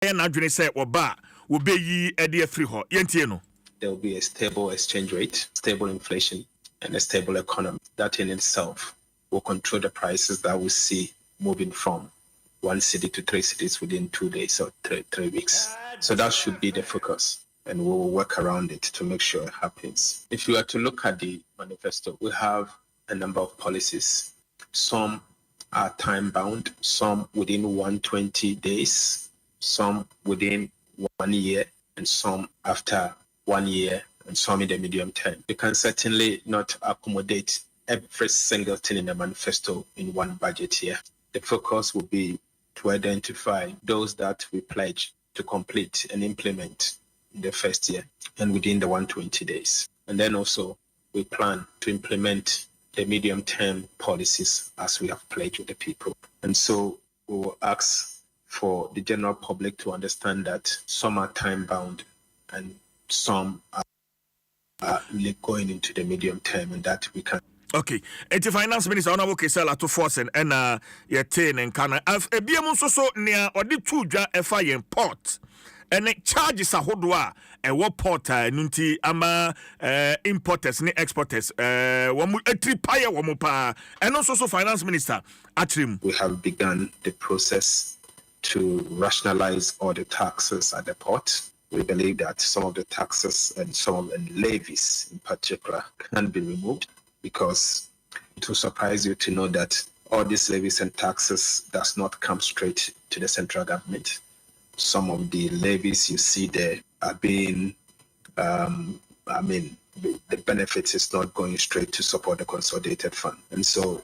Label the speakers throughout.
Speaker 1: adwene say oba wo be yi e de afri ho yentie no.
Speaker 2: There will be a stable exchange rate, stable inflation, and a stable economy. That in itself will control the prices that we see moving from 1 city to 3 cities within 2 days or 3 weeks. So that should be the focus, and we will work around it to make sure it happens. If you are to look at the manifesto, we have a number of policies. Some are time-bound, some within 120 days, some within 1 year, and some after 1 year, and some in the medium term. We can certainly not accommodate every single thing in the manifesto in one budget year. The focus will be to identify those that we pledge to complete and implement in the first year and within the 120 days. And then also we plan to implement the medium-term policies as we have pledged with the people. And so we will ask for the general public to understand that some are time-bound and some are really going into the medium term, and that we can.
Speaker 1: Okay, the finance minister Honorable Kesela to force and yetin and kana ebiemu so near or the two dwa efa yen port and charges ahodwa e wo port nunti ama importers ni exporters womu etripaye womu pa and also finance minister atrim.
Speaker 2: We have begun the process to rationalize all the taxes at the port. We believe that some of the taxes and some of the levies in particular can be removed, because it will surprise you to know that all these levies and taxes does not come straight to the central government. Some of the levies you see there are being, the benefits is not going straight to support the consolidated fund. And so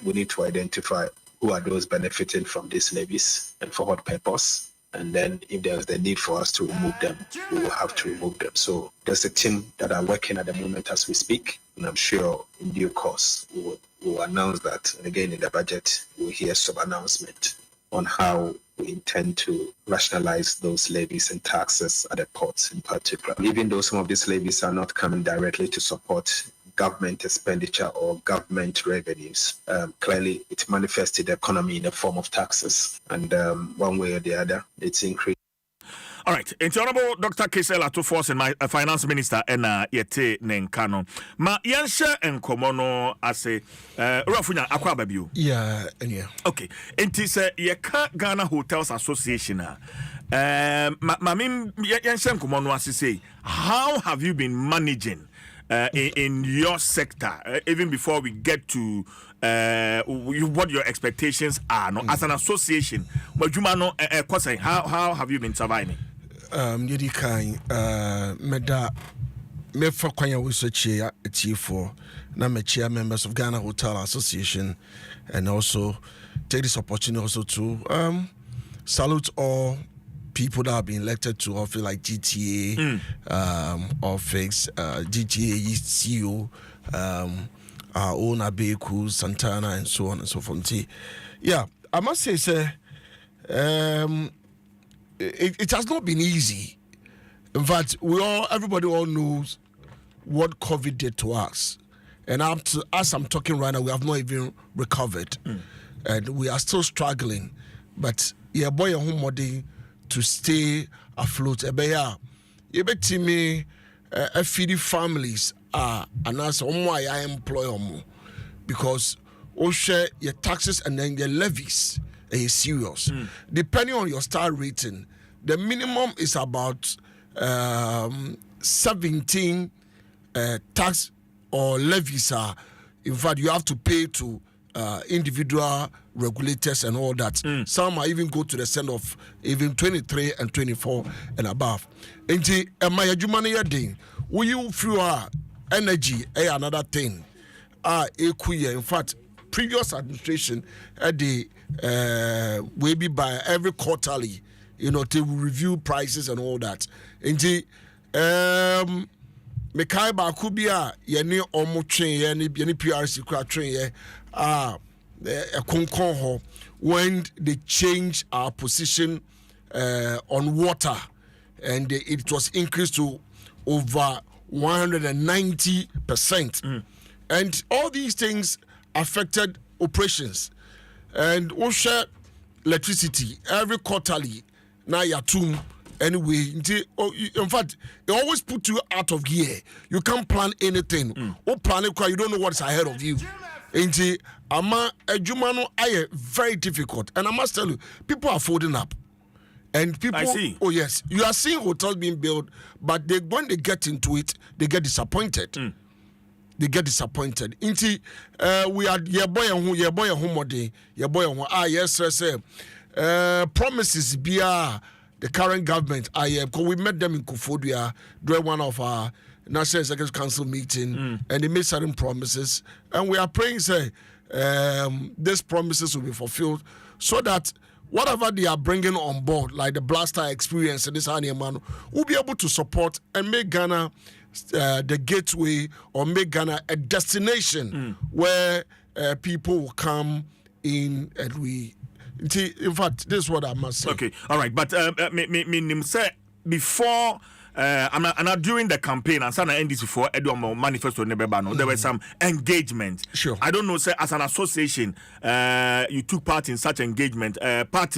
Speaker 2: we need to identify who are those benefiting from these levies and for what purpose. And then if there's the need for us to remove them, we will have to remove them. So there's a team that are working at the moment as we speak, and I'm sure in due course we will announce that. And again, in the budget, we'll hear some announcement on how we intend to rationalize those levies and taxes at the ports in particular. Even though some of these levies are not coming directly to support government expenditure or government revenues, clearly it manifested the economy in the form of taxes, and one way or the other it's increased.
Speaker 1: All right, it's Honorable Dr. Kesela to force and my finance minister and yete nenkano ma yansha and komono ase rafunya akwa babiu.
Speaker 3: Yeah.
Speaker 1: Okay, it is yeka Ghana Hotels Association mamim yansha komono ase say, how have you been managing in your sector, even before we get to what your expectations are, no, as an association? But you know, how have you been surviving?
Speaker 3: Yedi kind, meda me for kwanya wisochia T4 na me chair members of Ghana Hotel Association, and also take this opportunity also to salute all people that have been elected to office like GTA office, GTA CEO, our own Abeku, Santana, and so on and so forth. Yeah, I must say, sir, it has not been easy. In fact, everybody knows what COVID did to us. And as I'm talking right now, we have not even recovered. And we are still struggling. But yeah, boy, home to stay afloat. You bet me, feed families and as why I employ them, because share your taxes and then your levies is serious. Depending on your star rating, the minimum is about 17 tax or levies. In fact, you have to pay to individual regulators and all that. Some might even go to the extent of even 23 and 24 and above. And my adjumani will you through energy another thing? In fact, previous administration at the will be by every quarterly, to review prices and all that. And Mekai Bakubia, Yeni Omo train, Yeni PRC train, when they changed our position on water, and it was increased to over 190%. And all these things affected operations. And OSHA electricity every quarterly. now you're too. Anyway, in fact, it always put you out of gear. You can't plan anything. Or plan it, you don't know what's ahead of you. Ama ejumano aye very difficult, and I must tell you, people are folding up, and people.
Speaker 1: I see.
Speaker 3: Oh yes, you are seeing hotels being built, but when they get into it, they get disappointed. They get disappointed. We are your boy homode, your boy yes sir. Promises be the current government. Because we met them in Kufodia during one of our National Executive Council meeting, and they made certain promises, and we are praying say these promises will be fulfilled, so that whatever they are bringing on board, like the blaster experience and this man, will be able to support and make Ghana the gateway, or make Ghana a destination where people will come in, and we. In fact, this is what I must say.
Speaker 1: Okay, all right, but me say before. And during the campaign, and Sana NDC for Adom manifesto Nebebano, there was some engagement.
Speaker 3: Sure.
Speaker 1: I don't know, say as an association, you took part in such engagement. What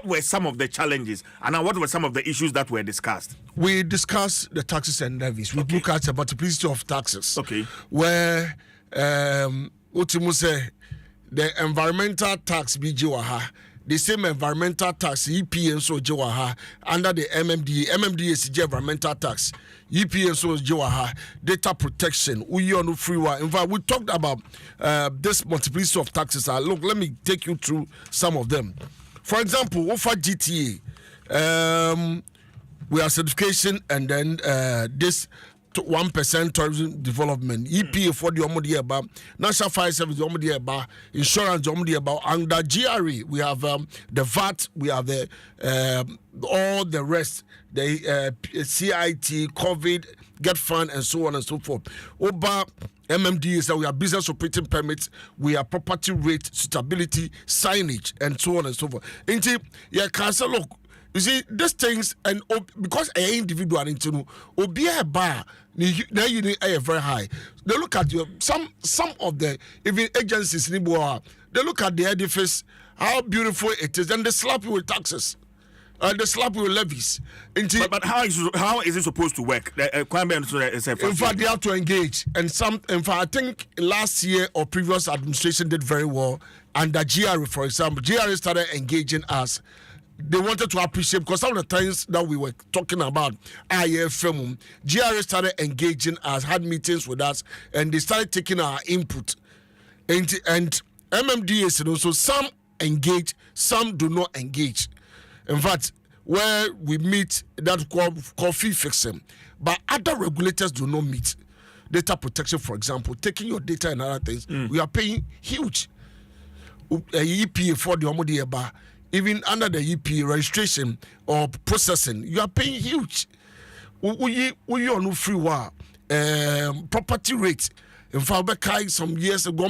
Speaker 1: were some of the challenges, and what were some of the issues that were discussed?
Speaker 3: We discussed the taxes and levies. We look at the multiplicity of taxes.
Speaker 1: Okay.
Speaker 3: Where Utimu say the environmental tax BJWAHA. The same environmental tax, EPA so Jawaha, under the MMDA is environmental tax, EPA so Jawaha, data protection, we on free. In fact, we talked about this multiplicity of taxes. Look, let me take you through some of them. For example, over GTA, we have certification, and then this 1% tourism development, EPA for the Omodi about National Fire Service, the Omodi about insurance, the Omodi about under GRE. We have the VAT, we have the all the rest, the CIT, COVID, Get Fund, and so on and so forth. Over MMD is that we have business operating permits, we have property rate, suitability, signage, and so on and so forth. Inti, yeah, cancel look. You see, these things, and because an individual into be a bar, now you need a very high. They look at you, some of the even agencies, they look at the edifice, how beautiful it is, and they slap you with taxes. They slap you with levies.
Speaker 1: But how is it supposed to work? In
Speaker 3: fact, they have to engage. And in fact, I think last year or previous administration did very well. And the GRE, for example, GRE started engaging us. They wanted to appreciate, because some of the things that we were talking about, IFM, GRA started engaging us, had meetings with us, and they started taking our input. And MMDA, you know, so some engage, some do not engage. In fact, where we meet, that coffee fixing, but other regulators do not meet. Data protection, for example, taking your data and other things, we are paying huge. EPA for the Omodi Eba. Even under the EP registration or processing, you are paying huge. We are no free property rate. In fact, some years ago,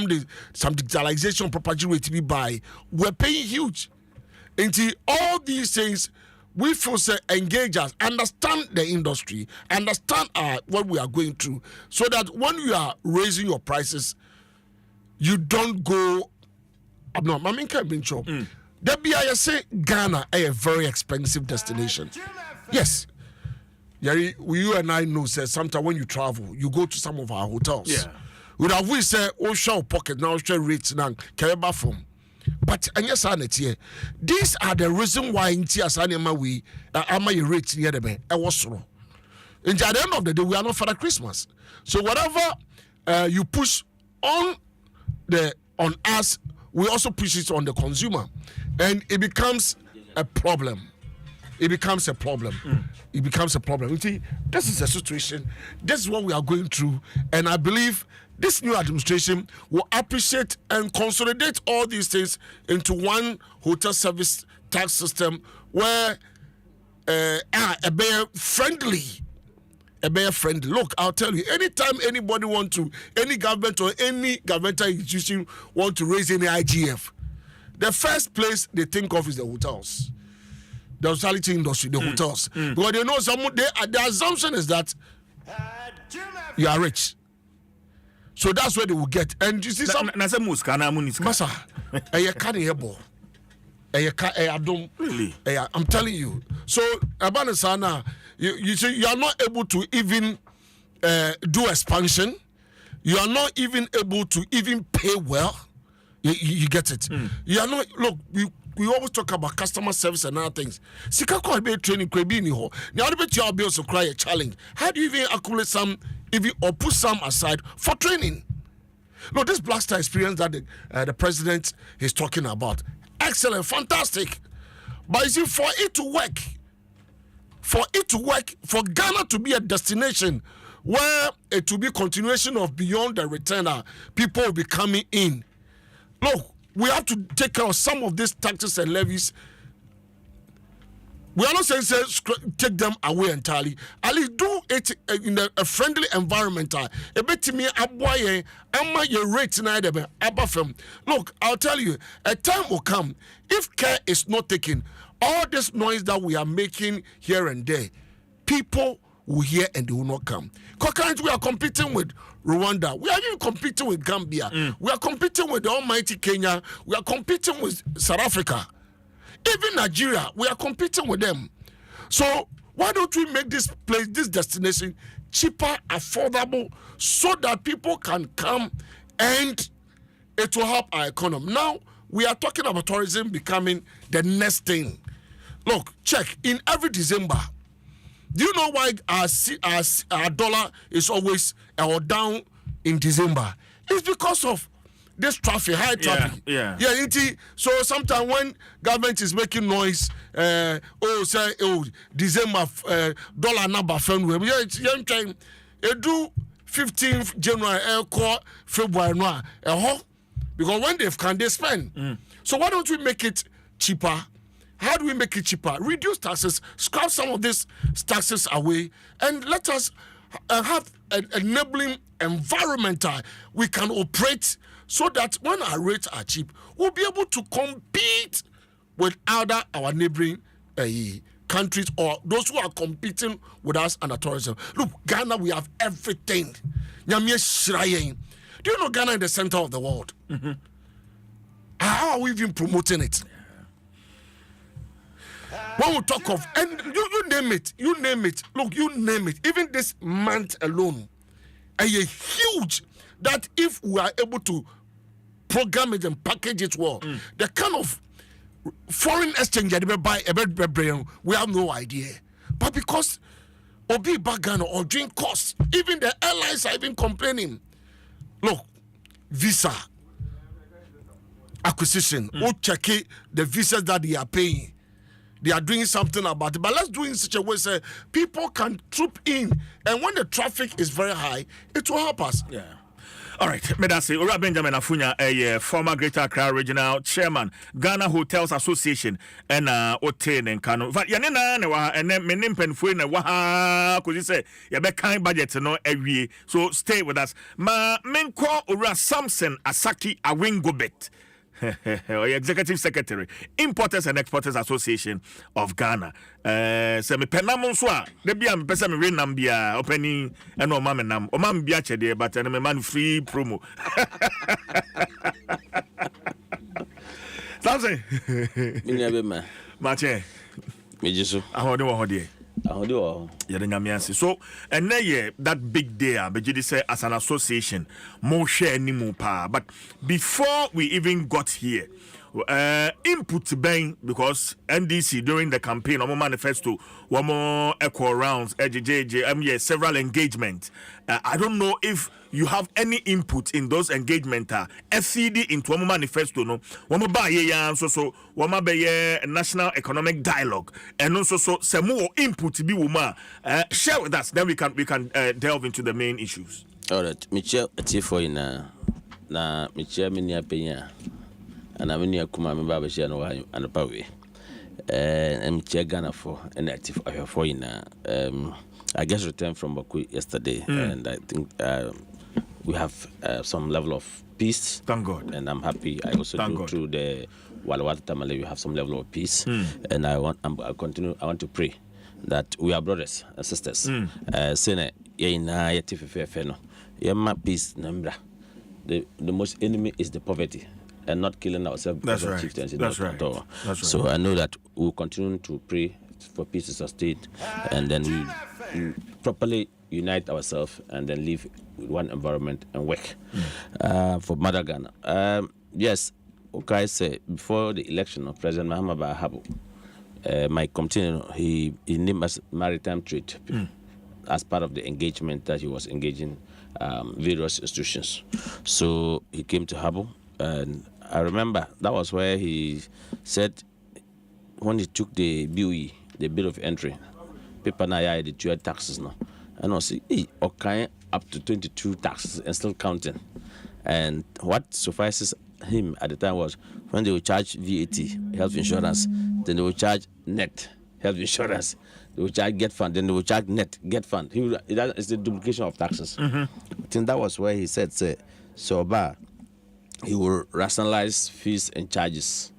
Speaker 3: some digitalization property rate we buy, we're paying huge. Until all these things, we feel say engage us, understand the industry, understand what we are going through, so that when you are raising your prices, you don't go. No, I mean, can't be sure. The BIS Ghana a very expensive destination. Yes. You and I know, say, sometimes when you travel, you go to some of our hotels.
Speaker 1: Yeah.
Speaker 3: We say, oh, show pocket now, show rates now, carry from. But and yes, these are the reason why in Tiasanema we are my rates near the bay. I was so. And at the end of the day, we are not Father Christmas. So whatever you push on us, we also push it on the consumer, and it becomes a problem. It becomes a problem. It becomes a problem. You see, this is the situation. This is what we are going through, and I believe this new administration will appreciate and consolidate all these things into one hotel service tax system where a bear friendly. Look, I'll tell you, anytime anybody any government or any governmental institution want to raise any IGF, the first place they think of is the hotels, the hospitality industry, the hotels, because they know the assumption is that you are rich, so that's where they will get. And you see some masa, Adom.
Speaker 1: Really?
Speaker 3: I'm telling you. So, Abanasana, you see, you are not able to even do expansion. You are not even able to even pay well. You get it. You are not. Look, we always talk about customer service and other things. Sika call be training kwebini ho. Now the your bills to cry a challenge. How do you even accumulate some, even or put some aside for training? No, this Black Star experience that the president is talking about, excellent, fantastic. But you see, for it to work, for Ghana to be a destination where it will be continuation of beyond the returner, people will be coming in. Look, we have to take care of some of these taxes and levies. We are not saying take them away entirely. At least do it in a friendly environment. A bit to me, your rate Look, I'll tell you, a time will come if care is not taken. All this noise that we are making here and there, people will hear and they will not come. Currently, we are competing with Rwanda. We are even competing with Gambia. We are competing with the almighty Kenya. We are competing with South Africa. Even Nigeria, we are competing with them. So why don't we make this place, this destination, cheaper, affordable, so that people can come and it will help our economy. Now, we are talking about tourism becoming the next thing. Look, check, in every December, do you know why our dollar is always down in December? It's because of this traffic, high traffic.
Speaker 1: Yeah.
Speaker 3: So sometimes when government is making noise, December dollar number from it do 15th January, February, because when they spend. So why don't we make it cheaper? How do we make it cheaper? Reduce taxes, scrap some of these taxes away, and let us have an enabling environment we can operate so that when our rates are cheap, we'll be able to compete with other our neighboring countries or those who are competing with us under tourism. Look, Ghana, we have everything. Do you know Ghana is the center of the world? How are we even promoting it? When we talk of, and you name it, look, you name it, even this month alone, a huge, that if we are able to program it and package it well, the kind of foreign exchange that we have no idea. But because Obi Bagano or doing costs, even the airlines are even complaining. Look, visa acquisition, check the visas that they are paying. They are doing something about it, but let's do it in such a way so people can troop in, and when the traffic is very high, it will help us.
Speaker 1: Yeah. All right, Medasi, Ura Benjamin Afunya, a former Greater Accra Regional Chairman, Ghana Hotels Association, and Otain and Kano. But Yanina, and then Mpensenpensenmu, Waha, could you say, kind budget no every. So stay with us. Ma Menko Ura Samson Asaki Awingobet. Executive Secretary, Importers and Exporters Association of Ghana. Se me penamon soa, de bia me pesa me renam bia opening and no mam nam. O mam bia chede but me man free promo. Samson.
Speaker 4: Minya be ma.
Speaker 1: Mache.
Speaker 4: Me jiso.
Speaker 1: Ahode wo hode. So and now that big day Bejidi say as an association more share anymore pa. But before we even got here, input bang because NDC during the campaign or manifesto one more echo rounds several engagement. I don't know if you have any input in those engagement FCD into one manifesto no one buy so one be national economic dialogue and also some more input be woman share with us, then we can delve into the main issues.
Speaker 4: All right, Michelle Tifo na Michelle Minia Penya and I mean kuma me baba share no and pawe and Michelle Ghana for an active for I guess returned from Baku yesterday and I think we have some level of peace.
Speaker 1: Thank God.
Speaker 4: And I'm happy. I also do through the Walawata Tamale, we have some level of peace. And I want to pray that we are brothers and sisters. Sene na yetife no. Yema peace nambra. The most enemy is the poverty. and not killing ourselves because of chieftaincy.
Speaker 1: That's
Speaker 4: At all.
Speaker 1: That's right.
Speaker 4: So I know that we'll continue to pray for peace to sustain, and then we properly unite ourselves and then live with one environment and work for Mother Ghana. Yes, okay, say before the election of President Mahama Bahabo, my committee, he named us maritime trade as part of the engagement that he was engaging various institutions. So he came to Habo, and I remember that was where he said when he took the BOE, the bill of entry, people now the 2 taxes now, and I say, hey, okay, up to 22 taxes and still counting. And what suffices him at the time was when they would charge VAT, health insurance, then they would charge net health insurance, they would charge get fund, then they would charge net get fund. It's the duplication of taxes. I think that was where he said, so he will rationalize fees and charges.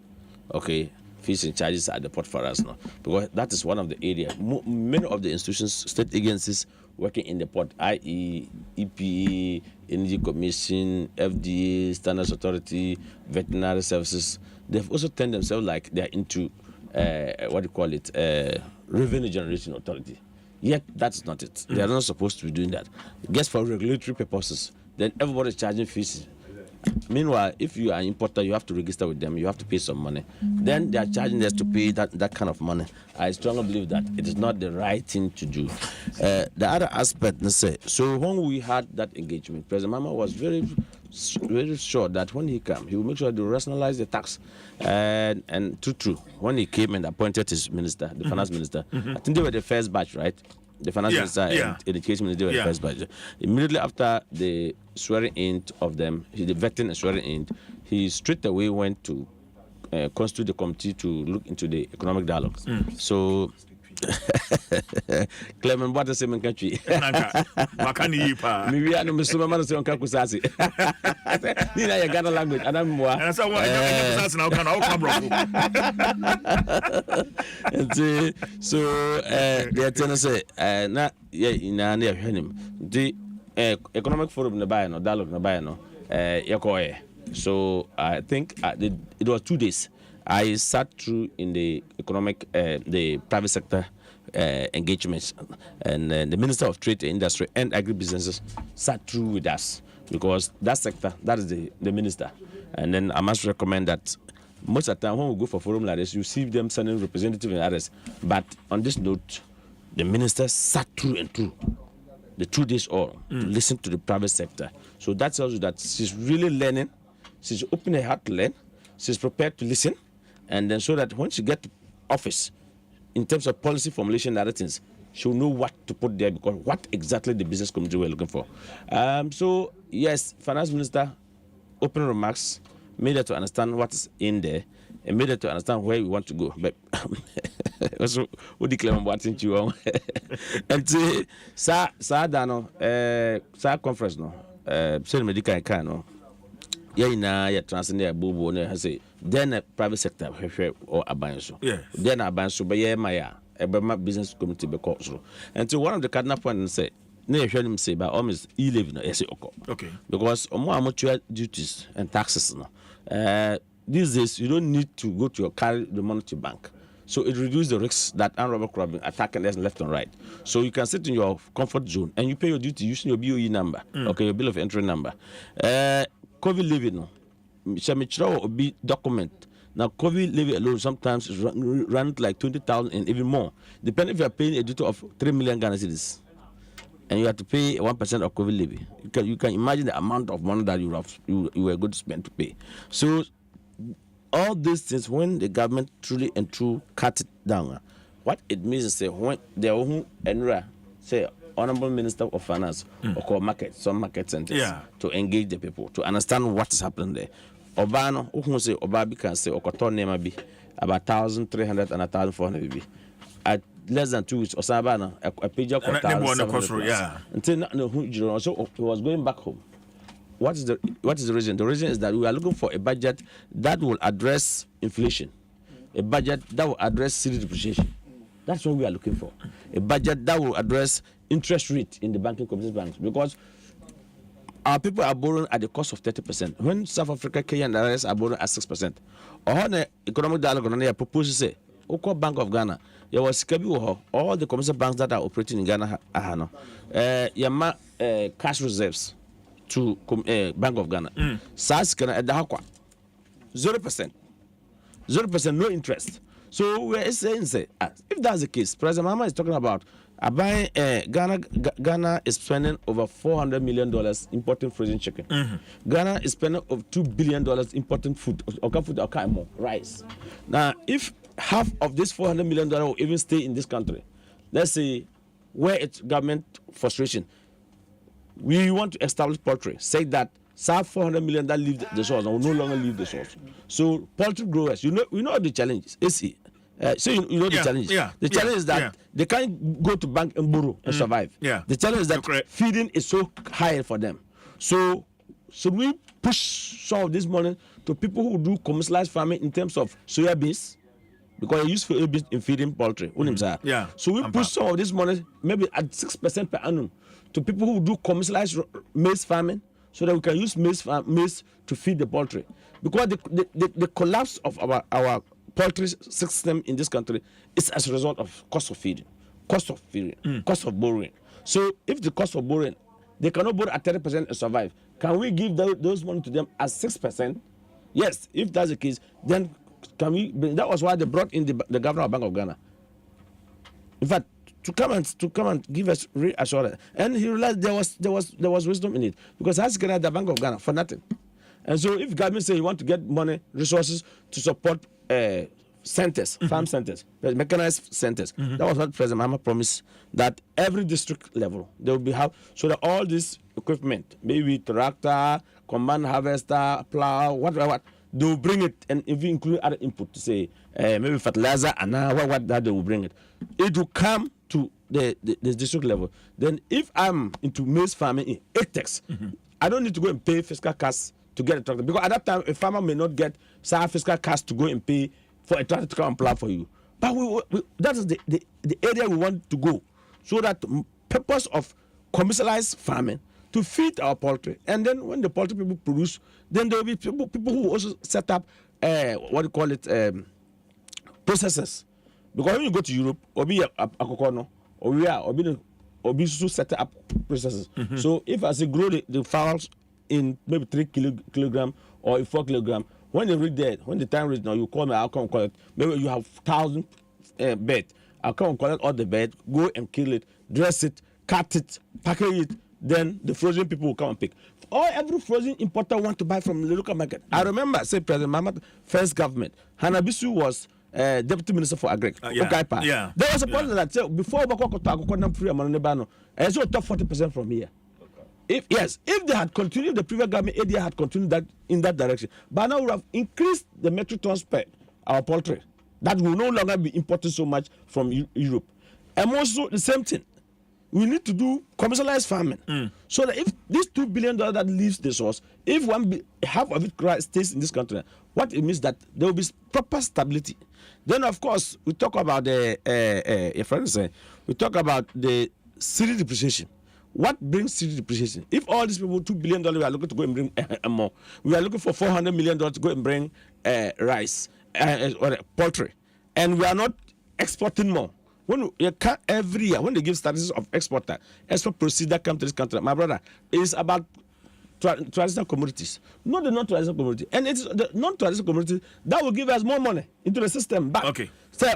Speaker 4: Okay, fees and charges at the port for us now, because that is one of the areas. Many of the institutions, state agencies working in the port, i.e., EPA, Energy Commission, FDA, Standards Authority, Veterinary Services, they've also turned themselves like they're into revenue generation authority. Yet that's not it. They are not supposed to be doing that. Just for regulatory purposes, then everybody's charging fees. Meanwhile, if you are an importer, you have to register with them, you have to pay some money. Then they are charging us to pay that kind of money. I strongly believe that it is not the right thing to do. The other aspect, so when we had that engagement, President Mama was very sure that when he came, he will make sure to rationalize the tax. And true, when he came and appointed his minister, the finance minister, I think they were the first batch, right? The finance minister and education minister were the first batch. Immediately after the swearing in of them, the vetting and swearing in, he straight away went to constitute the committee to look into the economic dialogue. So, Clement, what is the country? Maybe I know Mr. Man on Kakusasi. Nina, you got a language, and I'm more. And so, now can all come. So, the tenor say, not yet in a near him. The economic forum in the Bayano, dialogue in the Bayano, Yakoe. So, I think it was 2 days. I sat through in the economic, the private sector engagements, and the Minister of Trade, Industry, and Agribusinesses sat through with us, because that sector, that is the minister. And then I must recommend that most of the time when we go for forum like this, you see them sending representatives and others. But on this note, the minister sat through and through the 2 days all to listen to the private sector. So that tells you that she's really learning, she's opening her heart to learn, she's prepared to listen. And then so that when she gets to office, in terms of policy formulation and other things, she'll know what to put there, because what exactly the business community were looking for. So, yes, Finance Minister, open remarks, made her to understand what's in there, and made her to understand where we want to go. But also, who declare what in you? And say, Sa conference, no, say medical kind, no. Yeah, transcend Bubu, and say, then a private sector or a banso. Then a banso, but yeah, my business community because. And so one of the cardinal points say, near heard him say, by almost E-Levy, okay, because more amateur duties and taxes. These days, you don't need to go to your carry the money to bank. So it reduces the risks that unrobber robbing, attacking us left and right. So you can sit in your comfort zone and you pay your duty using your BOE number, okay, your bill of entry number. COVID levy no, Shamichra will be document. Now COVID levy alone sometimes is run like 20,000 and even more, depending if you are paying a duty of 3 million Ghana cedis, and you have to pay 1% of COVID levy. You can imagine the amount of money that you were going to spend to pay. So all these things, when the government truly and true cut it down, what it means is say when they are enra say. Honorable Minister of Finance or call some market centers to engage the people, to understand what is happening there. Obano, who say Obabi can say Okoton Nema be about 1,300 and 1,400 be. At less than 2 weeks, Osabana, a page of until so he was going back home. What is the reason? The reason is that we are looking for a budget that will address inflation, a budget that will address city depreciation. That's what we are looking for. A budget that will address interest rate in the banking community banks, because our people are borrowing at the cost of 30%. When South Africa, Kenya, and the rest are borrowing at 6%. Or the economic dialogue on the proposal say, Oko Bank of Ghana, there was all the commercial banks that are operating in Ghana, Yama cash reserves to Bank of Ghana. SARS can at the Hakwa 0%. 0%, no interest. So we're saying, if that's the case, President Mahama is talking about Ghana is spending over $400 million importing frozen chicken. Ghana is spending over $2 billion importing food, more rice. Now, if half of this $400 million will even stay in this country, let's say where it's government frustration, we want to establish poultry, say that some $400 million that leave the source will no longer leave the source. So poultry growers, we know the challenges. So you know the challenge. The challenge is that they can't go to bank and borrow and survive. The challenge is that feeding is so high for them. So should we push some of this money to people who do commercialized farming in terms of soya beans? Because they use soya beans in feeding poultry. So we push some of this money maybe at 6% per annum to people who do commercialized maize farming, so that we can use maize to feed the poultry. Because the collapse of our poultry system in this country is as a result of cost of feeding, cost of borrowing. So if the cost of borrowing, they cannot borrow at 30% and survive, can we give those money to them at 6%? Yes, if that's the case, then can we? That was why they brought in the governor of Bank of Ghana. In fact, to come and give us reassurance, and he realized there was wisdom in it, because has Ghana the Bank of Ghana for nothing. And so if government say you want to get money, resources to support centers, farm centers, mechanized centers, that was what President Mahama promised, that every district level they will be have, so that all this equipment, maybe tractor, combine harvester, plow, whatever, they will bring it, and if you include other input, to say maybe fertilizer and what that they will bring it. It will come to the district level. Then if I'm into maize farming in ATEX, I don't need to go and pay fiscal costs to get a tractor, because at that time a farmer may not get some fiscal costs to go and pay for a tractor to come and plow for you. But that is the area we want to go, so that purpose of commercialized farming to feed our poultry, and then when the poultry people produce, then there will be people who also set up processors. Because when you go to Europe, obi akokono, obi set up processors. So if I say grow the fowls in maybe 3 kilogram or 4 kilogram, when they reach there, when the time reach now, you call me, I'll come and collect. Maybe you have 1,000 birds. I'll come and collect all the birds, go and kill it, dress it, cut it, package it. Then the frozen people will come and pick. Every frozen importer want to buy from the local market. I remember, say President Mahama first government, Hanabisu was Deputy Minister for Agri. There was a point that said before Bako free Amanebano, and so top 40% from here. If they had continued, the previous government area had continued that in that direction, but now we have increased the metric tons per our poultry. That will no longer be imported so much from Europe. And also the same thing, we need to do commercialized farming, so that if this $2 billion that leaves the source, if half of it stays in this country, what it means that there will be proper stability. Then of course we talk about we talk about the city depreciation. What brings city depreciation? If all these people $2 billion we are looking to go and bring more, we are looking for $400 million to go and bring rice or poultry, and we are not exporting more. When you can't, every year, when they give statistics of export proceeds that come to this country, my brother, it's about traditional commodities, not the non-traditional commodity. And it's the non-traditional commodity that will give us more money into the system back. Okay. Say,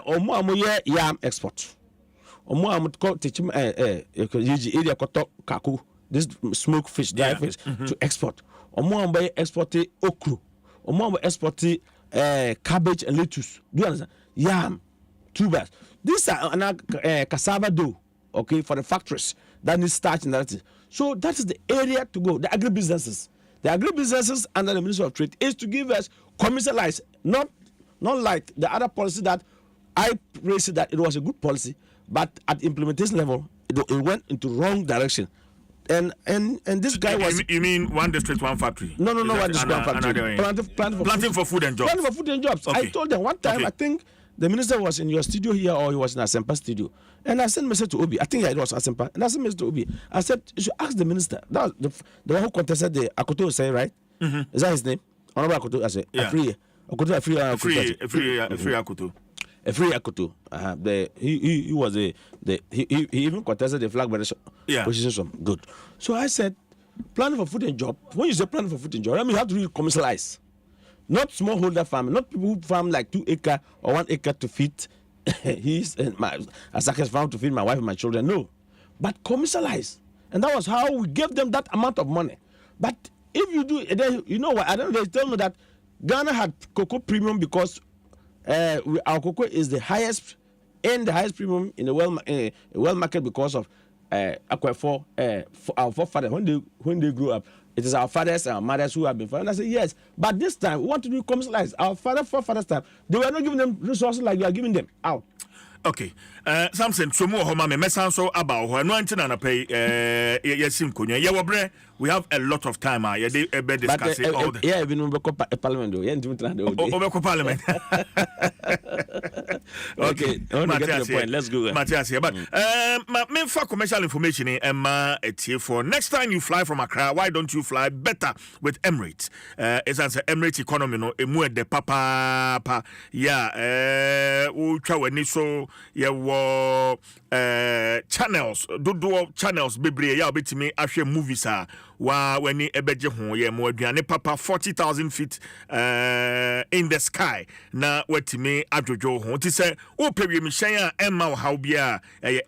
Speaker 4: yam export. This smoked fish, dry fish, to export. Export okra. Export cabbage and lettuce. Do you understand? Yam, tubers. These are cassava dough, okay, for the factories that need starch and that. So that is the area to go. The agribusinesses under the Ministry of Trade is to give us commercialized, not like the other policy that I praised that it was a good policy, but at implementation level it went into wrong direction. And this guy was.
Speaker 1: You mean one district, one factory?
Speaker 4: No, one district, one factory.
Speaker 1: Planting for food and jobs.
Speaker 4: Planting for food and jobs. Okay. I told them one time, okay. I think the minister was in your studio here or he was in Asempa studio. And I sent message to Obi. I think it was Asempa. And I sent message to Obi. I said, you should ask the minister. That was the one who contested the Akoto say, right? Mm-hmm. Is that his name? Honorable Akoto. I said, Free Akoto. A free Akoto. He was he even contested the flag position. Good. So I said, planning for food and job. When you say planning for food and job, I mean you have to really commercialize. Not smallholder farming, not people who farm like 2 acre or 1 acre to feed his and my as I can farm to feed my wife and my children. No. But commercialize. And that was how we gave them that amount of money. But if you do, then you know what? I don't know. They tell me that Ghana had cocoa premium because our cocoa is the highest premium in the world market because of for our forefathers when they grew up. It is our fathers and our mothers who have been farming. I said yes, but this time we want to do commercialize. Our forefathers time they were not giving them resources like you are giving them out.
Speaker 1: Okay. Something so more homa me mesan so about ho no antina na pay yesim konwa ye wobre we have a lot of time ye dey be discussing all the
Speaker 4: yeah even we go parliament do ye ntimtra do
Speaker 1: o parliament. Okay,
Speaker 4: get to the point. Let's go.
Speaker 1: Matthias here, but me for commercial information etie for next time you fly from Accra, why don't you fly better with Emirates? It's an Emirates economy no emu de papa yeah we twa wani so ye wo channels dodo channels bebre ya obetimi ahwe movies wa wani ebeje ho ye mo aduane papa 40,000 feet in the sky na watimi adwojo ho ti say o pewie mi hyen a emma how bia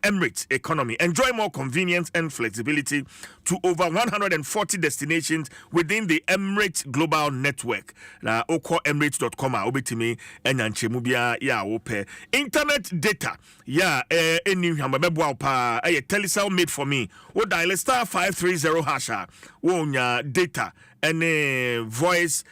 Speaker 1: Emirates economy. Enjoy more convenience and flexibility to over 140 destinations within the Emirates global network. Na oko emirates.com obetimi enyanchemu bia ya wo pe internet data ya eni hwamabebo pa Telecel made for me. O dial *530# wonya data any voice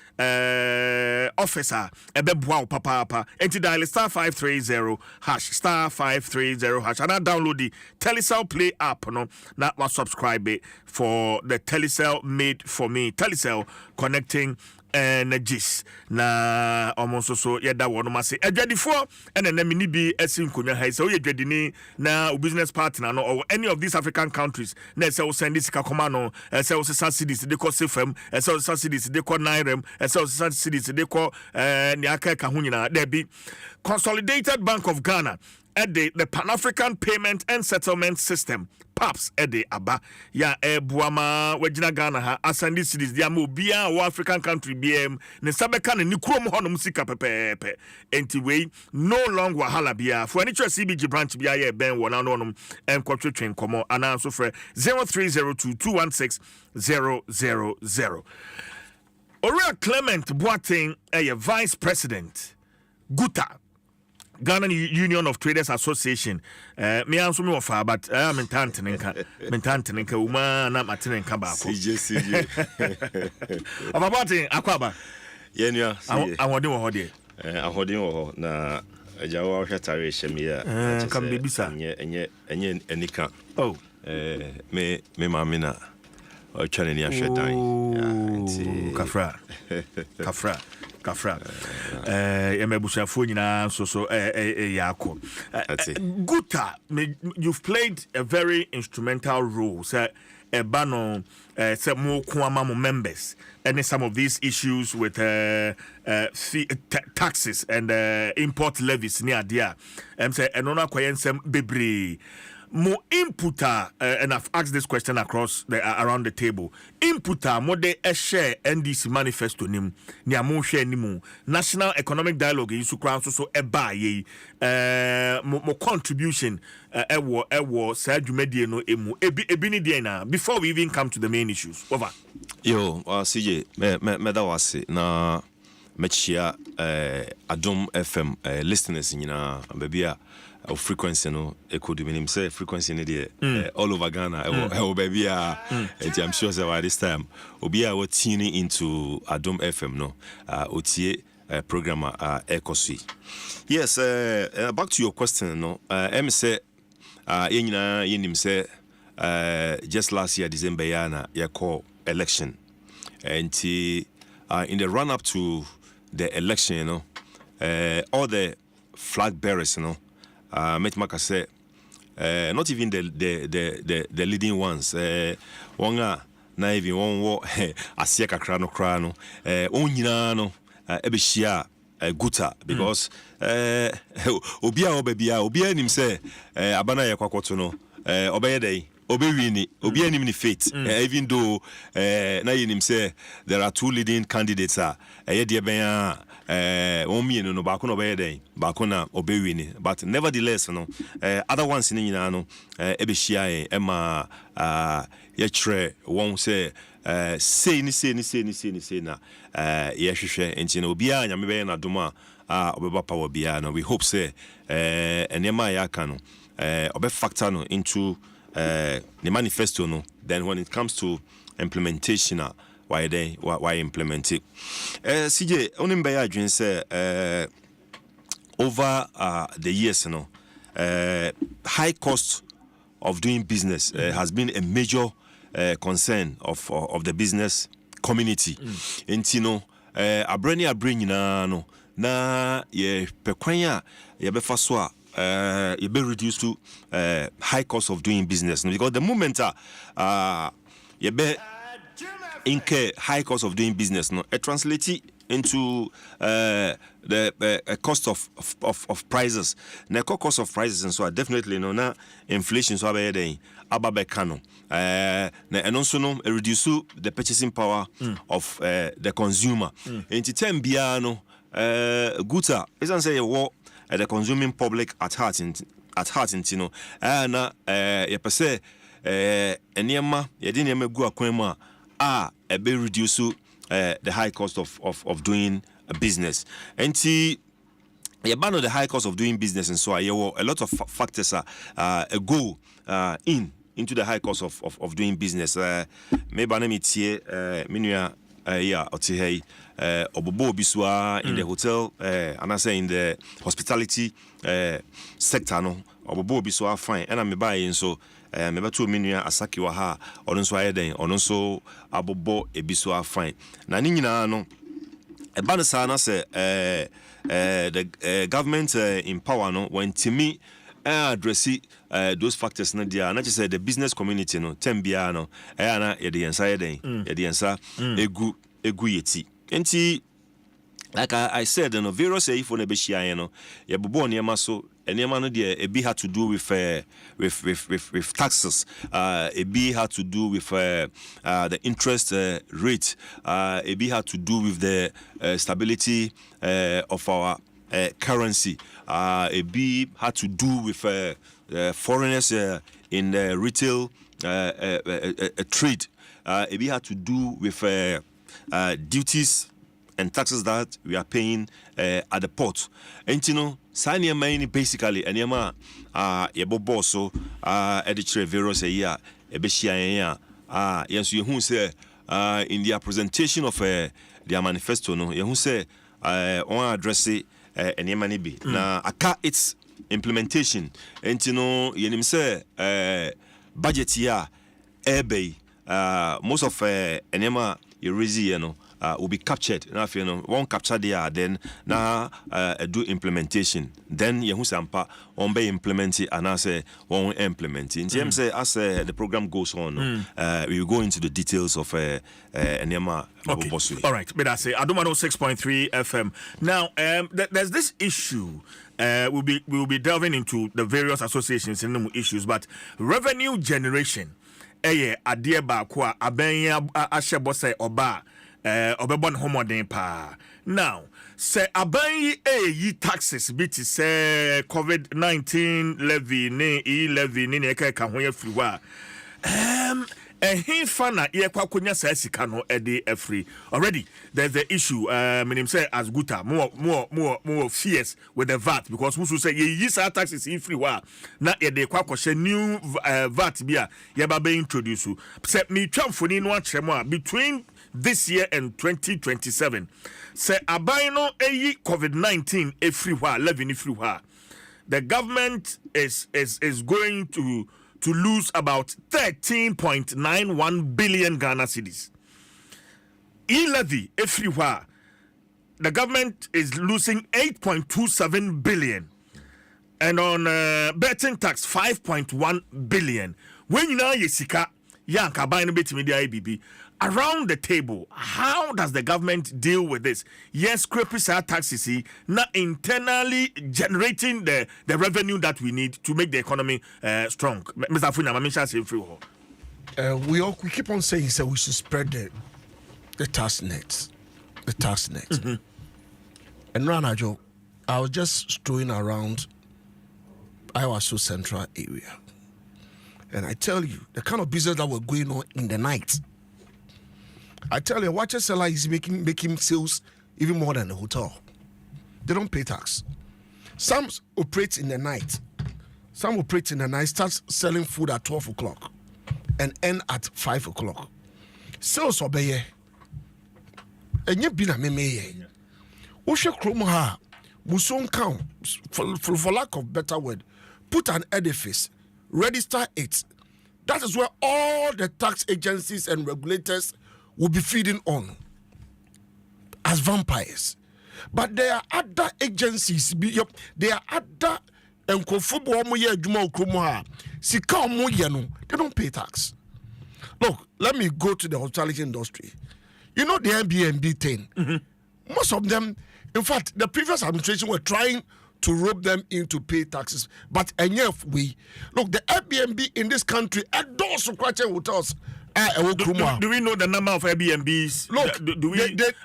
Speaker 1: officer ebeboa papa enti dial *530# *530# and I download the Telecel Play app no na wa subscribe for the Telecel made for me. Telecel connecting energies na almost so yeda wono mase adwadifo ene na mini bi asin konwa ha so yedwadini na business partner no or any of these African countries na say we send this koma no say we subsidies de ko sefam say we subsidies de ko nairem say we subsidies de ko ne aka ka ho nyina there be Consolidated Bank of Ghana at the Pan-African Payment and Settlement System PAPS at the Aba ya buama wajina Ghana ha asandi cities dia mo bia o African country BM ne sabeka ne nikrom ho no musika pepepe enti we no long wahala bia for any CBG branch bia ye ben wona no no enkwotwetwen komo ana so frɛ 0302216000. Ora Clement Boateng vice president Guta Ghana Union of Traders Association. Me answer me offer, but I'm in Tantanenka, Uma, not Martin Kabako.
Speaker 5: CJ.
Speaker 1: About Aquaba.
Speaker 5: Yeah,
Speaker 1: I want to do a holiday.
Speaker 5: I hold him na Jawa Shatari Shemia.
Speaker 1: Come be bisa.
Speaker 5: And yet, any can.
Speaker 1: Oh,
Speaker 5: me mamina. Or Channel
Speaker 1: Kafra. Emebusha nyina so yako. Guta, you've played a very instrumental role. Ebano say more kwama members and some of these issues with taxes and import levies near there. Say enona kwayensem bebre. More inputa, and I've asked this question across around the table. Inputa, more de share NDC manifesto nim, niya mo share nimu. National Economic Dialogue in Sukran so eba ye, mo contribution ewo sa dwumedie no emu ebi ni die na before we even come to the main issues. Over.
Speaker 5: Yo, CJ, me da wase na mechia Adom FM listeners nyina babia of frequency no could mean say frequency in the all over Ghana baby I'm sure so at this time obia we tuning into Adom FM no otie programmer Ekosi. Yes, back to your question no say yenyina yenim say just last year December yana ya call election and in the run up to the election, you know, all the flag bearers, you know, Metmaka say, not even the leading ones. Wonga na even one war asia kakra no kra no. Onyina no ebeshia guta because obia nim say abana ye kwakoto no obeye dey obewini obia nim ni faith even though na ye nim say there are two leading candidates ye de ben omi no ba ko no obeye dey ba ko na obewini but nevertheless no other ones ni nyina no ebeshia ema ye tre won say say na ye hwehwe enti na obia nyame be na doma obeba power bia no we hope say enema ya ka no obe factor no into the manifesto no. Then when it comes to implementation why implement it CJ onim be ya adwen say over the years no high cost of doing business has been a major concern of the business community. Enti no abrani no na ye pekwanya ye be fa so you be reduced to high cost of doing business because the moment you be incur high cost of doing business no it translates into the cost of prices. Na cost of prices and so definitely no na inflation so be dey ababe kano and also no reduce the purchasing power of the consumer. Enti tem bia no guta isn't say the consuming public at heart you know na ye pese enema ye di enema gu akwan mu e be reduce the high cost of doing a business. Enti ye ban the high cost of doing business and so a lot of factors go into the high cost of doing business. Maybe na metie menua yeah otihei obobo biswa in the hotel and I say in the hospitality sector no obobo biswa fine and me buy so me beto menua asaki wa ha ono so ayeden ono so abobo ebiswa fine na ni nyina no eba no sa na say the government in power no when timi address those factors na dia na just say the business community no tembia no na ye de yensa yeden ye de yensa egu yeti enti like I said no various if on be shia no ye bobo niema so niema no de e be had to do with taxes e be had to do with the interest rate e be had to do with the stability of our currency e be had to do with foreigners in the retail trade e be had to do with duties and taxes that we are paying at the port. And you know, sign money basically and yama yebobo so editor various a year a beshia yes you who say in their presentation of their manifesto no you who say on address it and yamani be na aka its implementation and you know yenim say budget here ebay most of enema you know will be captured now if you know one capture there then now do implementation then you sampa on be implemented and I say one implementing James say as the program goes on we will go into the details of Enema.
Speaker 1: Okay. All right, but I say Adom 106.3 FM now there's this issue we'll be delving into the various associations and issues but revenue generation adie ba ko a abenya ahyebo say oba obebon homoden pa now say aban yi taxes bit say COVID-19 levy ne E-Levy ne eka ka ho ya firi wa fana ye kwakonya sa sika no ede afri already there's the issue meaning say as guta more fierce with the VAT because who say ye use our taxes in free wa na ye de kwakoshe new VAT bia ye ba be introduce say me twamfoni no akyeremo between this year and 2027 say aban no COVID-19 everywhere living everywhere the government is going to lose about 13.91 billion Ghana cedis. E-Levy everywhere the government is losing 8.27 billion. And on betting tax, 5.1 billion. When you know Yesika, Yanka buying a bit media ABB, around the table, how does the government deal with this? Yes, scraping taxes, not internally generating the revenue that we need to make the economy strong. Mr. Funya, I'm saying free.
Speaker 3: We keep on saying that we should spread the tax nets. The tax nets. Mm-hmm. And Ranajo, I was just strolling around Iwaso Central area. And I tell you, the kind of business that were going on in the night. I tell you, watch seller is making sales even more than the hotel. They don't pay tax. Some operate in the night. Some operate in the night, start selling food at 12 o'clock and end at 5 o'clock. Sales obey. And you been a meme. Ushe Kromoha, Muson count, for lack of better word, put an edifice, register it. That is where all the tax agencies and regulators will be feeding on as vampires. But there are other agencies, there are other they don't pay tax. Look, let me go to the hospitality industry. You know the Airbnb thing. Mm-hmm. Most of them, in fact, the previous administration were trying to rope them in to pay taxes. But enough look, the Airbnb in this country, those hotels.
Speaker 1: Do we know the number of Airbnbs?
Speaker 3: Look,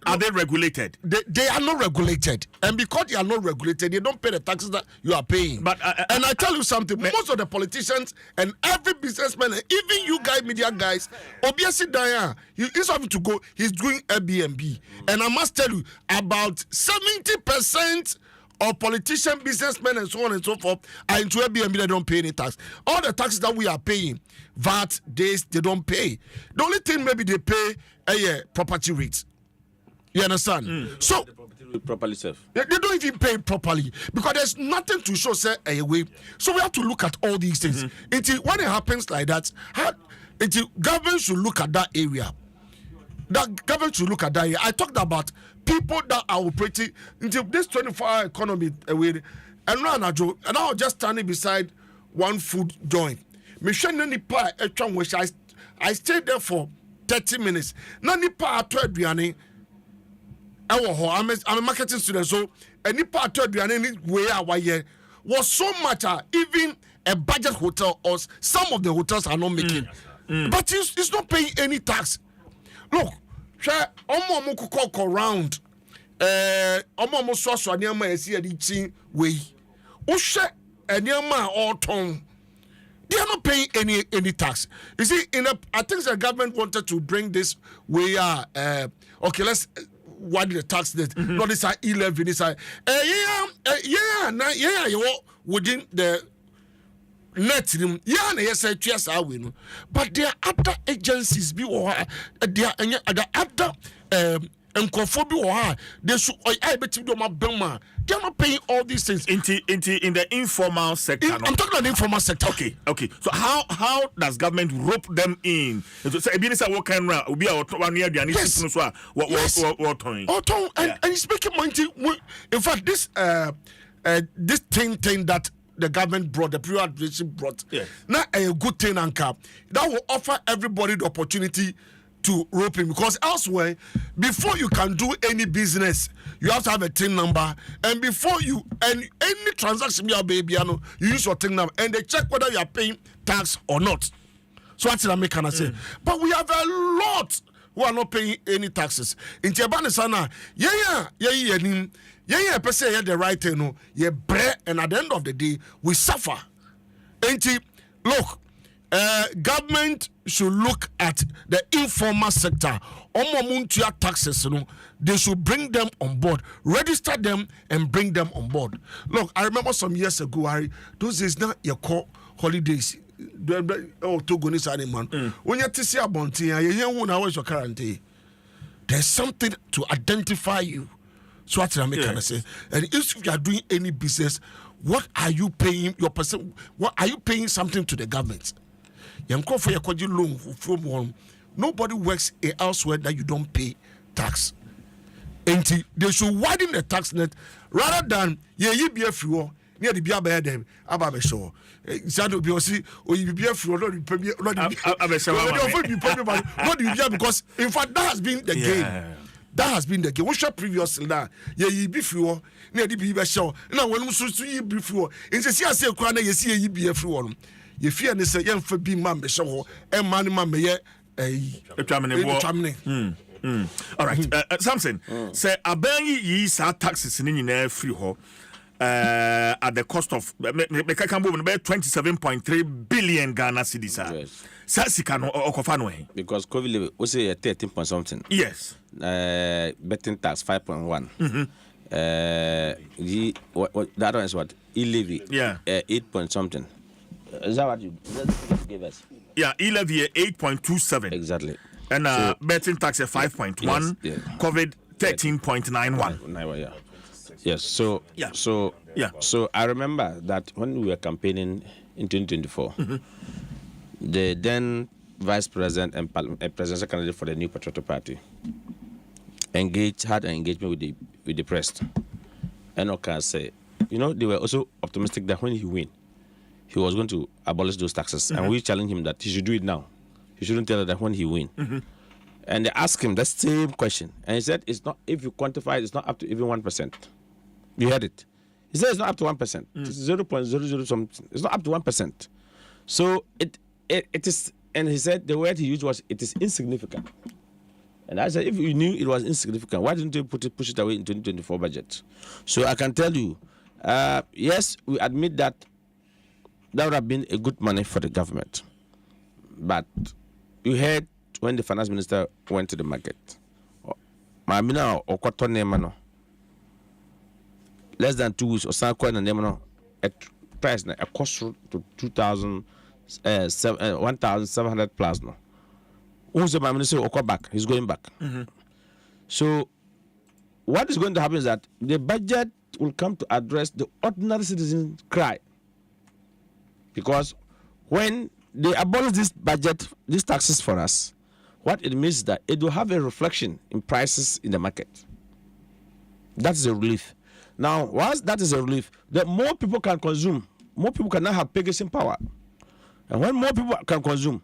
Speaker 1: are they regulated?
Speaker 3: They are not regulated, and because they are not regulated, they don't pay the taxes that you are paying.
Speaker 1: But
Speaker 3: and I tell you something, most of the politicians and every businessman, and even you guys, media guys, obviously, Diane, he's having to go. He's doing Airbnb, and I must tell you, about 70% of politicians, businessmen, and so on and so forth are into Airbnb. They don't pay any tax. All the taxes that we are paying, VAT, days, they don't pay. The only thing maybe they pay a property rate. You understand? So
Speaker 4: properly serve.
Speaker 3: They don't even pay properly because there's nothing to show say a way. So we have to look at all these things. Until when it happens like that, government should look at that area. That government should look at that area. I talked about people that are operating into this 24-hour economy and I was just standing beside one food joint. I stayed there for 30 minutes. I'm a marketing student, so any part of the way was so much. Even a budget hotel or some of the hotels are not making, but it's not paying any tax. Look, around almost so near my way. They are not paying any tax. You see, I think the government wanted to bring this way. Okay, let's what the tax that not this E-Levy. This within the net room. But there are other agencies. There are other they should they are not paying all these things
Speaker 1: in the informal sector.
Speaker 3: I'm talking about the informal sector.
Speaker 1: Okay. So how does government rope them in? So what kind of be our 1 year and
Speaker 3: it's making money. In fact, this thing that the government brought, the previous administration brought, not a good thing and cap that will offer everybody the opportunity to rope in, because elsewhere, before you can do any business, you have to have a TIN number, and before you and any transaction you use your TIN number, and they check whether you are paying tax or not. So what did I can say? But we have a lot who are not paying any taxes. In Tiabana Sana, person the right thing, and at the end of the day, we suffer. Look, government should look at the informal sector. Taxes, they should bring them on board, register them, and bring them on board. Look, I remember some years ago, those days now you call holidays. Togonese animal. When you see a bounty, your quarantine. There's something to identify you. So what I'm making say. And if you are doing any business, what are you paying your person? What are you paying something to the government? For your loan from one. Nobody works elsewhere that you don't pay tax. And they should widen the tax net rather than ye be a few near the Biaba them. Ababe show. Shadow be see or you be a few not because in fact that has been the game. That has been the game. What previously now? Ye be few near the Biba show. Now when you be few, in the CSA corner, you see ye be a few one. You fear and say, young for being man, show and man, mamma,
Speaker 1: All right, Samson. Say abengi yi sa taxes ni nyina free ho at the cost of me can move about 27.3 billion Ghana cedis. Sa sika no okofa no he
Speaker 4: because COVID we say 13 point something.
Speaker 1: Yes.
Speaker 4: Betting tax 5.1. What that one is what? E-Levy.
Speaker 1: Yeah.
Speaker 4: 8 point something. Is that what you gave us?
Speaker 1: Yeah, E-Levy 8.27.
Speaker 4: Exactly.
Speaker 1: And betting tax at 5.1,
Speaker 4: yes, yeah.
Speaker 1: COVID 13.91.
Speaker 4: Yeah. Yes. So
Speaker 1: yeah.
Speaker 4: So I remember that when we were campaigning in 2024, the then vice president and presidential candidate for the new Patriotic Party had an engagement with the press, and I can say, they were also optimistic that when he win, he was going to abolish those taxes, and we challenged him that he should do it now. He shouldn't tell her that when he win. And they asked him the same question. And he said, it's not, if you quantify it, it's not up to even 1%. You heard it. He said it's not up to 1%. It's 0.00 something. It's not up to 1%. So it is, and he said the word he used was, it is insignificant. And I said, if you knew it was insignificant, why didn't you push it away in 2024 budget? So I can tell you, yes, we admit that would have been a good money for the government. But you heard when the finance minister went to the market. Mamina or cotton name, less than 2 weeks or some coin and name at price a cost to 1,700 plus no. Who's the minister or back? He's going back. So what is going to happen is that the budget will come to address the ordinary citizen's cry. Because when they abolish this budget, these taxes for us, what it means is that it will have a reflection in prices in the market. That is a relief. Now, once that is a relief, the more people can consume, more people can now have purchasing power. And when more people can consume,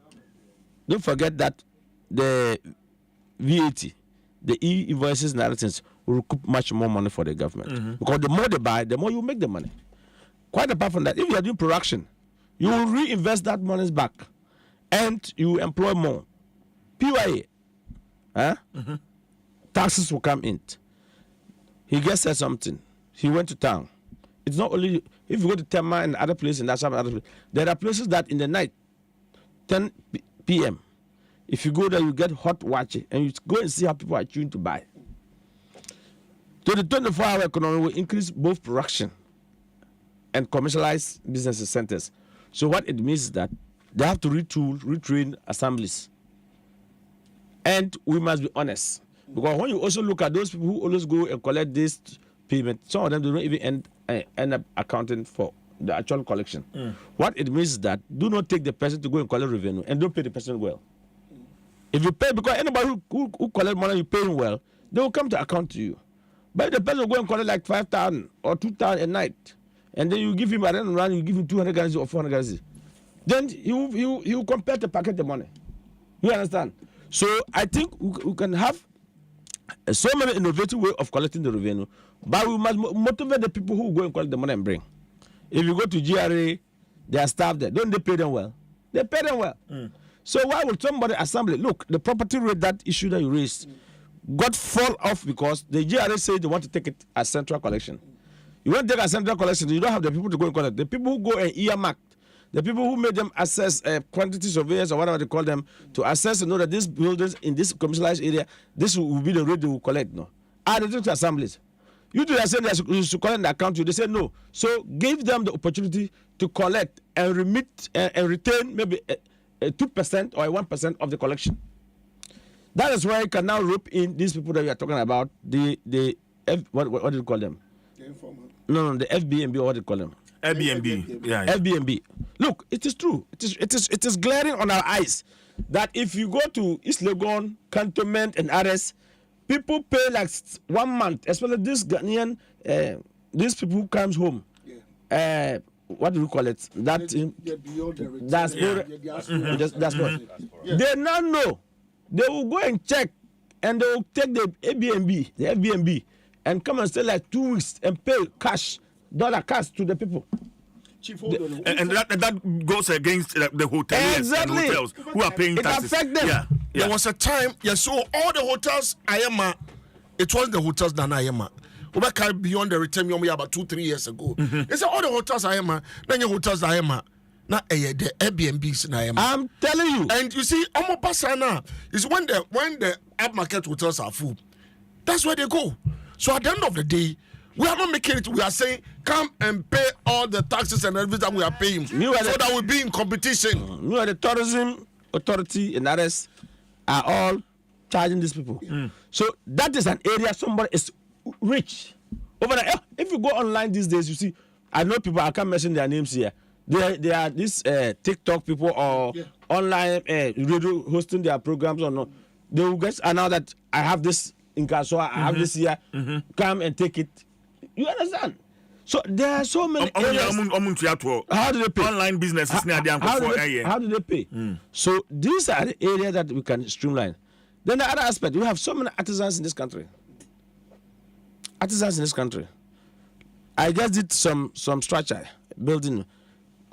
Speaker 4: don't forget that the VAT, the e-invoices and other things will recoup much more money for the government. Because the more they buy, the more you make the money. Quite apart from that, if you are doing production, you will reinvest that money back and you employ more. PYA, taxes will come in. He just said something. He went to town. It's not only, if you go to Tema and other places, and that's other places, there are places that in the night, 10 p.m., if you go there, you get hot watching and you go and see how people are tuned to buy. So the 24-hour economy will increase both production and commercialize business centers. So what it means is that they have to retool, retrain assemblies. And we must be honest. Because when you also look at those people who always go and collect this payment, some of them do not even end up accounting for the actual collection. What it means is that do not take the person to go and collect revenue and don't pay the person well. If you pay, because anybody who collect money, you pay him well, they will come to account to you. But if the person will go and collect like 5,000 or 2,000 a night, and then you give him at the end of the run, you give him 200 Ghana or 400 Ghana, then he will compare to packet the money. You understand? So I think we can have so many innovative way of collecting the revenue, but we must motivate the people who go and collect the money and bring. If you go to GRA, they are staff there. Don't they pay them well? They pay them well. So why would somebody assembly? Look, the property rate, that issue that you raised, got fall off because the GRA said they want to take it as central collection. You want to take a central collection, you don't have the people to go and collect. The people who go and earmark, the people who made them assess quantity surveyors or whatever they call them, to assess and know that these buildings in this commercialized area, this will be the rate they will collect. No, they take to assemblies. You do the same, you should collect the account. They say no. So give them the opportunity to collect and remit and retain maybe a 2% or a 1% of the collection. That is why you can now rope in these people that we are talking about. What do you call them? No, the FBNB or what do you call them?
Speaker 1: Airbnb. Yeah.
Speaker 4: Airbnb. Look, it is true. It is glaring on our eyes that if you go to East Legon, Cantonment, and others,
Speaker 6: people pay like 1 month, especially this Ghanaian, these people who comes home. What do you call it? That's They now know. They will go and check, and they will take the Airbnb, and come and stay like 2 weeks and pay dollar cash to the people.
Speaker 1: And that goes against the hoteliers and hotels who are paying taxes.
Speaker 6: It affects them.
Speaker 1: Yeah.
Speaker 3: There was a time, so all the hotels, it was the hotels that Ayama. Beyond the return, about 2-3 years ago. They said all the hotels Ayama, then your hotels Ayama. Not the Airbnbs in Ayama.
Speaker 6: I'm telling you.
Speaker 3: And you see, Omo Pasana is when the upmarket hotels are full. That's where they go. So at the end of the day, we are not making it. We are saying, come and pay all the taxes and everything we are paying, so that we'll be in competition.
Speaker 6: The tourism authority and others are all charging these people. So that is an area somebody is rich over there. If you go online these days, you see, I know people. I can't mention their names here. They are these TikTok people or online radio hosting their programs or not. They will get now that I have this in Kasoa, I have this here. Come and take it. You understand? So there are so many areas.
Speaker 1: How do they pay? Online businesses.
Speaker 6: How do they pay? So these are the areas that we can streamline. Then the other aspect, we have so many artisans in this country. I just did some structure building,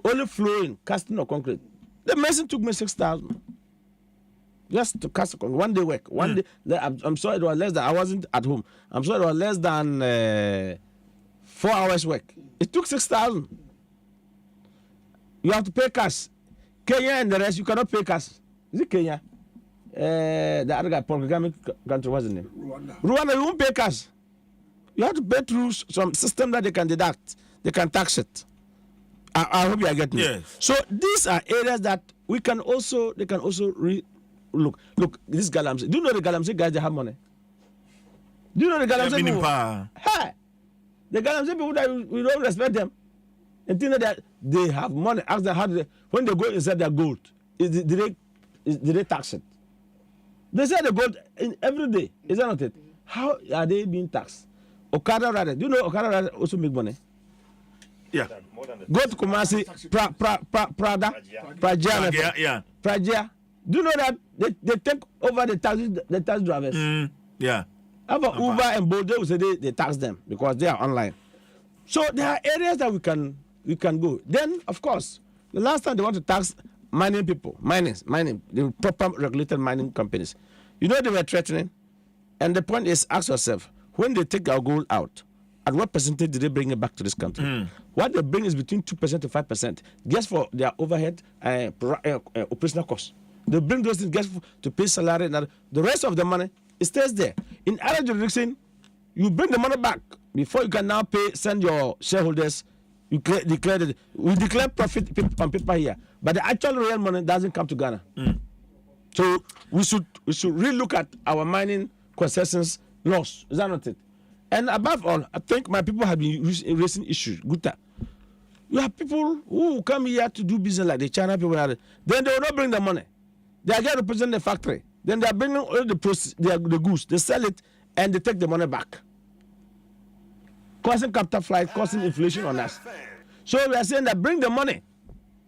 Speaker 6: only flooring, casting or concrete. The mason took me 6,000 just to cast concrete. 1 day work. One day. I'm sorry, it was less than. I wasn't at home. I'm sorry, it was less than 4 hours work. It took 6,000. You have to pay cash. Kenya and the rest, you cannot pay cash. Is it Kenya? The other guy, Paul country, what's his name? Rwanda, you won't pay cash. You have to pay through some system that they can deduct. They can tax it. I hope you are getting it. So these are areas that they can also look. This Galamsey. Do you know the Galamsey guys? They have money. Do you know the Galamsey people? Hey, the Galamsey people that we don't respect them. And think that they have money. Ask them how do they, when they go inside their gold, did they tax it? They say the gold every day. Is that not it? How are they being taxed? Okada Rider. Do you know Okada Rider also make money?
Speaker 1: Yeah.
Speaker 6: Go to Kumasi, Praja. Do you know that they take over the taxi drivers?
Speaker 1: Yeah.
Speaker 6: About Uber and Bolt, they will say they tax them because they are online. So there are areas that we can go. Then, of course, the last time they want to tax mining people, mining, the proper regulated mining companies. You know they were threatening. And the point is, ask yourself, when they take our gold out, at what percentage do they bring it back to this country? What they bring is between 2% to 5%, just for their overhead operational costs. They bring those things just to pay salary. And the rest of the money, it stays there. In other jurisdiction, you bring the money back before you can now send your shareholders. We declare profit on paper here, but the actual real money doesn't come to Ghana. So we should really look at our mining concessions laws. Is that not it? And above all, I think my people have been raising issues. Guta. You have people who come here to do business like the China people. Then they will not bring the money. They are going to represent the factory. Then they are bringing all the goods. They sell it and they take the money back, causing capital flight, causing inflation on us. So we are saying that bring the money.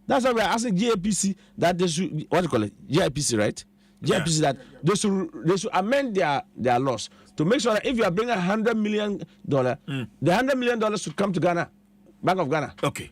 Speaker 6: That's why we are asking GAPC that they should, what do you call it? GIPC, right? GIPC that they should amend their laws to make sure that if you are bringing $100 million, the $100 million should come to Ghana, Bank of Ghana.
Speaker 1: Okay.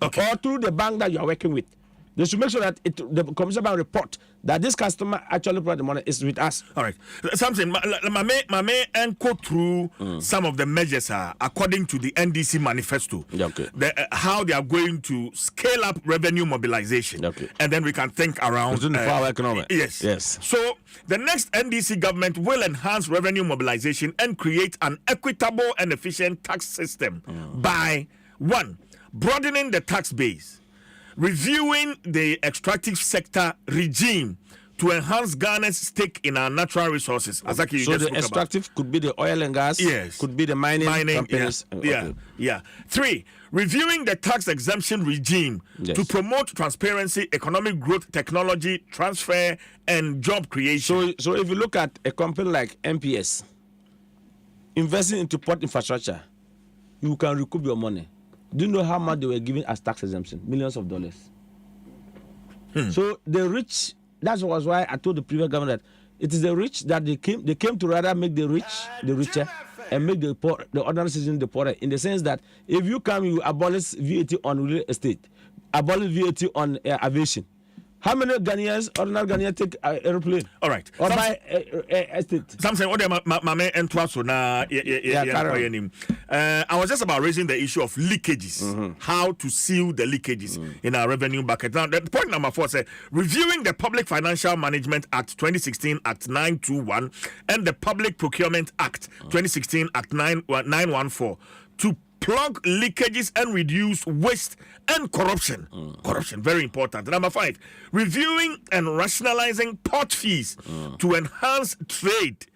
Speaker 6: Or through the bank that you are working with. They should make sure that the Commission Bank report that this customer actually brought the money is with us.
Speaker 1: All right. Something, Mame, and go through some of the measures according to the NDC manifesto.
Speaker 6: Okay.
Speaker 1: How they are going to scale up revenue mobilization.
Speaker 6: Okay.
Speaker 1: And then we can think around.
Speaker 6: Within the power economic.
Speaker 1: Yes. So the next NDC government will enhance revenue mobilization and create an equitable and efficient tax system by 1, broadening the tax base, reviewing the extractive sector regime to enhance Ghana's stake in our natural resources. Azaki, you
Speaker 6: so
Speaker 1: just
Speaker 6: the
Speaker 1: spoke
Speaker 6: extractive could be the oil and gas.
Speaker 1: Yes.
Speaker 6: Could be the mining companies.
Speaker 1: Yeah. 3, reviewing the tax exemption regime to promote transparency, economic growth, technology transfer, and job creation.
Speaker 6: So if you look at a company like MPS investing into port infrastructure, you can recoup your money. Do you know how much they were giving as tax exemption? Millions of dollars. So the rich, that was why I told the previous government that it is the rich that they came to rather make the rich the richer and make the poor, the ordinary citizen, the poorer, in the sense that if you come, you abolish VAT on real estate, abolish VAT on aviation. How many Ghanaians, ordinary Ghanaians, take airplane?
Speaker 1: All right.
Speaker 6: Or buy estate?
Speaker 1: Something what mame and Dwaso na I was just about raising the issue of leakages, how to seal the leakages in our revenue bucket. Now, the point number 4 says reviewing the Public Financial Management Act 2016 Act 921 and the Public Procurement Act 2016 Act 914 to plug leakages and reduce waste and corruption. Corruption, very important. Number 5, reviewing and rationalizing port fees to enhance trade,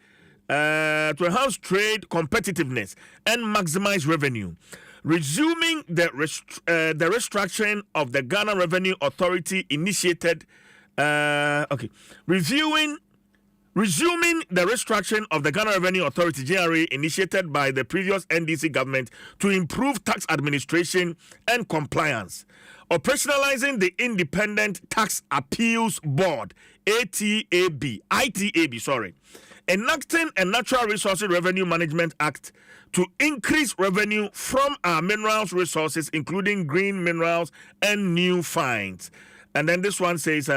Speaker 1: competitiveness, and maximize revenue. Resuming the restructuring of the Ghana Revenue Authority initiated. Resuming the restructuring of the Ghana Revenue Authority (GRA) initiated by the previous NDC government to improve tax administration and compliance. Operationalizing the Independent Tax Appeals Board (ITAB). Enacting a Natural Resources Revenue Management Act to increase revenue from our minerals resources, including green minerals and new finds. And then this one says,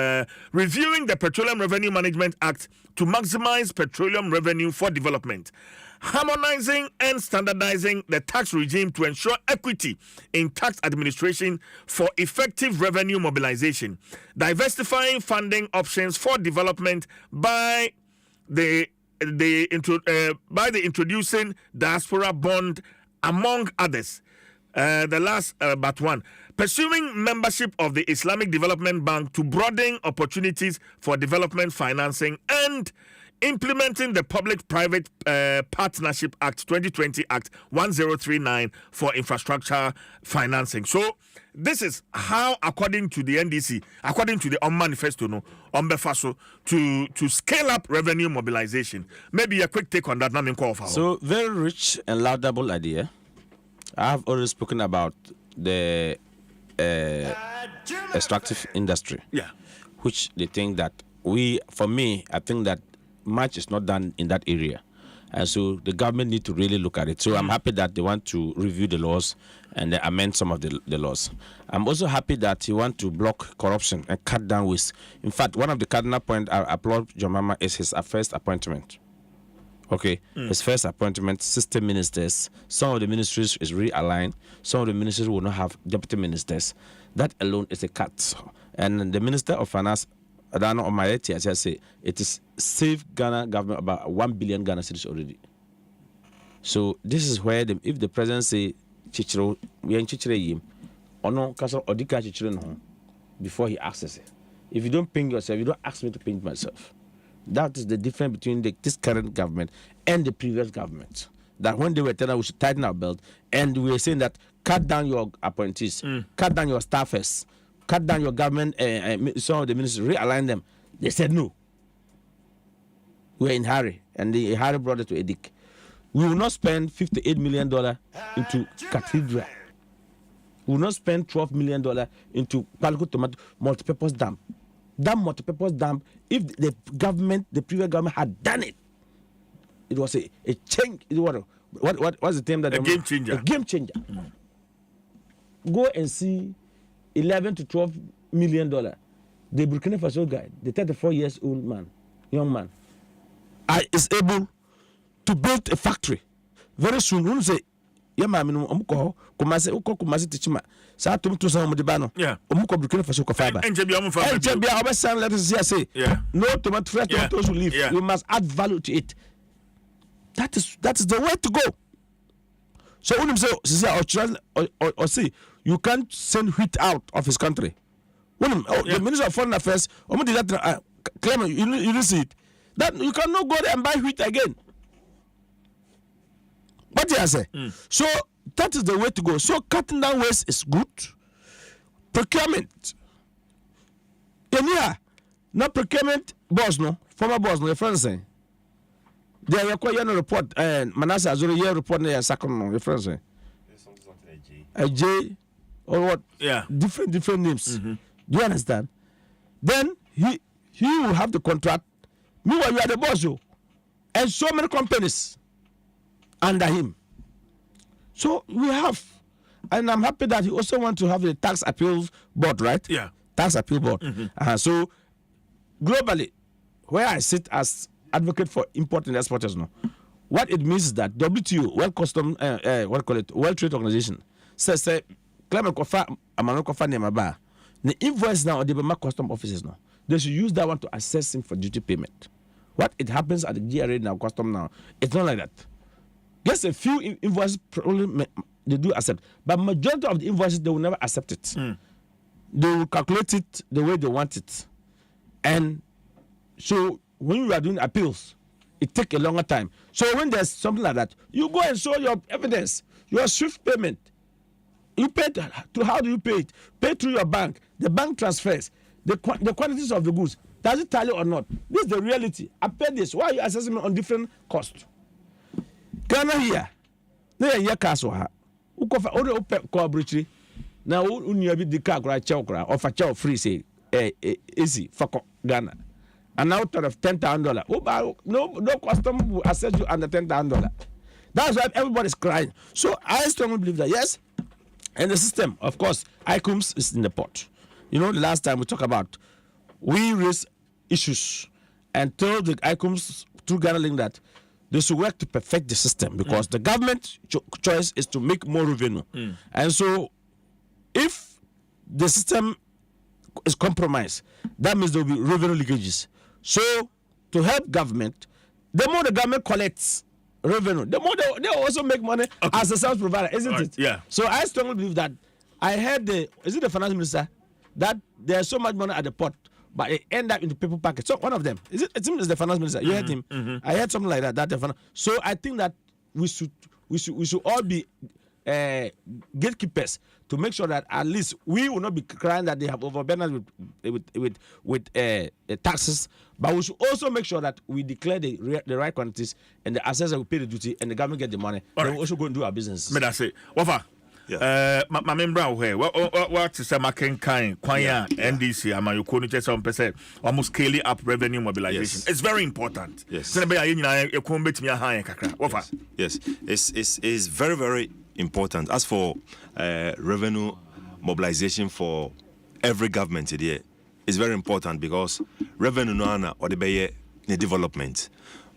Speaker 1: reviewing the Petroleum Revenue Management Act to maximize petroleum revenue for development. Harmonizing and standardizing the tax regime to ensure equity in tax administration for effective revenue mobilization. Diversifying funding options for development by the introducing diaspora bond, among others. The last but one, pursuing membership of the Islamic Development Bank to broaden opportunities for development financing, and implementing the Public-Private Partnership Act 2020 Act 1039 for infrastructure financing. So this is how, according to the NDC, according to the manifesto, to scale up revenue mobilization. Maybe a quick take on that.
Speaker 6: So very rich and laudable idea. I have already spoken about the extractive industry, which they think that I think that much is not done in that area. And so the government need to really look at it. So I'm happy that they want to review the laws and they amend some of the laws. I'm also happy that he want to block corruption and cut down waste. In fact, one of the cardinal points I applaud John Mama is his first appointment. Okay, his first appointment, system ministers. Some of the ministries is realigned. Some of the ministries will not have deputy ministers. That alone is a cut. And the Minister of Finance, Adom Nsem, as I say, it is saved Ghana government about 1 billion Ghana cedis already. So this is where if the president say Chichiro, we are in Chichiro yim, or no, Castle or Dika Chichiro no, before he asks it. If you don't ping yourself, you don't ask me to ping myself. That is the difference between this current government and the previous government. That when they were telling us we should tighten our belt, and we were saying that cut down your appointees, cut down your staffers, cut down your government, some of the ministers, realign them. They said no. We're in hurry, and the hurry brought it to a dick. We will not spend $58 million into cathedral. We will not spend $12 million into Palco Tomato multipurpose dam. That multipurpose dam, if the previous government had done it, it was a change. What's the term that
Speaker 1: a game changer?
Speaker 6: A game changer. Go and see $11 to $12 million. The Burkina Faso guy, the 34-year-old young man, is able to build a factory. Very soon, when you say, yeah, Kumasi Tichima, Satum to some of the banner, Omuko Burkina Faso fiber. And let us say, no tomato fresh tomatoes will leave. You must add value to it. That is the way to go. So when you say, you can't send wheat out of his country. When the Minister of Foreign Affairs, Clement, you didn't see it. That you cannot go there and buy wheat again. What do I say? So that is the way to go. So cutting down waste is good. Procurement. Yeah, not procurement boss, no. Former boss, no, your friend saying. They require no report, and Manasseh Azuri, your report, no, second, no, your friend saying. A J or what?
Speaker 1: Yeah.
Speaker 6: Different names. Do you understand? Then he will have the contract. Meanwhile, you are the boss, you. And so many companies under him. So we have, and I'm happy that he also wants to have a tax appeals board, right?
Speaker 1: Yeah.
Speaker 6: Tax appeal board. So globally, where I sit as advocate for import and exporters, no, what it means is that WTO, World Trade Organization, says Clement Kofa, Amano Kofa Nemaba, the invoice now the Bama custom offices now. They should use that one to assess him for duty payment. What it happens at the GRA now, custom now, it's not like that. Just a few invoices probably they do accept, but majority of the invoices they will never accept it. They will calculate it the way they want it, and so when you are doing appeals, it takes a longer time. So when there's something like that, you go and show your evidence, your swift payment. You pay to how do you pay it? Pay through your bank. The bank transfers the quantities of the goods. Does it tally or not? This is the reality. I pay this. Why are you assessing me on different costs? Ghana here, na yɛ castle ha. Ukofa ode ope collaboratory. Na unya bi di car kra chew kra offer chew free say easy for Ghana. And out of $10,000. No customer will assess you under $10,000. That's why everybody's crying. So I strongly believe that yes, and the system, of course, ICUMS is in the pot. You know, the last time we talked about, we raised issues and told the ICUMS through Ghana Link that they should work to perfect the system because the government choice is to make more revenue. And so if the system is compromised, that means there will be revenue leakages. So to help government, the more the government collects revenue, the more they also make money as a service provider, isn't it?
Speaker 1: Yeah.
Speaker 6: So I strongly believe that. I heard the finance minister that there's so much money at the pot, but it end up in the people packet. So one of them it seems the finance minister. You heard him. I heard something like that. So I think that we should all be gatekeepers to make sure that at least we will not be crying that they have overburdened with taxes, but we should also make sure that we declare the right quantities and the assessor will pay the duty and the government get the money. Then we also go and do our business.
Speaker 1: Me that say, Wafa. My member where what is a makenkai kwanya NDC amayoko no chese on pese almost scaling up revenue mobilization. It's very important.
Speaker 5: Yes. Yes. It's very, very important. As for revenue mobilization for every government today, it's very important because revenue no ana or the development.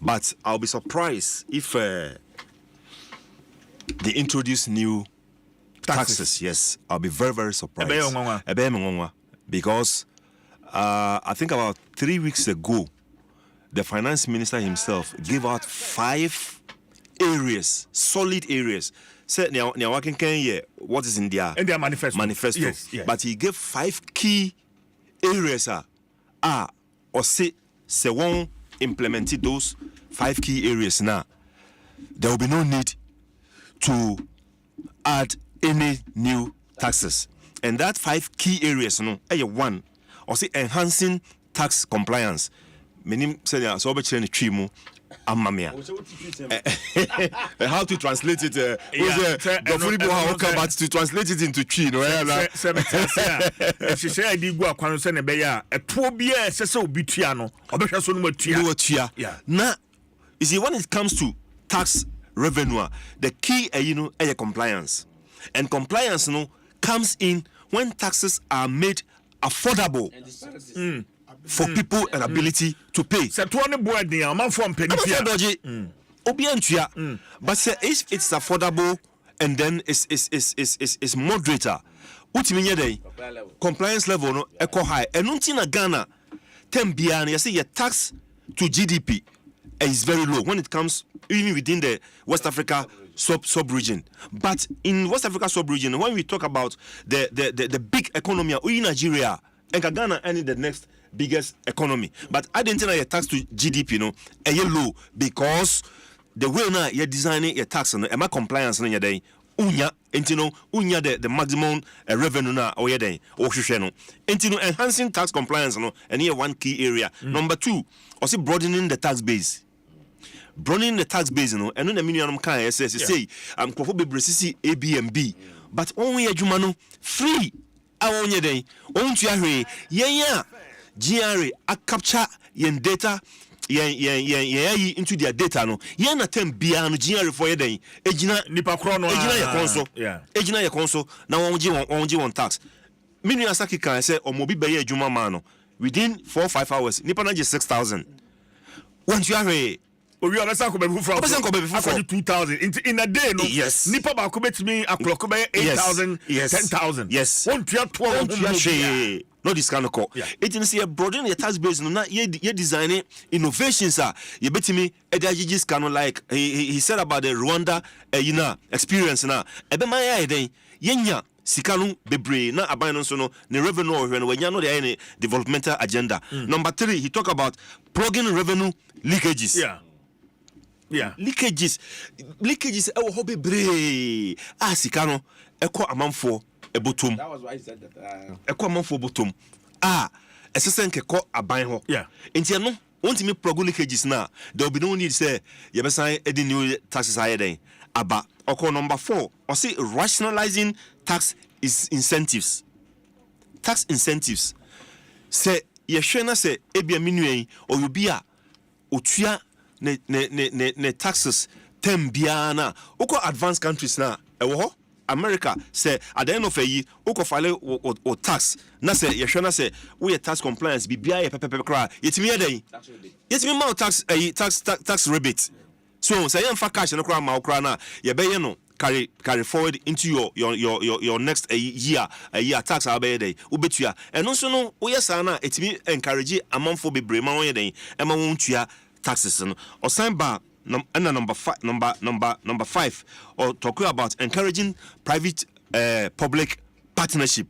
Speaker 5: But I'll be surprised if they introduce new taxes. Yes, I'll be very, very surprised. Because I think about 3 weeks ago, the finance minister himself gave out 5 areas, solid areas. Said what is in their manifesto.
Speaker 1: Yes.
Speaker 5: But he gave 5 key areas or say won't implement those 5 key areas now. There will be no need to add any new taxes. And that 5 key areas, one, or say enhancing tax compliance. Meaning, say, so how to translate it? But to translate it into chi, Now, you see, when it comes to tax revenue, the key, is compliance. And compliance comes in when taxes are made affordable for people and ability to pay. But if it's affordable and then it's moderator, compliance level no echo high. And until Ghana, 10 billion, you see your tax to GDP is very low when it comes even within the West Africa sub-region. But in West Africa sub-region, when we talk about the big economy in Nigeria, and Ghana any the next biggest economy. But I didn't know your tax to GDP, a low because the way now you're designing your tax and am I compliance in your day. Unya the maximum revenue na or yeden or shisheno. Enhancing tax compliance and here one key area. Number 2, also broadening the tax base. Broadening the tax base, and then the minimum can say I'm be bresisi ABMB, but only a jumano free. I own your day. Own to yeah. GRA a capture yen data. Into their data no yen attempt bia no GRA for your day ejina
Speaker 1: nipa kro no
Speaker 5: ejina your console ejina your console na wonji one tax minu asaki kan say omobi be ye adwuma ma no within 4-5 hours nipa na 6,000 once you have a
Speaker 1: we understand ko be fufu
Speaker 5: for
Speaker 1: 2,000 in a day no
Speaker 5: yes
Speaker 1: nipa ba ko betimi akloko be 8,000 10,000
Speaker 5: yes
Speaker 1: won tua to
Speaker 5: no this kind of call. It is a broadening your tax base. No, ye designing innovations. You bet me. Edajis kind of like he said about the Rwanda, experience na. Ebe my idea. Yenya sikanu bebre na abandon so no the revenue when you know the any developmental agenda. Number 3, he talk about plugging revenue leakages. Leakages. Ewo hobe bre. Sikano eko amanfo. Ebotum.
Speaker 6: That was why he said that.
Speaker 5: Ekwa for bottom. Esesen keko aban ho. Enti no, won't me plug leakages na. There will be no need say you be sign any new taxes higher then. Aba. Oko number 4, or say rationalizing tax incentives. Tax incentives. Say ye shena say ebia minuen or you be a otua ne taxes tem biana. Oko advanced countries na. Ewo America say at the end of a year, oko file or tax. Na say yeshona say we tax compliance be bia pepe cry. Yetimi eden. Yetimi ma tax rebate. So say em fa cash no cry ma cry na ye be no carry forward into your next year tax abeye dey ubetua. And also no we yes na etimi encourage amanfo bebre ma won ye den e ma won tua taxes no. Osan ba number 5 or talking about encouraging private public partnership.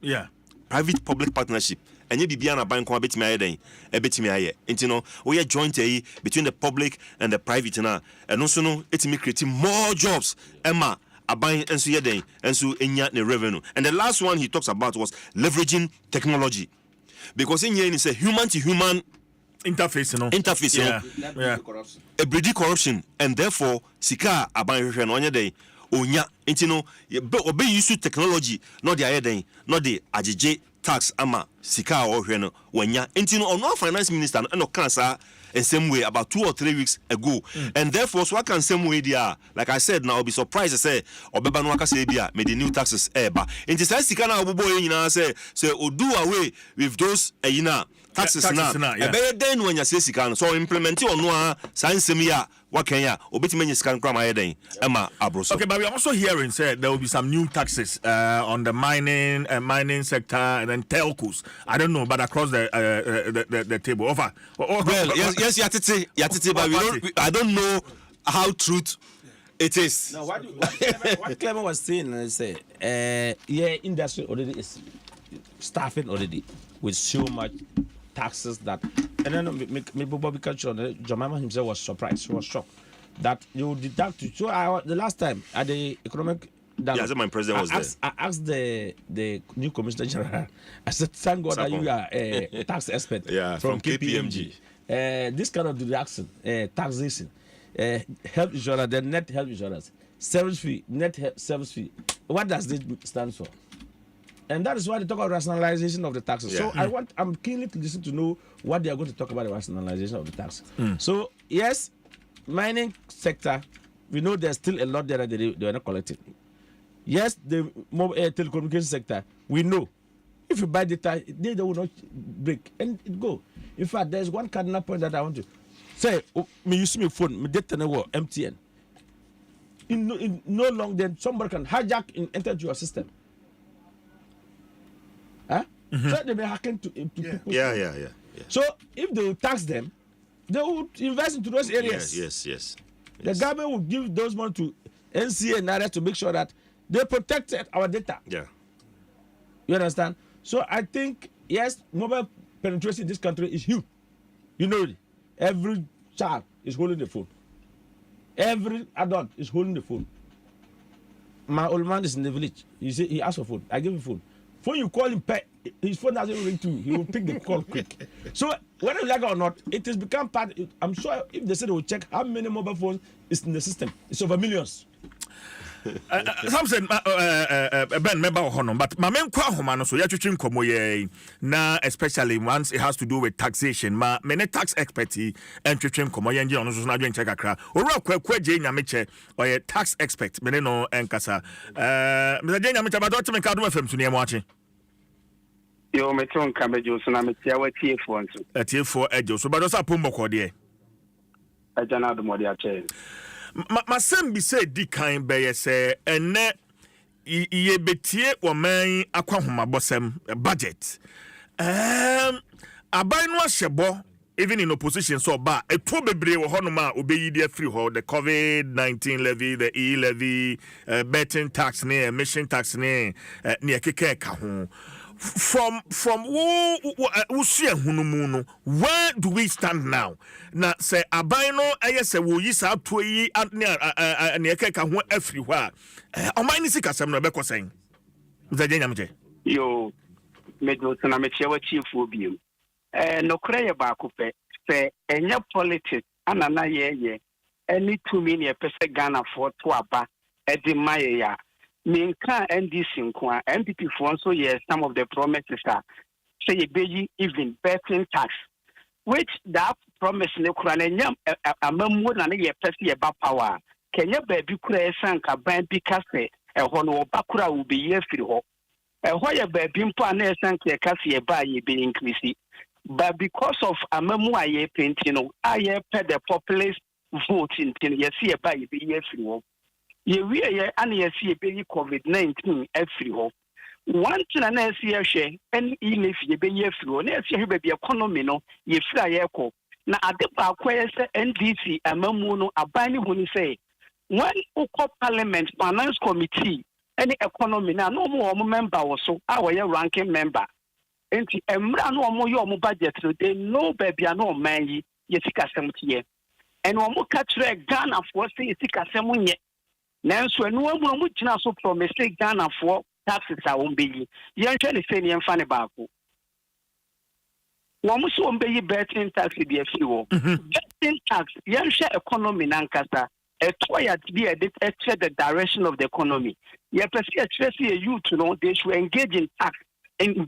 Speaker 5: Private public partnership. And you be na bank betimi aye betimi aye. Enti no we are joint between the public and the private na. And also no etimi creating more jobs. Emma aban enso ye den enso enya ne revenue. And the last one he talks about was leveraging technology. Because in here is a human to human
Speaker 1: interface,
Speaker 5: a breedy corruption, and therefore sika aban no day onya intino obe use technology not the ayeden not the ajije tax ama sika or hwe no wanya intino ono finance minister no cancer in same way about 2 or 3 weeks ago. And therefore so I can same way there like I said now I'll be surprised to say obeba no aka say bia me the new taxes eba inti say sika na obobo nyina say do away with those taxes na ebe den when you say sika so implement on no sansem ya wakenya obetime nyi sika nkra ma yeden ema abroso.
Speaker 1: Okay, but we are also hearing say there will be some new taxes on the mining sector and then telcos. I don't know, but across the table offer.
Speaker 5: Well, yes, yatete, but I don't know how truth it is.
Speaker 6: No, what Clement was saying is industry already is staffing already with so much taxes that, and then maybe Bobby Culture, Jemima himself was surprised, he was shocked that you deduct. So the last time at the economic.
Speaker 5: Yeah, my president was
Speaker 6: there. I asked the new Commissioner General. I said, "Thank God that you are a tax expert from KPMG. This kind of deduction, taxation, health insurance, the net health insurance, service fee, service fee. What does this stand for?" And that is why they talk about rationalization of the taxes. So I'm keenly to listen to know what they are going to talk about the rationalization of the taxes. So yes, mining sector, we know there's still a lot there that they are not collecting. Yes, the telecommunication sector, we know. If you buy data, they will not break and it go. In fact, there's one cardinal point that I want to say. Me use my phone, my data network, MTN. In no long then somebody can hijack and enter to your system. Huh? So they may hack into people.
Speaker 5: Yeah.
Speaker 6: So if they will tax them, they will invest into those areas.
Speaker 5: Yes.
Speaker 6: The government will give those money to NCA and others to make sure that they protect our data.
Speaker 5: Yeah.
Speaker 6: You understand? So I think yes, mobile penetration in this country is huge. You know it. Every child is holding the phone. Every adult is holding the phone. My old man is in the village. He asks for phone. I give him phone. Phone you call him, his phone doesn't ring too. He will pick the call quick. So whether you like it or not, it has become part. I'm sure if they say they will check how many mobile phones is in the system, it's over millions.
Speaker 1: Something Ben member hono, but my main kwa homa no so ya twetwe nkomo ye na especially once it has to do with taxation. Ma many tax experts and twetwe nkomo ye nje ono so na dwen check akra. Owura kwa je nyameche or tax expert mene no enkasa. Mr. Je nyameche ba do teme ka do FM so ne mo ache.
Speaker 7: Yo meton kamejo so na metia wa TF1 so.
Speaker 1: TF4 ejo so ba do sa pombo ko de.
Speaker 7: Ajana do mo de ache.
Speaker 1: Masem bi say di kan be ye say ene ye betie wo man akwahoma bosem budget aban no ahyebo even in opposition so ba eto bebre wo hono ma obeyi dia free ho the COVID-19 levy, the E-Levy, betting tax ne emission tax ne ne ekeke ka ho from wo share hunumu no, where do we stand now? Na say aban no ayese wo yi sa to yi ne ekeka ho everywhere o man ni sika sem no be kosen mzaje nyamje
Speaker 7: Yo mejo so na metia wa chief obium no kra ye ba ko pe se enya politics anana ye any 2 million pese Ghana for to aba e di maye ya Minka NDC nkwa MPP for so yes some of the promises are say you be even betting tax which that promise ne kura na nyam amamu na ne ye pese ye ba power Kenya baby kura esanka ban bi kase ho no ba kura wo be ye firi ho ho ye baby mpo na esanka ye kase ye ba ye be increase but because of amamu aye painting no aye pe the populace vote in ye see ye ba ye be ye firi ho ye and ye see a COVID-19 every ho. One thing I see a share and E-Levy ye be ye flu, and I see a baby economy no, ye fly echo. Now at the back where NDC and Mamuno are binding when you say, when Uko Parliament Finance Committee, any economy now no more member or so, our ranking member. And the no more your budget, they know baby no man ye, Sika 70. And one more catch Ghana for say Sika 70. Nanso enu amu mu gina so promise Ghana for taxes a wombeyi yen hwe ne feni emfa ne baako wo mu so wombeyi betting tax bi afi wo betting tax yen hwe economy nankasa etoya bi e check the direction of the economy ye pese e youth no they should engage in tax in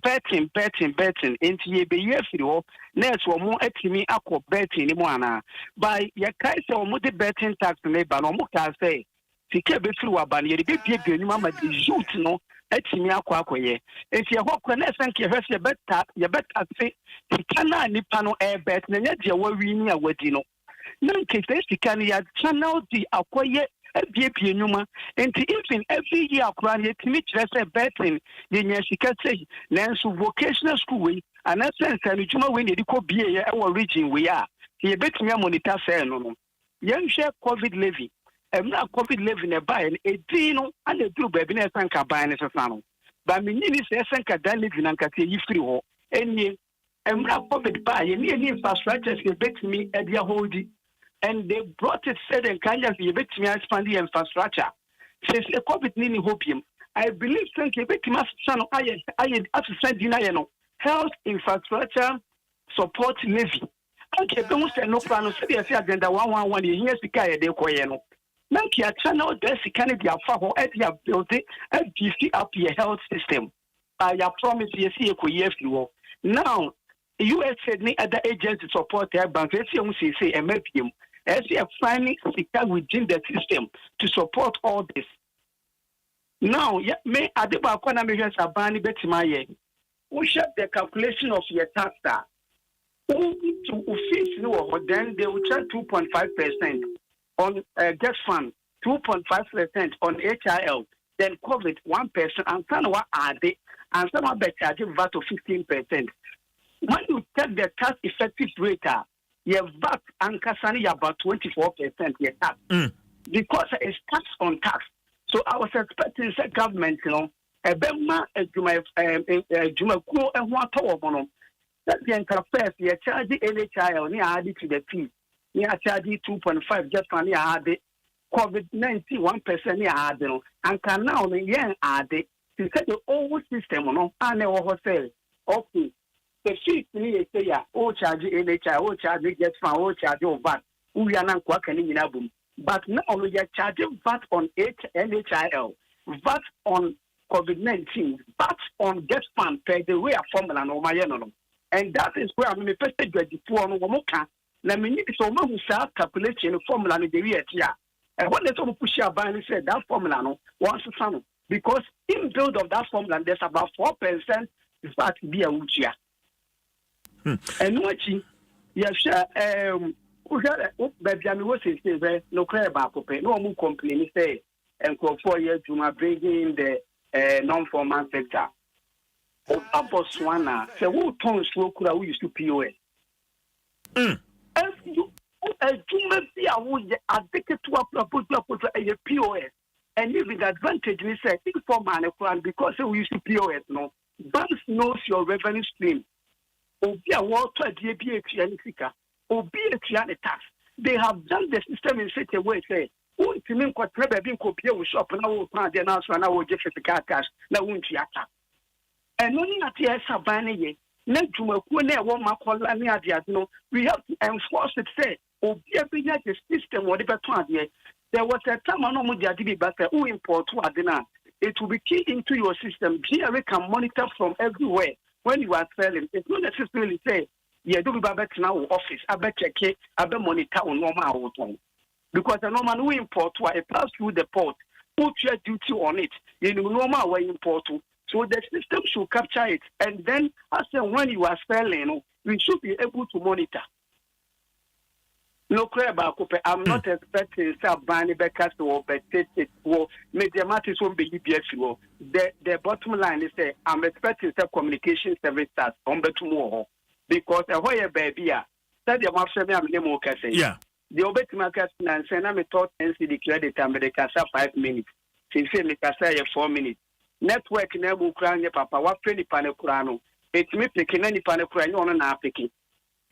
Speaker 7: betting into ye be ye afi wo na so mo atimi akọ betting ni mo ana by ye kai se wo mu de betting tax ne ba no mo ka say Sike be firi wabane ye be bie enuma ma de youth no atimi akwakoye enti ehọ kwa na esanke hwese ye beta se sika na nipa no bet na nya de wawi ni awadi no na nke se sika ni ya channel di akoye bie enuma enti even every year akwa na yetimi kire se betting ye nya sika sei nanso vocational school we ana sense na juma we ne diko bie ye e region we a ye betimi monitor se no yen hwe COVID levy emna COVID levy ne buy e dino and the do baby na sanka buy ne sesano ba me ni se sanka dan levy na nkate yi free ho enie emna COVID buy ni infrastructure se betimi e dia holdi and they brought it said and kanya se betimi expand the infrastructure since the COVID ni hopium I believe sanka betimi asano aye asend dina ye no health infrastructure support levy okay be mo se no plan no se be agenda 111 ye hia sika ye de koye no Nanki a channel there Canada for how Edia built it and DC up your health system. I promise you see a year flu. Now US said any other agency support their bank. Let's say MPM as they are finding sector within the system to support all this. Now may Adeba Kwana measures are banning Betimaye. We share the calculation of your tax to office no then they will charge 2.5%. On guest fund, 2.5% on HIL, then COVID 1%, and some what are they, and some are charging VAT of 15%. When you take the tax effective rate, your VAT and Kasani about 24% your tax. Because it's tax on tax. So I was expecting the government, Ebema Jumaku and one tower. That's the interface. You charge the NHIL near added to the fee. Near charge 2.5 just for near added COVID-19 1% near added. And can now the young added to set the old system on and they will say, okay, the fee near say, oh, charge NHIL, oh, charge just for oh, charge your VAT. We are not quacking in album. But now we are charging VAT on NHIL, VAT on COVID-19, VAT on gas fund per the way a formula no my. And that is where I'm a person before no moka. Na me need so much calculation formula in the year. And what let's push your ban said that formula no once to because in build of that formula there's about 4% VAT be a uchia. And what yes, baby, I was saying, no clear about no more complain say and for 4 years to my bringing the non-formal sector. Botswana, so who turns slow could I used to POS? As you be addicted to a POS, and even the advantage is say informal because we used to POS no. Banks knows your revenue stream. Obi a water DBA Obi a tax. They have done the system in such a way say. Who to me quite being copied with shop and I will plan the announcement. I will just cash. Now won't you attack? And only at the Sabani, not to a corner, one no, we have to enforce it. Say, or be a big the system, whatever time. There was a time on Mujadi, but who import to Adina. It will be key into your system. GRA can monitor from everywhere when you are selling. It's not necessarily say, yeah, do back now office. I bet check it, I bet monitor on normal time. Because the normal who import to a pass through the port, put your duty on it. You know, normal way import to. So the system should capture it, and then as when you are selling, we should be able to monitor. No clear about I'm not expecting Sabani Beckers or Betet or Mediamatis won't be EBS. The bottom line is that I'm expecting some communication service starts on the tomorrow because a way baby, that the master I'm name say. Yeah. The Obetimakas and send me thought and see the credit and the Casa 5 minutes. Since me Casa 4 minutes. Network never Ukraine papa what penny panekurano. It's me picking any panekurano on an picking.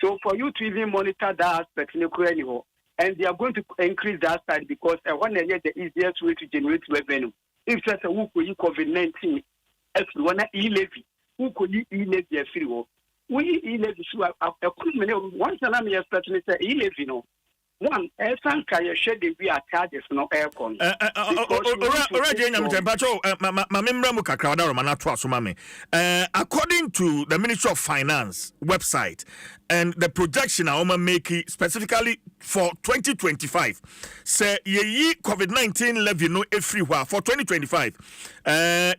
Speaker 7: So for you to even monitor that aspect in Ukraine, and they are going to increase that side because I want to get the easiest way to generate revenue. If just a who could you COVID-19, if you want to E-Levy, who could you E-Levy a free war? We E-Levy once I'm expecting to say E-Levy no. One, some can share the via charges no aircon.
Speaker 1: According to the Ministry of Finance website and the projection I want make specifically for 2025, say ye COVID-19 levy no everywhere for 2025.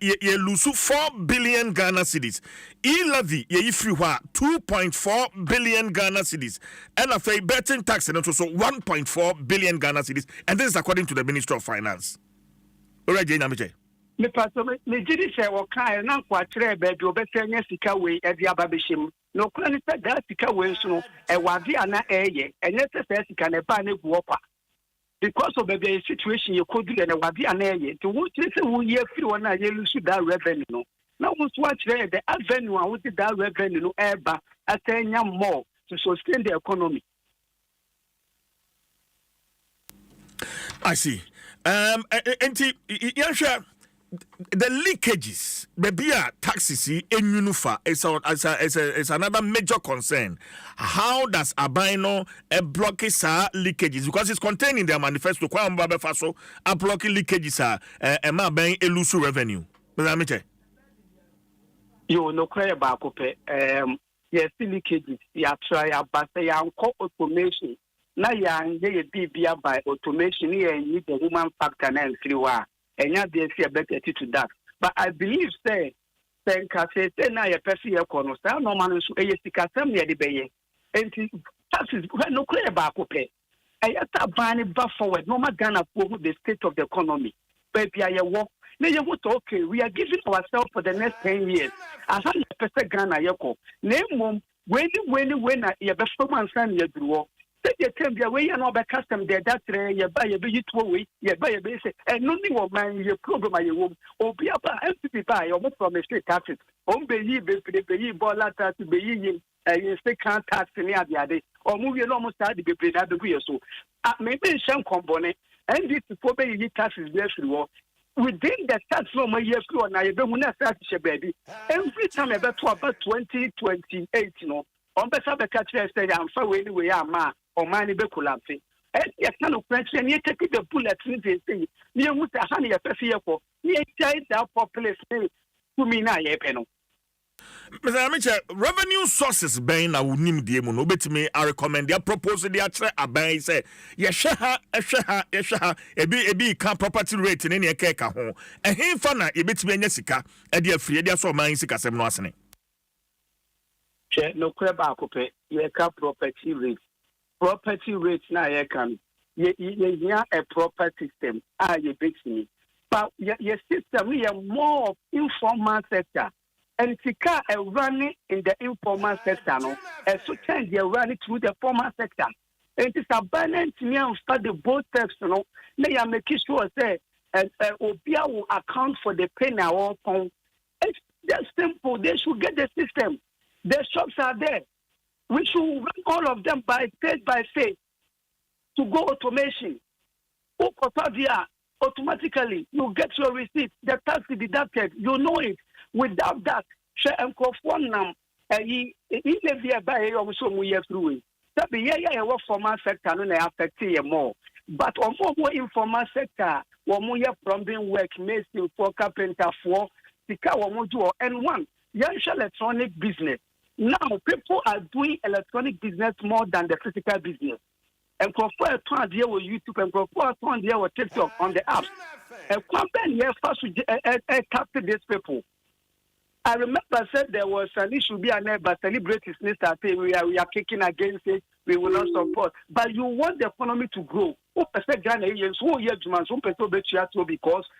Speaker 1: Ye lose 4 billion Ghana cedis. E-Levy ye everywhere 2.4 billion Ghana cedis. And a betting tax and also 1.4 billion Ghana cedis. And this is according to the Ministry of Finance. Alright, Jane Amiche.
Speaker 7: Me pastor me jidi say o kan na kwatre be do be tanya sika we e dia babeshim no kran say that sika we so no e wade ana eye enye say sika na ba na gu okwa because of the situation you could do and wade ana eye to wo say wo ye free one na ye lose that revenue no na wo so atre the avenue a wo see that revenue no eba atanya more to sustain the economy.
Speaker 1: I see. The leakages, maybe taxes in Unufa is another major concern. How does Abino block leakages? Because it's contained in their manifesto. A blocking leakages are elusive revenue.
Speaker 7: You no cry about yes, leakages. Ya try but they are automation. Now you be by automation. You need the human factor and through. And yet they see a better to that. But I believe say now a person here corner. No man is a sika near the bay. And taxes no clear about pay. I have to ban it back forward. No man gonna go the state of the economy. Baby, I walk. Okay, we are giving ourselves for the next 10 years. As a person Ghana yoko. Name mom when your best man son you grow. Say you can be away and over custom there. That's you buy a bit two way, you buy a basic, and nothing will mind your program. I will be up MPP buy almost from a state taxes. Believe the Bola tax to be you still can't tax any other day, or move you almost start to be paid at the year. So, maybe some component, and this is for paying taxes there through. Within the tax law, my year through, and I don't want to start to baby. Every time about 2028, you know, on the side of the catcher, I'm far anyway, I'm or money be collapsing. And yes, none of French, and you take the bullet in the thing. You would a honey a for you that population to me now, Peno.
Speaker 1: Mr. Amicha, revenue sources being na unim die mu no betimi I recommend their proposal they atre aban say ye hwe ha ebi can property rate ne ne ka ho ehemfa na ye betimi anya sika e de afiri de so man sika sem no asene
Speaker 7: che no kweba akope ye ka property rate na ye kan ye a proper system ye betimi but your system we are more of informal sector. And Tika running in the informal sector, no, and so change they running through the formal sector. And it's abundant to me and start the both steps, no. They are making sure say Obia will account for the pay now. It's just simple. They should get the system. The shops are there. We should run all of them by state to go automation. Automatically, you get your receipt. The tax is deducted. You know it. Without that, share and call for nam. E-Levy by also we have through it. That be work formal sector no affect you more. But on more informal sector, more plumbing work, mason for carpenter for tika more do and one young electronic business. Now people are doing electronic business more than the physical business. And for a ton deal with YouTube and for a ton deal with TikTok on the apps. And company here first capture these people. I remember said there was an issue be an but celebrities say we are kicking against it, we will not support. But you want the economy to grow. Because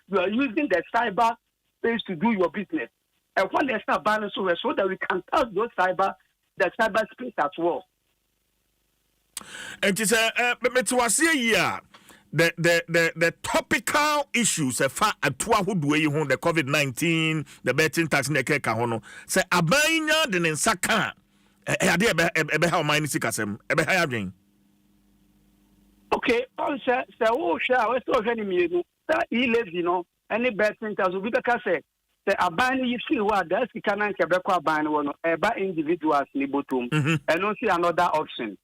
Speaker 7: you are using the cyber space to do your business. And when they start banning so that we can touch the cyber space as well.
Speaker 1: And it's the topical issues far atua hodo yi ho the COVID-19 the betting tax ne keka ho no say abanya de nsaka ade ebe ha o man sikasem ebe ha adwen.
Speaker 7: Okay, also say wo hwa we so hwa ni mienu that E-Levy no any betting tax obi beka say aban yi feel wa that sika na nke bekọ aban wo no eba individuals ni botom and no see another option.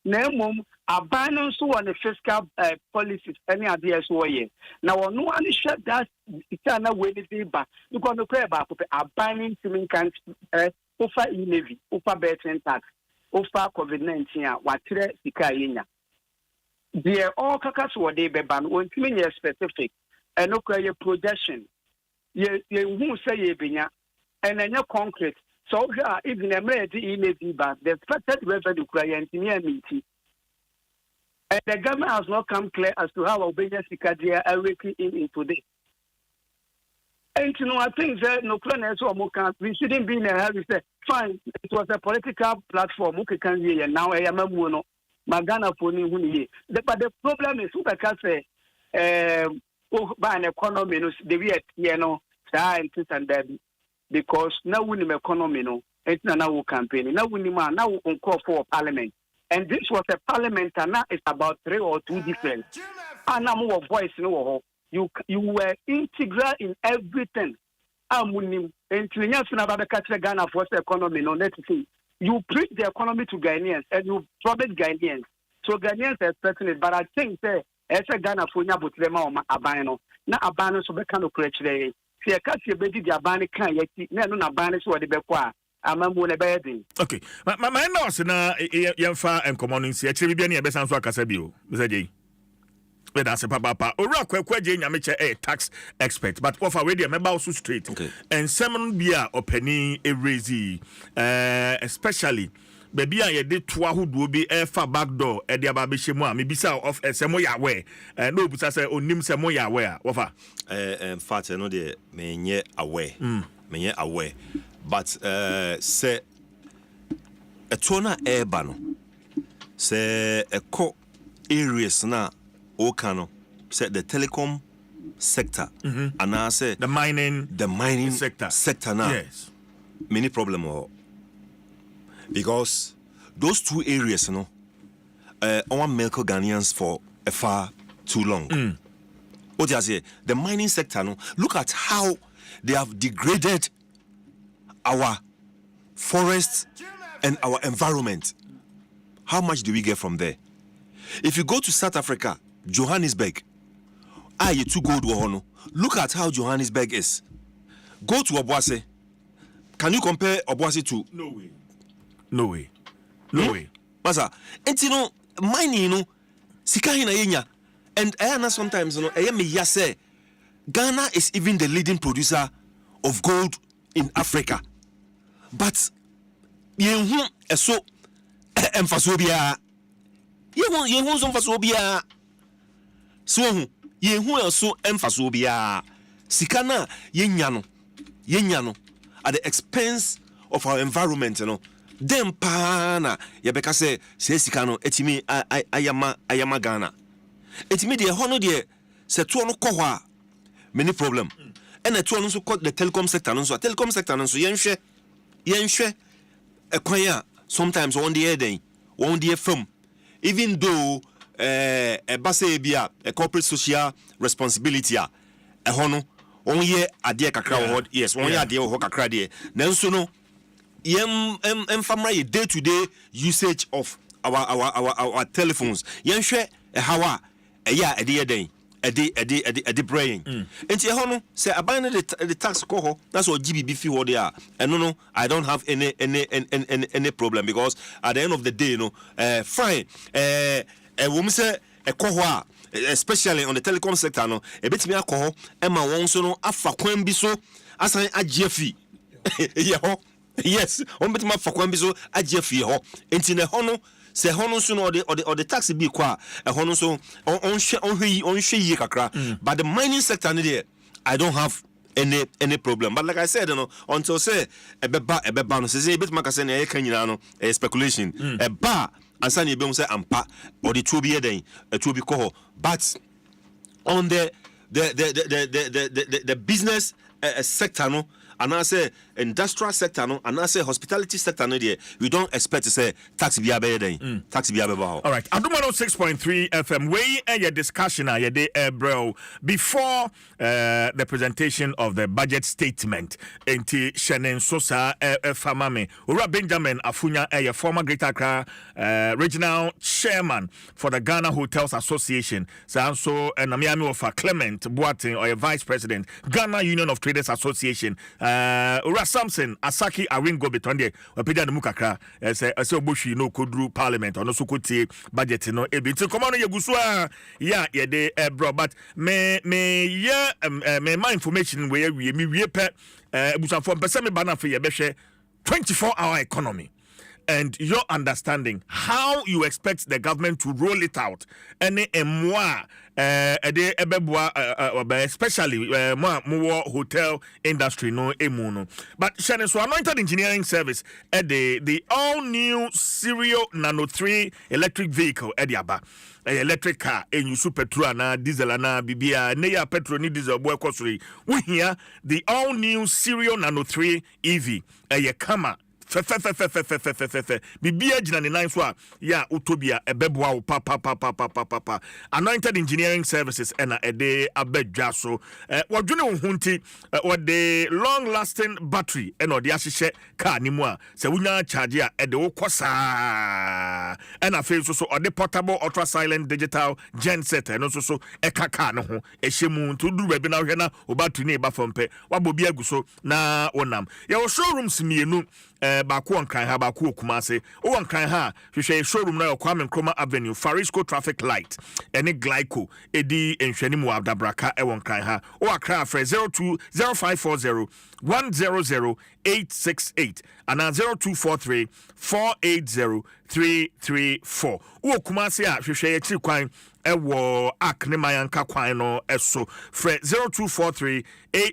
Speaker 7: Na mom aban so on the fiscal policies any ideas so ye na one no one shut that ita na we dey ba because no pray ba aban team can offer E-Levy offer betting tax offer COVID-19 a watere sika yenya they all kakas what they be ban won team ye specific and no cry projection ye who say ye benya and anya concrete. So even a E-Levy back, the expected revenue client near meeting. And the government has not come clear as to how Albania Sikadia are working in today. And you know, I think that no plan as well, we shouldn't be in a hurry. Fine, it was a political platform. Okay, can you and now I am a mono. Magana for me. But the problem is, who can say, by an economy, the way you know, scientists and that. Because now we need economy, no, it's now campaign. Now we need now on call for parliament, and this was a parliament, and now it's about 3 or 2 different. And now more voice, no, you were integral in everything. And you Ghana for the economy, no, let's see. You preach the economy to Ghanaians, and you promise Ghanaians. So Ghanaians are expecting it, but I think that as a Ghana for Nyabutlema or Abano, now Abano so be kind of create. Okay,
Speaker 1: my nose na yemfa enkomo nsi akire bibia na yebesan so akasa bio Mr. J we da se papa ora kwakwaje nyameche tax expert but offer we dey member also straight and semen bia opani erezi especially baby a yede to ahodo bi fa backdoor e de aba be shemu a me bisa of semo ya we no busa say onim semo ya we a wofa
Speaker 5: in fact no de menye aware but say etona eba no say a co areas na okano say the telecom sector and I say
Speaker 1: the mining
Speaker 5: sector now.
Speaker 1: Yes.
Speaker 5: Many problem because those two areas, you know, our milk Ghanaians for a far too long. What do I say? The mining sector, no, look at how they have degraded our forests and our environment. How much do we get from there? If you go to South Africa, Johannesburg, you too gold wohono. Look at how Johannesburg is. Go to Obuasi. Can you compare Obuasi to?
Speaker 1: No way.
Speaker 5: Masa, and you know, mining, you know, sikahina yenya. And I know sometimes, you know, I me say Ghana is even the leading producer of gold in Africa. But yehu eso emfasobia. Yehu so emfasobia. So yehu eso emfasobia. Sikana yenya no at the expense of our environment, you know. Dem pana yebeka say sikano etimi ayama Ghana. Etimi de hono de se to no kohwa many problem. And the to no so called the telecom sector no so telecom sector no so yenhwe ekwanya sometimes one day den one day film even though a base bia a corporate social responsibility a hono on ye ade kakra yes one ye ade ho kakra de nanso no family day-to-day usage of our telephones. Yenhwe hawa edi brain. Enti hono say abandon the tax coho. That's what GBB fee what they are. And no, I don't have any problem because at the end of the day, fine. A woman say a coho, especially on the telecom sector, no, a bit me a coho. Emma won so no afa kwen biso asan agyefi. Yeah. Yes, on bet ma fakwan bi so agye fie ho enti ne ho no se ho no so no or the tax bi kwa e ho no so on hwe yi kakra but the mining sector there I don't have any problem but like I said until say ebeba no say bit ma ka say na e kan nyina no speculation eba ansa na e be say ampa or the two bi eden two bi ko ho but on the business sector no and I say industrial sector no and I say hospitality sector no there we don't expect to say tax be abede tax be abeba.
Speaker 1: All right, Adom 106.3 FM we your discussion your day bro before the presentation of the budget statement enti Shannon Sosa famame Ura Benjamin Afunya your former Greater Accra regional chairman for the Ghana Hotels Association so and Miami of Clement Boateng or your vice president Ghana Union of Traders Association Ura Samson Asaki Aringo Betonde Wapida Mukakra say Oboshi no kodru parliament or no sukuti budget no ebiti come on yegusua ya de bro but me my information where we pe busa for person me bana for ye behwe 24-hour economy and your understanding how you expect the government to roll it out any moi especially more hotel industry no emuno but Shannon so anointed engineering service the all new serial nano 3 electric vehicle ediaba electric car and you petrol na diesel na bibia ne ya petrol ni diesel boy kosori we here the all new serial nano 3 EV kama bibia jina ne nan so a ya utobia ebeboa pa anointed engineering services and ede abedwa so wodwene wo hunti the long lasting battery and ode ahyehyɛ car ni mu a se wunya charge a ede wo kosa and afi so ode portable ultra silent digital genset no so eka car no ho ehyemu to duru ba bi na hwe na o battery ne ba fompe wabobi aguso na wonam ya wo showrooms mienu baako nkan ha baako Kumase o nkan ha hwehwe showroom na Kwame Nkrumah Avenue Farisco traffic light ene glyco edi enhwani mu adabraka e nkan ha o akra fra 020540100 868 and 0243 480 334 o Kumase a hwehwe ya kwan ɛwɔ ak ne mayanka kwan no ɛso frɛ 0243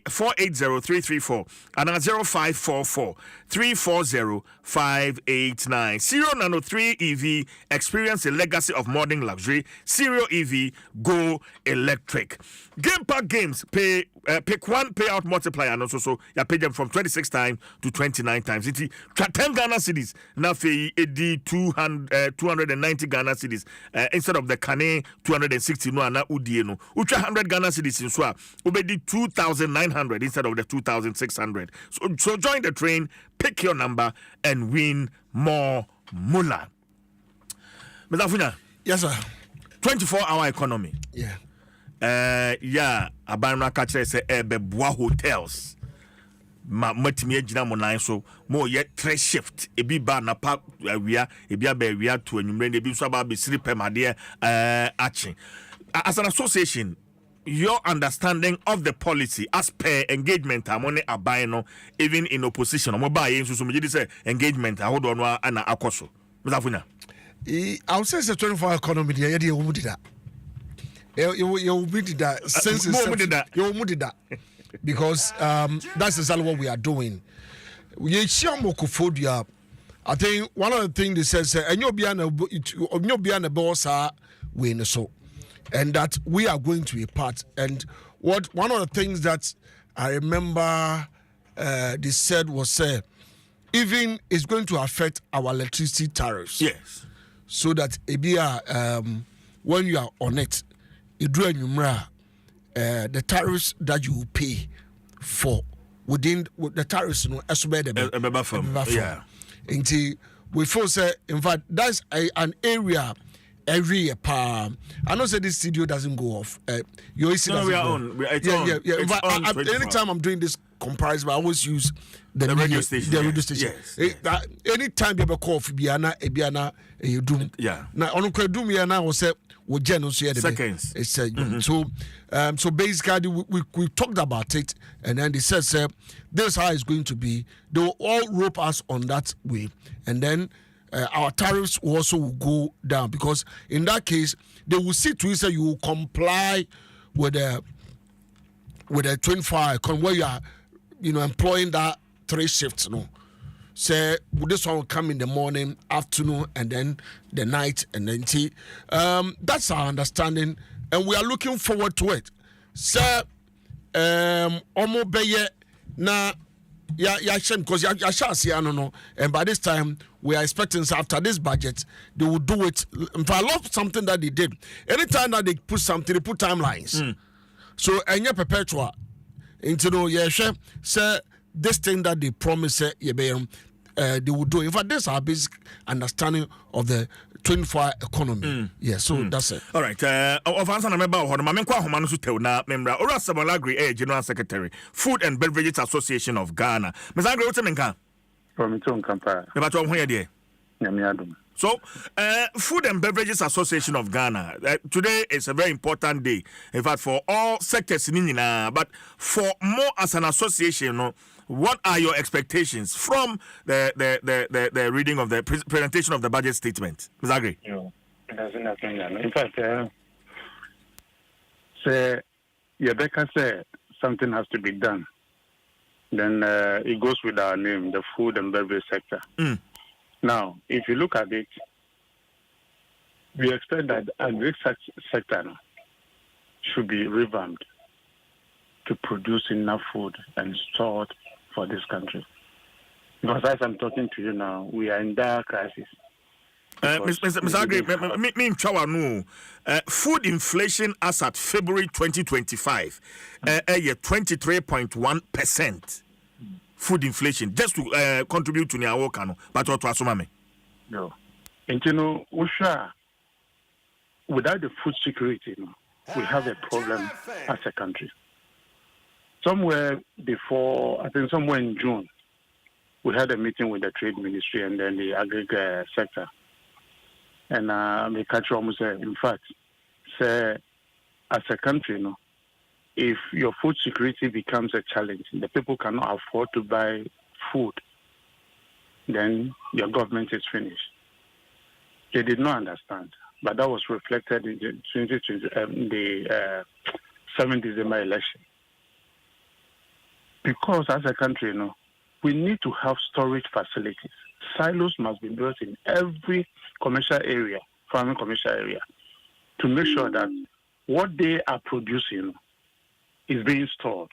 Speaker 1: 480334 and 0544 340 589. Serial Nano 3 EV, experience the legacy of modern luxury. Serial EV, go electric. Game Park Games pay pick one payout multiplier and also so you pay them from 26 times to 29 times. It's 10 Ghana cedis. Now pay 290 Ghana cedis instead of the Kane 260 no na udie no. Ucha 100 Ghana cedis in Swa. Ubedi 2,900 instead of the 2,600. So join the train, pick your number and win more moolah. Mr. Funya.
Speaker 3: Yes, sir.
Speaker 1: 24-hour economy.
Speaker 3: Yeah.
Speaker 1: Abana catcher say beboa hotels. Matimi agina mo nan so mo ye tre shift ebi ba na pa awia ebi aba awia to anwumre ebi so aba be siri pemade achi. As an association, your understanding of the policy as per engagement amone aban no even in opposition mo ba ye so me say engagement ahodo no ana akoso. Mr. Funya.
Speaker 3: I would say it's a 24-hour economy. You did that. You did that. Since you did that. Because that's exactly what we are doing. I think one of the things they says, and you'll be on a boss, win so, and that we are going to be part. And what one of the things that I remember they said was, even it's going to affect our electricity tariffs.
Speaker 1: Yes.
Speaker 3: So that when you are on it, the tariffs that you pay for within the tariffs, until we feel say, in fact, that's an area every year. I know say this studio doesn't go off. We are on. Anytime I'm doing this comparison, I always use the radio station. The radio station. Yes. Anytime you have a call for Biana, you do. Yeah. Now, on the do me and I will say, "What general seconds?" It's so basically we talked about it, and then they said, "This is how it's going to be." They will all rope us on that way, and then our tariffs also will go down, because in that case they will see to it that you will comply with the 24-hour economy where you are, employing that 3 shifts. Say this one will come in the morning, afternoon, and then the night, and then tea. That's our understanding, and we are looking forward to it. Sir, Omo Beye na because and by this time we are expecting after this budget they will do it. If I love something that they did, anytime that they put something, they put timelines. So and perpetual into say this thing that they promise they will do. In fact, that's our basic understanding of the 24-hour economy. Yeah, so that's it.
Speaker 1: All right. Of answer member of member General Secretary, Food and Beverages Association of Ghana. Ms. Agri, what's the
Speaker 8: from its own campaign.
Speaker 1: So, Food and Beverages Association of Ghana, today is a very important day. In fact, for all sectors in India, but for more as an association, what are your expectations from the reading of the presentation of the budget statement? Ms. Agri?
Speaker 8: In fact, say Yabeka said something has to be done. Then it goes with our name, the food and beverage sector. Now, if you look at it, we expect that the agri sector should be revamped to produce enough food and store it for this country. Because as I'm talking to you now, we are in dire crisis.
Speaker 1: Mr. Agri, food inflation as at February 2025, 23.1%. Food inflation, just to contribute to our work, but what was no.
Speaker 8: And without the food security, we have a problem as a country. Somewhere before, I think somewhere in June, we had a meeting with the Trade Ministry and then the agri sector. And the country almost said, in fact, say, as a country, if your food security becomes a challenge, the people cannot afford to buy food, then your government is finished. They did not understand. but that was reflected in the 2020, the 7th December election. Because as a country, we need to have storage facilities. Silos must be built in every commercial area, farming commercial area, to make sure that what they are producing is being stored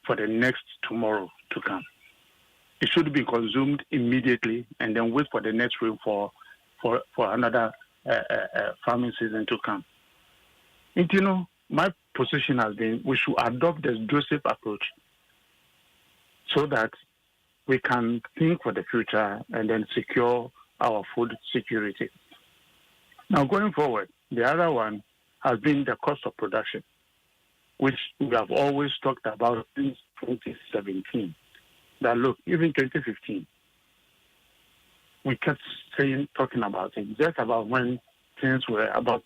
Speaker 8: for the next tomorrow to come. It should be consumed immediately and then wait for the next rainfall for another farming season to come. And my position has been we should adopt this Joseph approach so that we can think for the future and then secure our food security. Now, going forward, the other one has been the cost of production, which we have always talked about since 2017. That look, even 2015, we kept talking about it. Just about when things were about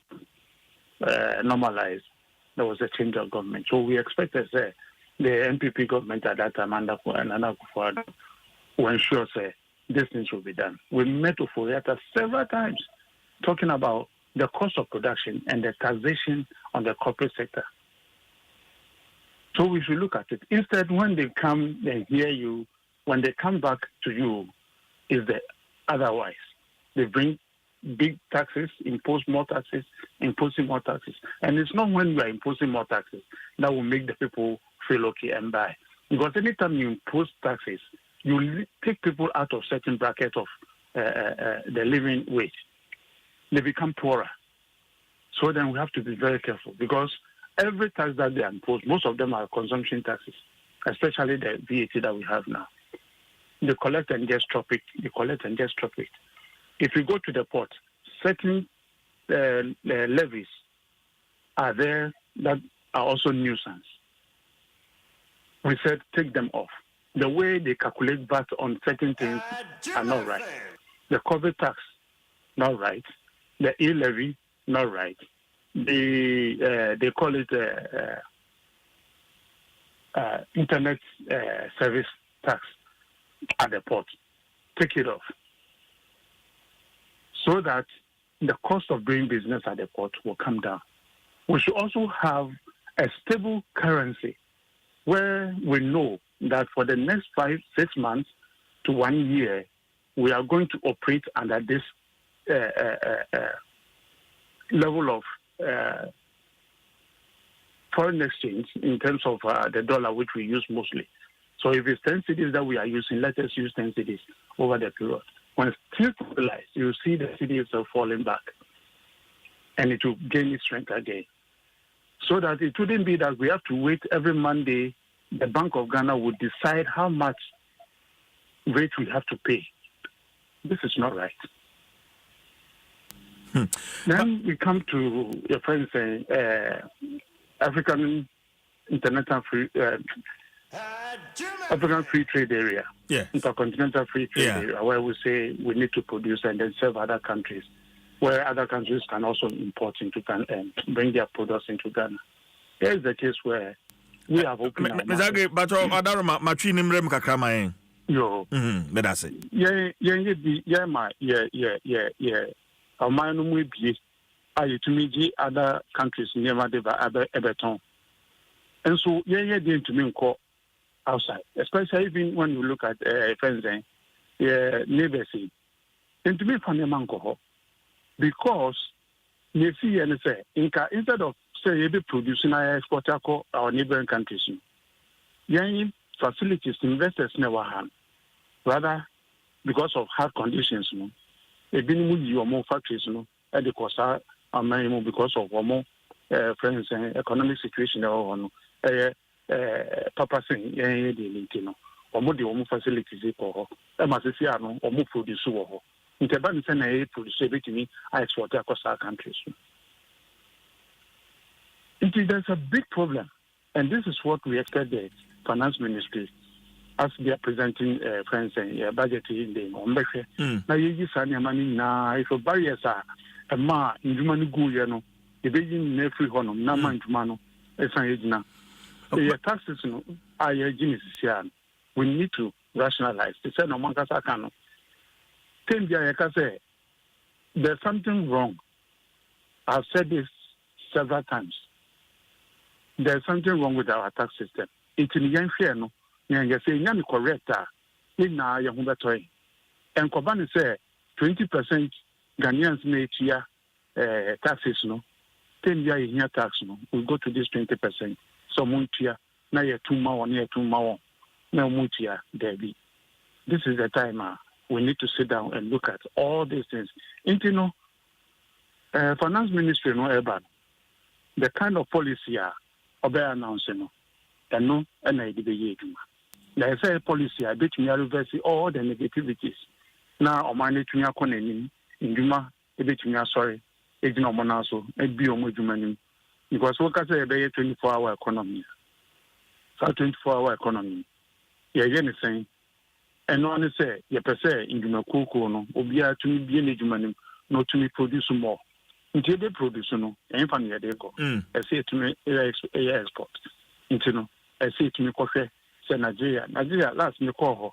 Speaker 8: normalized, there was a change of government. So we expected the NPP government at that time, under Nana Akufo-Addo, to ensure these things will be done. We met Oforiatta several times talking about the cost of production and the taxation on the corporate sector. So we should look at it. Instead, when they come and hear you, when they come back to you, is the otherwise. They bring big taxes, impose more taxes, imposing more taxes. And it's not when we are imposing more taxes that will make the people feel okay and buy. Because anytime you impose taxes, you take people out of certain bracket of the living wage. They become poorer. So then we have to be very careful because every tax that they impose, most of them are consumption taxes, especially the VAT that we have now. They collect and just drop it. They collect and just drop it. If you go to the port, certain levies are there that are also nuisance. We said take them off. The way they calculate VAT on certain things are not right. The corporate tax, not right. The E-Levy, not right. They call it internet service tax at the port. Take it off. So that the cost of doing business at the port will come down. We should also have a stable currency where we know that for the next 5-6 months to 1 year, we are going to operate under this level of foreign exchange in terms of the dollar, which we use mostly. So if it's 10 cities that we are using, let us use 10 cities over the period. When it's still stabilized, you see the city itself falling back and it will gain its strength again. So that it wouldn't be that we have to wait every Monday, the Bank of Ghana would decide how much rate we have to pay. This is not right. Then we come to your friend saying African International Free African Free Trade Area, Intercontinental Free Trade Area, where we say we need to produce and then serve other countries, where other countries can also import into Ghana and bring their products into Ghana. Here is the case where we have opened our market.
Speaker 1: But Adaroma, Machi Nimrem Kakrama.
Speaker 8: Yo,
Speaker 1: that's it.
Speaker 8: Other countries never Everton. And so, to me outside, especially even when you look at friends and neighbors. And to me, from because you see and say, instead of say be producing export our neighboring countries, facilities investors never have. Rather, because of hard conditions, they've been with more factories, at the cost because of more friends and economic situation. Papa saying, the facilities for her, produce war. In the bank, produce me, I export across our countries. There's a big problem, and this is what we expect the finance ministry as they are presenting friends and budgetary in the Ombeke. Now, you use any money now, if a barriers are a ma in Jumani Guyano, the Beijing Nefri Honum, Naman Jumano, Esan. The taxes are we need to rationalize. They said no man can say there's something wrong I've said this several times. There's something wrong with our tax system. It's in the fair, no. You say, you're correct. In now, you're toy. And Kobani say 20% Ghanaians make here taxes, no. 10 years here tax, no. We go to this 20%. So, Muntia, now you're 2 more, near 2 more. Now, Muntia, Debbie. This is the time we need to sit down and look at all these things. Intino, Finance Ministry, no, ever. The kind of policy obe announcing and no and I did the year. There is a policy I bet me reverse all the negativities. Now, my nature in Juma, a bit me sorry, it's no monaso, a bio because what can say a 24-hour economy. So 24-hour economy. Yeah, anything. And no one say, you per se, in Juma Coco, no, Obia to me be any not to me produce more. Until they produce no, and funny they go. I say to me, export. Into no, I say to me, coffee, say Nigeria. Nigeria last me call her.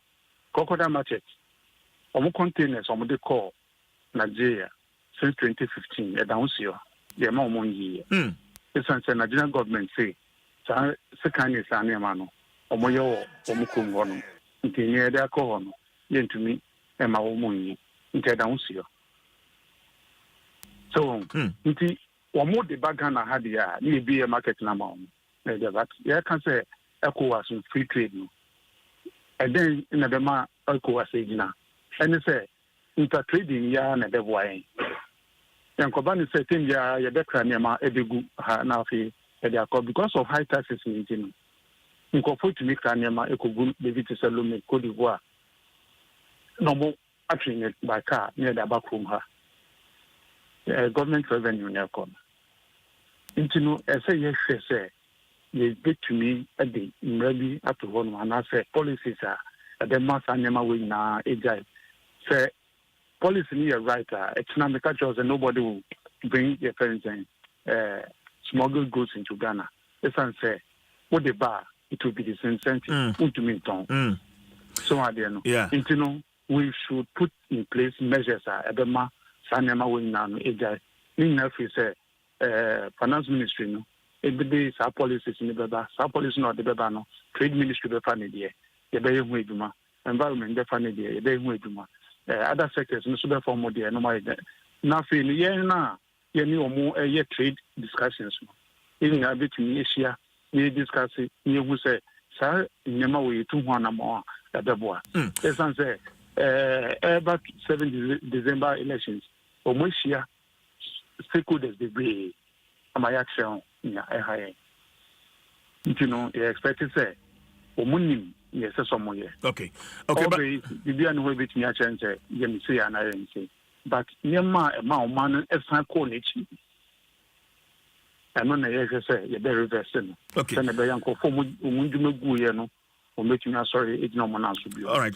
Speaker 8: Crocodile market. Omo containers, omo they call Nigeria since 2015. I don't see the amount of money here. It's a Nigerian government say, second is an emano. Omo yo, omo kungono. Until near their call no, then to me, and my own money. Until I don't see. So, nti more the background I had here, need be a market number. But yeah, can say ECOWAS in free trade. No. And then in the Bema ECOWAS agina. And they say intertrading ya and the way. And Kobani said, ya Yabekra Nema Edigu Nafi Ediako because of high taxes in Intin. In Kofu to make Ranema Ecogun, David Salome, Cote d'Ivoire. No more actually by car near the back room. Government revenue near come. Into I say yes, say you get to me at the maybe up to 1 and I say policies are at the mass animal wing now. Say policy near right, economic jobs and nobody will bring their friends and smuggle goods into Ghana. This one say what they bar, it will be the incentive to me. So I don't know.
Speaker 1: Yeah.
Speaker 8: Into we should put in place measures at the mass. Sanema wing now, Eja. Nina say, Finance Ministry, no. Every day, our policies in the Beba, our policy not the Beba, no. Trade Ministry, the funny dear. The Bay of Widuma, environment, the funny dear, the Bay of Widuma. Other sectors, no super form of dear, no more. Nothing, yeah, now, you know more a year trade discussions. Even a bit in Asia, we discuss it, you will say, sir, never way 200 more at the boy. Yes, I say, about 7 December elections. Almost here, stakeholders degree. My action, yeah, you know, you expect to say, Omunim, yes, somewhere.
Speaker 1: Okay,
Speaker 8: but you didn't know which me a chance, you say, and I say, but Yama, a man, a sign college. And when I say, you're very vested.
Speaker 1: Okay,
Speaker 8: then a young conform, Mundumu, or making us sorry, it's no one else to be.
Speaker 1: All right,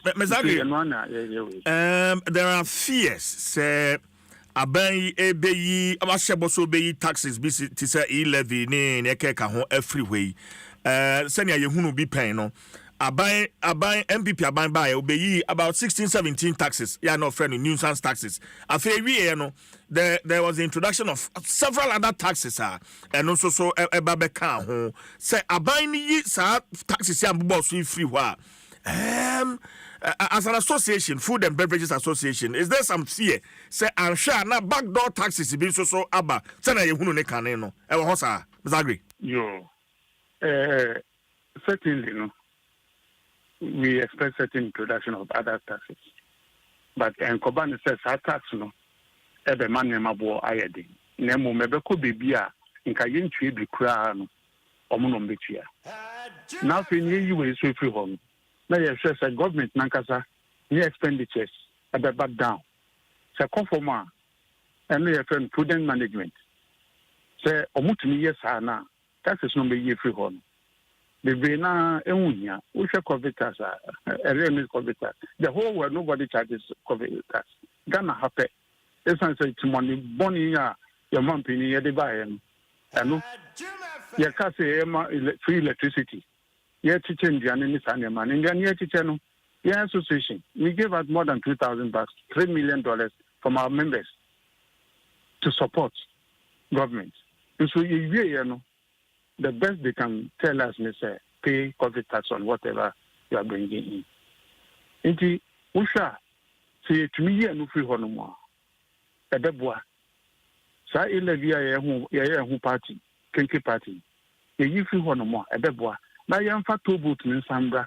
Speaker 1: there are fears, say. Aban ebeyi abasheboso beyi taxes bi ti say E-Levy ne ekeka ho everywhere senia yehunu bi pen no aban MPP aban ba obeyi about 16-17 taxes ya no friend nuisance taxes afi wie no there was the introduction of several other taxes and also so eba beka ho say aban yi sa taxes ya mbo so free ho as an association, Food and Beverages Association, is there some fear? Say, I'm sure now backdoor taxes be so abba. Say, na yehunu ne kaneno. Ewa hosa, Mr.
Speaker 8: Yo, certainly, no. We expect certain introduction of other taxes, but Kobani says our tax, no. Ebe mani mabo ayedi. Nemo mebeko bibia inka yentwi bi kura no. Omuno mbechia. Now, when you is free home. Now, yes, the government nankasa new expenditures at the back down. So, conforma and your friend prudent management. Say, omutumi yes, na taxes no be free home. The Vena Eunia, we shall COVID tax, a real COVID tax. The whole world, nobody charges COVID tax. Ghana happy. This answer to money, bonnie, your mom penny, the buy and no. Your case free electricity. Yeah, teaching the anonymous man in Ghana channel. Yeah, association. We gave out more than $2,000, $3 million from our members to support. government. And so you know, the best they can tell us is pay corporate tax on whatever you are bringing in. Inti usha say to me no free hono mo. Ebeboa. Sa E-Levy ya hu party, kenke party. Ye free hono mo ebeboa. Na yamfa to boot ni sambra.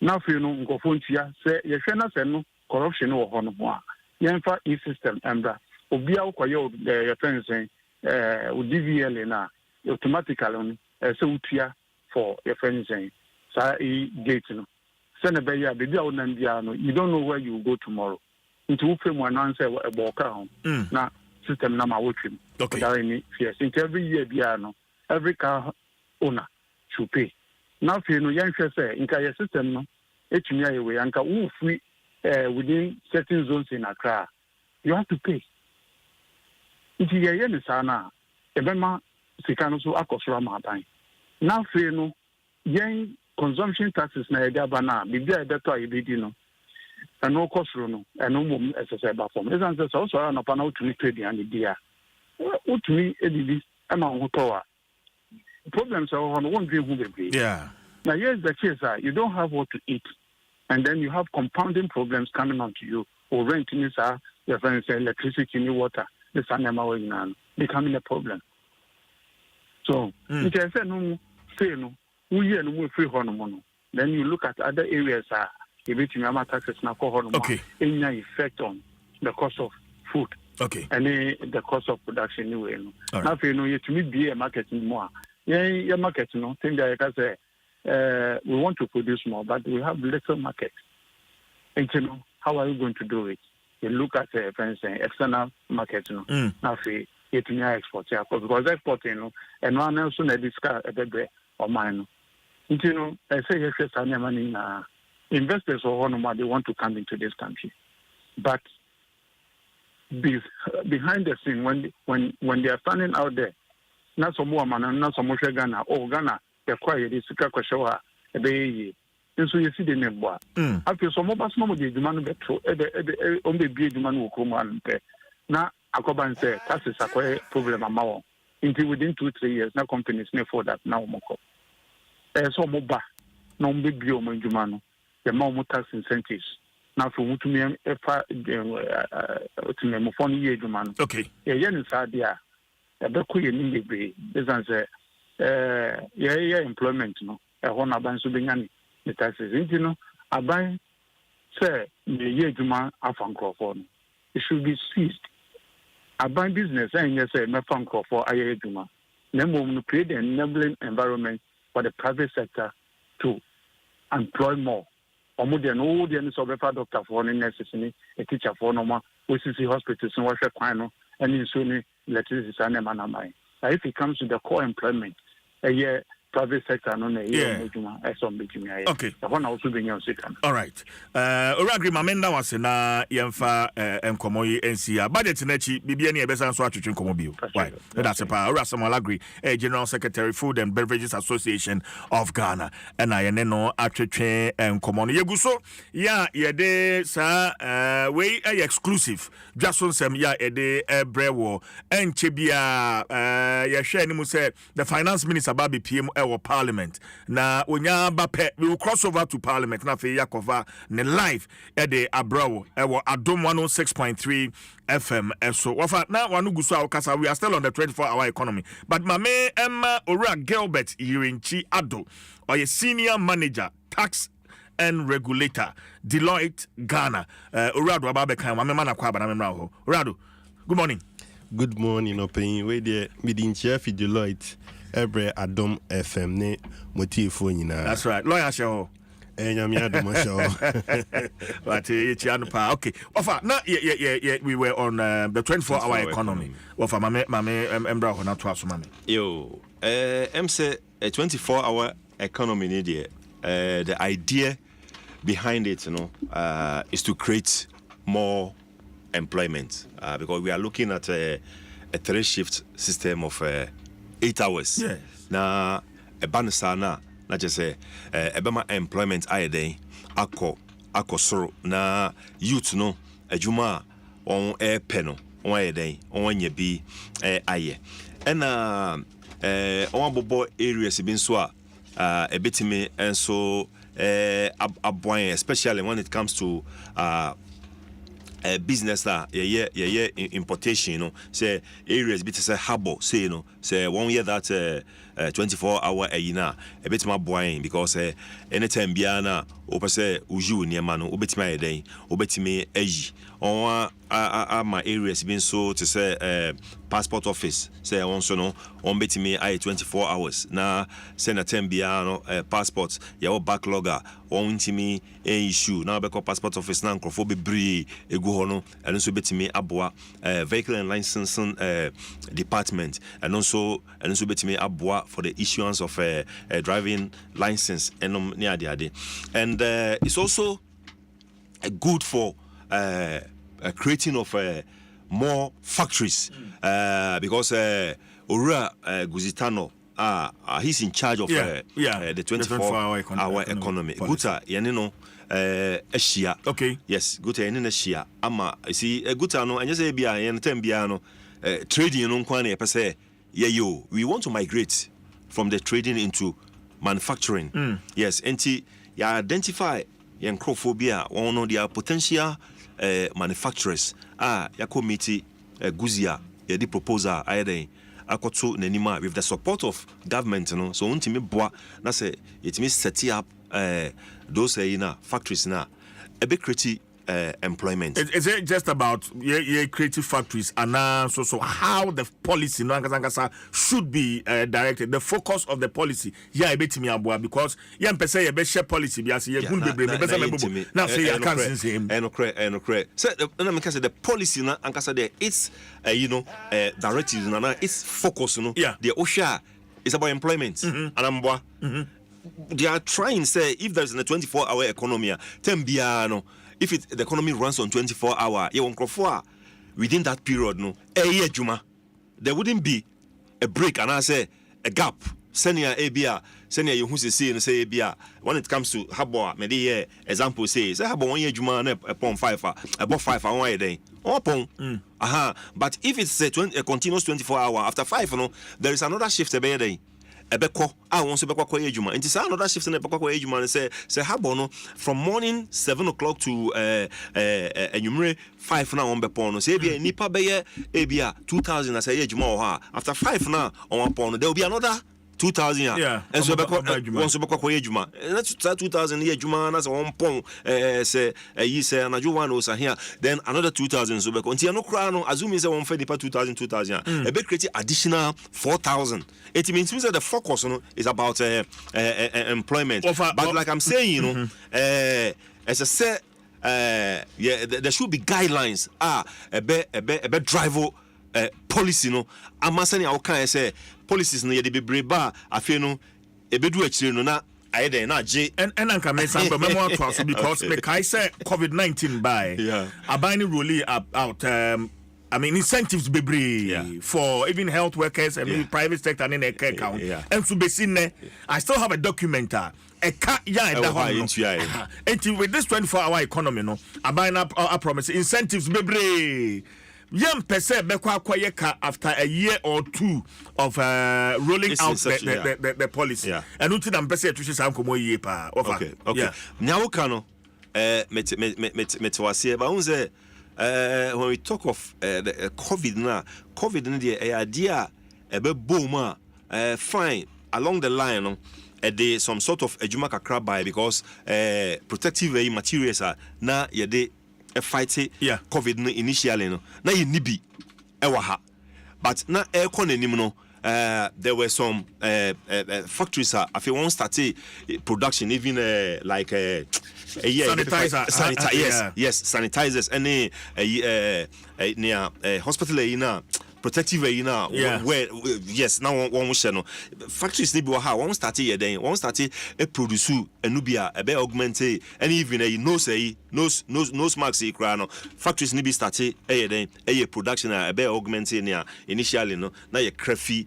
Speaker 8: Na free no nkofo ntia say ye hwe na se no corruption wo hono mo. Yamfa e-system embra. Obi a ukoye your friends saying DVL na automatically on so utia for your friends saying sa gate no. Send a baby, you don't know where you will go tomorrow. Into frame one answer a walker now system number working. Okay. Yes, every year piano, every car owner should pay. Now for no young say in your system no, it's me away and free within certain zones in Accra. You have to pay. It's a sana, a bema Sikanosu Akosra Martin. Now for no young consumption taxes na ega bana bibia ebeto ayibidi no eno kosoro no eno mom esese ba form esan se so na pa na otumi trade and dia otumi edidi ama ho to a problems are on one dream who be
Speaker 1: yeah
Speaker 8: now here's the case you don't have what to eat and then you have compounding problems coming onto you or renting is your friends say electricity new water this animal becoming a problem so it is no say no then you look at other areas taxes
Speaker 1: okay.
Speaker 8: Any effect on the cost of food.
Speaker 1: Okay.
Speaker 8: And the cost of production anyway. Now you to me be a market more. Yeah, market thing that I can say we want to produce more, but we have little market. And how are you going to do it? You look at for instance external market now you to me export because exporting and one else on discuss a bit or mine. I say yes, investors or they want to come into this country, but behind the scene when they are standing out there, not some more man, not some more Ghana or Ghana, they're quiet. This Kakashoa, a bay. And so you see the name. After some of us, no demand on the big man will come and pay. Now, Akoban say taxes are quite a problem amount. Until within 2-3 years, now companies may afford that now. So mobile, no big bio manjumano, the more tax incentives. Now for who to me to me phone year man.
Speaker 1: Okay.
Speaker 8: Yeah, yen sadia. A beku in the this answer yeah employment no. A hona ban so benyani the taxes. I buy say the year juma afankofon. It should be seized. I buy business and yes say me fankofo aye juma. Nemo to create an enabling environment for the private sector to employ more. Omudia no the so be doctor for nurses a teacher for normal we see hospitals and wash kwano and in soon electricity and manamai. If it comes to the core employment, a year private sector no
Speaker 1: okay.
Speaker 8: The one also being second.
Speaker 1: All right. Uragri mamenda wase na yemfa enkomo yi NCA budget na chi bibia ne ebesa so atwetwe enkomo bio. Why? That's a pa Urasamo Agree, General Secretary Food and Beverages Association of Ghana. And I no atwetwe enkomo no yeguso ya yede sa we exclusive. Dwaso Nsem ya yede brewo enche bia ya hwe ni mu say the finance minister ba be PM our Parliament na onya bape we will cross over to Parliament na fe yakova ne live e de abrawo e wo Adom 106.3 FM so wafa na wanu guso awkasa we are still on the 24-hour economy but mame Emma Ora Gilbert Yirinchi Ado or a senior manager tax and regulator Deloitte Ghana Orado ababekan mame mana kwa bana memra ho Orado good morning.
Speaker 9: Good morning open we there midin chief Deloitte Ebre Adom FM ne motifo nyina.
Speaker 1: That's right. Lawyer show.
Speaker 9: Nyame Adom show.
Speaker 1: But it's okay. Ofa na we were on the 24-hour economy. Ofa mame embra ho na to aso mame.
Speaker 5: Yo, say a 24-hour economy ni there. The idea behind it, is to create more employment because we are looking at a 3-shift system of 8 hours.
Speaker 1: Yes.
Speaker 5: Na ebansa na just say ebema employment ayeden akọ soro na youth no adwuma on air peno on ye den on ye bi aye ena on bobo areas bi nso a ebetimi enso aboan especially when it comes to business importation, you know, say areas bit say harbor, say you know, say 1 year that 24-hour a bit more boying because anytime biana opa say uju near mano obetime den obetime eji on my areas been so to say passport office say also no on betime I 24 hours na send a 10 biano passports your backlogger on timi issue now because passport office na nkrofo bebre egu ho no and so betime aboa vehicle and licensing department and also betime aboa for the issuance of a driving license and near the ade and it's also good for creating of more factories because Ora Guzitano he's in charge of the 24-hour economy. Guta yanino Asia.
Speaker 1: Okay.
Speaker 5: Yes, Guta yanino Asia. Ama see Guta no anya say bia yan tem bia no trading no kwane pe say yo we want to migrate from the trading into manufacturing. Yes, enti ya identify yan crophobia one of their potential manufacturers ya committee guzia ya di proposal ayeden akoto nanima with the support of government no so untimi boa na say it means set up those factories na a bit create employment.
Speaker 1: Is it just about creative factories and so how the policy no should be directed? The focus of the policy ebetimi aboa because pese be share policy bi ase gun bebre be say now say you can't say him
Speaker 5: enokre so na me say the policy na ankasa there it's directives na it's focus no the osha is about employment anamboa they are trying say if there's a 24-hour economy tembiano if the economy runs on 24-hour, within that period, no, there wouldn't be a break and I say a gap. Senior ABR, senior you who say and say ABR. When it comes to Habo, maybe example says Habo 1 year Juma upon 5 above 5 hours a day. But if it's a continuous 24-hour after 5, there is another shift a day. Ebeko won se bekwa kwa ejuma nti say another shift na bekwa kwa ejuma and say habo no from morning 7 o'clock to enyumre 5 na on bepo no say bia nipa beye ebia 2000 as ejuma o ha after 5 na on pon there will be another 2000 and so bekwa kwa ejuma that's 2000 ejuma na say on pon say yi say anaju one o sa here then another 2000 so bekwa nti no kra no assuming say on fe nipa 2000 e be create additional 4000. It means that the focus is about employment. But like I'm saying, as I said, there should be guidelines. A be driver policy. No, I'm saying I can say policies. No, they be breba. I feel no. A be do actually no na. I dey na J
Speaker 1: and I can make some memoir because I say COVID-19 by a binding rule out. I mean, incentives be for even health workers and maybe private sector and in a care account. And to be seen, I still have a document. And with this 24-hour economy, no, I buying up a promise incentives be young percent after a year or two of rolling out the policy. And until I'm percent to some year pa.
Speaker 5: Okay. Now kano metwase ba unze when we talk of the COVID in the idea boom fine along the line there some sort of ejuma kakra by because protective materials are na yede fight COVID initially no na ye nibi ewa ha but na air konenim no there were some factories I feel one started production even like
Speaker 1: sanitizer
Speaker 5: yes sanitizers and near hospital protective where yes now one channel factories need be one started here then one started a produce a nubia a be augmented and even a nose marks factories need be started then a production a be augmented near initially no now you crafty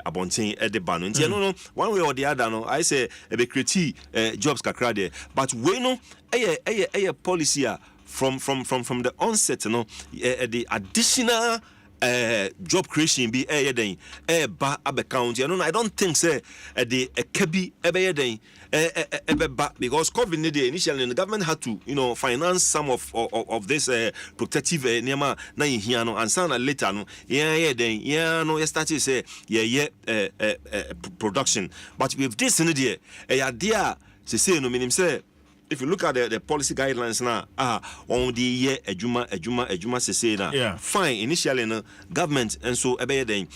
Speaker 5: abonting at the ban no one way or the other no I say a be creative jobs kakra there but we no a policy from the onset, the additional job creation be ba account. I don't think say the kebi because COVID initially the government had to finance some of this protective nema na here no and sound later no you started say production, but with this in the idea say no meaning say if you look at the policy guidelines now, on the year ejuma say na fine initially no government and so ebe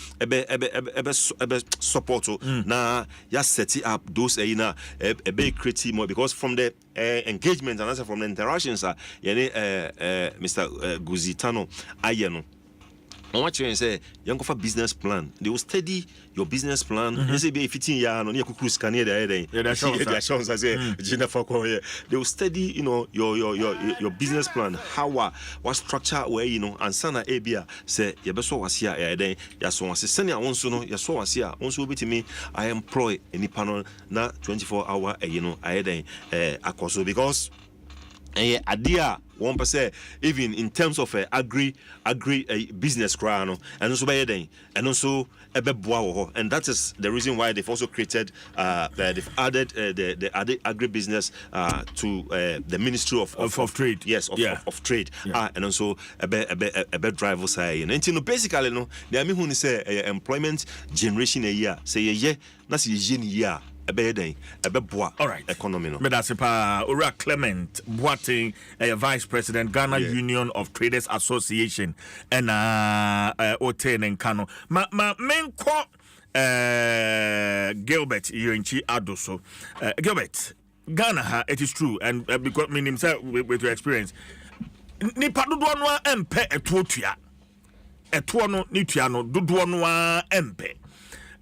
Speaker 5: support na ya set up those ebe create more because from the engagement and also from the interactions Mr. Guzitano ayeno on what you say young for business plan, they will study your business plan. They say be 15 years no cruise scan there they will study your business plan, how what structure where and sana abia say you beso was here then ya so was send ya wonso no ya so was here wonso be to me I employ any panel na 24-hour then akoso because idea 1% even in terms of agri business crown and also by then and also and that is the reason why they've also created they've added the agri business to the Ministry of
Speaker 1: Trade.
Speaker 5: Yes, of Trade. And also a driver side and basically no they mean who say employment generation a year say na see year all
Speaker 1: right.
Speaker 5: Economy no.
Speaker 1: Medasipa Ura Clement Boating, Vice President, Ghana Union of Traders Association, and Oten and Kano. Ma main Gilbert Yonchi Adoso. Gilbert, Ghana, it is true, and because mean himself with your experience. Nipa duduanwa empe etuotua. Etuono nituano duduanwa empe.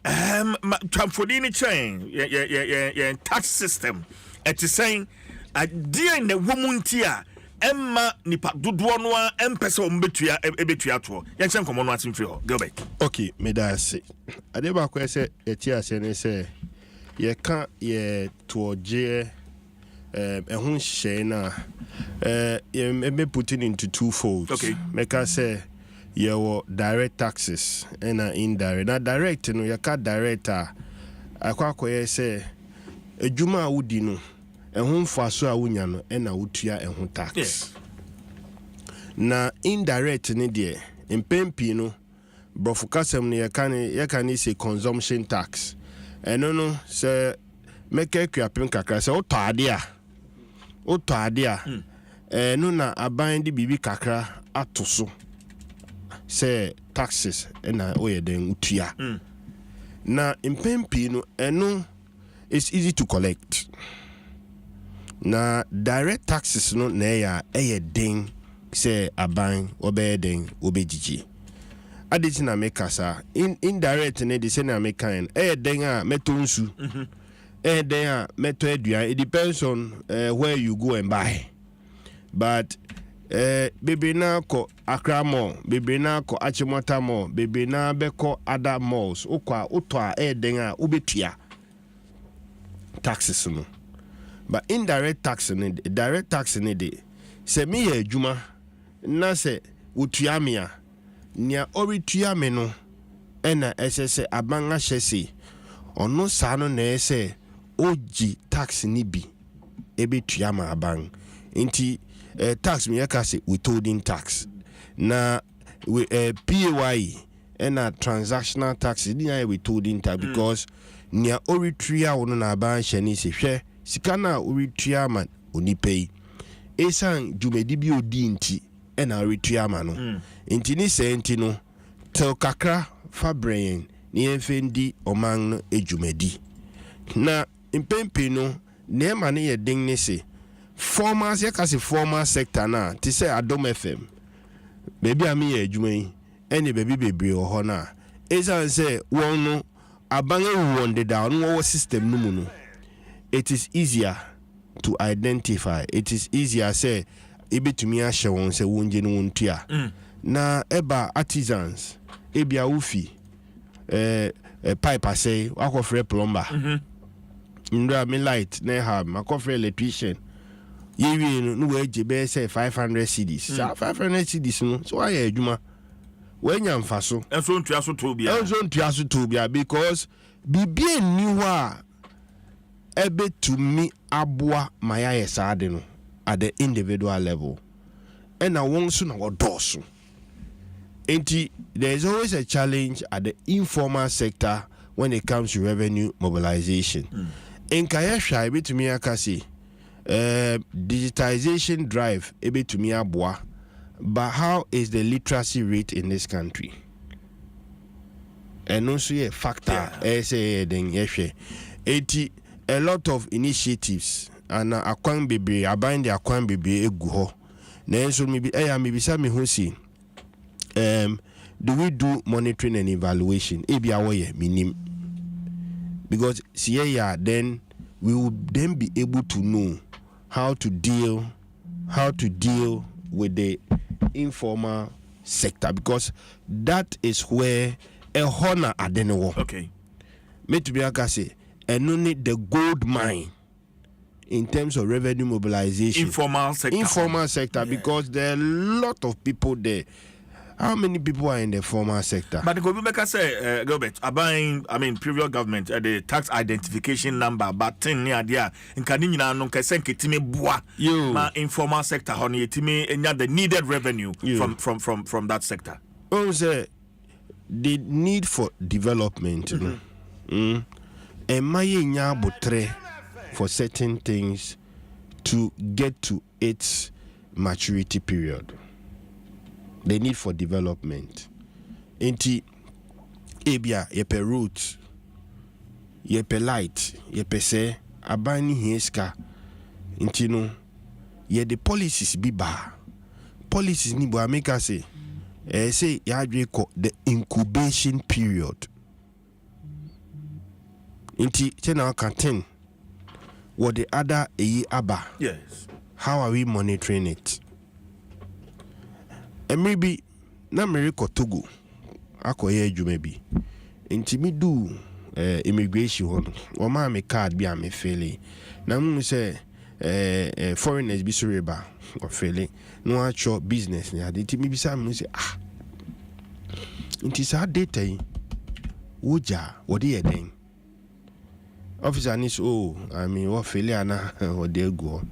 Speaker 1: Chamfodini chain, tax system. It is saying, dear in the woman tia, Emma nipa duduanwa empesa umbetua ebetuato. Yansen komo no atimfio. Go back.
Speaker 9: Okay, me da say. Adeba ko say etia se ne say ye kan ye toje ehun hye na me put it into two folds.
Speaker 1: Okay.
Speaker 9: Make I say your direct taxes and indirect. Now direct no you can direct akwa say ejuma wudi no ehun faso a wunya no na wutua ehun tax.
Speaker 1: Yes.
Speaker 9: Na indirect ni de empempi no brofukasem no you can say consumption tax. No say make akuapem kakra say otade a no na aban de bibi kakra atoso say taxes na oye den utua na impempi no eno it's easy to collect na direct taxes no na eye den say aban obe den obejiji aditi na mekasa indirect ne de say na mekan den a metonsu den a meto aduan. It depends on where you go and buy, but bebe na ko Accra Mall, bebe na ko Achimota Mall, bebe na beko other malls. Ukwa utwa den a ubetua taxes no. But indirect tax ne direct tax ne de se me ye adwuma na se utua me a nia oretua me no na ese aban a hyese ono sa no na ese oji tax ni bi ebetua ma aban nti tax me yaka say withholding tax na PAYE and transactional tax di na withholding tax because nia oretua wono na aban hye ni se hwe sika na oretua ma onipei esan jumedi bi odi nti na oretua ma no nti ni se nti no tel kakra fa brain ni enfendi oman no ejumedi na impempe no ne ma ne ye ding ne se formal sector na ti say Adom FM baby ami ye adwuma yi ene baby bebre o ho na esan say won no abange won de down no system no mu no it is easier to identify. It is easier say ebetumi ahye won say wonje no wontua na eba artisans ebia ufi pipe say akofre plumber ndra me light na have makofre electrician You no way jebe say 500 cedis. 500 cedis no. So why adwuma? When you faso.
Speaker 1: Enso ntua so to bia.
Speaker 9: Enso ntua so to bia because bibie ni ho a ebe to me aboa maya yesade no at the individual level. And na won so na wodoso. Enti there is always a challenge at the informal sector when it comes to revenue mobilization. In Kayasha ebe to me akasi digitization drive ebe to me aboa. But how is the literacy rate in this country? And also a factor. A lot of initiatives and akwan bebe abind the akwan bebe eguho. Na so maybe say me who see. Do we do monitoring and evaluation? Ebi awoye minim. Because then we will then be able to know how to deal with the informal sector, because that is where a honor adenowo.
Speaker 1: Okay.
Speaker 9: Me to be akase, and only the gold mine in terms of revenue mobilization.
Speaker 1: Informal sector.
Speaker 9: Because there are a lot of people there. How many people are in the formal sector?
Speaker 1: But the government say, Gilbert, previous government, the tax identification number, but 10 near there, in Kanina, no Kasen Kitime Bois, ma informal sector, honey, Time, and the needed revenue from that sector.
Speaker 9: Oh, sir, the need for development, and my botre for certain things to get to its maturity period. The need for development. Inti ebia yepe route, yepe light, yepe se abani heska. Inti no ye the policies biba. Policies ni bo ameka say yadwe ko the incubation period. Inti chena kanten what the other aba.
Speaker 1: Yes.
Speaker 9: How are we monitoring it? And maybe na America Togo akoye adwuma bi nti me do immigration ho o ma me card bi am fele na mu say foreigners bi so reba o fele no acho business ni ade nti me bi sa mu say nti sa data yi woja wo de yeden officer ni so wo fele ana wo de go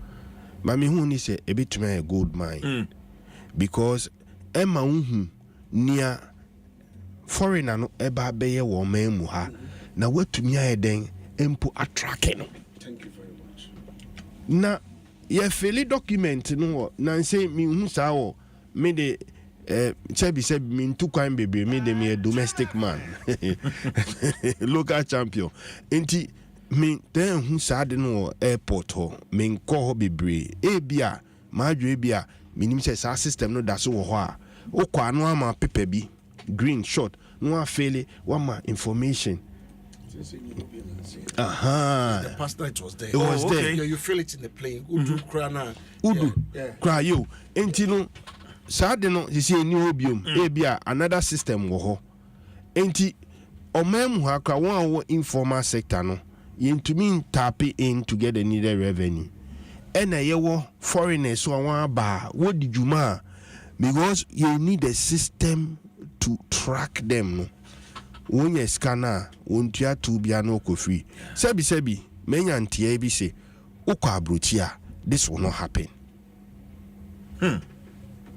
Speaker 9: ba me hu ni say e bituma gold mine because Emma near foreigner no eba beye wo mu ha na watumi ayeden empo attracking.
Speaker 3: Thank you very much.
Speaker 9: Na ye fili document no na say me hu sa wo me de chebi me ntu kwan bebe me de me a domestic man local champion enti me den hu sa de no airport ho me nko ho bebre ebia ma adwo ebia minim say sa system no da so wo ho a o kwa no ama paper bi green short no afele one information.
Speaker 3: The past night was there.
Speaker 9: It was there.
Speaker 3: Yeah, you feel it in the plane. Udu krana.
Speaker 9: Udu cry you. Enti no sa de no say ni obiom ebia another system wo ho. Enti omam ha ka one informal sector no yentumi tap in to get the needed revenue. And a foreigners so what did you ma? Because you need a system to track them. When you scanner, won't you to be an oko free? Sebi, many anti be say, Oka brutia, this will not happen.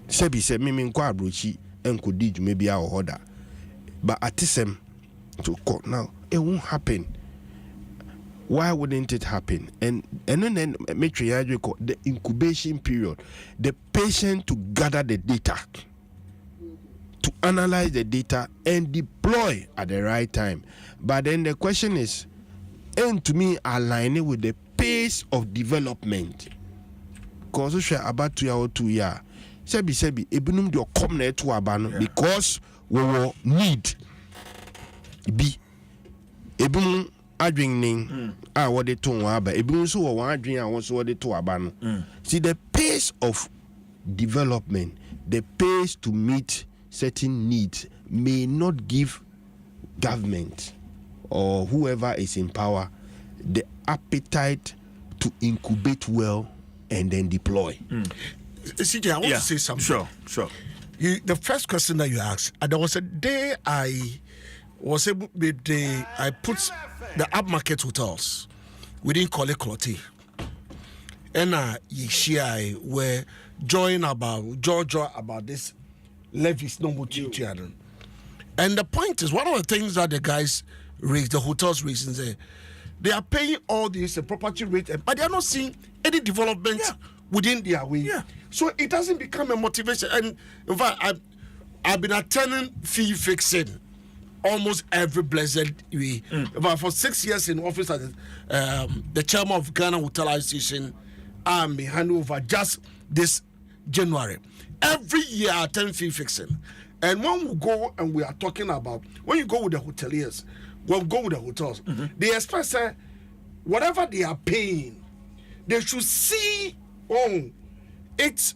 Speaker 9: Sebi said, Miming qua bruchi, and could did maybe our order. But at this to court now, it won't happen. Why wouldn't it happen? And then make sure you call the incubation period, the patient to gather the data, to analyze the data and deploy at the right time. But then the question is, and to me, aligning with the pace of development. Because we share about 2 or 2 years. Sebi, ebunum do come near to abano because we will need be ebunum. Adwinning what they told aba ebi so wo adwin a wo so they to aba no. See the pace of development, the pace to meet certain needs may not give government or whoever is in power the appetite to incubate well and then deploy.
Speaker 3: CJ, I want to say something.
Speaker 1: Sure.
Speaker 3: The first question that you asked, there was a day I was able to, I put the upmarket hotels within Kole Klote. And I were join about Georgia about this levies no more. And the point is, one of the things that the guys raise, the hotels raise, they are paying all this property rate, but they are not seeing any development within their way.
Speaker 1: Yeah.
Speaker 3: So it doesn't become a motivation. And in fact, I've been attending fee fixing almost every blessed way. But for 6 years in office as the chairman of Ghana Hotel Association, I'm handing over just this January. Every year I attend fee fixing. And when we go and we are talking about, when you go with the hoteliers, when we go with the hotels, they expect whatever they are paying, they should see it's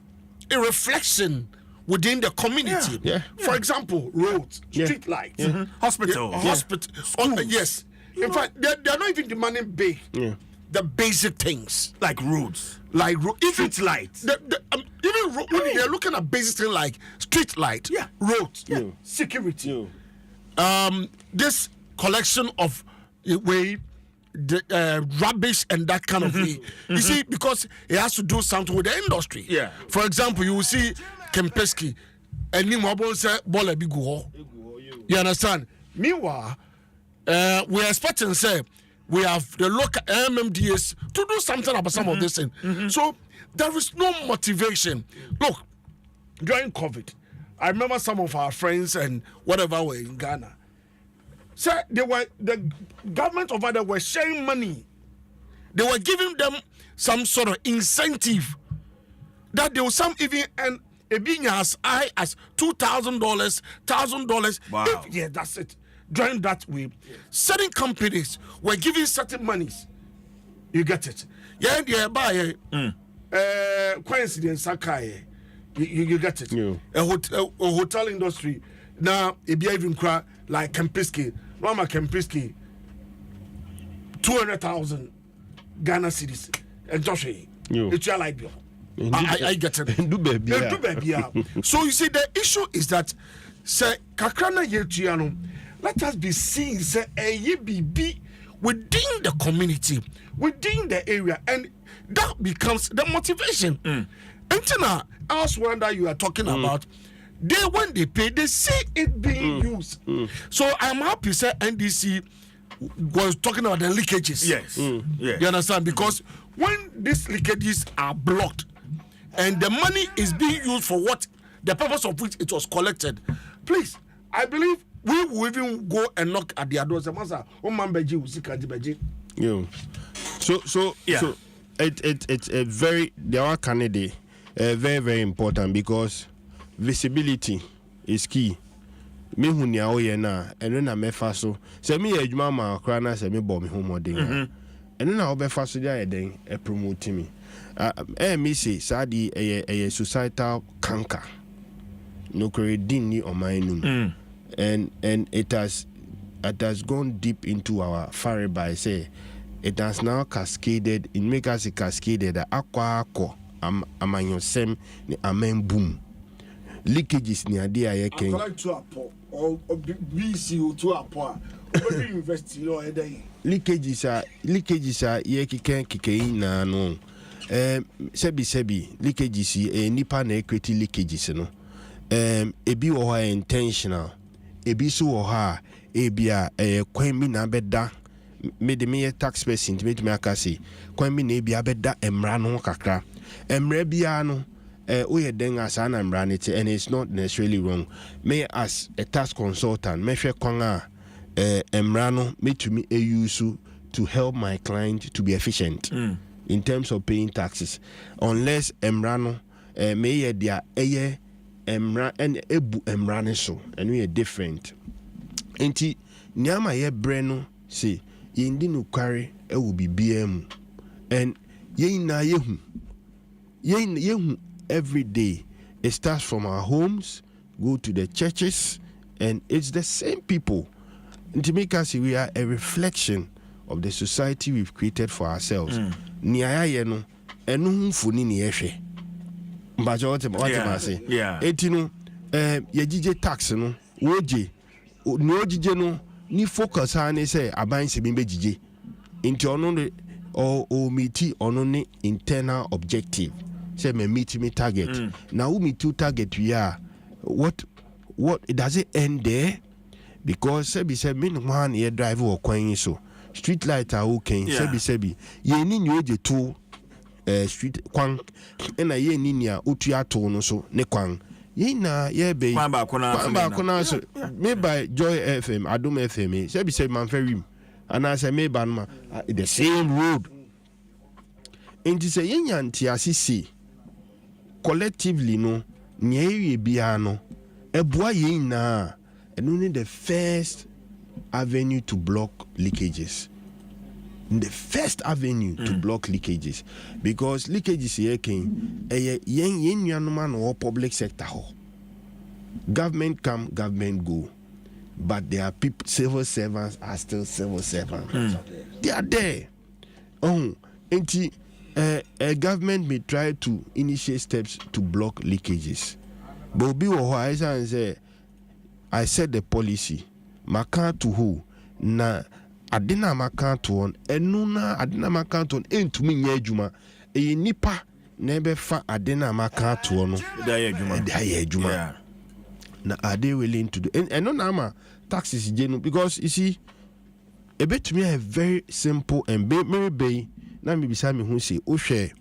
Speaker 3: a reflection within the community. For example, roads, street lights,
Speaker 1: hospital.
Speaker 3: Yes. In fact, they are not even demanding big. The basic things
Speaker 1: like roads,
Speaker 3: street
Speaker 1: lights.
Speaker 3: Even when they're looking at basic things like street light, roads, security. This collection of rubbish and that kind of way. You see, because it has to do something with the industry. For example, you will see Kempinski and Nimwabo say Bola Bigu. You understand? Meanwhile, we're expecting say we have the local MMDS to do something about some of this thing. So there is no motivation. Look, during COVID, I remember some of our friends and whatever were in Ghana. So the government over there were sharing money. They were giving them some sort of incentive that they will some even earn being as high as $2,000, $1,000.
Speaker 1: Wow.
Speaker 3: That's it. During that way, certain companies were giving certain monies. You get it? By coincidence, you get it? A hotel industry now, it be even cry like Kempinski. Rama Kempinski, 200,000 Ghana cedis. And Joshua, it's your light bill. I get it. So you see, the issue is that say Kakrana Yechiano, let us be seen say a YBB within the community, within the area, and that becomes the motivation. Until elsewhere that you are talking about, when they pay, they see it being used. So I'm happy say NDC was talking about the leakages.
Speaker 1: Yes.
Speaker 3: You understand? Because when these leakages are blocked and the money is being used for what the purpose of which it was collected, please, I believe we will even go and knock at the doors.
Speaker 9: So it's a very our candidate very, very important because visibility is key. Me hunya oye na eno na mefa so se me adwuma ma akra na se me bo me homodin eno na obefa so dia eden e promote me me say sadi a societal canker no credin ni oman and it has gone deep into our fiber. Say it has now cascaded in make us cascaded akwa amanyosem ni amen boom leakages ni ade aye ken
Speaker 3: or BC to a university or
Speaker 9: leakages are ye kiken na no sebi leakages nipa na equity leakages no ebi wo ha intentional ebi so wo ha ebia kwan mi na beda me de me tax person me aka say kwan mi na ebia beda emra no kakra emra bia no we den asa na emra ne and it's not necessarily wrong. Me as a tax consultant me hwe kwan a emra no me to me use to help my client to be efficient in terms of paying taxes, unless emra no me ye dia emra and ebu emra ne so and we are different. Enti nyama ye bre no say yindi no kware e will be BM and ye na yehu every day. It starts from our homes, go to the churches, and it's the same people. And to make us, we are a reflection of the society we've created for ourselves. Niaya no ɛno ho mfoni ne yɛhwɛ mbakyɛ wɔte ma ase eti no yɛgyigye tax no wogye ne ogyigye no ni focus ha ne sɛ aban sɛ bi bɛgyigye nti ɔno ne o meet ɔno ne internal objective sɛ me meet me target na wo meet to target we are what does it end there because sɛ me no one ye drive or kwan so street light are okay sɛ ye ni oje to street kwan na ye ni nia otua to no so ne kwan ye na ye be kwan ba kona so me by Joy FM Adom FM sɛ manferim and as I may ban the same road and it's a yen see collectively no nye biano a boy na and only the first avenue to block leakages. The first avenue to block leakages because leakages here came a young man or public sector. Government come, government go. But there are people, civil servants are still civil servants. They are there. And a government may try to initiate steps to block leakages. But I said the policy. Maka to who? Na adina maka to on. Enuna adina maka to on. Entu mi nye juma. E nipa nebe fa adina maka to on. Daye juma. Na are they willing to do? And no nama taxes genuine because you see, a bit to me a very simple and very bay. Now maybe some who say, oh share,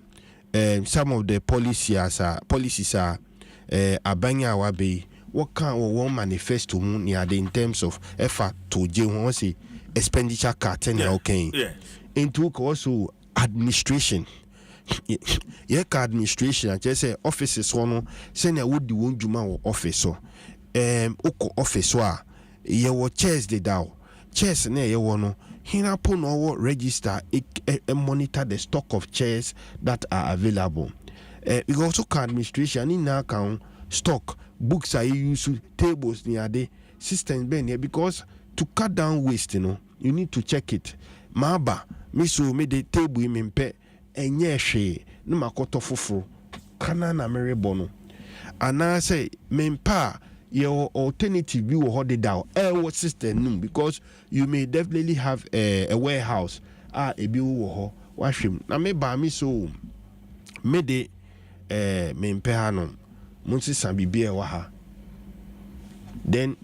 Speaker 9: some of the policies are abanya wabe. What kind of one manifesto near in terms of effort to do say expenditure cut and okay. Into also administration. Administration, I just say offices one send a would do one juma office so oko office wa ye wo chairs de daw chairs na ye wo no hina po no register monitor the stock of chairs that are available. We also can administration in now count stock books are used tables near the systems ben here because to cut down waste you need to check it. Maba me so me the table mempe enye hwe no makoto foforo kana na mere bono ana say mempa your alternative be wo hode down what system because you may definitely have a warehouse ebi wo ho wahwem na me ba me so me de mempe ha no munsi sabibi wa ha then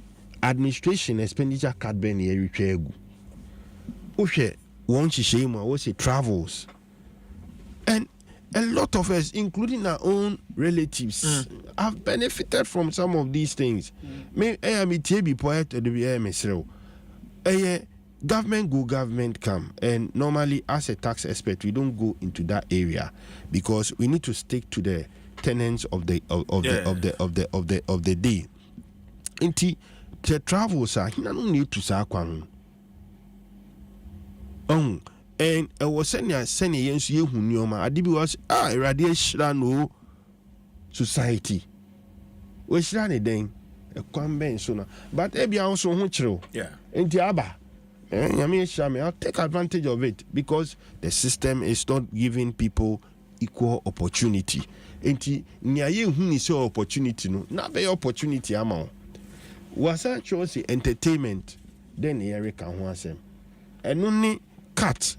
Speaker 9: administration expenditure card ben ye retwa egu uhwe won chihye mu wo say travels. And a lot of us, including our own relatives, have benefited from some of these things. Me, I am a poet to the government go, government come, and normally, as a tax expert, we don't go into that area because we need to stick to the tenets of the day. Inti the travels are no need to say and I was sending yes, you who knew my adibi was irradiation no society. We should then a convent sooner, but ebi also hunchro. And Tiaba, I'll take advantage of it because the system is not giving people equal opportunity. And near you who is your opportunity, no, not the opportunity amount. Was I chose entertainment, then Eric and Wansem. And only cut,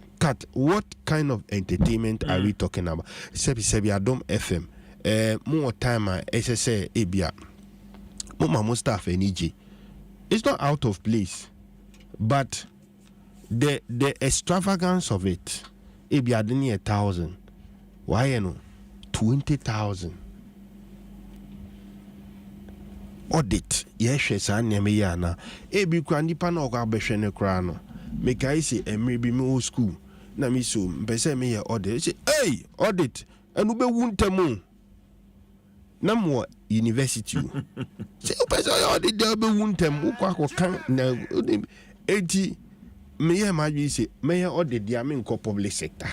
Speaker 9: what kind of entertainment are we talking about? Sebi Adom FM. More time SSA Abia. More staff NEG. It's not out of place, but the extravagance of it. Abia didn't 1,000. Why you know? 20,000. Audit. Yes, I never yana. Ebi kwa nipa na okwa beshene kra no. Make I say maybe me old school. Na me so mpese me ye audit. Say hey, audit. Enu be wuntemu. Na mo university. Say mpese audit dey be wuntemu kwa ko kan na enti me ye ma say me ye audit dia me nko public sector.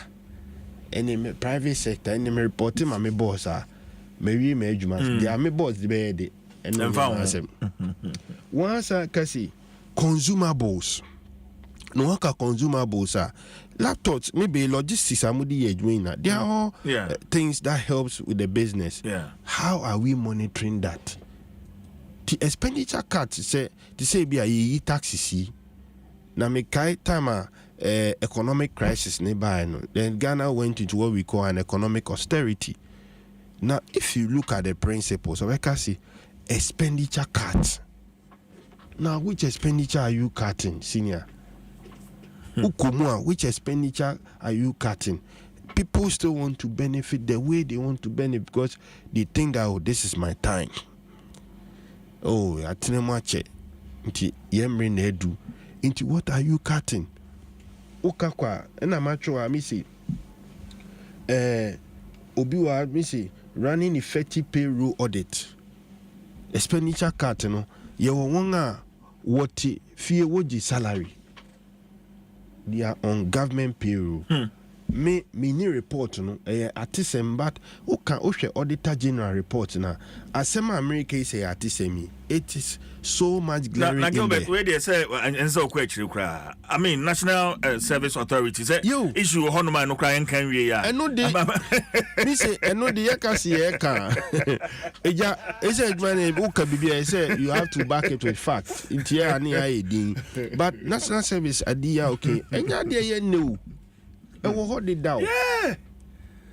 Speaker 9: Any me private sector any me reporting ma me boss me wi me adwuma. Dia me boss dey be and once I can see consumables. no waka consumables are laptops, maybe logistics amudi edwina. They are all things that helps with the business. How are we monitoring that? The expenditure cut say be a taxes. Now me kai time economic crisis nearby. Then Ghana went into what we call an economic austerity. Now, if you look at the principles of expenditure cut. Now, which expenditure are you cutting, senior? Which expenditure are you cutting? People still want to benefit the way they want to benefit because they think that, oh, this is my time. Oh, I tell them what into what are you cutting? Okakwa, and I'm actually, I say, Obiwa, me say, running effective payroll audit. Expenditure cut, you know, you won't what fear would salary. They are on government payroll. Me new report no atisem but oka ohwe auditor general report na asema America say atisemi. It is so much glaring
Speaker 1: na
Speaker 9: in there.
Speaker 1: Where they say and so kwechiri kra. I mean National Service Authority say issue honoma no kra enkan wie ya.
Speaker 9: Eno de me say eno de yakasi eka. Eja ese adwane oka bibia say you have to back it with facts. Intia ani aidin. But National Service adia okay. Enya de ye no.
Speaker 1: Yeah,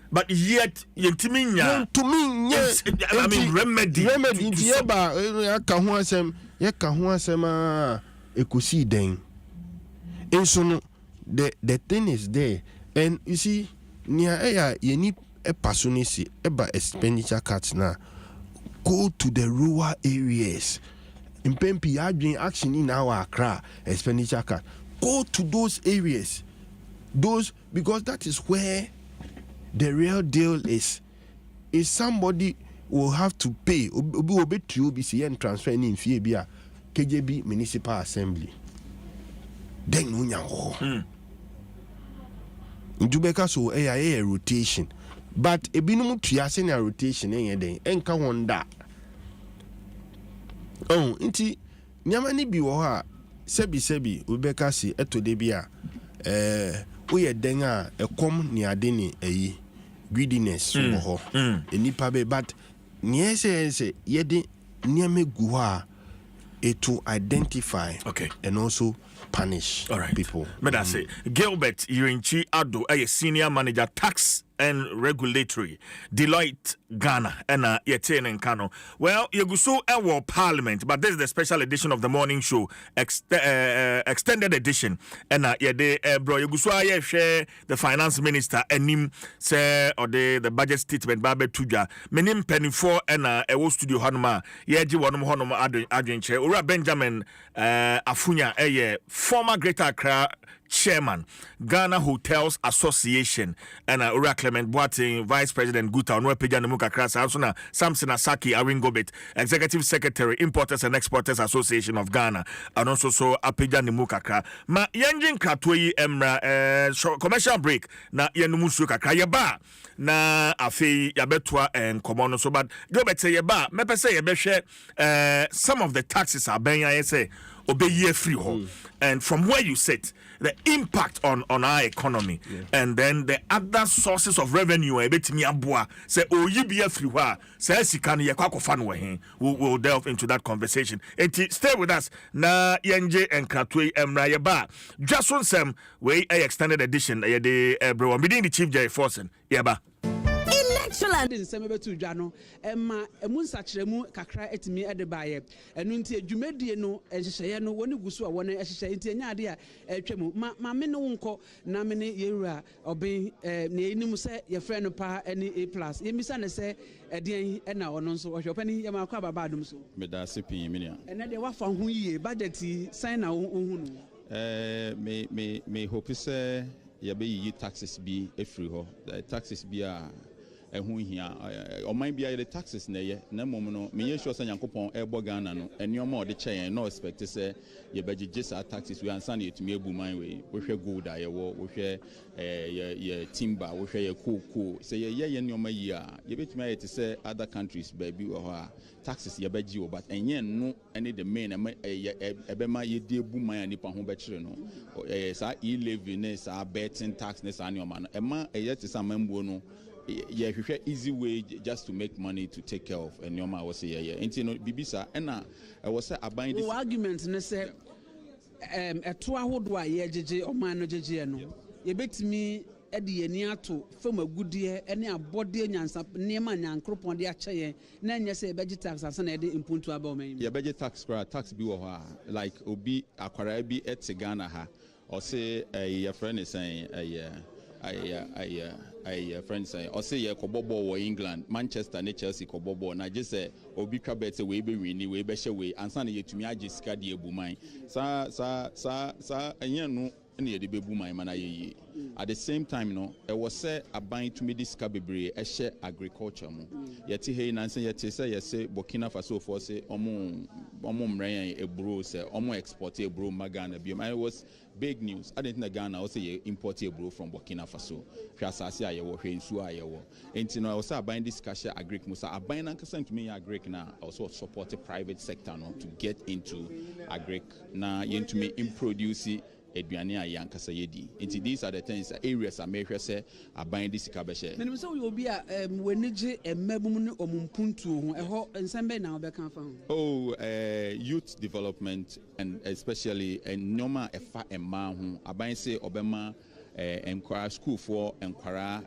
Speaker 1: but yet yentiminya I mean remedy
Speaker 9: yeba yaka ho asem ekosi den enso no the thing is there and you see near yeni epasunisi eba expenditure cuts na go to the rural areas impempi adwin action in our Accra expenditure cut go to those areas. Those because that is where the real deal is somebody will have to pay obi to OBC and transfer in Fiebia KJB Municipal Assembly. Then unya Njubeka so a rotation. But ebinum tuase na rotation den enka wonda. Oh, inti nyama ni bi wo ha sebi ubeka si etode bia we den a ekom ni ade ni eyi greediness wo ho enipa be but niese yede niame gu ha to identify and also punish people.
Speaker 1: But I say Gilbert Irinchi Ado, a senior manager tax and regulatory Deloitte Ghana and Yeten and Kano. Well, you go so our Parliament, but this is the special edition of the morning show, extended edition. And bro, you go so I share the finance minister and him say or the budget statement Babe Tuja. Menim Penny4 and a studio Hanuma, Yeji Wanum Honoma Adrian Chair, Ura Benjamin Afunya, former Greater Accra chairman, Ghana Hotels Association, and Ura Clement Boateng, Vice President Guta, Onwepeja Nemuka Krasa, Ansuna Samson Asaki, Aringobit, Executive Secretary, Importers and Exporters Association of Ghana, and also so Apeja Nemuka Kra. Ma Yanjin Katoi Emra, commercial break, na Yanumusu Kakra, Yaba, na Afi Yabetua and Komono, so bad. Gilbert say Yaba, Mepe say Yabeshe, some of the taxes are being, I say, obey ye free home. And from where you sit, the impact on our economy, and then the other sources of revenue, say, oh, you be a free wa, say, we'll delve into that conversation. Stay with us. Na Yenje and Katwe Emra Ba. Dwaso Nsem, we a extended edition, bro, meeting the Chief Jerry Forsen. Yaba.
Speaker 10: Excellent. Nsem betu dwa no ema emu nsakiremu kakra etimi edebaye enu nti adwumedie no ehyehyeye no woni gusu a woni ehyehyeye nti enyaade a etwemu ma me no nko na me ne yewura oben ne enim se ye frɛ no pa ene A+ yemisa ne se edien na ono nso ohwopani ye makwa baba adom so
Speaker 11: me da se pin me nia ene de wafa ho yie budget sign na ohunu me hope se ye be yi taxes bi efiri ho taxes bi a
Speaker 12: ɛho hia ɔman bia yɛ taxes na yɛ na mmom no me sure sɛ Nyankopɔn ɛbɔ Ghana no ɛnneɔma ɔde kyɛn no expect sɛ yɛbɛgyegye saa taxes we ansa na yɛtumi abu man we wohwɛ gold a yɛwɔ wohwɛ yɛ timber wohwɛ yɛ cocoa sɛ yɛyɛ yɛ nneɔma yi a yɛbɛtumi ayɛ te sɛ other countries baabi wɔ hɔ a taxes yɛbɛgye wɔ but ɛnyɛ no ɛne the main ɛbɛma yɛdi abu man a nipa ho bɛkyerɛ no saa E-Levy ne saa betting tax ne saa nneɔma no ɛma ɛyɛ te sɛ amambuo no yɛhwehwɛ easy way just to make money to take care of nneɔma a wɔsɛ yɛyɛ nti no biribi saa ɛna ɛwɔ sɛ aban de
Speaker 10: argument ne sɛ ɛto ahodoɔ a yɛgyegye ɔman no gyegyeɛ no yɛbɛtumi ɛde yɛni ato fam agudeɛ ne abɔdeɛ nyansa nneɛma nyankoropɔn de akyɛ yɛn na ɛnyɛ sɛ yɛbɛgye tax asa na yɛde mpuntu aba ɔman yi
Speaker 12: yɛbɛgye tax koraa tax bi wɔ hɔ a like obi akwaraa bi ɛte Ghana ha ɔse yɛfrɛ ne sɛn friend say ɔse yɛ kɔbɔ bɔɔl wɔ England Manchester ne Chelsea kɔbɔ bɔɔl na gye sɛ obi twa bet sɛ wei bɛwini wei bɛhyɛ wei ansa na yɛtumi agye sika de abu man saa ɛnyɛ no ne yɛde bɛbu man ma na yɛyie at the same time no ɛwɔ sɛ aban tumi de sika bebree ɛhyɛ agriculture mu yɛte hei nanse yɛte sɛ yɛse Burkina Faso foɔ se ɔmo mmerɛ yɛn eburo sɛ ɔmo export eburo ma Ghana biom and it was big news I didn't know Ghana also yɛ import eburo from Burkina Faso hwɛ asase a yɛwɔ hwɛ nsuo a yɛwɔ enti no ɛwɔ sɛ aban de sika hyɛ agric mu sɛ aban nankasa ntumi yɛ agric na also support the private sector no to get into agric na yɛntumi improduce aduane a yankasa yedi nti these are the things areas a mehwɛ sɛ aban de sika bɛhyɛ
Speaker 10: menim sɛ woyɛ obi a w'ani gye mmabum ne ɔmumpuntuo ho ɛhɔ nsɛm bɛn na wobɛka fa
Speaker 12: ho youth development and especially nneɔma a ɛfa mmaa ho aban sɛ ɔbɛma enkwara school for enkwara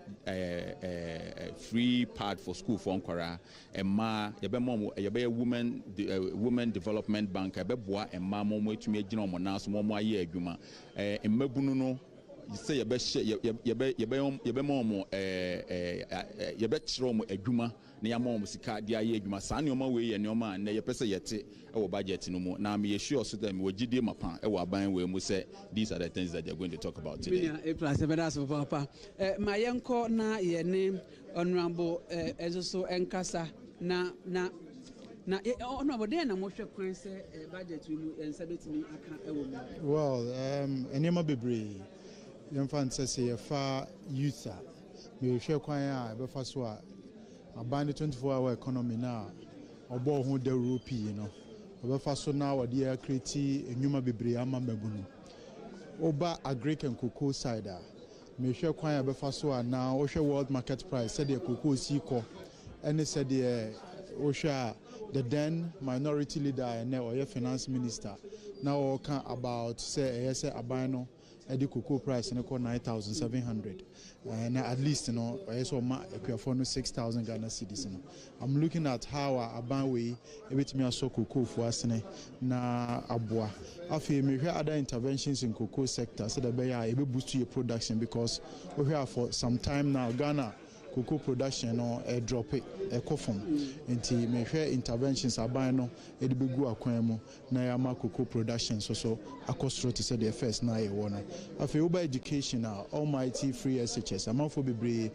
Speaker 12: free part for school for enkwara emma yebe women development bank ebeboa emma mo etumi agina omo na so mo aye adwuma emmabunu no say yebe mo yebe kyerɛ mo adwuma na ya mo sika de aye adwuma saa nneoma we ye nneoma na yɛpɛ sɛ yɛte ɛwɔ budget no mu na me yɛhwɛ so that me wogidie mapa ɛwɔ aban we mu sɛ these are the things that they're going to talk about today.
Speaker 10: Papa ma yɛnkɔ na yɛne honorable ɛsoso ɛnkasa na honorable den na mohwɛ kwan sɛ budget we mu ɛnsa betumi aka ɛwɔ mu.
Speaker 13: Well nneɛma bebree yɛmfa nsɛ sɛ yɛfa youth a mehwɛ kwan a ɛbɛfa so a aban 24-hour economy na ɔbɔ ho dawuro pii no ɔbɛfa so na wɔde create enwuma bebree ama mabunu oba agric and cocoa side a mehwɛ kwan a ɛbɛfa so a na wohwɛ world market price sɛ de cocoa si kɔ ɛne sɛ de wohwɛ a the then minority leader and ɔyɛ finance minister na ɔka about sɛ ɛyɛ sɛ aban no the cocoa price in 9,700 and at least I saw for 6,000 Ghana cedis. I'm looking at how aban way everything I saw cocoa for us na abua. I feel me other interventions in cocoa sector so that able boost your production because we have for some time now Ghana cocoa production drop it from nti me hwɛ interventions aban no e de begu akwan mu na ya ma cocoa production so akosro to say the first na ye wo no afei over education almighty free SHS amafo bebree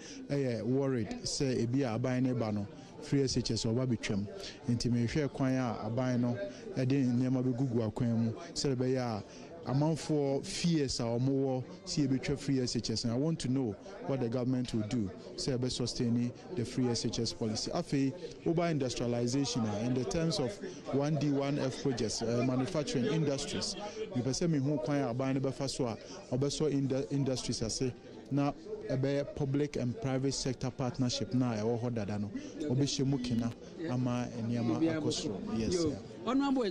Speaker 13: worried say ebi aban ne ba no free SHS oba betwam nti me hwɛ kwan a aban no e de nneema begugu akwan mu say be ya amount for fears or more see a free SHS and I want to know what the government will do say about sustaining the free SHS policy. Afi over industrialization in the terms of 1D 1F projects manufacturing industries you can say me who kwanya abane be faso obeso industries ase na ebe public and private sector partnership na e wo hodada no obehye kina ama eniama akosro yes
Speaker 10: honorable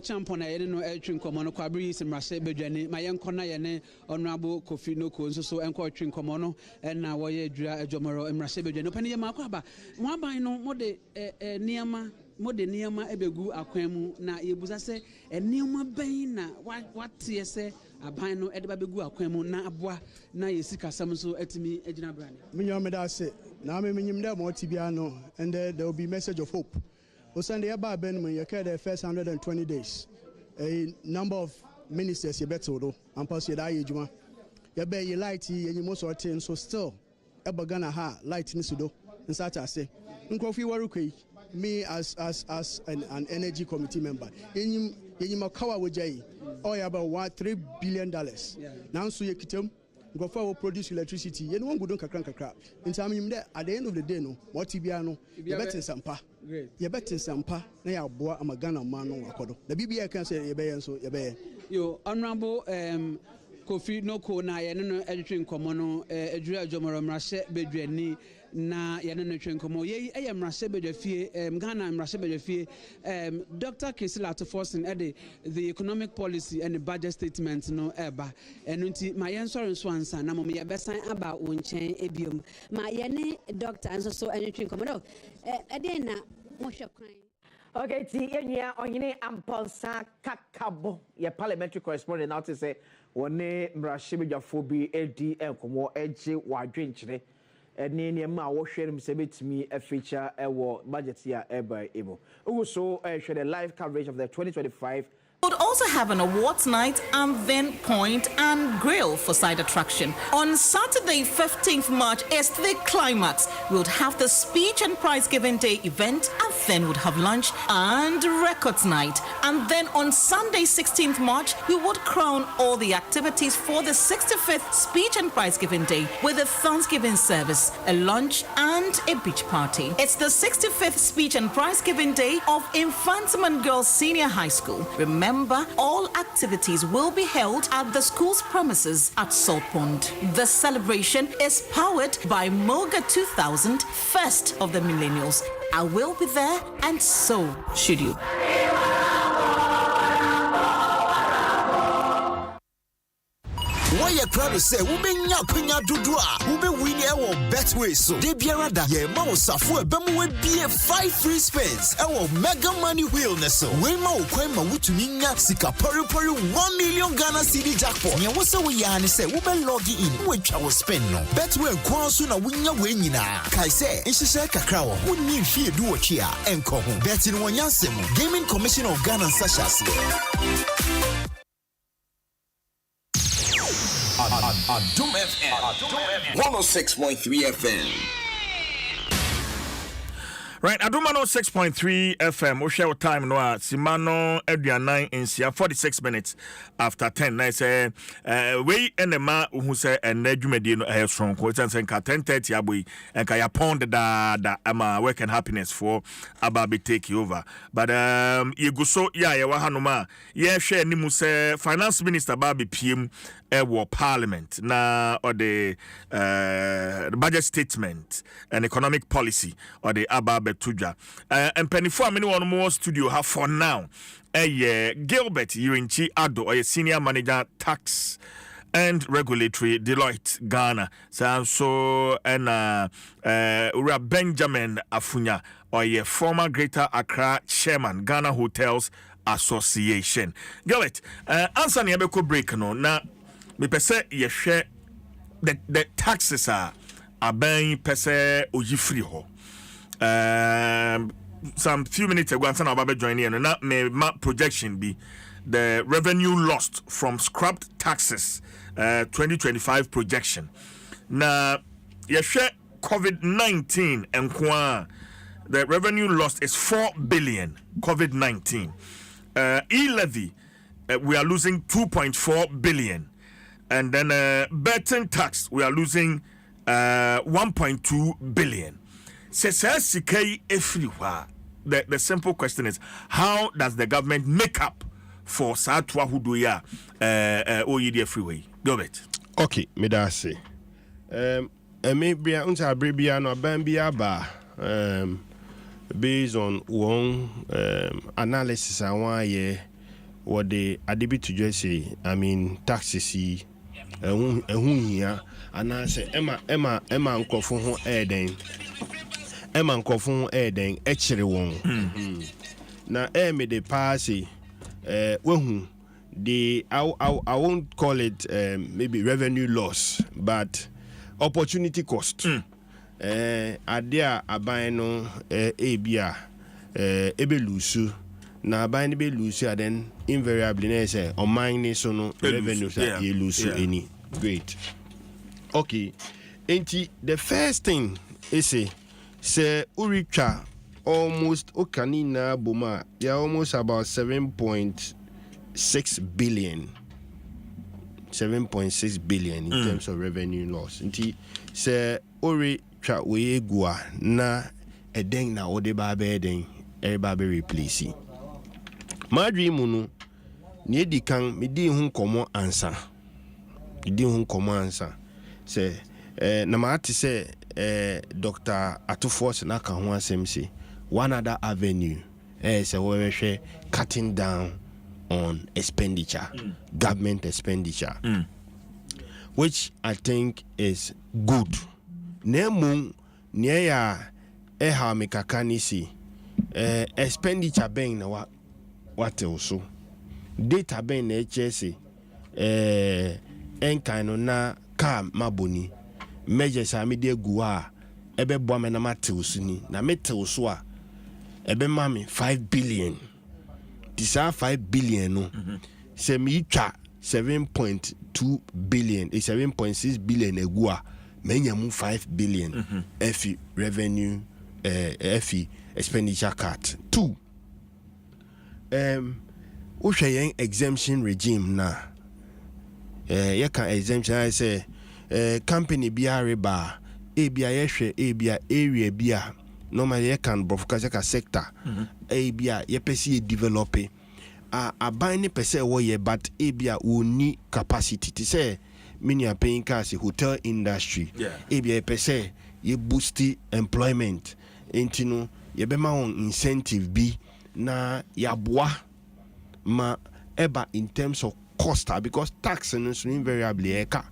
Speaker 10: champion na yene no etwi nkomo no kwabri simrase bedwane ma yenko na yene honorable Kofi Noko nso so enko etwi nkomo no na wo ye adwura adwomoro imrase bedwane opani ye makwa ba mo aban no mode niama ebegu akwan mu na yebusa se niama ben na wate se aban no edeba begu akwan mu na aboa na yesika sam so atimi agina brane
Speaker 14: menyo me da se na me nyim da mo tibia no and there will be message of hope. Osande eba ben mu ye the first 120 days a number of ministers ye beto do ampa so da yejuma ye be ye light ye nyimo so ten so still eba Ghana ha light ni sudo nsa ta se nkofi warukai me as an energy committee member yenyim akawa wojai oil about $3 billion now so ye kitem nkofa will produce electricity yen won gudun kakra in time at the end of the day no what tibia no ye betin sampa na ya boa amagana man no akodo the bibia can say ye be so ye be
Speaker 10: yo honorable Kofi Noko na no edwin komo no edwura adwomoro mrahye bedwani na yene no twen komo ye mrahye bedwafie Ghana mrahye bedwafie Dr. Kesila Toforson the economic policy and the budget statement no eba eno nti ma yen sori so ansa na mo ye besan aba wonchen ebiom ma yene doctor anso so eno twen komo no na mo hwe kwan.
Speaker 15: Okay, Tia Onyine Amponsa Kakabo, your parliamentary correspondent now to say, one name Mrashibijafo AD Enkomo Edge Wadrinchre, and near ma wash him say to me a feature budget here ever able. Also, showed a live coverage of the 2025.
Speaker 16: We'll also have an awards night and then point and grill for side attraction. On Saturday, 15th March is the climax. We'll have the speech and prize giving day event, and then we'll have lunch and records night. And then on Sunday, 16th March, we would crown all the activities for the 65th speech and prize giving day with a Thanksgiving service, a lunch and a beach party. It's the 65th speech and prize giving day of Mpensenpensenmu Girls Senior High School. Remember, all activities will be held at the school's premises at Salt Pond. The celebration is powered by Moga 2000, first of the millennials. I will be there, and so should you.
Speaker 17: Why you proud to say we be nyakunya dudua we be win our betway so de biara da ye ma osafo ebemu we be 5 free spins our mega money wheel ne so we ma okwan ma wutumi nya sika pori 1 million Ghana cedi jackpot ye wo se we ya ne say we be log in we twa wo spin no betway nkwan so na wunya we nyina kai say nhihye kakra wo wonni hwie du wo twa enko ho bet no nyansem Gaming Commission of Ghana sashase
Speaker 18: Adom FM 106.3 FM.
Speaker 1: Right, Adom 106.3 FM. We share time now. Simano Ediana in 46 minutes after 10. I say, we and the man who say and Nedumedi no strong. Quote and say 10:30 abui and kaya pond da ama work and happiness for Ababi take over. But you go so ya wahanuma. Yeah, share ni muse Finance Minister Babi PM. Parliament na or the budget statement and economic policy or the Ababe Tuja and penny for many one more studio have for now Gilbert Uinchi Ado or a senior manager tax and regulatory Deloitte Ghana so and Benjamin Afunya or a former Greater Accra chairman Ghana Hotels Association. Gilbert answer ni abeko break no na me pese ye share the taxes are ben pese oyi ho some few minutes ago I'm about joining and na me projection be the revenue lost from scrapped taxes 2025 projection na ye share COVID-19 and the revenue lost is 4 billion COVID-19 E-Levy we are losing 2.4 billion. And then betting tax, we are losing 1.2 billion. The simple question is, how does the government make up for Satwa Huduya OED freeway? Go ahead.
Speaker 9: Okay, medase. Maybe I no ba based on one analysis I want what the adibi to just say, I mean taxes here and I say Emma nkofo ho eden actually won na me the pass wehu the I won't call it maybe revenue loss but opportunity cost adia aban no ebia ebe lusu na aban be lusu then invariably na say on mine so no revenue that you lose any great okay enti the first thing is Say Uricha almost Okanina Buma, they're almost about 7.6 billion. 7.6 billion in terms of revenue loss. Nti say Uricha we gua na edeng na ode ba be den everybody replace. Madri munu ni di kan me di hu komo ansa. Say na ma ati say Dr. Atufos na kan ho asem say one other avenue say we share cutting down on expenditure, government expenditure, which I think is good. Nemu neya eha mekakani si expenditure ben na what also data ben na HSA enkano na ka maboni measures amide guwa ebe boa me na mateus ni na meteus a ebe mami 5 billion tisa 5 billion no se mi twa 7.2 billion 7.6 billion egua menya mu 5 billion efi revenue efi expenditure cut 2 uhwe exemption regime na ye kan exemption I say company biare ba ebia yehwe ebia area bia normally ye can broadcast sector ebia ye pesi develop a buying pese wo ye but ebia oni capacity to say many are paying cash hotel industry ebia pese ye boost employment intino ye be ma on incentive bi na yaboa ma eba in terms of cost because tax is invariably eka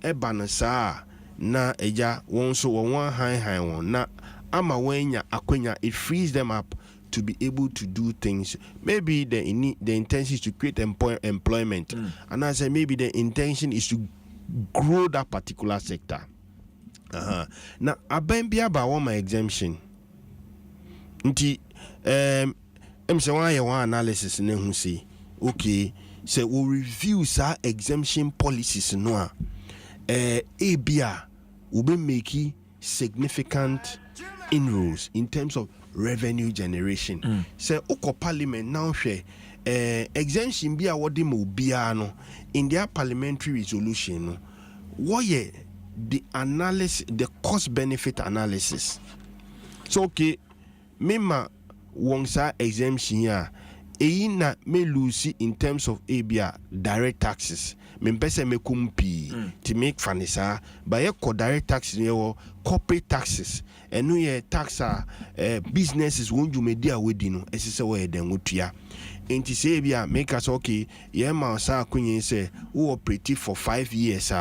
Speaker 9: eba na saa na eja won so won high won na ama wenya akwenya it frees them up to be able to do things. Maybe the intention is to create employment and I say maybe the intention is to grow that particular sector. Now abembia ba one my exemption nti say one analysis ne hu say okay say we review sa exemption policies no a ebia will be making significant inroads in terms of revenue generation. Say oko parliament now share exemption bia wodi mo bia no in their parliamentary resolution no what ye the analysis, the cost benefit analysis. So okay mema wonsa exemption ya na me lose in terms of abia direct taxes me pese me kumpi to make fanisa but ye direct taxes ye corporate taxes enu ye tax businesses won jumedi awedi no esese we den wotua enti say bia make us okay ye ma sa akunyin say we operate for 5 years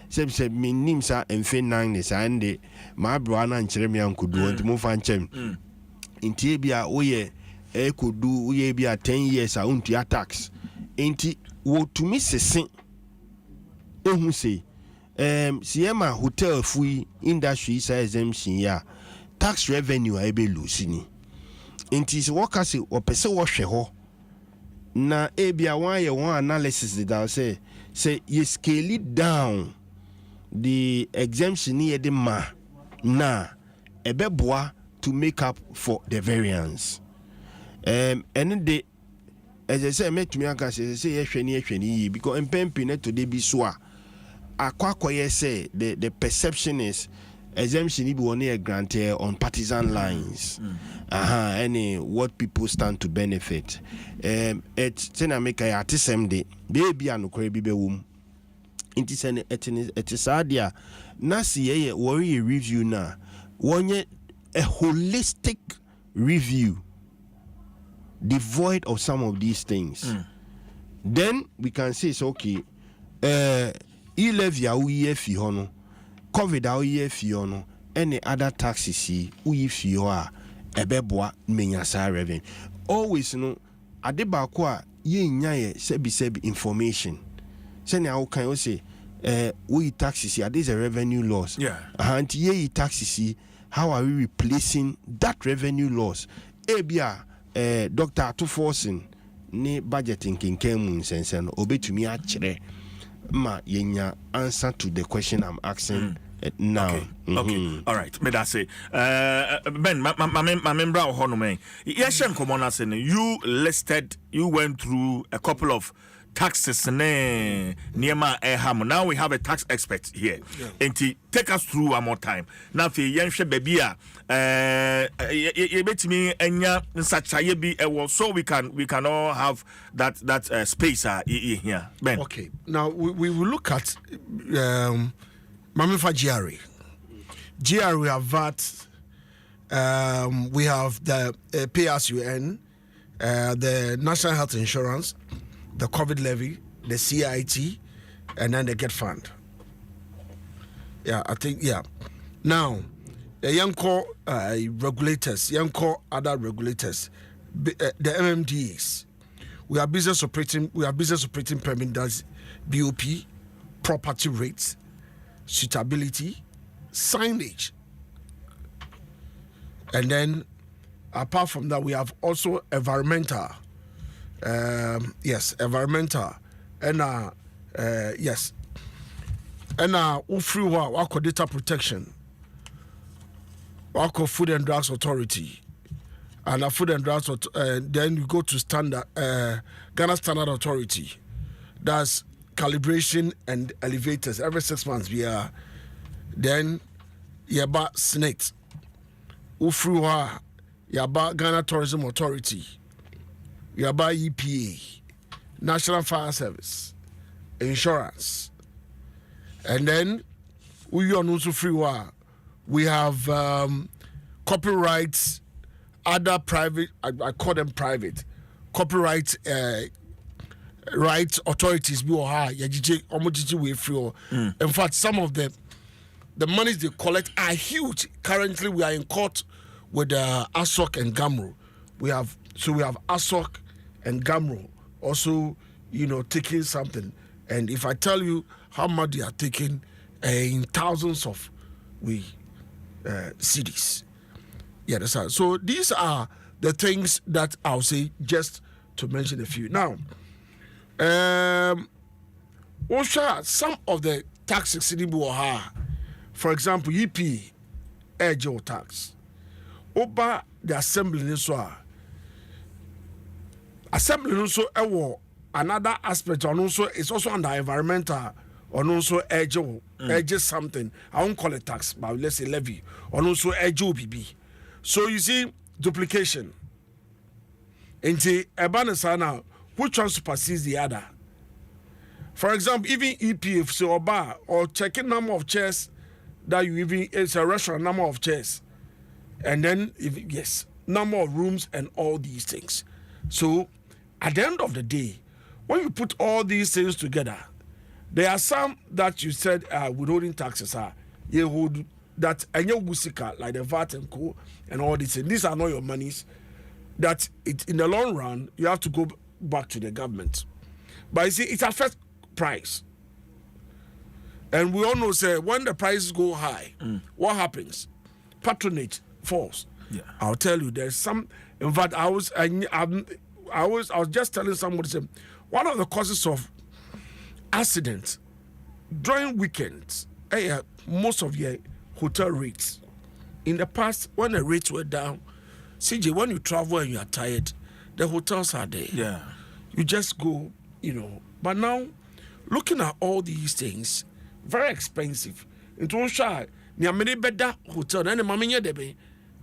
Speaker 9: say me nim sa emfe 9 is ande ma bro na nkyere me ankodu enti mo fa nchem enti bia we could do we be 10 years unto tax. Enti wo to me sesen ehun say siema hotel fui industry sa exemption ya tax revenue a be lose ni. Enti se workers o pese wo hwe ho na ebia one year one analysis that say you scale it down the exemption here the ma na ebeboa to make up for the variance. And the as I say, make me aka say yehwani because Mpensenpensenmu today be so akwa say the perception is exemption be one a granted on partisan lines. Any what people stand to benefit. It's tena make a artisem de baby anokore bi be wum. Inti sene it is adia na see worry review na wonye a holistic review devoid of some of these things. Then we can say it's okay. E-Levy a fi hono, COVID a fi hono, any other taxes uyi fi ho a ebeboa menya sa revenue. Always no adeba ko a ye nya ye sebi information. Send how can you say we taxes here there's a revenue loss. And ye taxes how are we replacing that revenue loss? Ebia Dr. Atufosin ni budgeting kinkemu nsensen obetumi akire ma yenya answer to the question I'm asking now.
Speaker 1: Okay. Okay. All right. Me that say. Ben, my member of Honome. Yes, you listed. You went through a couple of taxes. Now we have a tax expert here. And take us through one more time. Now, for Yansha Babia, you bet me and such a be so we can all have that space here. Ben.
Speaker 3: Okay. Now we will look at Mamifa GRA. GRA, we have VAT, we have the PSUN, the National Health Insurance, the COVID levy, the CIT, and then the Get Fund. Yeah, I think, yeah. Now, the young core regulators, young core other regulators, the MMDs, we have business operating permit, that's BOP, property rates, suitability, signage, and then apart from that, we have also environmental. Environmental, and yes, and free wako data protection, wako Food and Drugs Authority, and Food and Drugs. Then you go to standard Ghana Standard Authority. That's calibration and elevators every 6 months. We are then yaba SNET, ufruwa yaba Ghana Tourism Authority, yaba EPA, National Fire Service, insurance, and then we are also free. We have copyrights, other private. I call them private copyright. Rights authorities be in fact, some of them, the monies they collect are huge. Currently, we are in court with ASOC and GAMRO. We have ASOC and GAMRO also, taking something. And if I tell you how much they are taking, in thousands of cities. Yeah, that's how. So these are the things that I'll say, just to mention a few. Now, some of the taxes in for example, EP Edge tax. Oba the assembly another aspect on also it's also under environmental on also edge something. I won't call it tax, but let's say levy on also edge OBB. So you see duplication. Into a now, which one supersedes the other? For example, even EPF so or checking number of chairs that you even it's a restaurant number of chairs, and then number of rooms and all these things. So at the end of the day, when you put all these things together, there are some that you said withholding taxes are you hold that and your musika like the VAT and co and all these things. These are not your monies. That in the long run you have to go back to the government. But you see, it affects price. And we all know, say, when the prices go high, what happens? Patronage falls. Yeah. I'll tell you, there's some. In fact, I was just telling somebody, say, one of the causes of accidents during weekends, most of your hotel rates. In the past, when the rates were down, CJ, when you travel and you are tired, the hotels are there. Yeah. You just go, But now, looking at all these things, very expensive. Into Osha, near many better hotel, and the Mamiya Debe,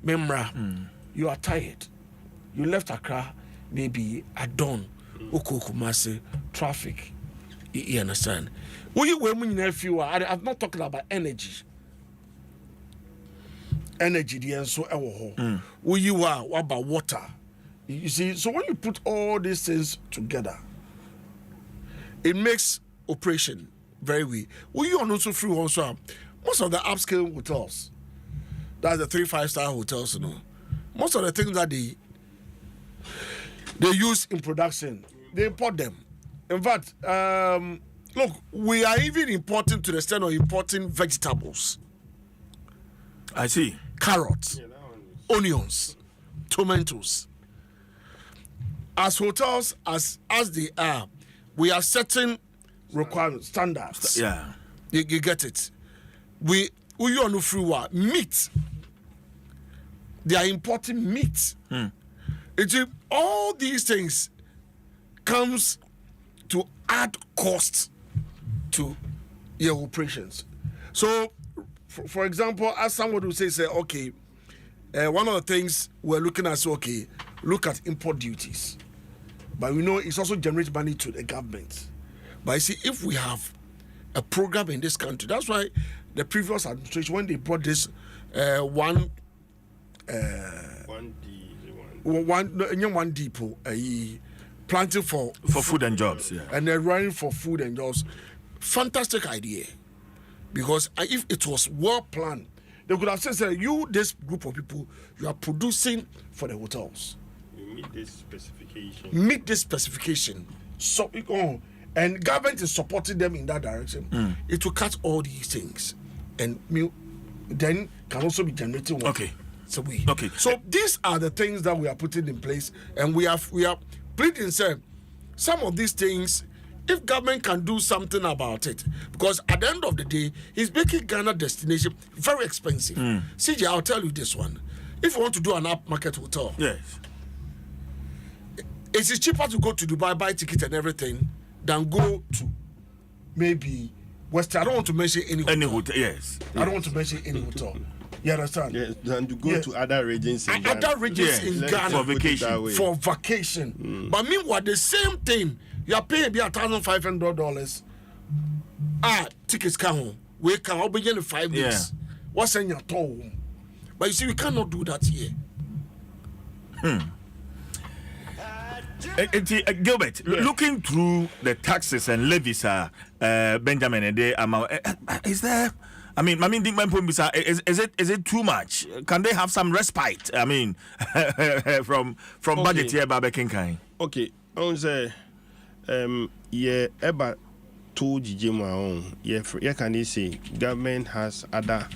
Speaker 3: Memra, you are tired. You left Accra, maybe at dawn, Kumasi, traffic. You understand? I'm not talking about energy. Energy, the and so who you are, what about water? You see, so when you put all these things together, it makes operation very weak. We are also free also. Most of the upscale hotels, that's the 3-5-star hotels, most of the things that they use in production, they import them. In fact, look, we are even importing to the extent of importing vegetables. I see. Carrots, onions, tomatoes. As hotels, as they are, we are setting requirements, standards. Yeah. You get it. We you on free what meat. They are importing meat. All these things comes to add cost to your operations. So, for example, as somebody will say, okay, one of the things we're looking at, okay, look at import duties. But we know it's also generates money to the government. But you see, if we have a program in this country, that's why the previous administration, when they brought this one depot, planting for
Speaker 1: food and jobs, yeah.
Speaker 3: And they're running for food and jobs. Fantastic idea. Because if it was well planned, they could have said, you, this group of people, you are producing for the hotels.
Speaker 9: You meet this specification.
Speaker 3: Meet this specification. So, and government is supporting them in that direction. It will cut all these things. And then can also be generating work.
Speaker 1: Okay.
Speaker 3: So these are the things that we are putting in place. And we are pleading, sir, some of these things, if government can do something about it, because at the end of the day, he's making Ghana destination very expensive. CJ, I'll tell you this one. If you want to do an upmarket hotel,
Speaker 1: yes,
Speaker 3: it is cheaper to go to Dubai, buy ticket and everything, than go to maybe West. I don't want to mention any hotel.
Speaker 1: Yes.
Speaker 3: I don't want to mention any hotel. You understand?
Speaker 9: Yes, than to go to other regions in Ghana.
Speaker 3: Other regions in Ghana
Speaker 1: for vacation.
Speaker 3: But meanwhile, the same thing, you are paying $1,500. Tickets come home. We can open in 5 days. What's in your home? But you see, we cannot do that here.
Speaker 1: Gilbert, looking through the taxes and levies, Benjamin, and they is there? I mean, is it too much? Can they have some respite? I mean, from budget here, Babekinkai.
Speaker 9: Okay, on say, about 2 GG yeah, can they say government has other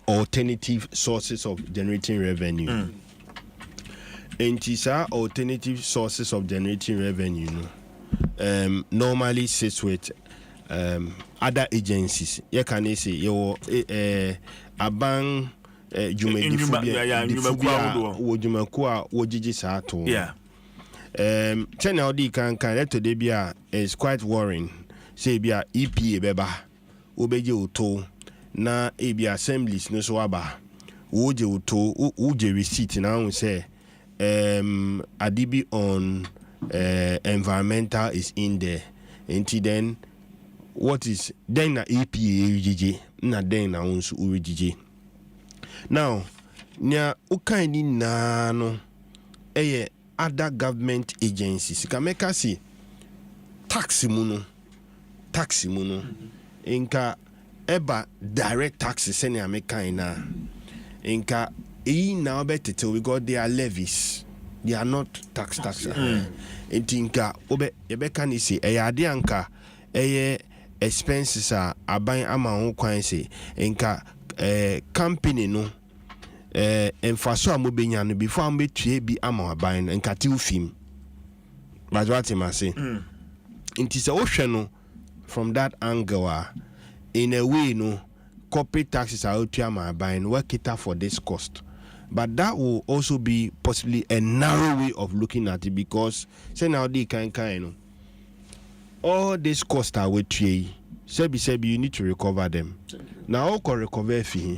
Speaker 9: alternative sources of generating revenue. And these are alternative sources of generating revenue. Normally sits with other agencies. You can say your a bank channel D can let to debia is quite worrying. Say be a EPA beba obeje uto na ebi assemblies no so aba woje uto uje receipt now say adibi on environmental is in there. Until then, what is then na EPA UGG na then na unsu UGG. Now, nya ukaini na no other government agencies can make us see taxi muno inka eba direct taxes any America inka now better we got their levies. They are not tax. Inka obe ebe can you say anka expenses are buying ama on kwan say inka company no enfaso amobenya no before ambetue bi ama buying inka tiu film. But what him say it is ocean no from that angle in a way no corporate taxes are out to ama buying work it for this cost. But that will also be possibly a narrow way of looking at it, because say now they can all these costs are with you. Sebi you need to recover them. Now all can recover fee.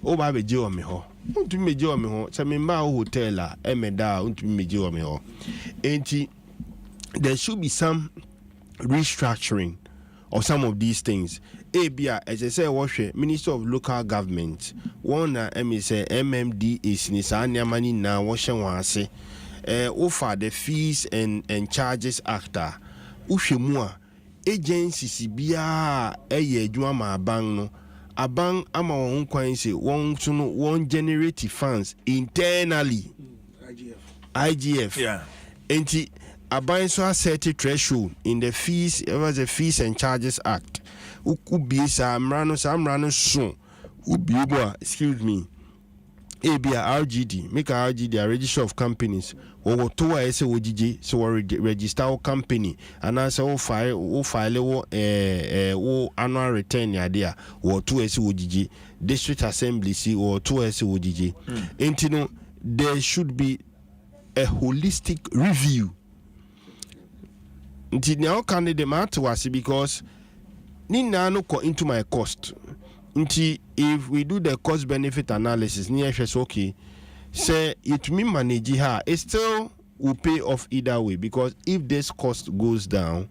Speaker 9: Oh baby Joe me ho. Unto me Joe me ho. Say me ma hotel emeda unto me Joe me ho. And there should be some restructuring of some of these things. Abia, as I say, wash Minister of Local Government. One say MMD is Nisanya money now. Washing one say, offer the fees and charges actor. Ushemua agencies bia juama bang no. A bang ama one coin say one generate funds internally. IGF.
Speaker 1: Yeah.
Speaker 9: And a buying so set a threshold in the fees. It was the Fees and Charges Act. Uku be samrano soon. Ubiwa, excuse me. ABA RGD, make a RGD a register of companies. Or to a SOGG, so register our company, and as all file annual return idea, or 2 SOGG, district assembly or 2 SOGG. And you know, there should be a holistic review. Now can the matter was because Nina no go into my cost. If we do the cost benefit analysis, near okay, say it mean manage her, it still will pay off either way, because if this cost goes down,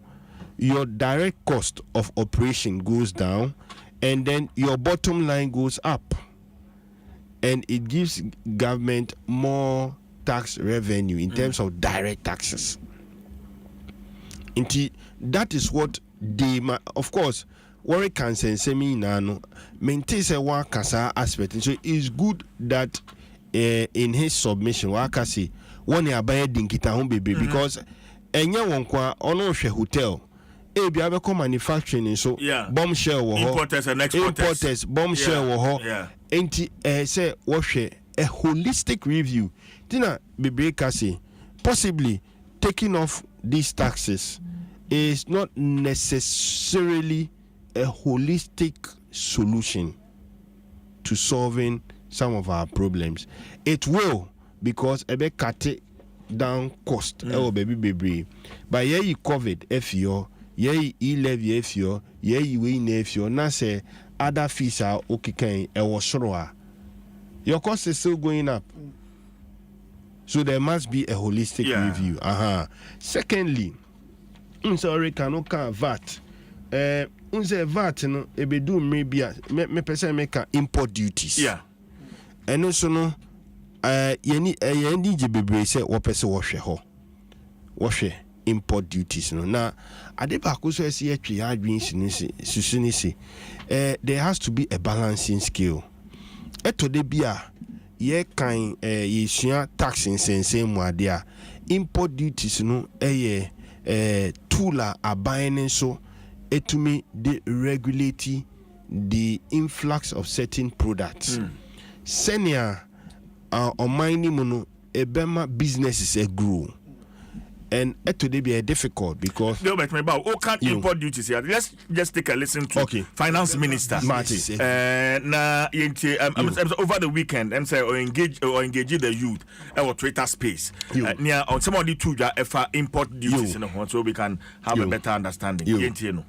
Speaker 9: your direct cost of operation goes down, and then your bottom line goes up, and it gives government more tax revenue in terms of direct taxes. That is what they, of course, worry can send me nano maintain a work kasa aspect. So it's good that in his submission waka say one ya buy dinkita home baby, because enya wonkwa ono hwe hotel e bia be manufacturing, so bombshell wo ho, importers and exporters bombshell wo ho, enti say wo hwe a holistic review tina bebre ka say possibly taking off these taxes is not necessarily a holistic solution to solving some of our problems. It will, because ebe cut down cost baby. But yeah, you COVID FO, yeah, E-Levy FO, yeah, you win FO. Now say other fees are okay. Your cost is still going up. So there must be a holistic review. Secondly, sorry, canoka VAT. Unse VAT no ebedu maybe me person make import duties. And also no yeni je bebre say wo person wo hwe ho. Wo hwe import duties no. Na ade ba ko so ese atwe adwin sinisi. There has to be a balancing scale. Eto de bia ye kan ye sua tax Mpensenpensenmu ade a import duties no toola abaine so etumi de regulate the influx of certain products. Senior mining mono ebema businesses grow, and today be difficult because
Speaker 1: no, but can't import duties here. Let's just take a listen to Finance Minister na over the weekend and say or engage the youth or Twitter space near on some of the two import duties so we can have a better understanding.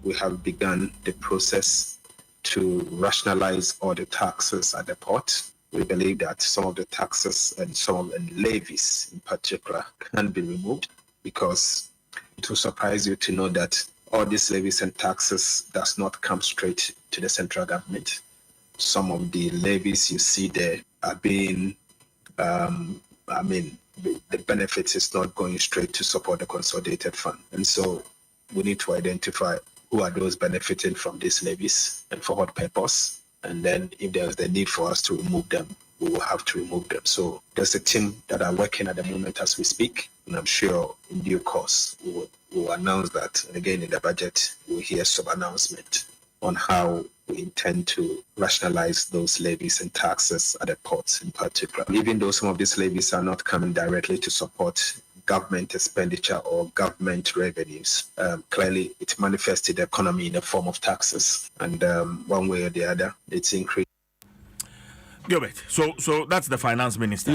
Speaker 2: We have begun the process to rationalize all the taxes at the port. We believe that some of the taxes and some of the levies in particular can be removed, because it will surprise you to know that all these levies and taxes does not come straight to the central government. Some of the levies you see there are being, the benefits is not going straight to support the consolidated fund. And so we need to identify who are those benefiting from these levies and for what purpose. And then if there's the need for us to remove them, we will have to remove them. So there's a team that are working at the moment as we speak, and I'm sure in due course we will announce that. And again, in the budget, we'll hear some announcement on how we intend to rationalize those levies and taxes at the ports in particular. Even though some of these levies are not coming directly to support government expenditure or government revenues, clearly it manifested the economy in the form of taxes, and one way or the other it's increased.
Speaker 1: So that's the Finance Minister.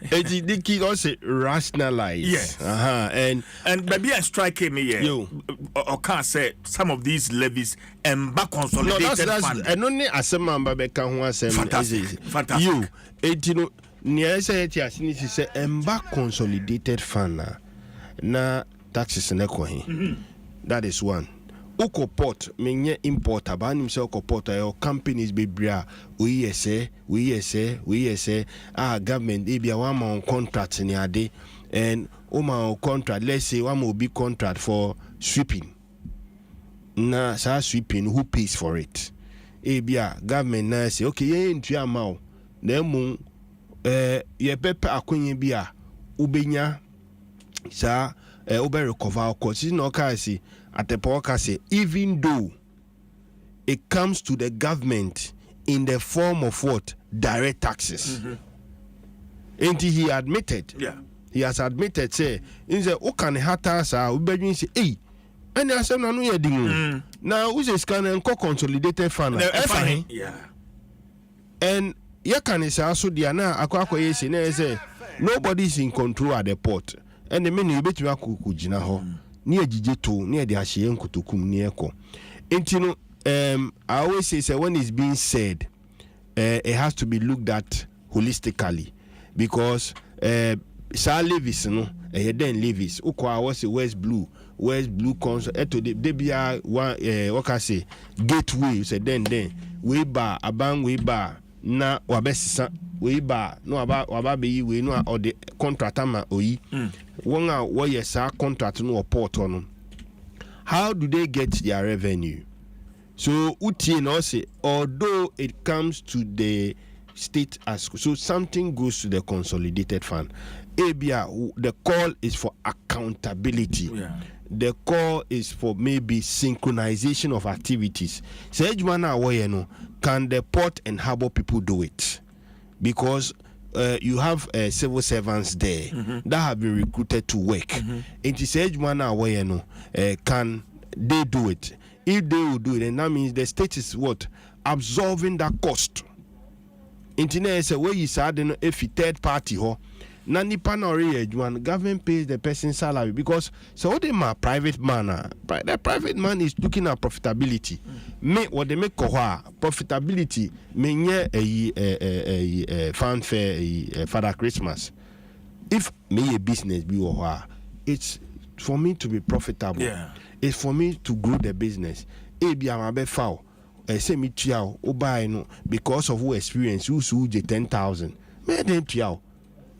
Speaker 9: The key also rationalize.
Speaker 1: Yes.
Speaker 9: And
Speaker 1: maybe I strike me here. Or can't say some of these levies and back consolidated fund.
Speaker 9: And only as a member
Speaker 1: fantastic.
Speaker 9: Near say emba consolidated fund na taxes na kohi. That is one. Uko port menye import abanim se uko port your companies be bria we say government e bia one on contract ni ade, and on contract, let's say one will be contract for sweeping. Na sa sweeping, who pays for it? E bia government na say okay ye ntua amount na mu ye pepe akonye bia ubenya sa ube recover cost no ka say at the podcast, even though it comes to the government in the form of what? direct taxes. And he admitted, he has admitted, say, in the Okan Hatas are begging, say, hey, and I said, no, you're doing now, who's a scan and consolidated fund? And Yakan is also Diana, Aquako, say, nobody's in control at the port. And the men you bet you are Kujinaho, near Jijeto, near the Hashian Kutukum, near Ko. And you know, I always say, when it's being said, it has to be looked at holistically because Sir Levis, no, then Levis, Ukwa was a West Blue Council, to the DBR one, what can I say, gateway, said then, way bar, a bang, way bar, na wabesa, way bar, no about wababi, we know, or the contract, oi, one hour, yes, our contract, no port on. How do they get their revenue? So Uti also, although it comes to the state as so something goes to the consolidated fund. ABR, the call is for accountability. The call is for maybe synchronization of activities. So can the port and harbor people do it? Because you have civil servants there that have been recruited to work. It is can they do it? If they will do it, then that means the state is what? Absorbing that cost. Internet is a way you said if a third party Nani panori one government pays the person's salary because so they my private man. The private man is looking at profitability. Make what they make profitability menye a fanfare Father Christmas. If me a business be it's for me to be profitable. It's for me to grow the business. Ebi amabe foul. Say me tiao obuy no because of who experience who suje 10,000. Me then tiao.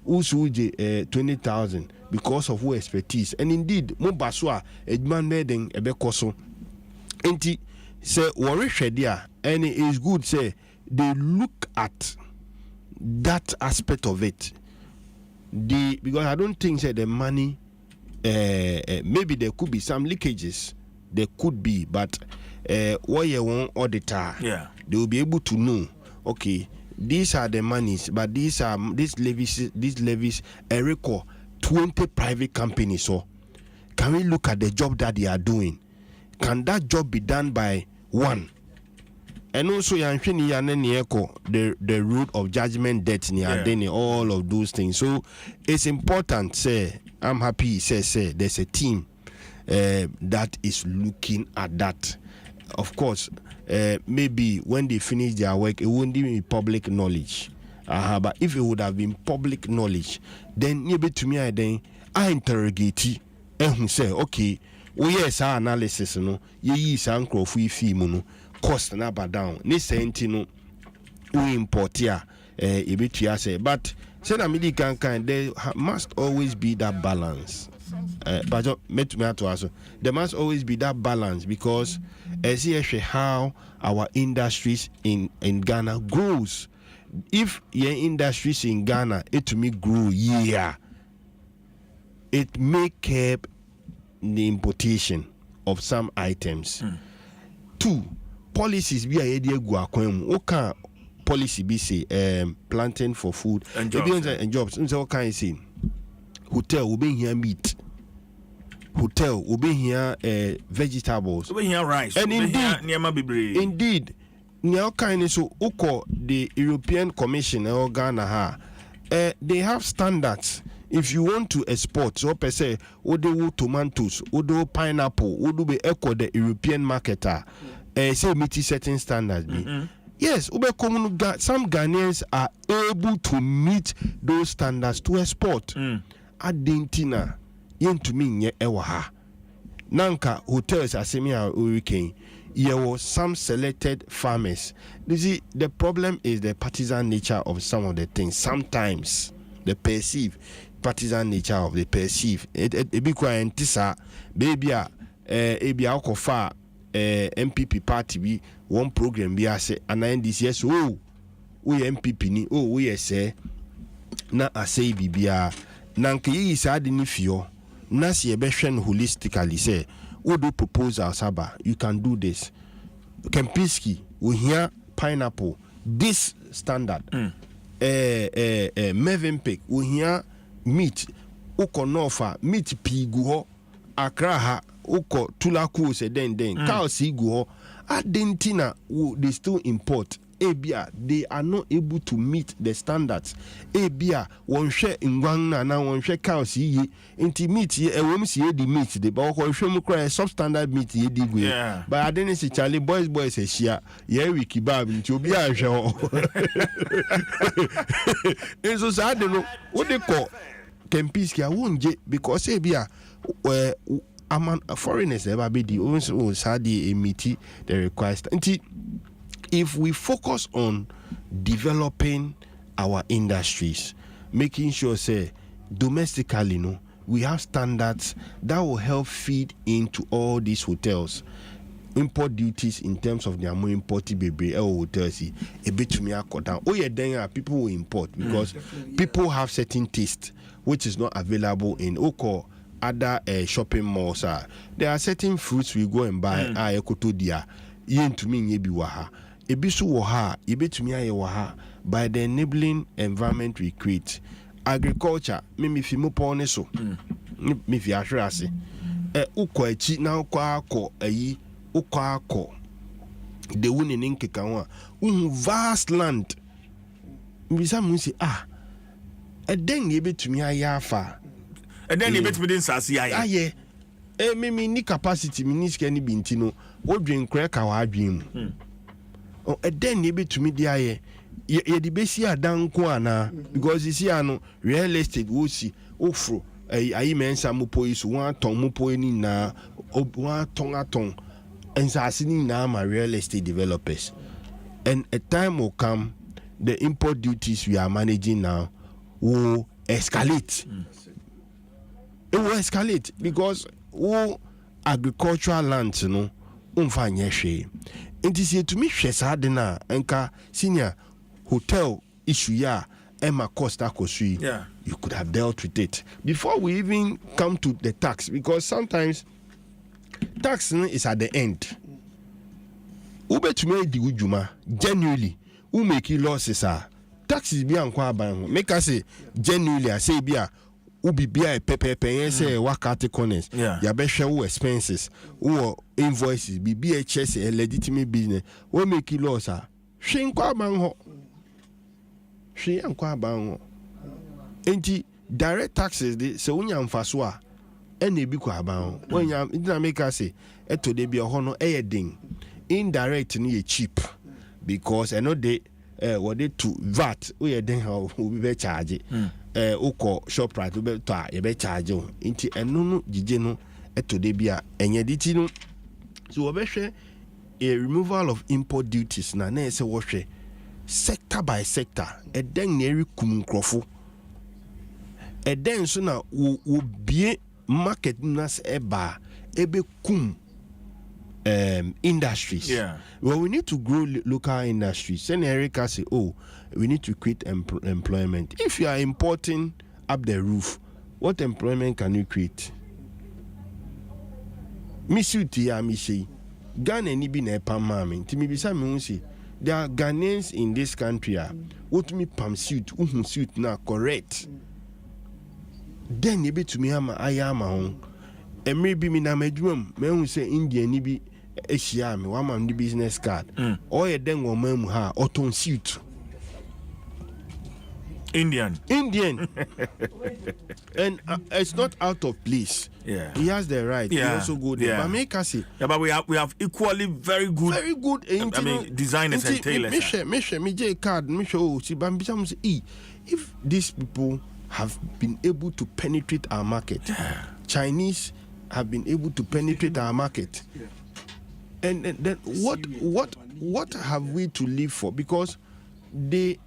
Speaker 9: Who suje 20,000 because of who expertise. And indeed, mo baswa edman meden ebe koso. Enti say worry shedia and it is good say they look at that aspect of it. Because I don't think say the money maybe there could be some leakages. There could be, but what you want auditor, they will be able to know. Okay, these are the monies, but these levies a record 20 private companies. So, can we look at the job that they are doing? Can that job be done by one? And also, the root of judgment, debt, all of those things. So, it's important. Say, I'm happy. Say, there's a team that is looking at that. Of course, maybe when they finish their work, it won't be public knowledge. But if it would have been public knowledge, then maybe to me, I interrogate and who say, okay, yes, our analysis, no, ye is uncle free fee mono, cost number down. This no, we import here, a bit say, but say American kind, there must always be that balance. But there must always be that balance because see how our industries in Ghana grows. If your industries in Ghana it to me grow it may keep the importation of some items. 2 policies be a idea go akwem. Policy be say planting for food and jobs. So what can you say? Hotel will be here meat. Hotel will be here vegetables. Will be here rice. And indeed, now kind so the European Commission or Ghana they have standards. If you want to export, so per se, odo tomatoes, odo pineapple, odo be echo the European marketer, say meet certain standards. Yes, some Ghanaians are able to meet those standards to export. Adentina, yen to me nye ewaha. Nanka hotels are semi hurricane. There were some selected farmers. You see, the problem is the partisan nature of some of the things. Sometimes the perceived partisan nature of the perceive. It be quite antisa baby kofa MPP party be one program be say and NDCS we MPP ni we say na asay bibia nanke yi sa de ni fio na se be hwen holistically say we do proposal saba you can do this Kempinski we hear pineapple this standard. Mevenpick, we hear meat, uko nofa, meat piguho, akraha, uko tulaku se den, cow si guho, adentina, they still import. Ebia, they are not able to meet the standards. Ebia, one share in one na one share cow see inti meat ye a woman see the meat, the bulk or show cry substandard meat ye dig with. But I didn't see Charlie boys a share, ye we kebab into be a show. And so I don't know what they call Kempiski, I won't get because Ebia, among foreigners ever be the also sadi a meaty the request. If we focus on developing our industries, making sure, say, domestically, we have standards that will help feed into all these hotels. Import duties in terms of their more imported baby hotels, a bit to me down. Oh yeah, then people will import because people have certain taste which is not available in Oko other shopping malls. There are certain fruits we go and buy. Ekotodia, yen to me yebi waha. Ebisu waha, ebetumi aye waha by the enabling environment we create. Agriculture, me fi mo pone so. Me fi ahwe ase. Ukọ echi na ukọ akọ ayi, ukọ akọ. De woni ne nkeka ho a, vast land. Mbisa mu si eden ne ebetumi aye afa.
Speaker 1: Eden ne ebetumi den sase aye.
Speaker 9: Aye. Me ni capacity me ni sika ni binti no, odwen kra ka wa adwen mu. Then you be to me the the base adan ko ana because you see real estate wo si ofro ayi mensa mo poi so one ton mo poi ni na one ton aton and sasini na ma real estate developers, and a time will come the import duties we are managing now will escalate. It will escalate because agricultural lands umfanye hwe. It is to me Shesadena enka senior hotel issue ya Emma Costa Kosui. You could have dealt with it before we even come to the tax, because sometimes tax is at the end. Ube to me di ujuma genuinely who make losses taxes be ankwa ban make us say genuinely I say bia ubi bia pepe say wakati corners ya be share expenses or invoices be BHS a legitimate business we make loss hwe nkwa ban ho hwe ankwa ban ho enti direct taxes de se unya mfaso a ene bi kwa ban ho wonya dina make us say eto de bi ho no eyedin indirect ni cheap because I know they what they to VAT we den how we be charge oko shop right be to a be charge nti eno no gige no eto de bia enye diti no so we hwe a removal of import duties na say wo hwe sector by sector eden na eri kum nkrofo eden so na wo bie market nas eba ebe kum industries. Well, we need to grow local industries. Then Erica say, we need to create employment. If you are importing up the roof, what employment can you create? Ghana ni bi na pam mami. Timi bisa me say there are Ghanaians in this country what me pam suit, suit na correct. Then you be to me ama ayama hon. And maybe me na medwum, me hu say India ni bi ehia me one man the business card. Or ye den wo mam ha oton suit.
Speaker 1: Indian.
Speaker 9: And it's not out of place. He has the right. He also go there. But make us see.
Speaker 1: But we have equally very good designers and tailors.
Speaker 9: Me card, if these people have been able to penetrate our market, Chinese have been able to penetrate our market, and then what have we to live for? Because they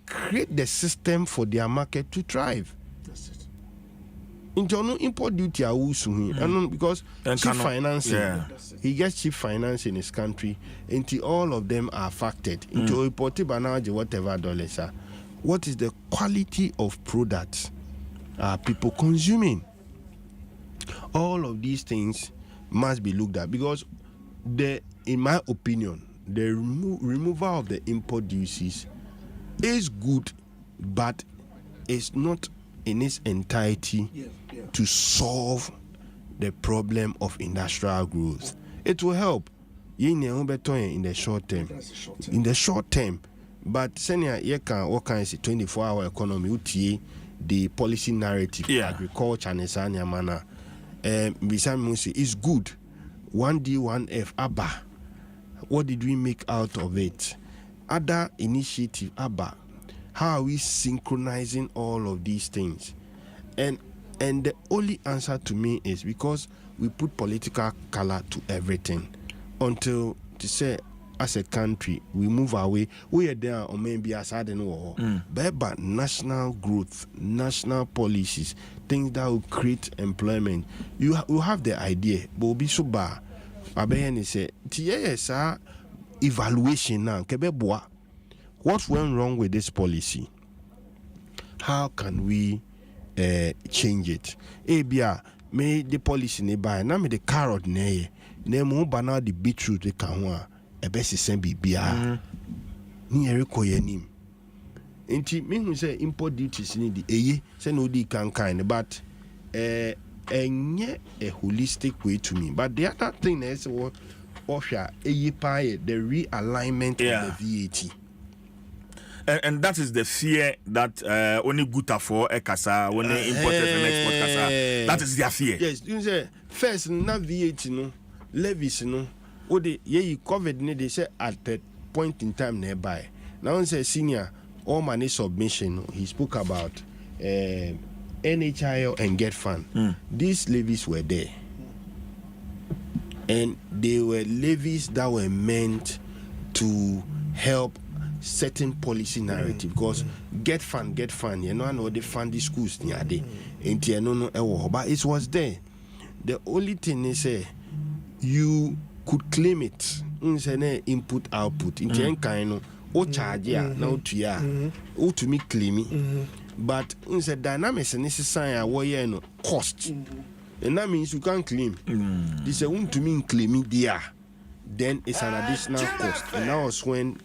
Speaker 9: create the system for their market to thrive. That's it. Internal import duty and because cheap financing, he gets cheap finance in his country, until all of them are factored into imported banana whatever dollars are. What is the quality of products are people consuming? All of these things must be looked at, because in my opinion, the removal of the import duties is good, but it's not in its entirety to solve the problem of industrial growth. It will help in the short term. In the short term, but senior you can all kinds of 24-hour economy UTA the policy narrative agriculture and sanya manner is good. 1D 1F ABBA. What did we make out of it? Other initiative ABBA. How are we synchronizing all of these things? And the only answer to me is because we put political color to everything until to say as a country we move away. We are there or maybe as I don't know. But national growth, national policies, things that will create employment. You have the idea, but will be so bad. Abayani say, TSA evaluation now. What went wrong with this policy? How can we change it? Ebia me the policy ne buy na me the carrot ne mo bana the beetroot the kanwa ebesi sen bibia ni eriko yanim enti me hu say import duties ni the eye say no di kan but enye a holistic way to me. But the other thing is what the realignment of the VAT.
Speaker 1: And that is the fear that only good for ekasa, only importers and export kasa. That is their fear.
Speaker 9: Yes, you say first na VAT no, levies no. What they covered ne they say at that point in time nearby. Now say senior all money submission. He spoke about NHIL and Get Fund. These levies were there, and they were levies that were meant to help certain policy narrative because get fund you know I know they fund the schools near there but it was there. The only thing is you could claim it input output in kind of charge now to me claim but in the dynamics and this is saying cost and that means you can't claim this is to me claiming there then it's an additional cost. And that was when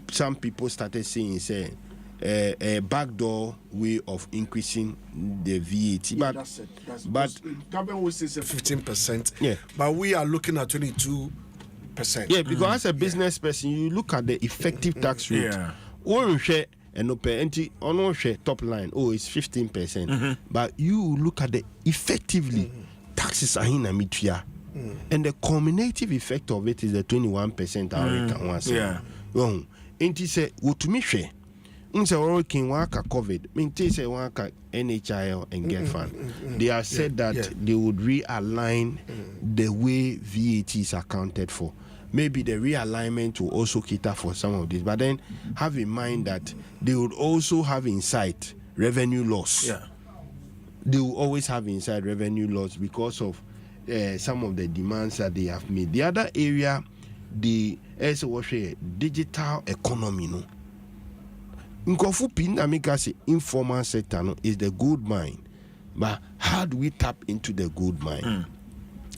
Speaker 9: some people started saying a backdoor way of increasing the VAT.
Speaker 3: Yeah, but government will say 15%. Yeah, but we are looking at 22%.
Speaker 9: Yeah, because as a business person, you look at the effective tax rate. Or share and share top line. Oh, it's 15%. But you look at the effectively taxes are in a mitria. And the cumulative effect of it is the 21% I can say. Yeah. And he said, what to me share? Unse working waka COVID, mean say waka NHIL and Get Fund. They have said that they would realign the way VAT is accounted for. Maybe the realignment will also cater for some of this, but then have in mind that they would also have in sight revenue loss. Yeah. They will always have inside revenue loss because of some of the demands that they have made. The other area, the digital economy, no. Nkofu pinamika say informal sector no is the gold mine, but how do we tap into the gold mine?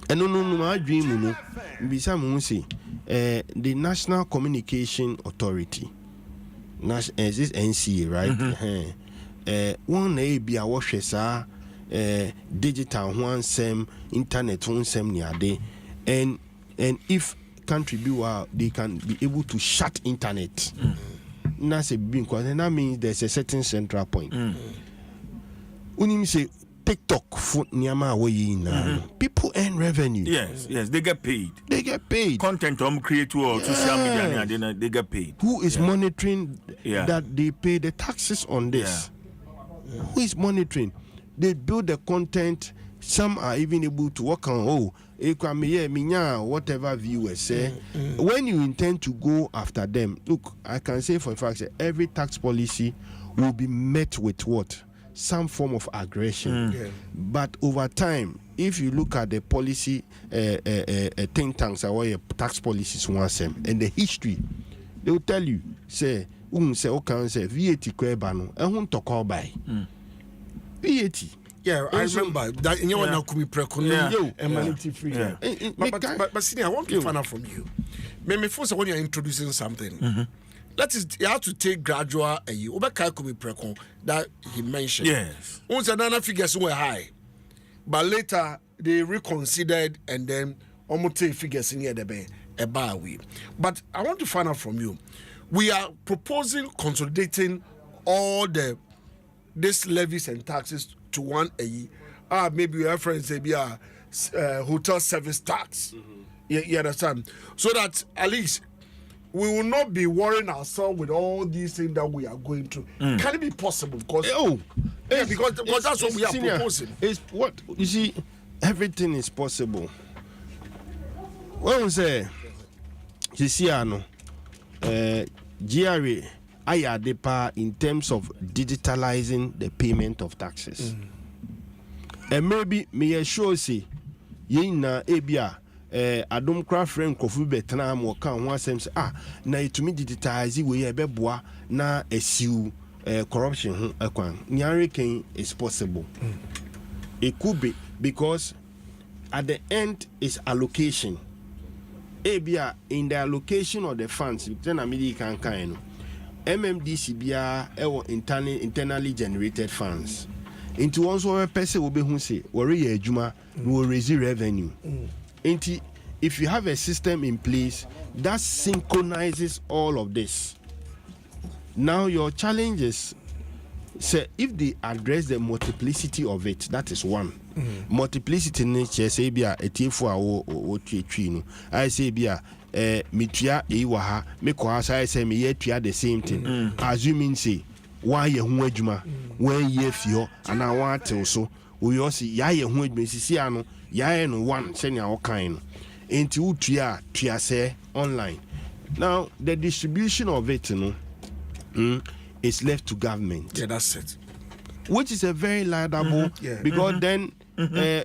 Speaker 9: And no, my dream no. Bisa mo say the National Communication Authority, is this NCA right? One be a washer sa digital Nsem, internet Nsem niade, and if country be well, they can be able to shut internet. That's a big question, and that means there's a certain central point. When you say TikTok, people earn revenue.
Speaker 1: Yes, they get paid.
Speaker 9: They get paid.
Speaker 1: Content creator or social media, they get paid.
Speaker 9: Who is monitoring that they pay the taxes on this? Who is monitoring? They build the content. Some are even able to work on whatever viewers say. When you intend to go after them, look, I can say for a fact that every tax policy will be met with what? Some form of aggression. But over time, if you look at the policy think tanks or tax policies and the history, they will tell you, say VAT kwebano, and won't talk all by VAT.
Speaker 3: Yeah, I remember that in your Nakumi Prekono and Manity Free. But Senior, I want to find out from you. Maybe first when you're introducing something, you have to take gradual you that he mentioned.
Speaker 1: Yes.
Speaker 3: Once another figures were high, but later they reconsidered and then almost take figures in here a bar way. But I want to find out from you. We are proposing consolidating all these levies and taxes to one a year. Maybe we have friends say be a hotel service tax. You understand? So that at least we will not be worrying ourselves with all these things that we are going through. Can it be possible? Because because that's what we are proposing.
Speaker 9: It's what you see. Everything is possible. When we say, you see, GRA, Ayadepa in terms of digitalizing the payment of taxes. And maybe me sure say, yina ebia Adom craft friend kofu betna mo kan one sense na itumi digitize we ebeboa na esiu corruption ho akwan. Nyare ken is possible. It could be because at the end is allocation. Ebia in the allocation of the funds, then American kind. MMDC bia internally generated funds. Into also a person will be who say, worry a juma will raise revenue. Into if you have a system in place that synchronizes all of this. Now your challenge is say if they address the multiplicity of it, that is one. Multiplicity nature say bia etiefo a wo twetwi no. I say bia mitua ewaha me ko asa say me yetua the same thing. Assuming say why ye ho adwuma, when ye fio ana wa tew so. We also ya ye ho adwuma sisi ano ya no one say nya wo kan no. Enti utua say online. Now the distribution of it is left to government.
Speaker 3: Yeah, that's it.
Speaker 9: Which is a very laudable because then they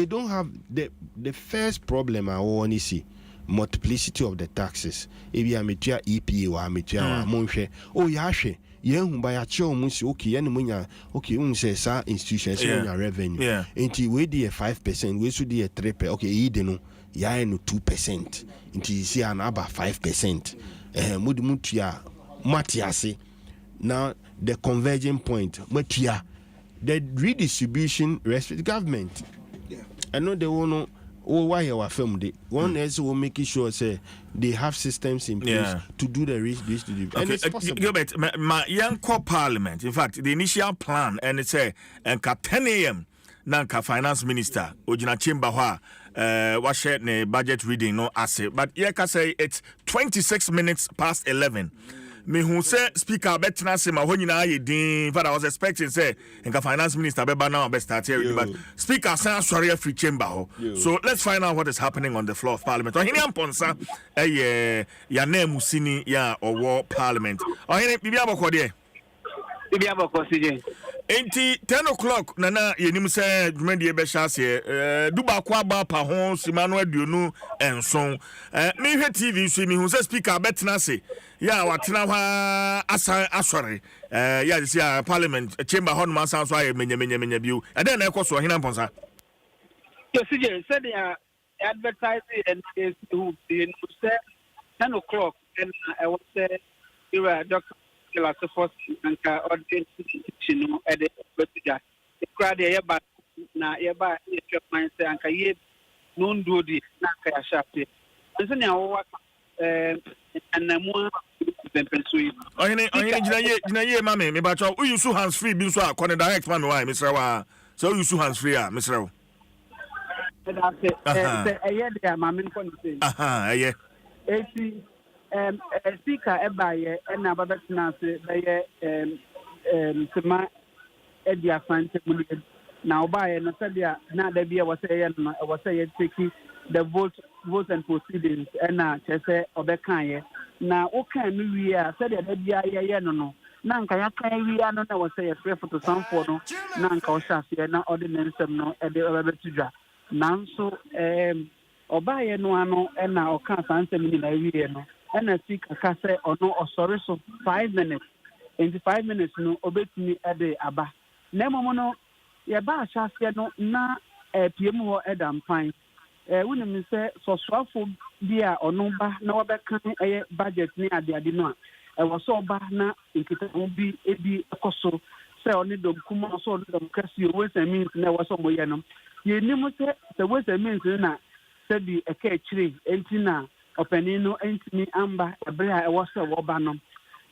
Speaker 9: don't have the first problem I want to see multiplicity of the taxes. If you are metia EPA or metia monche, oh yashe, yen by a show musi okay, and munya okay, say sa institutions revenue. Until we do 5%, we should do 3%. Okay, you know, ya no 2%. Until you see an about 5%. Mudia Matiasi. Now the converging point, Matia, the redistribution rests with government. I know they will know why you are filmed. One else will make sure say they have systems in place to do the redistribution. And it's possible.
Speaker 1: Gilbert, my young core parliament, in fact, the initial plan, and it's a 10 a.m. Nanka finance minister, Ojina Chimbawa, was shared ne budget reading no asset. But yeka say it's 26 minutes past 11. Me who say speaker betina say ma honyina ye din. But I was expecting say nka finance minister be ba now be start here. But speaker say sorry free chamber ho. So let's find out what is happening on the floor of parliament. Ohini amponsa ya na musini ya owo parliament. Ohini bibi aboko de.
Speaker 7: Bibi aboko CJ.
Speaker 1: Enti 10 o'clock nana yenim say dwumadi be hyase duba kwa ba pa ho simano aduonu enson me hwe TV so mi hu say speaker betina say ya watena ha asa asori ya say parliament chamber hon man san so aye menya biu e den na ekoso hina mponsa
Speaker 7: yes CJ said they advertising and is who say 10 o'clock and I was say you are Dr. Dwaso Nsem no at the Budgetary. The crowd here but na here ba your mind say anka ye no do di na ka shape. Nso na wo anamu Mpensenpensenmu.
Speaker 1: Gina ye mama me ba cho use hands free bi so akone direct man why Mr. Wa. So use hands free Mr. Wa.
Speaker 7: That's it. Eye dey mama nko ni say.
Speaker 1: Eye.
Speaker 7: Eti speaker ebaye na babetina se beye sema edi afante mulu na obaye no sabia na da bia was say take the votes and proceedings na chese obekan ye na okan no wi a said da bia ye no na nka ya kan wi ano na was say free photo sample no na nka o shafe na ordinance no e de obetudwa nanso obaye no ano na okan sanse mi na wi no and I speak a say or no or sorry so 5 minutes. In the 5 minutes no obetini ade aba
Speaker 11: na mono ye ba ahyase no na PM ho edam pan woni me say soswafo bi a ono ba na wabekan budget ni ade no a wo so ba na nkita ho bi ebi ekoso say oni dom kuma so oni dom kasi o we means na wo so moye no ye ni mo say the we means na say bi eka chiri enti na opani no enti ni amba ebre a wo so wo ba no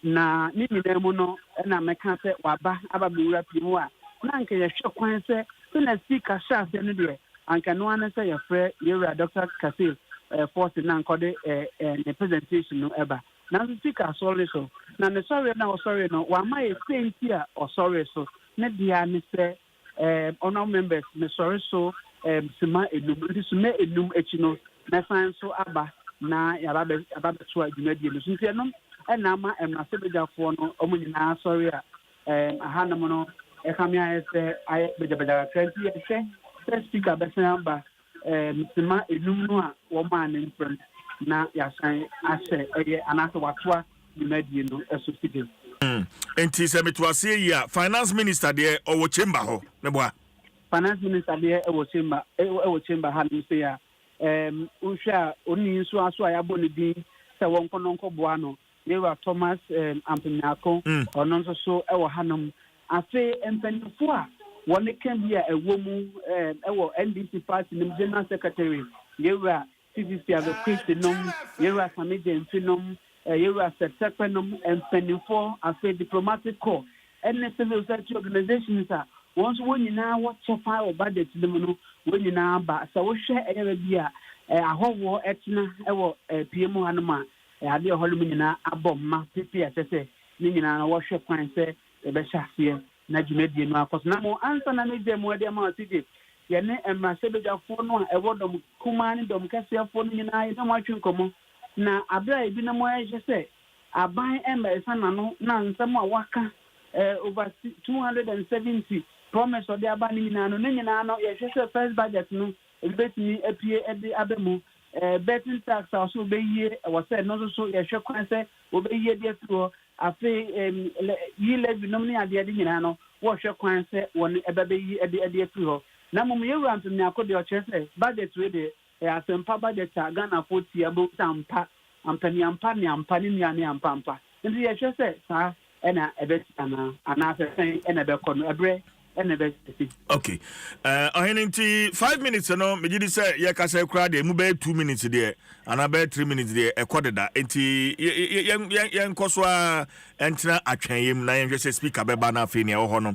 Speaker 11: na ni nyina mu no na meka say waba aba be wura pimu a na nke ye hwe kwan say na speaker sha say no de anka no an say ye frɛ yewura Dr. Kasil force na nkode ne presentation no eba na speaker sorry so na ne sorry na sorry no wa ma ye senti a sorry so ne dia ne say honor members ne sorry so sima enum echi no na fan so aba na ya ba to adwumadi no so ntia no na ma na sebejafo no omo nyina sorry a aha na mo no ekamia say ay beja 20 years speaker besenamba sima enum no a wo ma ne mfrem na ya san ase anase watwa adwumadi no eso sidi
Speaker 1: enti se metwase yi a finance minister de owo chamber ho ne boa
Speaker 11: finance minister de ewo chamber ha no say ya uhwa oni nso aso ayabo ne din se won kononko boa no yewa Thomas Ampemiako ono nso so ewo hanom afi empanifo a woni kan bi a ewo mu ewo NDC party nim general secretary yewa CCC ave Christinom yewa Sameje Mfinom yewa Sekrenom empanifo afi diplomatic corps and civil society organizations a once when you now what chefa or budget dem no when you now ba so wo hwe eyewe bia ahowo etina ewo PM hanoma ade holum nyina abomma pipi asese ni nyina na wo hwe kwan se e be hyasie na dwumadi no akos na mo ansa na ne dem wade ma tije ye ne emma sebejafo no a ewo dom kumani dom kasiafo no nyina ye mo atwe nkomo na abra ebi na mo ye se aban emma esana no na nsam a waka over 270 promise of the abani na no nyina no ye hwehwe first budget no ebetini apie ede abemu betting tax also be ye was said no so ye hwe kwan se obeye de tro afi E-Levy nomni ade de nyina no wo hwe kwan se won ebebe yi ede tro na mum ye ram tumi akode o chese budget we de asempa budget Ghana 40 abo tampa ampani ampa ni ampa ni ni ampa ndi ye hwe se sa ena ebetana anase ena be kono ebre ena be
Speaker 1: okay ahenenti 5 minutes no me gidi say ye ka say kra de mu be 2 minutes de ana be 3 minutes de ekodeda enti ye nkoso a entra atwanyem na ye hwese speaker be ba na afi ne ho no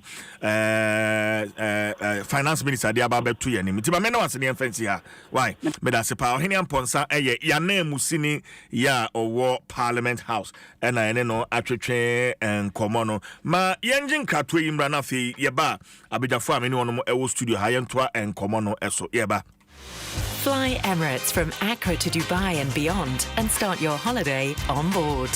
Speaker 1: finance minister de aba be to ye nim ti ba me na wase ne fancy ha why me da se pa ohene amponsa eye ya na musini ya owo Parliament House ena ene no atwetwe enkomo no ma ye ngin krato yimra na afi ye ba abejafo ameni wono ewo studio ha ye ntoa enkomo no eso ye ba.
Speaker 19: Fly Emirates from Accra to Dubai and beyond and start your holiday on board.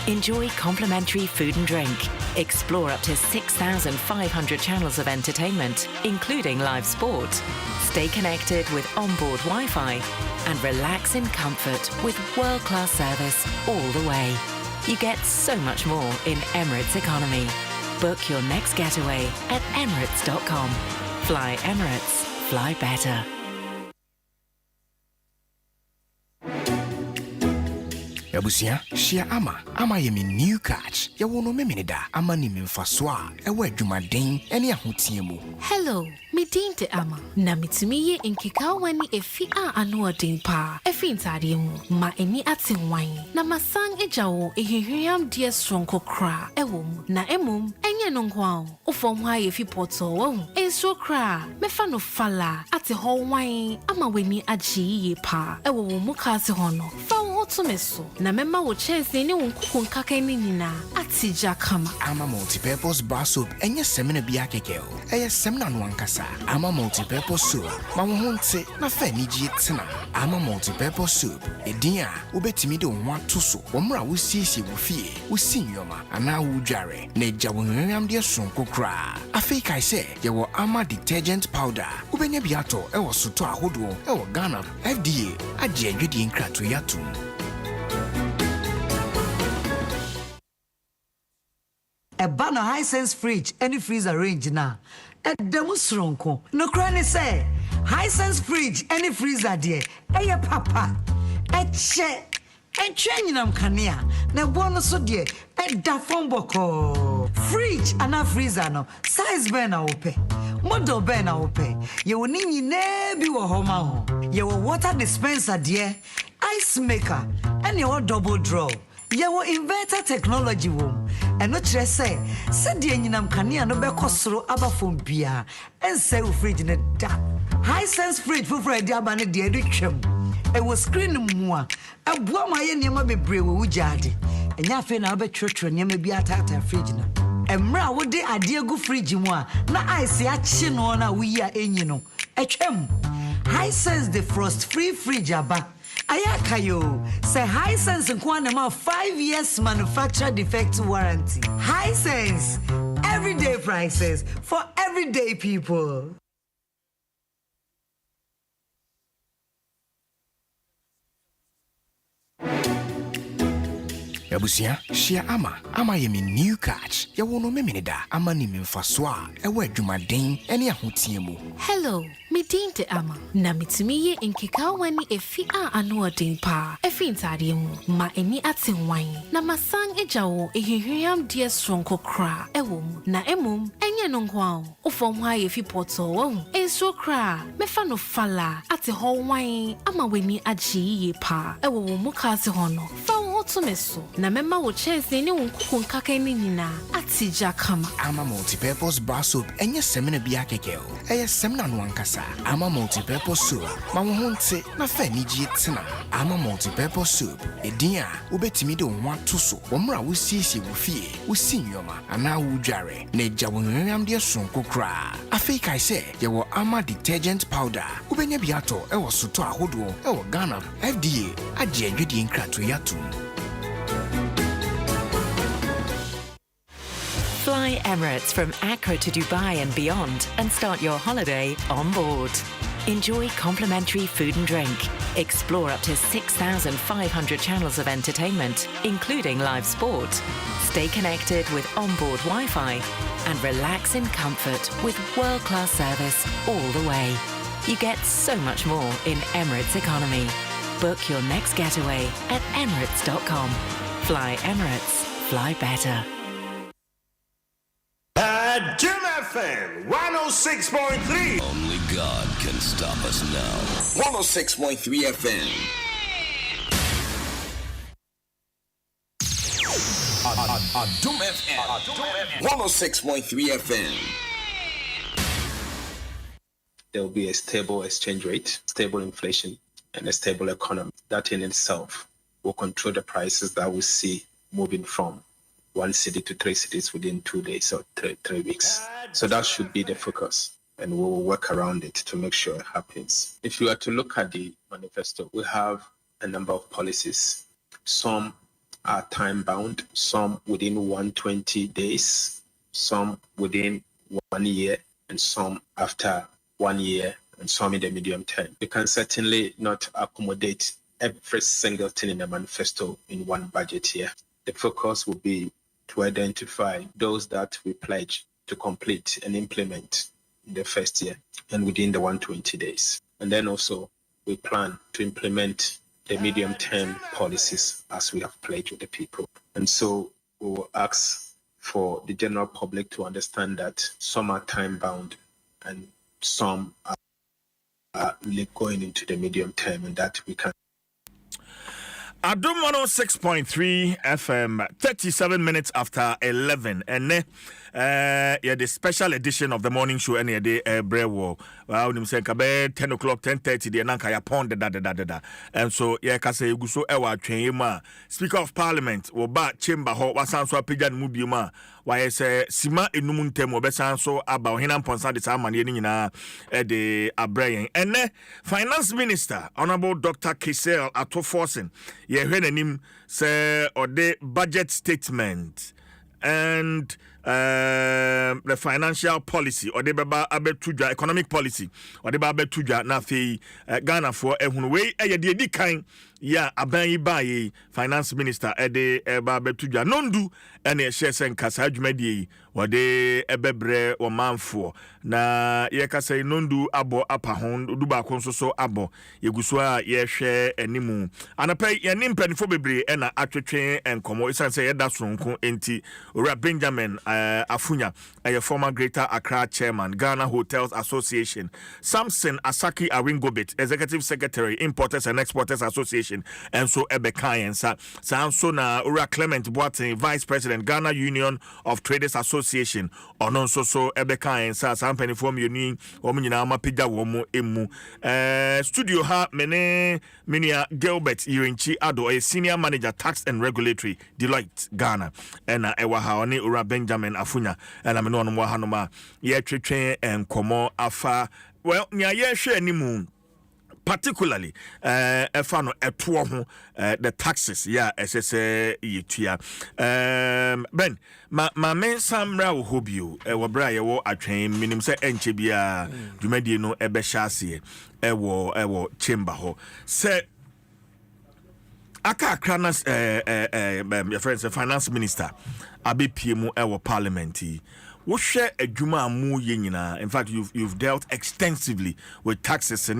Speaker 19: Enjoy complimentary food and drink. Explore up to 6,500 channels of entertainment, including live sport. Stay connected with onboard Wi-Fi and relax in comfort with world-class service all the way. You get so much more in Emirates economy. Book your next getaway at emirates.com. Fly Emirates. Fly better.
Speaker 20: Abusia, share ama ye me new catch. Ya wono me menida ama ni memfaso a ewo adwumaden ene ahotie mu.
Speaker 21: Hello, me dinte ama. Na mitumi ye nkeka wani efi a ano odin pa. Efi ntade mu ma eni atenwan. Na masang ejawo ehihwiam die stronko kra ewo mu. Na emum enye no nko a. Ofom ha ye fi poto wo. Enso kra mefa no fala ate ho wan ama weni agye ye pa. Ewo wo mu ka ate ho no. Fa wo to meso. Na mema wo chese ni wonkuku nkaka ni nyina atija kama.
Speaker 20: Ama multi-purpose bar soap enye semina bia keke o. Eye semina no ankasa. Ama multi-purpose soap. Ma wo honte na fa ni gie tena. Ama multi-purpose soap. Edia obetimi de won to so. Womra wo siesie wo fie. Wo sinyoma ana wo dware. Na eja wo hwehwam de sonko kra. Afei kai se ye wo ama detergent powder. Ubenya biato e wo soto ahodo e wo Ghana FDA agye adwedi nkrato yatum.
Speaker 22: Eba
Speaker 4: na high sense fridge any freezer range na edem sronko no kra ne say high sense fridge any freezer there eye papa eche nyinam kanea na bono so de eda fon boko fridge ana freezer no size ben na ope model ben na ope ye woni nyina bi wo ho ma ho ye wo water dispenser there ice maker and your double draw your inverter technology wom eno kire say de nyinam kanea no be kosoro aba fom bia ense wo fridge ne da high sense fridge for Freddy abane de edwetwam e wo screen mu a aboa ma ye niam bebre wo wujade enya afi na obetwetwe niam bi atata fridge na emra wo de ade egu fridge mu a na ice ya chi no na wo yi a enyi no etwam high sense the frost free fridge aba Ayakayo say high sense in Kwanema 5 years manufacturer defect warranty. High sense, everyday prices for everyday people.
Speaker 20: Yabusia, share ama ye me new catch. Ya wono me menida ama ni me mfasoa. Ewe adwumaden ene ahotiemu.
Speaker 21: Hello, me din te ama. Na mitumi ye nkeka wani efi a ano odin pa. Efi ntade mu ma eni atenwan. Na masang ejawo ehihwiam die stronko kra ewo mu. Na emum enye no nko ofom ha ye fi poto wo. Enso kra mefa no fala ate ho wan ama weni agye ye pa. Ewo mu ka ate ho no. Fa wo to meso. Na mema wo chance ni wonkuku nkaka ni nyina atija kama.
Speaker 20: Ama multi-purpose bar soap enye semina bia kekeo. Eye semina no ankasa. Ama multi-purpose soap. Ma wo honte na fa ni gie tena. Ama multi-purpose soap. Edin a ubetimi de wo ato so. Wo mra wo siesie wo fie. Wo sinyoma ana wo dware. Na eja wo nwam de sonko kra. Afei kai se ye wo ama detergent powder. Ubenya biato e wo soto ahodo e wo Ghana. FDA agye adwedi nkrato yatum.
Speaker 19: Fly Emirates from Accra to Dubai and beyond and start your holiday on board. Enjoy complimentary food and drink. Explore up to 6,500 channels of entertainment, including live sport. Stay connected with onboard Wi-Fi and relax in comfort with world-class service all the way. You get so much more in Emirates economy. Book your next getaway at emirates.com. Fly Emirates. Fly better.
Speaker 18: Adom FM 106.3. Only God can stop us now. 106.3 FM. Adom FM 106.3 FM.
Speaker 2: There will be a stable exchange rate, stable inflation, and a stable economy. That in itself will control the prices that we see moving from 1 city to 3 cities within 2 days or 3 weeks. So that should be the focus, and we'll work around it to make sure it happens. If you are to look at the manifesto, we have a number of policies. Some are time-bound, some within 120 days, some within 1 year, and some after 1 year, and some in the medium term. You can certainly not accommodate every single thing in the manifesto in one budget year. The focus will be to identify those that we pledge to complete and implement in the first year and within the 120 days. And then also we plan to implement the medium-term policies as we have pledged with the people. And so we will ask for the general public to understand that some are time-bound and some are really going into the medium term, and that we can.
Speaker 1: Adom 106.3 FM, 37 minutes after 11. And yeah, the special edition of the morning show any day brewo. Well, I'm saying 10 o'clock, 10:30, the nanka ya pond da. And so yeah, kase guso ewa twema. Speaker of Parliament, woba chamber ho wasan so apigan mubiuma. Why say sima enum ntem obesan so aba ohina mponsa de sama ne nyina de abrayen. And Finance Minister Honorable Dr. Kisel Atoforsen ye hwenanim say or the budget statement and the financial policy or the baba abetuja economic policy or the baba tuja na fe Ghana for ehunu we de di kan ya aban yi ba yi finance minister ede eba betudwa nondu ene ehye sen kasa adwumadie yi wode ebebre wo manfo na ye kasa nondu abo apa hon duba konso so abo yeguso a ye hwe animu anapai ye nimpanifo bebre ena atwetwe enkomo isanse ye da sonko enti ora Benjamin Afunya a former Greater Accra chairman, Ghana Hotels Association, Samson Asaki Awingobit, Executive Secretary, Importers and Exporters Association, and so Ebekayan Sanso na Ura Clement Boateng, Vice President, Ghana Union of Traders Association, Onon so Ebekayan Sampany Form Uni, Omina Mapida Womo Emu. Studio ha Mene Minia Gilbert Irinchi Ado, a senior manager, tax and regulatory, Deloitte, Ghana, and Ewaha Oni Ura Benjamin Afunya, and I'm no Hanoma, ye twe and komo afa, well, nya ye share ni moon. Particularly, efano etuo ho the taxes, yeah, SSA yitua. Ben, ma men samra wo hobio, wabra ye wo atwen minim se enche bia dwumadi no ebe hyase ewo chamber ho. Se aka kranas your friends the finance minister abepie ewo parliamentary. What share a juma mu yenyina? In fact, you've dealt extensively with taxes and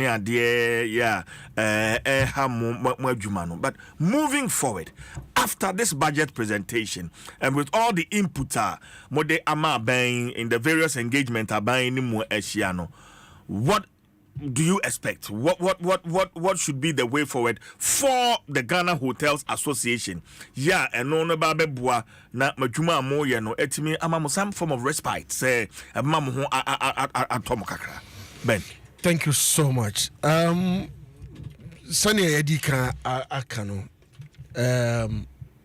Speaker 1: but moving forward after this budget presentation and with all the input mode ama buying in the various engagement are buying more Asiano, what do you expect? What should be the way forward for the Ghana Hotels Association? Yeah, and no babe bua na majuma mo ye no etimi amamo some form of respite. Say amamo ho atomo kakra. Ben,
Speaker 3: thank you so much. Sani edika akano.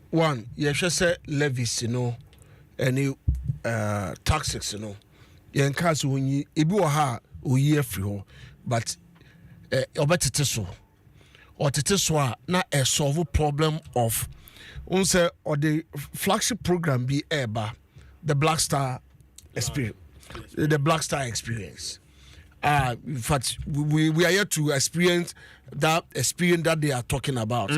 Speaker 3: One, you should say levies, any taxes, Yen kasu when ibu ha uye free but obetete so or tete so na a solve problem of unse or the flagship program be eba the Black Star experience, the Black Star experience. In fact, we are here to experience that they are talking about.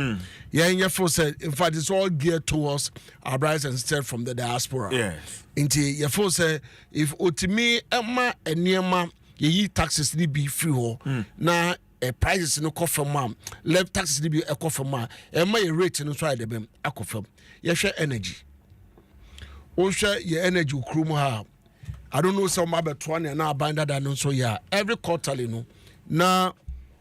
Speaker 3: Yeah, in your first said, in fact, it's all geared towards our brothers and sisters from the diaspora.
Speaker 1: Yes.
Speaker 3: Into your first said, if otimi Emma and Niema ye taxes ni be free ho na prices no confirm left taxes ni be a confirm Emma ye rate no try the bem akofirm. Ye share energy. O share your energy ukrum ha. I don't know some about 20 and now bind that and so yeah every quarterly no now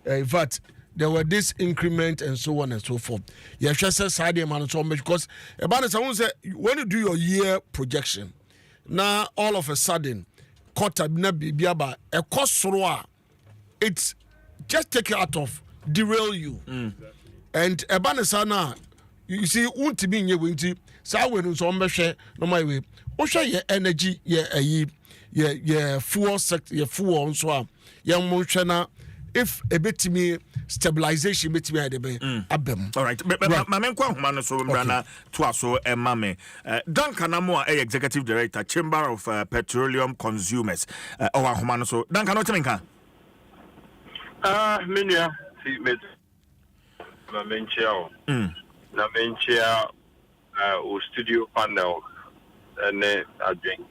Speaker 3: in fact there were this increment and so on and so forth. Yeah, just say side man so much because about someone say when you do your year projection now all of a sudden quarter na biaba a cost it's just take it out of derail you and ebanesana you see won't be nye winti sa when so mbehwe no my way o hwe ye energy ye fuel sector ye fuel nso a ye mo hwe na if a bit me stabilization bit me abem.
Speaker 1: All right. Mamenkwa huma no so mbrana Dwaso Nsem. Duncan Amoa executive director Chamber of Petroleum Consumers. Owa huma no so Duncan what menka?
Speaker 6: Minia si met Mamenchia. Na menchia o studio panel ne adwen.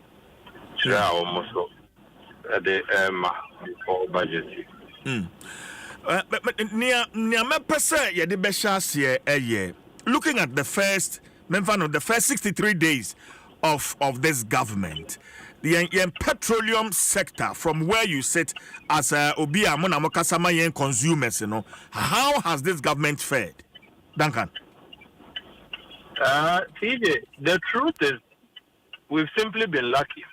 Speaker 6: Tira almost the before budget.
Speaker 1: Looking at the first 63 days of this government, the petroleum sector, from where you sit as Obia Monamokasama consumers, how has this government fared? Duncan.
Speaker 6: TJ, the truth is, we've simply been lucky.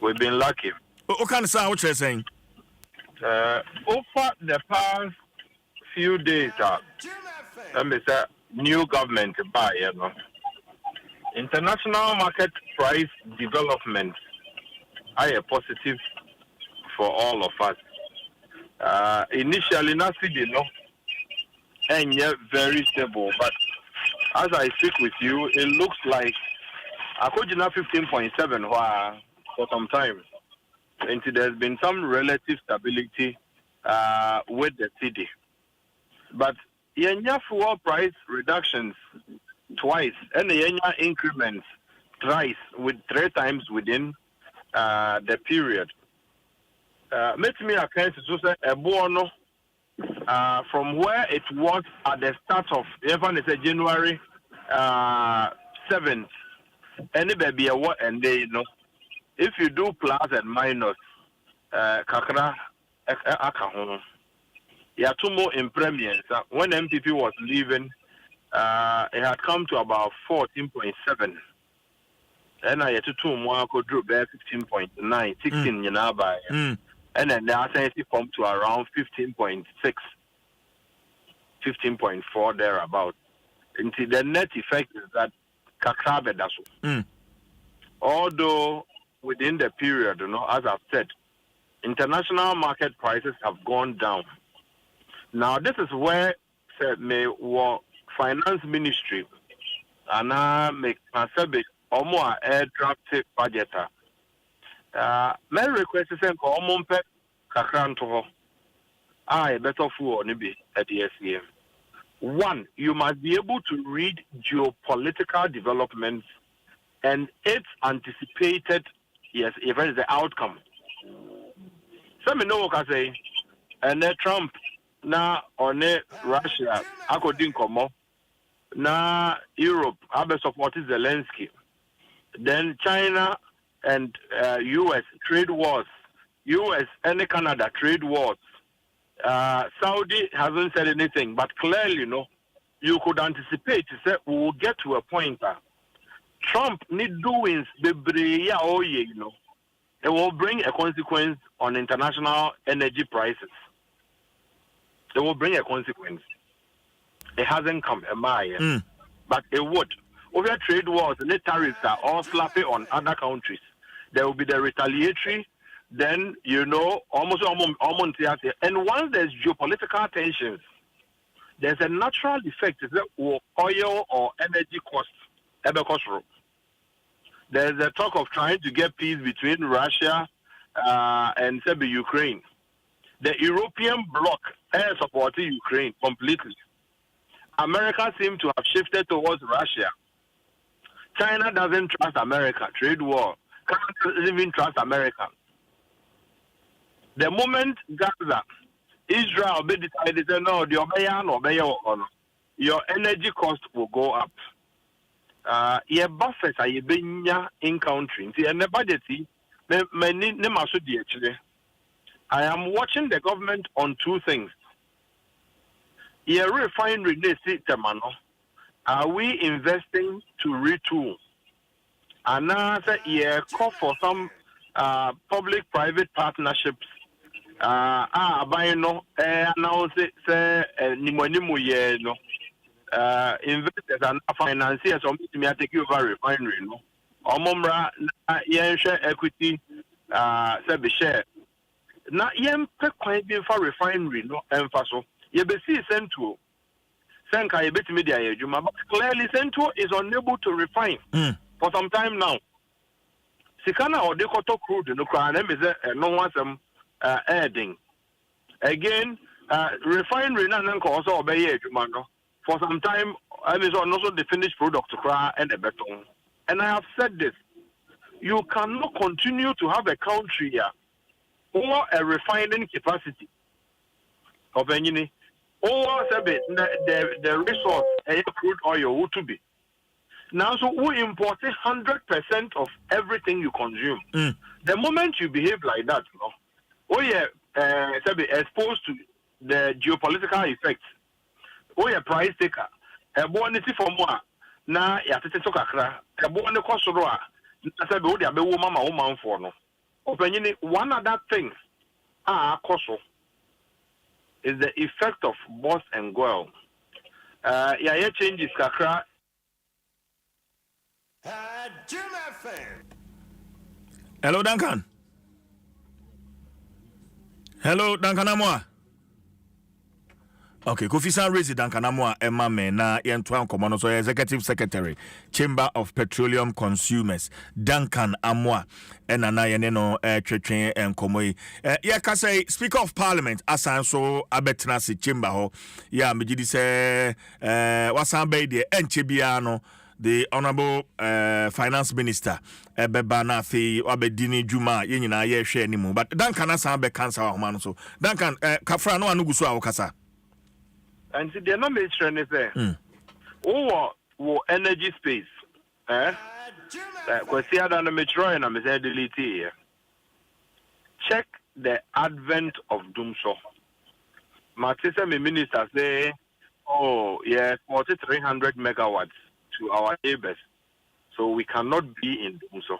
Speaker 6: We've been lucky.
Speaker 1: What kind of sound what you're saying?
Speaker 6: Over the past few days, let me say, new government by international market price development are a positive for all of us. Initially, nothing, and yet very stable. But as I speak with you, it looks like I could 15.7 for some time. And there's been some relative stability with the city. But yenya fuel price reductions twice and yenya increments thrice with 3 times within the period. Let me account to say a bono from where it was at the start of even it's January 7th. Any baby a what and they if you do plus and minus kakra akahon. Yeah, 2 more in premiums. When MPP was leaving, it had come to about 14.7. And I had to 2 more could drop there 15.9, 16 you know by. And then the ascendancy come to around 15.6, 15.4 thereabout. Until the net effect is that kakra bedaso. Although within the period, as I've said, international market prices have gone down. Now, this is where finance ministry and I make or more air drafted budget. My request is that kakranto I better for nibi at the SCM. 1, you must be able to read geopolitical developments and its anticipated events, the outcome. Some know what I say, and Trump. Na on Russia, according to na Europe, I support Zelensky. Then China and US trade wars, US and Canada trade wars. Saudi hasn't said anything, but clearly, you could anticipate that we will get to a point that Trump need doings it will bring a consequence on international energy prices. It will bring a consequence. It hasn't come, but it would. Over trade wars and the tariffs are all slapping on other countries. There will be the retaliatory, then, almost. And once there's geopolitical tensions, there's a natural effect that oil or energy costs. There's a talk of trying to get peace between Russia and Ukraine. The European bloc is supporting Ukraine completely. America seems to have shifted towards Russia. China doesn't trust America. Trade war. Canada doesn't even trust America. The moment Gaza, Israel be decided to no, your energy cost will go up. Your buffers are being encountering. And the budget, I am watching the government on 2 things. Refinery are we investing to retool? And now call for some public-private partnerships. Announce it say investors and financiers me take over refinery Omomra share equity share. Na yem pe kwan bi for refinery emphasis ye be see Central Senka ye bet media adwuma, but clearly Central is unable to refine for some time now. Sikana or de koto crude no kra na me say no wansem adding again refinery na nka also obey adwuma no for some time. I mean also the finished product kra and the beton. And I have said this, you cannot continue to have a country here or a refining capacity of any or the resource crude oil to be now. So we import 100% of everything you consume. The moment you behave like that, exposed to the geopolitical effects, a price taker, a bonus for more. Na ya tete so kakra ebo ne kosoro a na se be wo dia be wo mama wo manfo no opanyini. One other thing koso is the effect of boss and girl. Ya changes kakra.
Speaker 1: Hello Duncan. Hello Duncan Amwa. Okay, Kofi San resident Kanamwa Emma Mena Yantuan Komono, so Executive Secretary, Chamber of Petroleum Consumers, Duncan Amwa, and Anayaneno Chechen and Komoi. Yeah, Kasei, Speaker of Parliament, Asanso Abetnasi Chamber Ho, yeah, Mijidi se Wasambe de Enchebiano. The Honorable Finance Minister Ebebana Fi Obedini Juma Yenina Ye share nimu. But Duncan Asambe cancer man so Duncan Kafra no anugusu awokasa.
Speaker 6: And see, they're not mentioning is there. Oh, energy space. Because here than the metro and I'm saying delete here. Check the advent of doomsday. My sister, my minister say, oh yeah, 4,300 megawatts to our neighbors, so we cannot be in doomsday.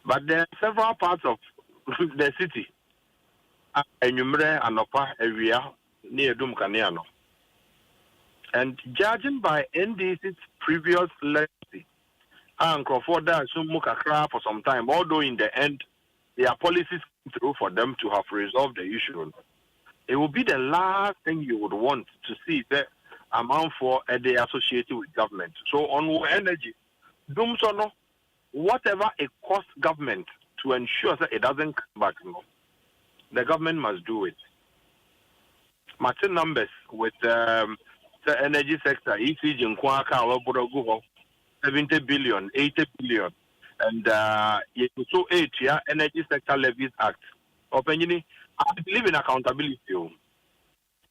Speaker 6: But there are several parts of the city, Enumere and Opa area near Dumkaniano. And judging by NDC's previous legacy, and Crawford Sumukakra for some time, although in the end, their policies came through for them to have resolved the issue, it will be the last thing you would want to see the amount for they associated with government. So on energy, Dumsono, whatever it costs government to ensure that it doesn't come back, the government must do it. Martin numbers with the energy sector, ECG in Kwaka, 70 billion, 80 billion, and so 8 Energy Sector Levies Act. Opinion, I believe in accountability.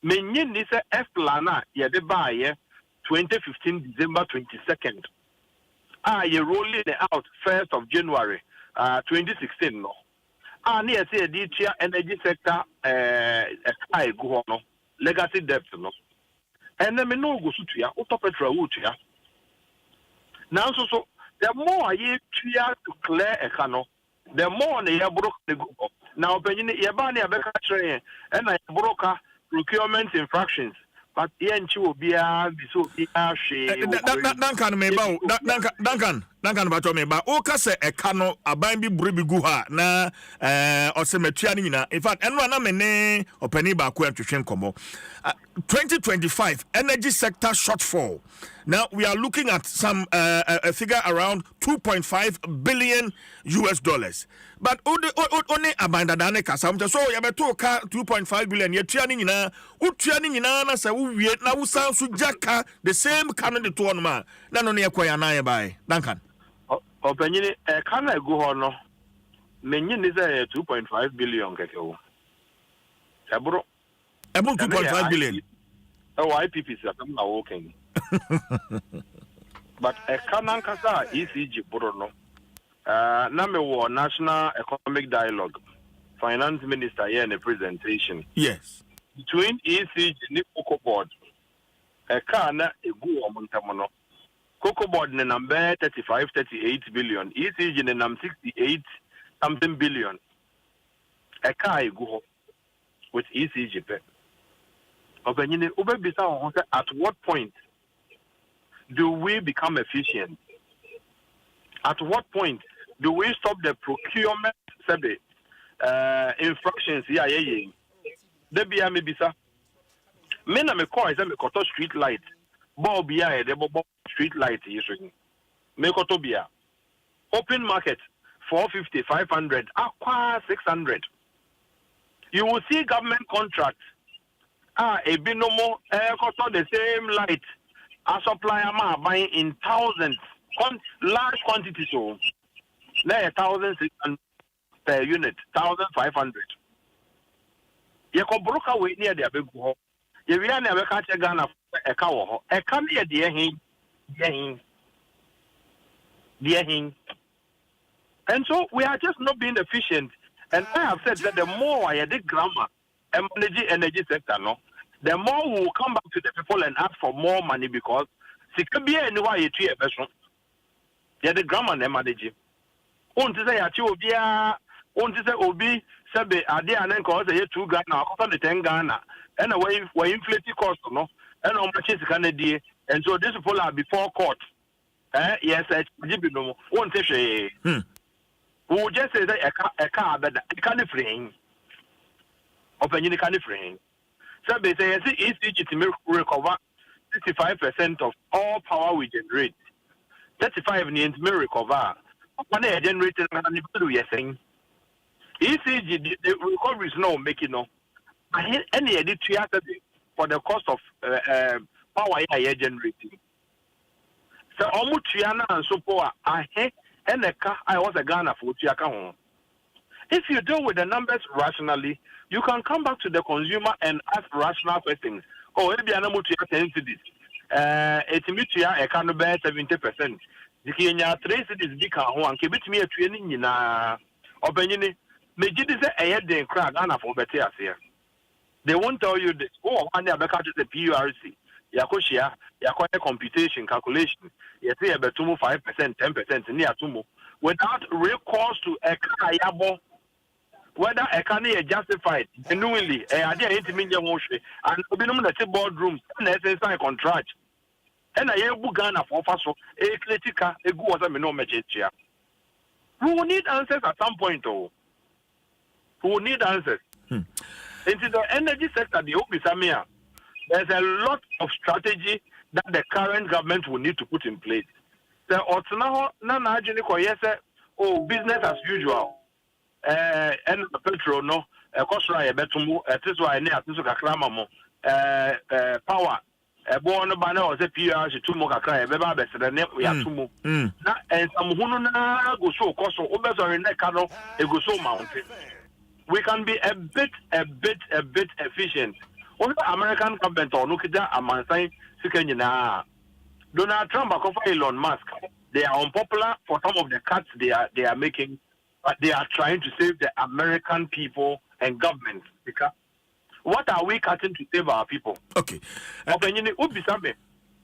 Speaker 6: Menyin this F-Plana, the buy 2015 December 22nd. You rolling it out 1st of January 2016. No. Near say this year energy sector go no legacy debt no. And then me no go to ya, auto petrol to ya. Now so the more you try to clear a cano, the more they broke the go. Now opinion yabani abeka train and I broke procurement infractions. But yenchi will be a so Duncan me ba Duncan bato me ba o ka se e ka no aban bi buru bi gu ha na osemetua ni nyina in fact eno na me ne opani ba ko atwetwe nkomo 2025 energy sector shortfall. Now we are looking at some a figure around $2.5 billion. But only abanda dane kasa so ya beto ka 2.5 billion ye tua ni nyina na se wo wie na wo san so jaka the same canon the to on ma na no ne ekoya na ye bai Duncan opanyini e kana egu ho no menyi ni say 2.5 billion keke wo ebro
Speaker 1: 2.5 billion
Speaker 6: IPP is na working but e kana kasa ECG bro no na me wo national economic dialogue finance minister here in a presentation
Speaker 1: yes
Speaker 6: between ECG and Cocoa Board a kana egu omuntam no Cocoa Board ne number 35-38 billion ECG ne num 68 something billion a car egu with ECG pe opinion ubebisa at what point do we become efficient? At what point do we stop the procurement infractions? Yeah. There be a maybe sir. Men are me call is a koto street light. Bob yeah, the bob street light is me koto bia. Open market 450, 500, aqua 600. You will see government contracts. A binomo koto the same light. A supplier ma buying in thousands. Large quantities, so there 1,600 per unit, 1,500. You can broke away near the big hole. You really never catch a gun of a cow. A come near dear him. And so we are just not being efficient. And I have said that the more I did grammar and energy sector, no, the more we will come back to the people and ask for more money because it could be anywhere you treat a person. Yeah, the grammar ne manage. On to say achi obia, on to say obi sebe ade anen ko say 2 Ghana, ko the 10 Ghana. And we inflate cost no. And how much is Canada? And so these people are before court. Yes, GB no. On to say who just say that a car but it can't free. Opinion can't free. So they say ECG to recover 65% of all power we generate. 35 means may recover. When they generate saying ECG the recovery is no making no. Any edit for the cost of power you generating. So almost Triana and so poor I was a Ghana for Tiaka. If you deal with the numbers rationally, you can come back to the consumer and ask rational questions. Oh, maybe I'm not to this. It's me to a kind of 70%. The Kenya 3 cities big one can beat me a training in opinion. Majid is a head and crack Ghana for better here. They won't tell you this. Oh, and they're back to the PURC. Yakoshia, Yakoya computation, calculation. You say about 5%, 10%, near Tumo. Without recourse to a Kayabo, whether a can is justified, genuinely, a idea 8 million motion, and be nominated the boardrooms, and a contract. And I have Ghana for Faso, a critica, a good as a message. We will need answers at some point, though. We will need answers. Into the energy sector, the Obisamia, there's a lot of strategy that the current government will need to put in place. The business as usual. And the petrol, no, Kosra, Betumu, Tiswa, Kakramamo, power, a born banner or the PRC, Tumoka, Beba, Besser, we are Tumu. And some Hununa go so, Koso, Obers or in Nekano, they go so mountain. We can be a bit efficient. Only the American government or Nukida Amansai Sikanyina. Donald Trump, Elon Musk, they are unpopular for some of the cuts they are making, but they are trying to save the American people and government. Because what are we cutting to save our people?
Speaker 1: Okay.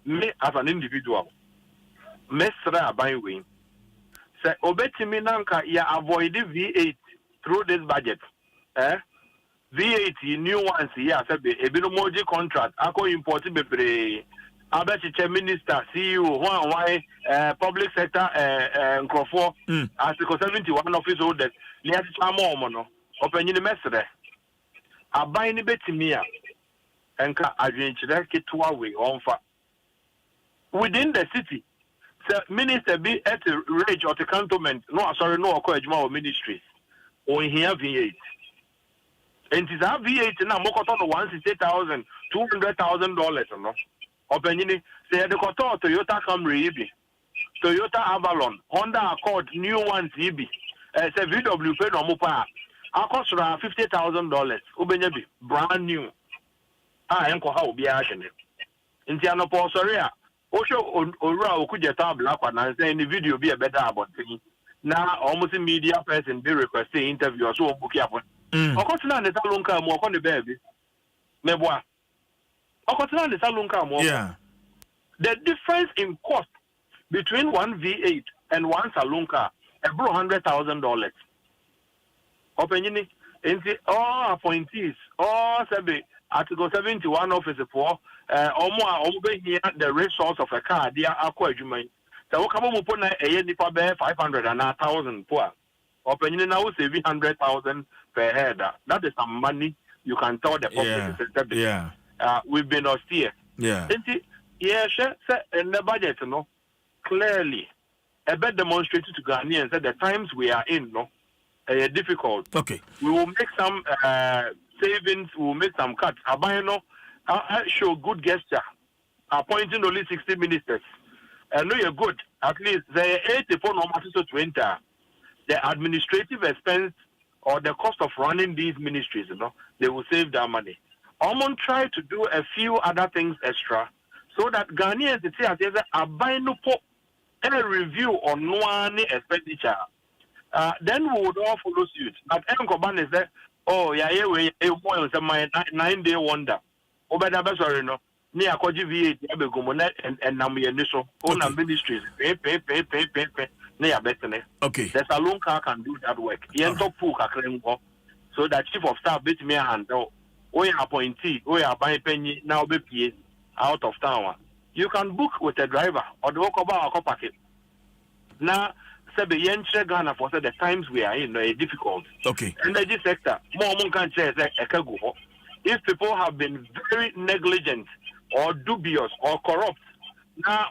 Speaker 6: Me as an individual, Mesra Byway, say Obetimi Nanka ya avoid V8 through this budget. V8 new ones here, a bit contract, Ako imported bebre. Abechiche minister, CEO, why public sector Crawford, Article 71 office holders, Liat Chamono, open in the mestre. A buying betimia, and Adrian to away on far. Within the city, minister be at a rage or the cantonment, no, encouragement ministries, or in here V8. And it is our V8 now, Mokoton $160,000, $200,000, no? Opinion say the Koto Toyota Camry, Toyota Avalon, Honda Accord, new ones, EB, say VW pay no more. Our cost around $50,000. Ubenyabi, brand new. Enko how be action. In Tiano Porsoria, Osho Ora Okujeta Black one and say in the video be a better about thing. Now almost a media person be requesting interview or so book up. Of course, now the Salonka more on the baby. Mebois.
Speaker 1: Yeah.
Speaker 6: The difference in cost between one V8 and one saloon car, about $100,000. Opinion in all appointees, all Article 71 officer for almost here the resource of a car, they are quite human. So come on, put a year 500 and 1,000 poor. Opinion now saving 100,000 per head. That is some money you can tell the public.
Speaker 1: Yeah.
Speaker 6: We've been austere.
Speaker 1: Yeah.
Speaker 6: In the budget, clearly, a bit demonstrated to Ghanaians that the times we are in, difficult.
Speaker 1: Okay.
Speaker 6: We will make some savings, we will make some cuts. Abayano, show good gesture, appointing only 60 ministers. And you're good. At least they 84 normative to 20. The administrative expense or the cost of running these ministries, they will save their money. Omon try to do a few other things extra so that Ghanaians are buying a review on one expenditure. Then we would all follow suit. But Enkoban is that, oh, yeah, my 9-day wonder. Obeda Besori, no, near Koji V8, Abegomonet, and Nami Niso, own ministries, pay, near Bethany.
Speaker 1: Okay.
Speaker 6: The saloon car can do that work. Yento Puka so that chief of staff bit me a hand. We are appointee, we are buying penny now be out of town. You can book with a driver or the walk about a packet. Now, Sebe Yenche Ghana for the times we are in are difficult.
Speaker 1: Okay.
Speaker 6: Energy sector, more can say a kago. if people have been very negligent or dubious or corrupt, now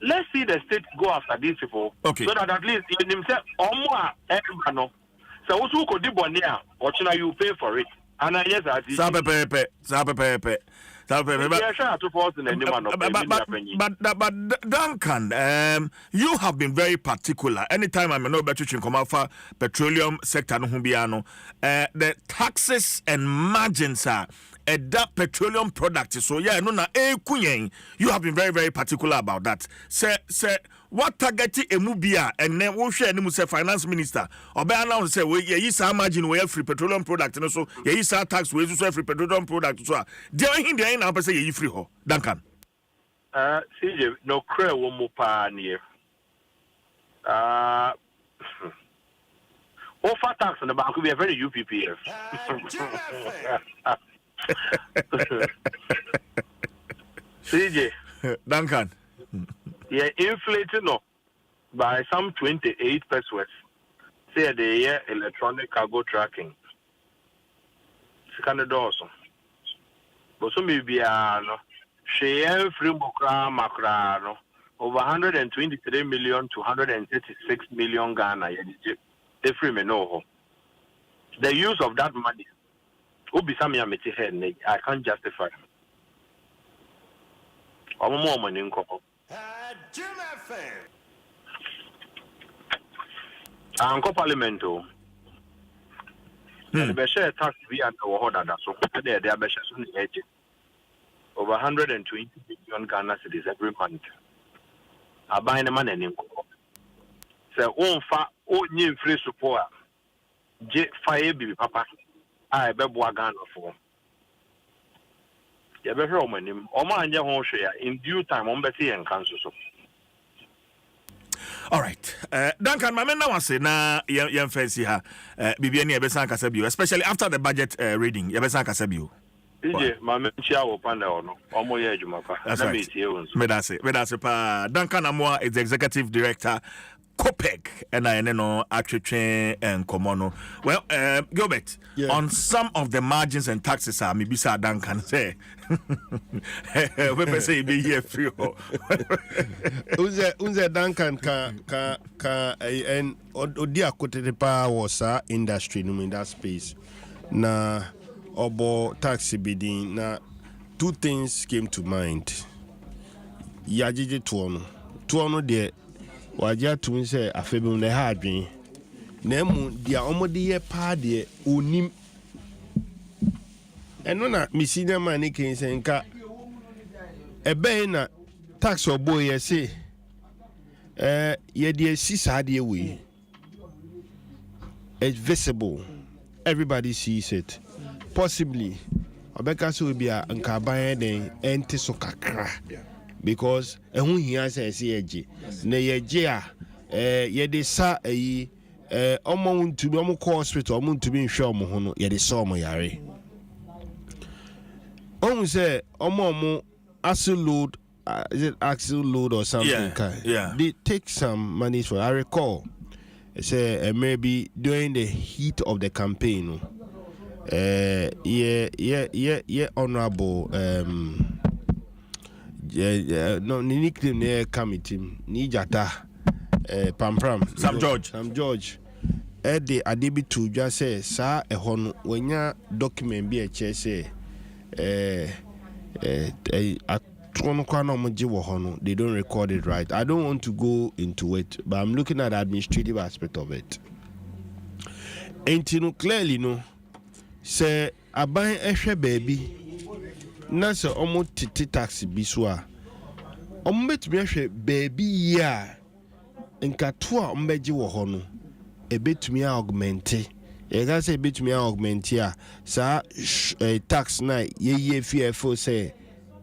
Speaker 6: let's see the state go after these people.
Speaker 1: Okay.
Speaker 6: So that at least in himself, so also could do one year, or you pay for it. And I yes, I did.
Speaker 1: But Duncan, you have been very particular. Anytime I'm no better to come out for petroleum sector, the taxes and margins are that petroleum product. So yeah, no, you have been very, very particular about that. Say, what target emubia and then we'll share any finance minister or be announced say we yes margin we have free petroleum product and so yes tax we also free petroleum product so there in there now say you free ho Duncan
Speaker 6: CJ no cray wo mo pa near offer tax on the bank will be a very UPPF CJ
Speaker 1: Duncan
Speaker 6: yeah, inflated no by some 28%. Say the electronic cargo tracking. Second also. But some maybe no share free macra no over 123 million to 136 million Ghana. They free me no. The use of that money will be some I can't justify. I'm more money in couple. Uncle Parliamentary. The share tax we are so they are over 120 billion Ghana cedis every month. I buy the money in so on free support. Fire baby papa. I be Ghana for. You better in due time on Betty and Council.
Speaker 1: All right. Duncan, my man, now say na young fancy ha. Bibiani Ebesan Kasabio, especially after the budget reading. Ebesan Kasabio.
Speaker 6: DJ, my man, Chia Panda or no, or more Jumaka.
Speaker 1: That's right. Medase pa. Duncan Amwa is the executive director. Copec and I know actually and Komono. Well, Gilbert, on some of the margins and taxes, maybe Sir Duncan say, we say be here free.
Speaker 9: Unze Duncan ka and odia kote pa was industry no in that space. Na obo taxi bidding na two things came to mind. Yajije tuono de waja to say afebum ne ha adwen na mu dia omode ye pa de onim eno na misina mani ken se nka ebe na tax obo ye se ye de sisa de we it's visible, everybody sees it. Possibly obeka so bia nka ban den enti so kakra because ehun hia say eje na yeje a ye sa yi omo ntumi omo call hospital omo ntumi nhwe omo ho no ye de sa omo yare omo say omo axle load is it axle load or something they take some money for I recall say maybe during the heat of the campaign honorable no ni nickname ne committee ni jata pampram
Speaker 1: Sam
Speaker 9: George de adebi to just say sa ho no wanya document bi che say atron kwa no mo je wo ho no they don't record it right. I don't want to go into it, but I'm looking at the administrative aspect of it. And you know clearly no say aban ehwe baby na se omo titi taxi bi so a omo betumi ahwe baby ya nka to a omo beji wo ho no ebetumi augmente e ga say ebetumi augmente a sa tax na ye FFO say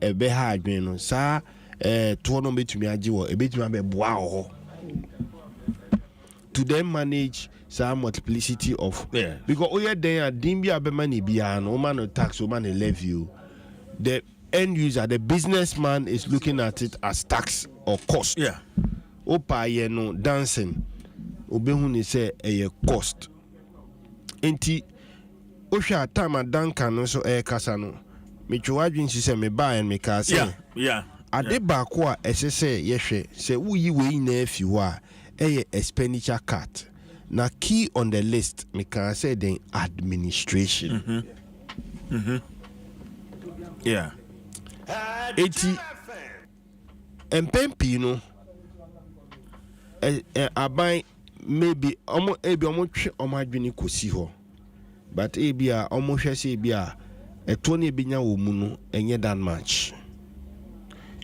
Speaker 9: ebe ha adwen no sa to no betumi agi wo ebetumi abeboa ho to then manage some multiplicity of because oye den adin bi abema ni bia no man no tax o man levy the end user the businessman is looking at it as tax or cost opa ye no dancing obehu ni say a cost enti Osha time Duncan no so kasa no. Me chwadwin si se me ba en me ka say.
Speaker 1: Yeah.
Speaker 9: Ade ba ko a ese se yehwe se wuyi we na afi ho a expenditure cut. Now key on the list me can say the administration.
Speaker 1: Yeah.
Speaker 9: 80 MPP no aban maybe omo twe omo adwene kosi ho but ebia omo hwe se ebia eto ne ebinya wo mu no enye that much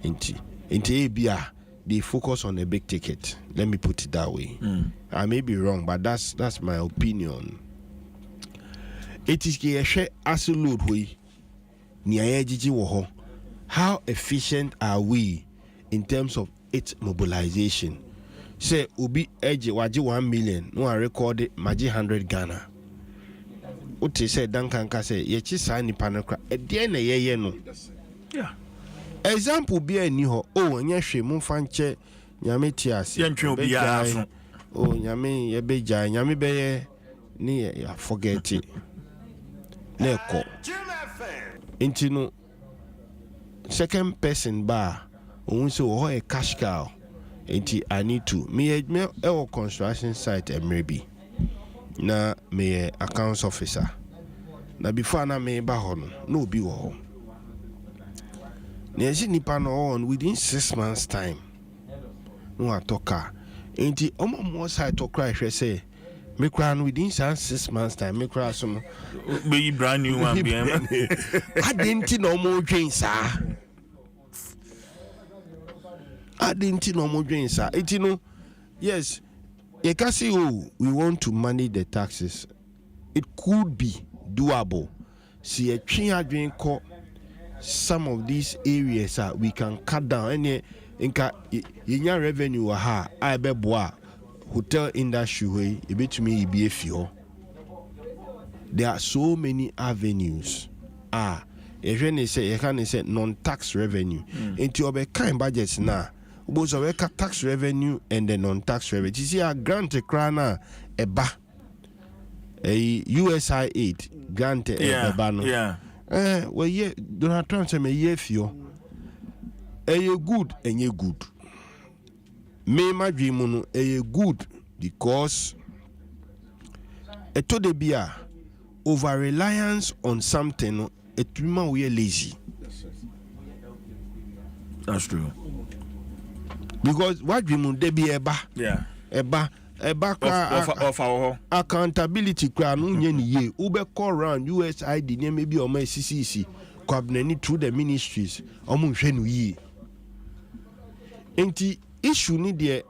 Speaker 9: enti ebia they focus on a big ticket. Let me put it that way. I may be wrong, but that's my opinion. It is a absolute way. How efficient are we in terms of its mobilization? Say ubi edge waji 1 million, no I recorded maji 100 Ghana. Uti say Duncan ka say yechi sa ni panakra e de na ye no.
Speaker 1: Yeah.
Speaker 9: Example be ani ho nya hwe mu fanche nyame tiase
Speaker 1: yen twe obi aso
Speaker 9: nyame ye beja nyame beye ni ya forget it na ko intino second person ba ohun so ho e cash cow enti I need to me construction site maybe na me accounts officer na before na me ba ho no obi wo ho Nezi nipa no on within 6 months time. No atoka. Enti omo mo side to cry say me cry within 6 months time me cry so
Speaker 1: be brand new one be
Speaker 9: I didn't no more dwen sa. I didn't no more dwen sa. Enti no yes, you can see we want to manage the taxes. It could be doable. See a twen adwen ko some of these areas we can cut down any inka yenya revenue ha I be boa hotel industry way e betumi be afio. There are so many avenues you can say non-tax revenue into your kind budgets now both of tax revenue and the non-tax revenue. You see a grant a crana a USI aid grant a ban. Well, yeah, Donald Trump say me yefio. You good and you good. Me my dream no good because to the bia over reliance on something it we are lazy.
Speaker 1: That's true.
Speaker 9: Because what dream de be eba.
Speaker 1: Yeah.
Speaker 9: Eba of accountability kra no nye ni ye ube call around USID ne maybe o my CCC kwabnani through the ministries omo hwe no ye enti issue ni de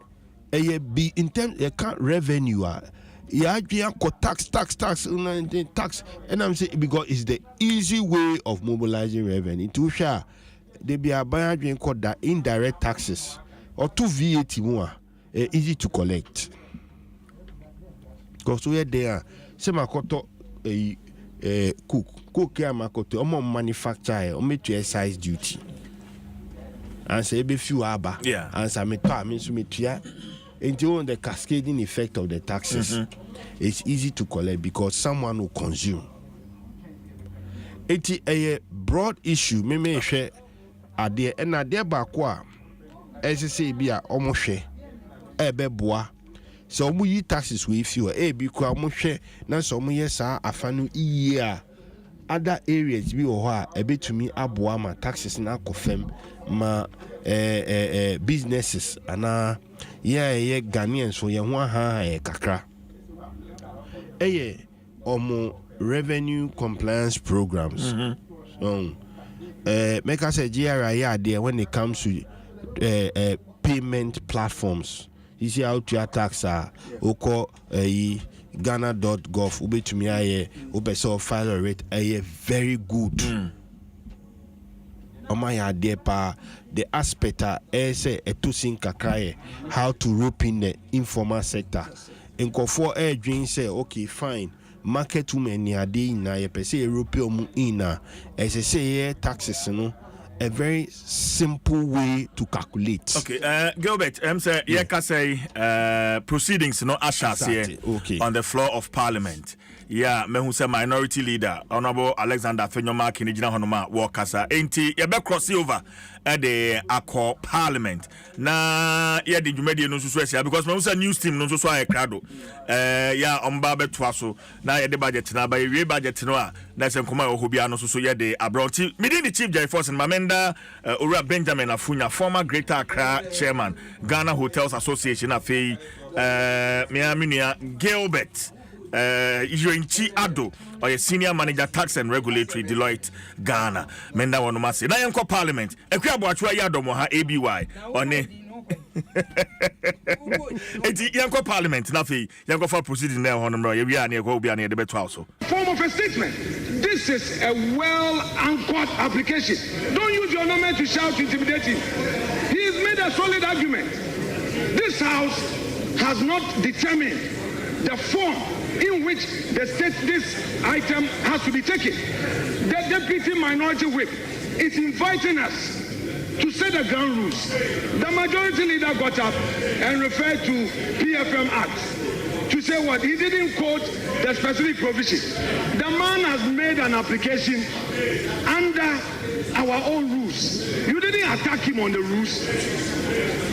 Speaker 9: be in terms revenue ya adwea ko tax and I'm saying because it's the easy way of mobilizing revenue to share they be aban adwea ko that indirect taxes or to VAT mu easy to collect. Because we are there, say makoto cook ya makoto omo manufacture o me to excise duty. And say be few aba.
Speaker 1: Yeah.
Speaker 9: And say me to me so me tia into the cascading effect of the taxes. It's easy to collect because someone will consume. It a broad issue me share ade and ade ba kwa SSA bia omo hwe ebe boa. So mu yi taxes we feel bi kwa mo hwe na so mo yesa afanu iye other areas bi wo ha ebetumi aboa ma taxes na akofem ma businesses ana ye Ghanaians so ye ho ha kakra omo revenue compliance programs. So make us say GRI there when it comes to payment platforms. You see how to tax oko Ghana.gov ubetumi aye ubeso file rate very good. Omaya depa the aspect say etusin kakra how to rope in the informal sector. Nkofo dream say okay fine market women ni ade na ye pese European mu ina say taxes no a very simple way to calculate.
Speaker 1: Okay, Gilbert, say you can say proceedings no ashas here on the floor of Parliament. Yeah, me who say minority leader Honorable Alexander Fenyoma Kinijina Honoma Walkasa. Enti ye be cross over at the Accord Parliament. Na yeah the Jumedi no so because me who say news team no so a crowd. Yeah omba be Dwaso. Na ye the budget na by we budget no a na se nkoma ohobia no so ye the abroad. Me the chief judge force in Mamenda Ura Benjamin Afunya, former Greater Accra chairman, Ghana Hotels Association afei Miaminia Gilbert Ijoinchi Ado or a senior manager tax and regulatory Deloitte Ghana. Menda Wanomasi. Na yanko Parliament. Ekwabo achwa ya Adom ABY one eti yanko Parliament na fe yanko for proceeding na honomro ye wi na ko obi na de beto also.
Speaker 8: Form of a statement. This is a well anchored application. Don't use your number to shout intimidating. He has made a solid argument. This house has not determined the form in which this item has to be taken. The deputy minority whip is inviting us to set the ground rules. The majority leader got up and referred to PFM Act to say what? He didn't quote the specific provision. The man has made an application under our own rules. You didn't attack him on the rules.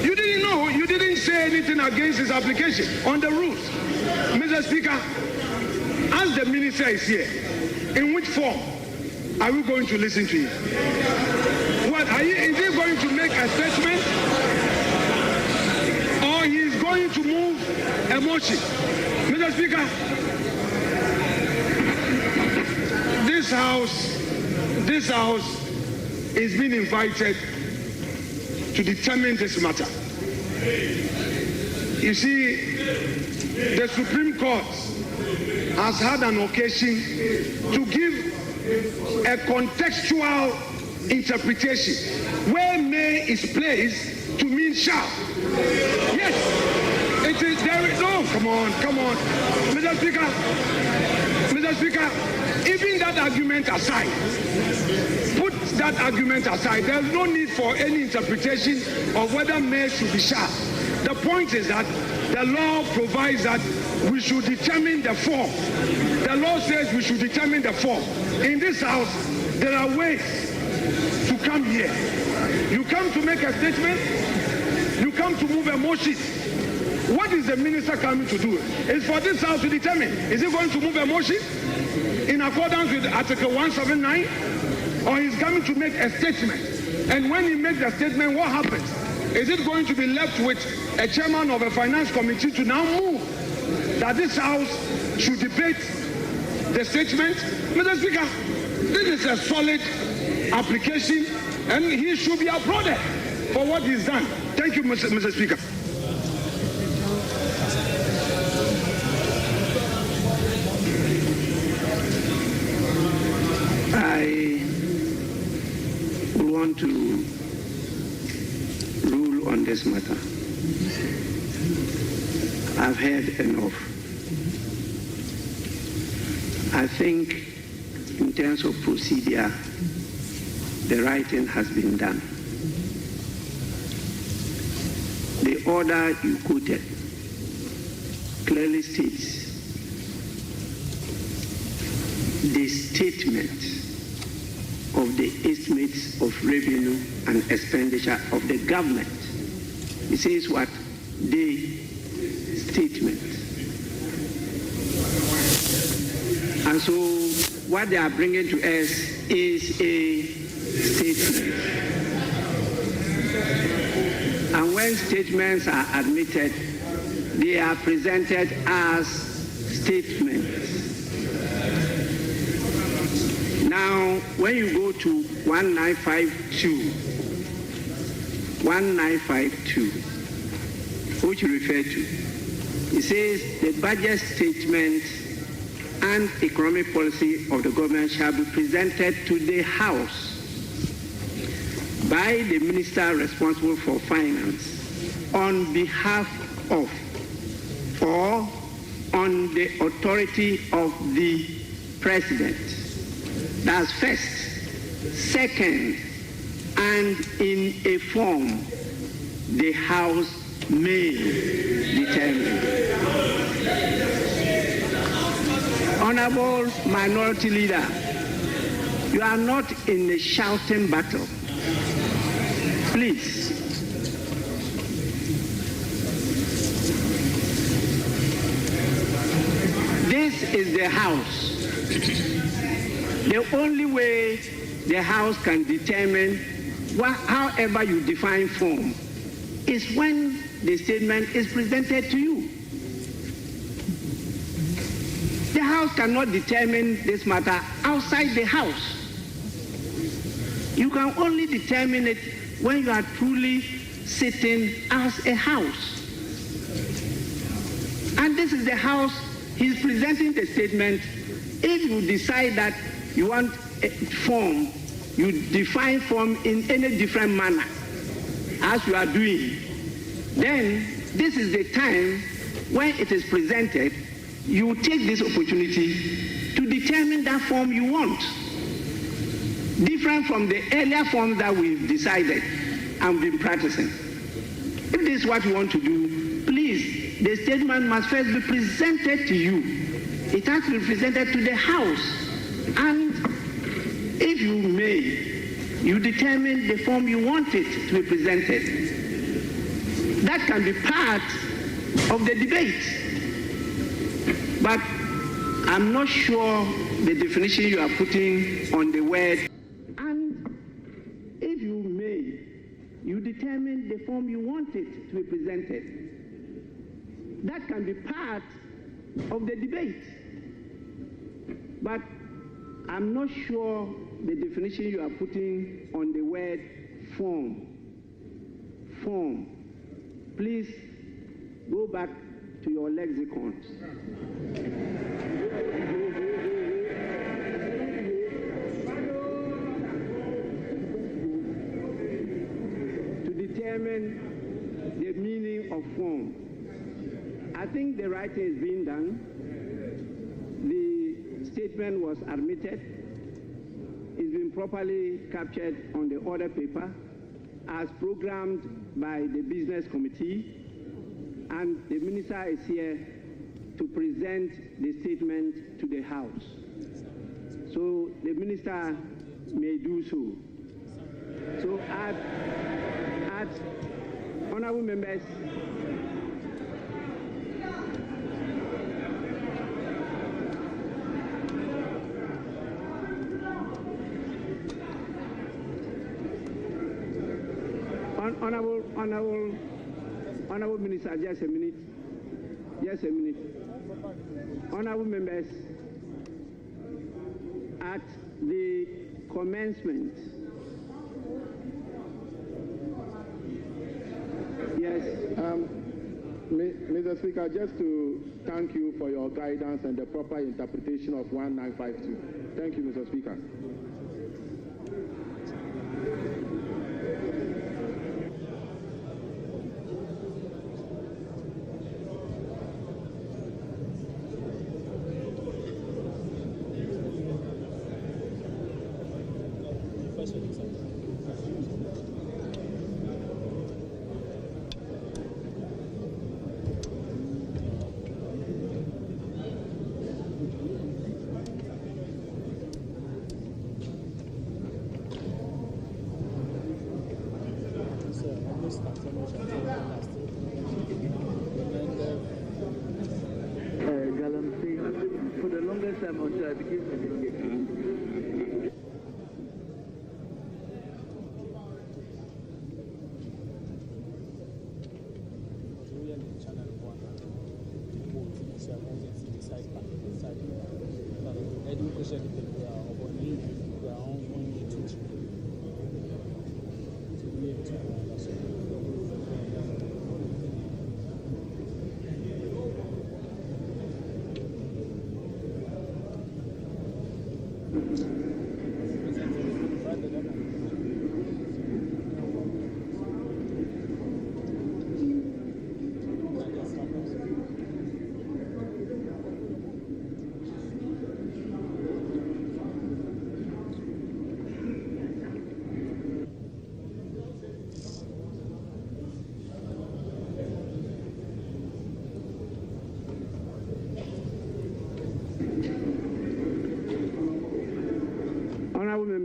Speaker 8: You didn't know. You didn't say anything against his application on the rules. Mr. Speaker, as the minister is here, in which form are we going to listen to you? What is he going to make a statement, or he is going to move a motion? Mr. Speaker, this house is being invited to determine this matter. You see, the Supreme Court has had an occasion to give a contextual interpretation where may is placed to mean shall. Yes, it is there. No, come on, Mr. Speaker, even that argument aside, put that argument aside. There's no need for any interpretation of whether may should be shall. The point is that the law provides that we should determine the form. The law says we should determine the form. In this house, there are ways to come here. You come to make a statement. You come to move a motion. What is the minister coming to do? It's for this house to determine. Is he going to move a motion in accordance with Article 179? Or he's coming to make a statement? And when he makes the statement, what happens? Is it going to be left with a chairman of a finance committee to now move that this house should debate the statement? Mr. Speaker, this is a solid application and he should be applauded for what he's done. Thank you, Mr. Speaker.
Speaker 22: I want to rule on this matter. I've heard enough. I think in terms of procedure, the right thing has been done. The order you quoted clearly states the statement of the estimates of revenue and expenditure of the government. It says what? The statement. And so what they are bringing to us is a statement. And when statements are admitted, they are presented as statements. Now, when you go to 1952, which you refer to, it says the budget statement and economic policy of the government shall be presented to the House by the minister responsible for finance on behalf of or on the authority of the president. That's first. Second, and in a form the House may determine. Honorable Minority Leader, you are not in a shouting battle. Please. This is the House. The only way the House can determine however you define form is when the statement is presented to you. The House cannot determine this matter outside the House. You can only determine it when you are truly sitting as a House. And this is the House. He's presenting the statement. If you decide that you want a form, you define form in any different manner as you are doing, then this is the time when it is presented, you take this opportunity to determine that form you want. Different from the earlier forms that we've decided and been practicing. If this is what you want to do, please, the statement must first be presented to you. It has to be presented to the House. And if you may, you determine the form you want it to be presented. That can be part of the debate. But I'm not sure the definition you are putting on the word. And if you may, you determine the form you want it to be presented. That can be part of the debate. But I'm not sure the definition you are putting on the word form. Form. Please go back to your lexicons. To determine the meaning of form. I think the writing is being done. The statement was admitted. It's been properly captured on the order paper as programmed by the business committee, and the minister is here to present the statement to the House. So the minister may do so. So at honorable members, Honorable Minister, just a minute. Honorable members, at the commencement, yes.
Speaker 5: Mr. Speaker, just to thank you for your guidance and the proper interpretation of 1952. Thank you, Mr. Speaker.
Speaker 22: For the longest time until I became a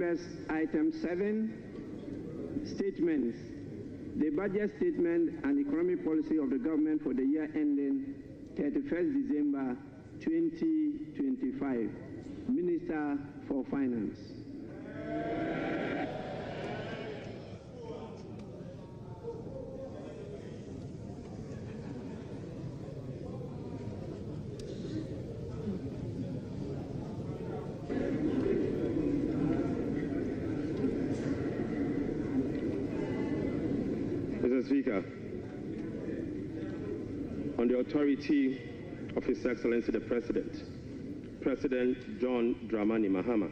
Speaker 22: members, item 7, statements. The budget statement and economic policy of the government for the year ending 31st December 2025. Minister for Finance.
Speaker 12: Mr. Speaker, on the authority of His Excellency the President John Dramani Mahama,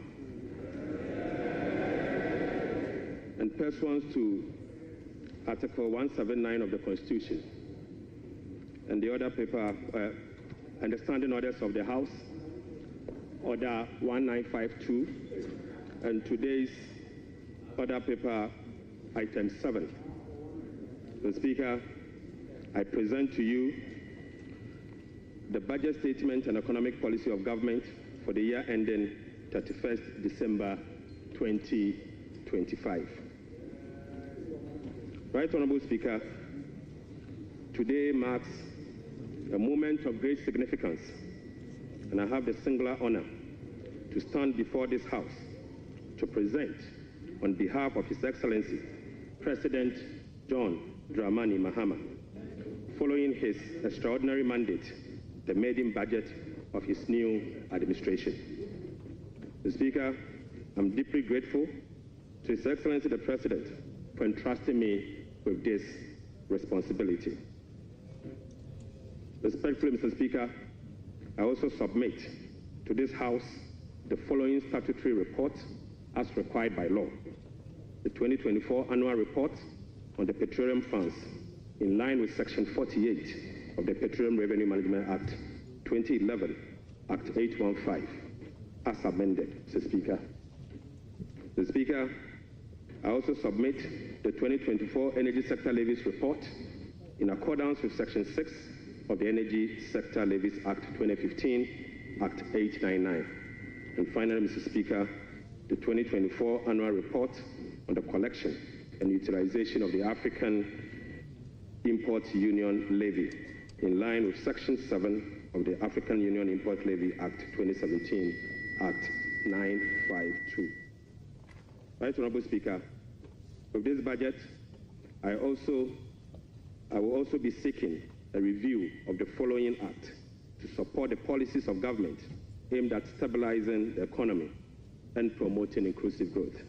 Speaker 12: and pursuant to Article 179 of the Constitution and the other paper and the standing orders of the House, Order 1952, and today's order paper, item 7. Mr. Speaker, I present to you the budget statement and economic policy of government for the year ending 31st December 2025. Right Honorable Speaker, today marks a moment of great significance, and I have the singular honor to stand before this House to present, on behalf of His Excellency President John Dramani Mahama, following his extraordinary mandate, the maiden budget of his new administration. Mr. Speaker, I'm deeply grateful to His Excellency the President for entrusting me with this responsibility. Respectfully, Mr. Speaker, I also submit to this House the following statutory report as required by law. The 2024 annual report on the Petroleum funds, in line with Section 48 of the Petroleum Revenue Management Act 2011, Act 815, as amended, Mr. Speaker. Mr. Speaker, I also submit the 2024 Energy Sector Levies report in accordance with Section 6 of the Energy Sector Levies Act 2015, Act 899. And finally, Mr. Speaker, the 2024 annual report on the collection and utilization of the African Import Union Levy, in line with Section 7 of the African Union Import Levy Act 2017, Act 952. Right Honorable Speaker, with this budget, I will also be seeking a review of the following act to support the policies of government aimed at stabilizing the economy and promoting inclusive growth.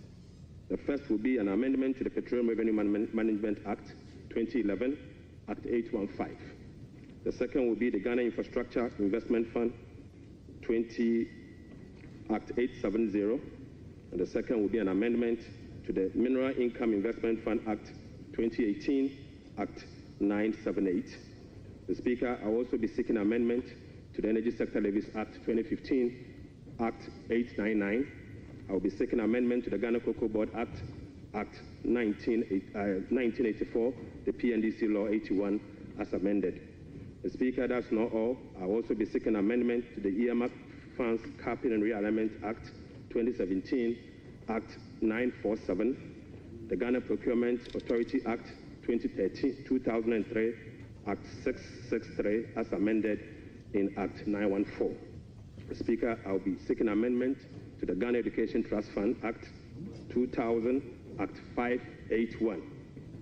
Speaker 12: The first will be an amendment to the Petroleum Revenue Management Act 2011, Act 815. The second will be the Ghana Infrastructure Investment Fund Act 870. And the second will be an amendment to the Mineral Income Investment Fund Act 2018, Act 978. The Speaker, I will also be seeking amendment to the Energy Sector Levies Act 2015, Act 899. I will be seeking amendment to the Ghana Cocoa Board Act 1984, the PNDC Law 81, as amended. The Speaker, that's not all. I will also be seeking amendment to the Earmark Funds Capping and Realignment Act 2017, Act 947, the Ghana Procurement Authority Act 2003, Act 663, as amended in Act 914. Speaker, I'll be seeking amendment to the Ghana Education Trust Fund Act 2000, Act 581.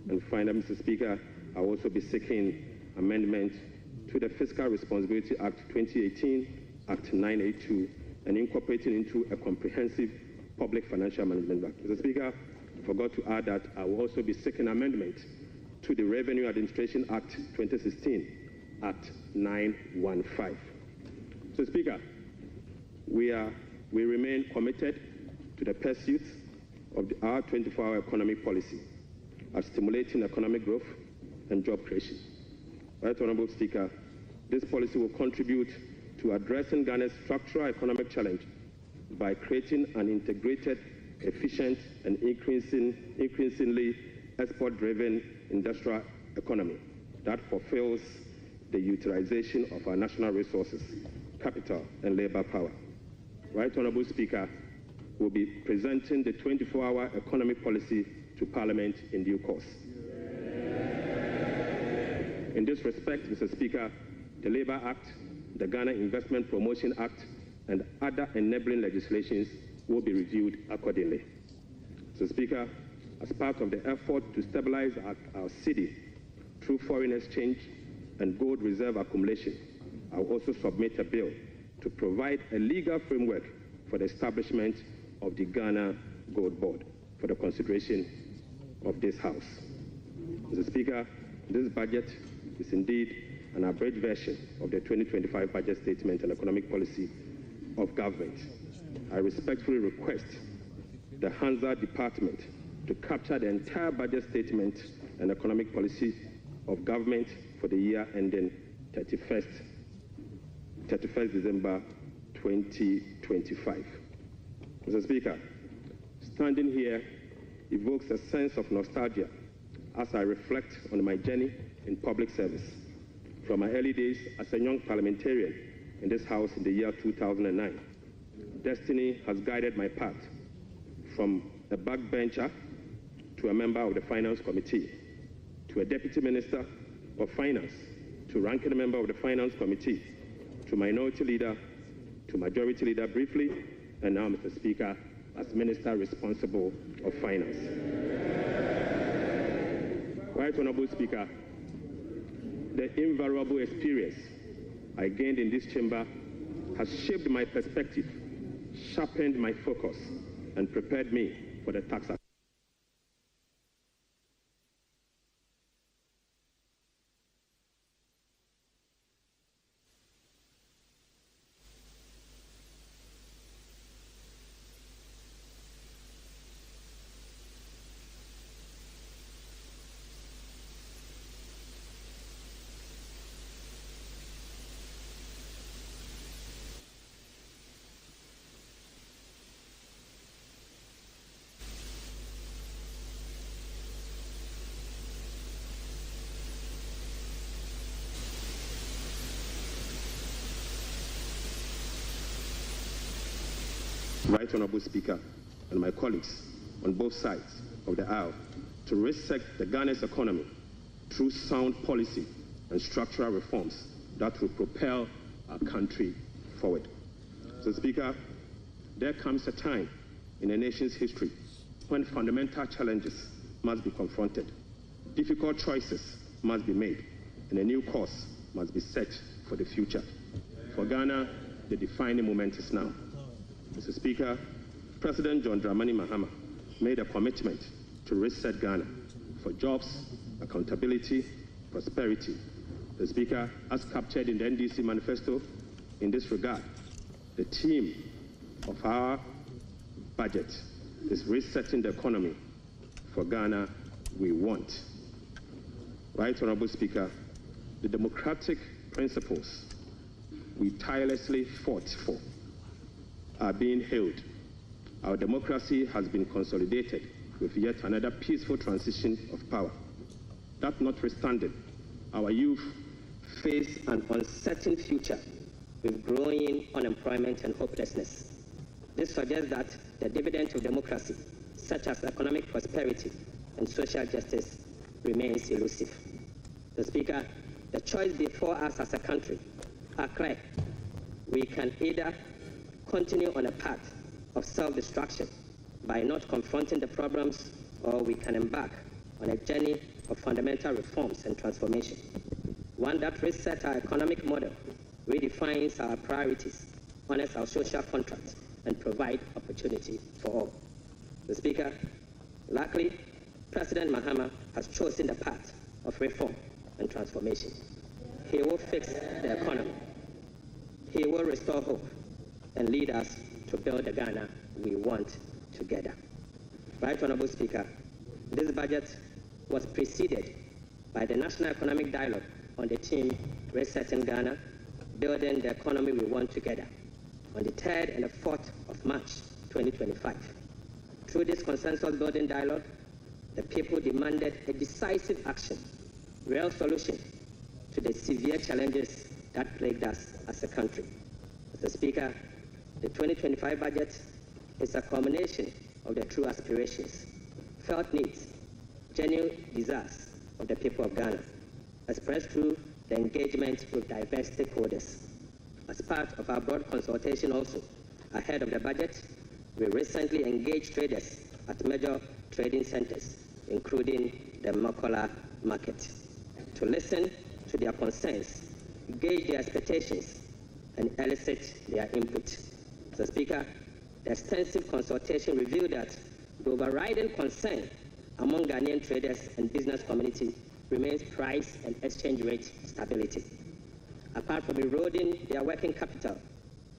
Speaker 12: And finally, Mr. Speaker, I'll also be seeking amendment to the Fiscal Responsibility Act 2018, Act 982, and incorporating into a comprehensive public financial management act. Mr. Speaker, I forgot to add that I will also be seeking amendment to the Revenue Administration Act 2016, Act 915. So, Speaker, we remain committed to the pursuit of our 24-hour economic policy of stimulating economic growth and job creation. Right Honorable Speaker, this policy will contribute to addressing Ghana's structural economic challenge by creating an integrated, efficient, and increasingly export-driven industrial economy that fulfills the utilization of our national resources, capital, and labor power. Right Honorable Speaker, will be presenting the 24-hour economic policy to Parliament in due course. In this respect, Mr. Speaker, the Labour Act, the Ghana Investment Promotion Act, and other enabling legislations will be reviewed accordingly. Mr. Speaker, as part of the effort to stabilize our city through foreign exchange and gold reserve accumulation, I will also submit a bill to provide a legal framework for the establishment of the Ghana Gold Board for the consideration of this House. Mr. Speaker, this budget is indeed an abridged version of the 2025 budget statement and economic policy of government. I respectfully request the Hansa Department to capture the entire budget statement and economic policy of government for the year ending 31st December 2025. Mr. Speaker, standing here evokes a sense of nostalgia as I reflect on my journey in public service from my early days as a young parliamentarian in this House in the year 2009. Destiny has guided my path from a backbencher to a member of the Finance Committee, to a Deputy Minister of Finance, to ranking member of the Finance Committee, to Minority Leader, to Majority Leader briefly, and now, Mr. Speaker, as Minister responsible of Finance. Right Honorable Speaker, the invaluable experience I gained in this chamber has shaped my perspective, sharpened my focus, and prepared me for the tax. Right Honorable Speaker, and my colleagues on both sides of the aisle to reset the Ghana's economy through sound policy and structural reforms that will propel our country forward. So, Speaker, there comes a time in a nation's history when fundamental challenges must be confronted, difficult choices must be made, and a new course must be set for the future. For Ghana, the defining moment is now. Mr. Speaker, President John Dramani Mahama made a commitment to reset Ghana for jobs, accountability, prosperity. The Speaker, as captured in the NDC manifesto, in this regard, the theme of our budget is resetting the economy for Ghana we want. Right Honorable Speaker, the democratic principles we tirelessly fought for are being held. Our democracy has been consolidated with yet another peaceful transition of power. That notwithstanding, our youth face an uncertain future with growing unemployment and hopelessness. This suggests that the dividend of democracy, such as economic prosperity and social justice, remains elusive. The Speaker, the choice before us as a country are clear. We can either continue on a path of self-destruction by not confronting the problems, or we can embark on a journey of fundamental reforms and transformation, one that resets our economic model, redefines our priorities, honors our social contract, and provides opportunity for all. The Speaker, luckily, President Mahama has chosen the path of reform and transformation. He will fix the economy. He will restore hope and lead us to build the Ghana we want together. Right Honorable Speaker, this budget was preceded by the National Economic Dialogue on the theme Resetting Ghana, Building the Economy We Want Together, on the 3rd and the 4th of March 2025. Through this consensus building dialogue, the people demanded a decisive action, real solution to the severe challenges that plagued us as a country. Mr. Speaker, the 2025 budget
Speaker 13: is a combination of the true aspirations, felt needs, genuine desires of the people of Ghana, expressed through the engagement with diverse stakeholders. As part of our broad consultation also, ahead of the budget, we recently engaged traders at major trading centers, including the Makola market, to listen to their concerns, gauge their expectations, and elicit their input. Mr. Speaker, the extensive consultation revealed that the overriding concern among Ghanaian traders and business community remains price and exchange rate stability. Apart from eroding their working capital,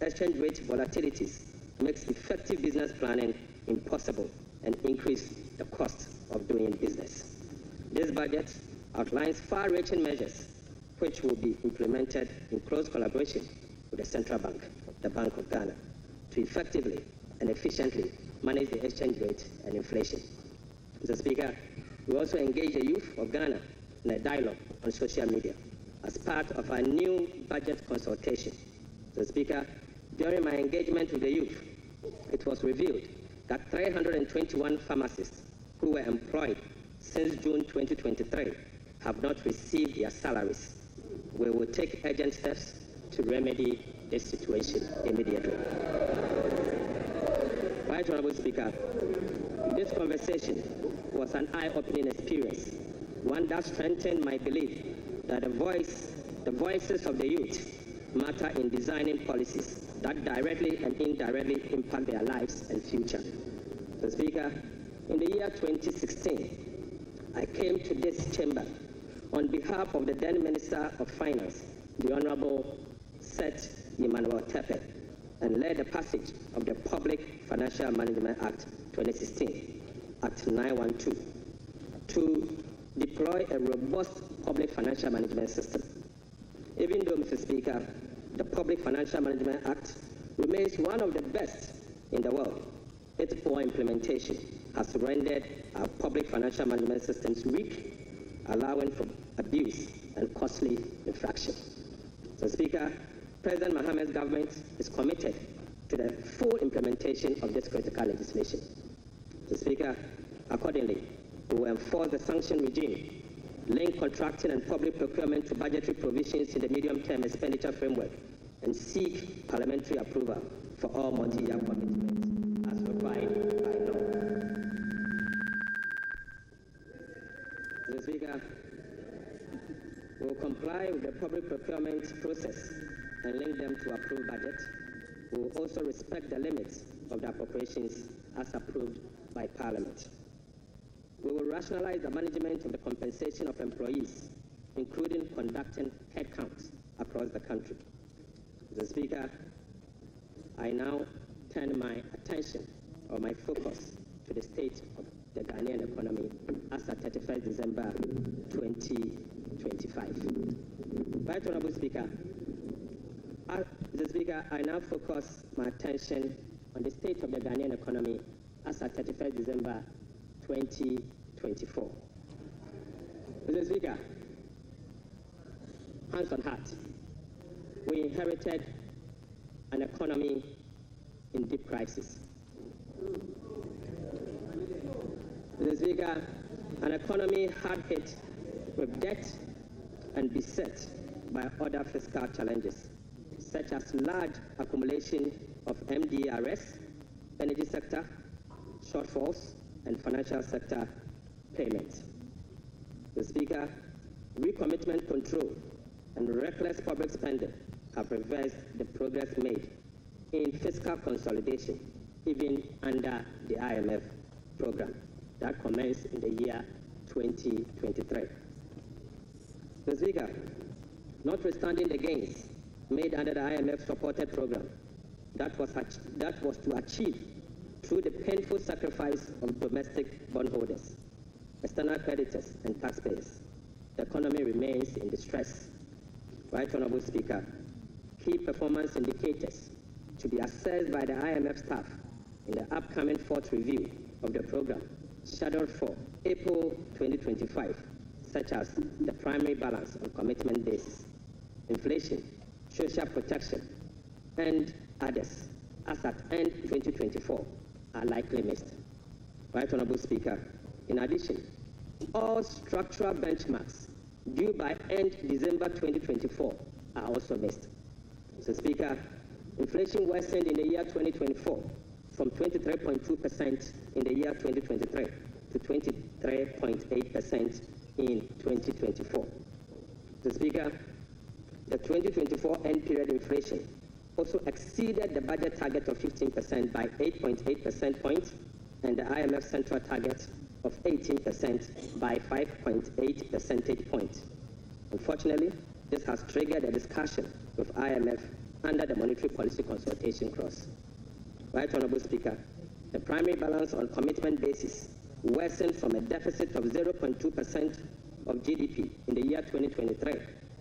Speaker 13: exchange rate volatilities makes effective business planning impossible and increase the cost of doing business. This budget outlines far-reaching measures which will be implemented in close collaboration with the Central Bank, the Bank of Ghana, to effectively and efficiently manage the exchange rate and inflation. Mr. Speaker, we also engage the youth of Ghana in a dialogue on social media as part of our new budget consultation. Mr. Speaker, during my engagement with the youth, it was revealed that 321 pharmacists who were employed since June 2023 have not received their salaries. We will take urgent steps to remedy this situation immediately. Right Honorable Speaker, this conversation was an eye-opening experience, one that strengthened my belief that the voices of the youth matter in designing policies that directly and indirectly impact their lives and future. Mr. Speaker, in the year 2016, I came to this chamber on behalf of the then Minister of Finance, the Honorable Seth Emmanuel Tepe, and led the passage of the Public Financial Management Act 2016 at 912 to deploy a robust public financial management system. Even though, Mr. Speaker, the Public Financial Management Act remains one of the best in the world, its poor implementation has rendered our public financial management systems weak, allowing for abuse and costly infraction. So, Speaker, President Mohammed's government is committed to the full implementation of this critical legislation. So, Speaker, accordingly, we will enforce the sanction regime, link contracting and public procurement to budgetary provisions in the medium-term expenditure framework, and seek parliamentary approval for all multi-year commitments as required by law. Mr. Speaker, we will comply with the public procurement process and link them to approved budget. We will also respect the limits of the appropriations as approved by Parliament. We will rationalize the management of the compensation of employees, including conducting headcounts across the country. Mr. Speaker, I now turn my attention or my focus to the state of the Ghanaian economy as at 31st December 2025. Right Honorable Speaker, Mr. Speaker, I now focus my attention on the state of the Ghanaian economy as at 31st December 2024. Mr. Speaker, hands on heart, we inherited an economy in deep crisis. Mr. Speaker, an economy hard hit with debt and beset by other fiscal challenges, such as large accumulation of MDRS, energy sector, shortfalls, and financial sector payments. Mr. Speaker, recommitment control and reckless public spending have reversed the progress made in fiscal consolidation, even under the IMF program that commenced in the year 2023. Mr. Speaker, notwithstanding the gains made under the IMF-supported program that was to achieve through the painful sacrifice of domestic bondholders, external creditors, and taxpayers, the economy remains in distress. Right Honorable Speaker, key performance indicators to be assessed by the IMF staff in the upcoming fourth review of the program, scheduled for April 2025, such as the primary balance on commitment basis, inflation, social protection, and others, as at end 2024, are likely missed. Right Honourable Speaker, in addition, all structural benchmarks due by end December 2024 are also missed. Mr. Speaker, inflation worsened in the year 2024 from 23.2% in the year 2023 to 23.8% in 2024. Mr. Speaker, the 2024 end period inflation also exceeded the budget target of 15% by 8.8 percentage points and the IMF central target of 18% by 5.8 percentage points. Unfortunately, this has triggered a discussion with IMF under the monetary policy consultation clause. Right Honourable Speaker, the primary balance on commitment basis worsened from a deficit of 0.2% of GDP in the year 2023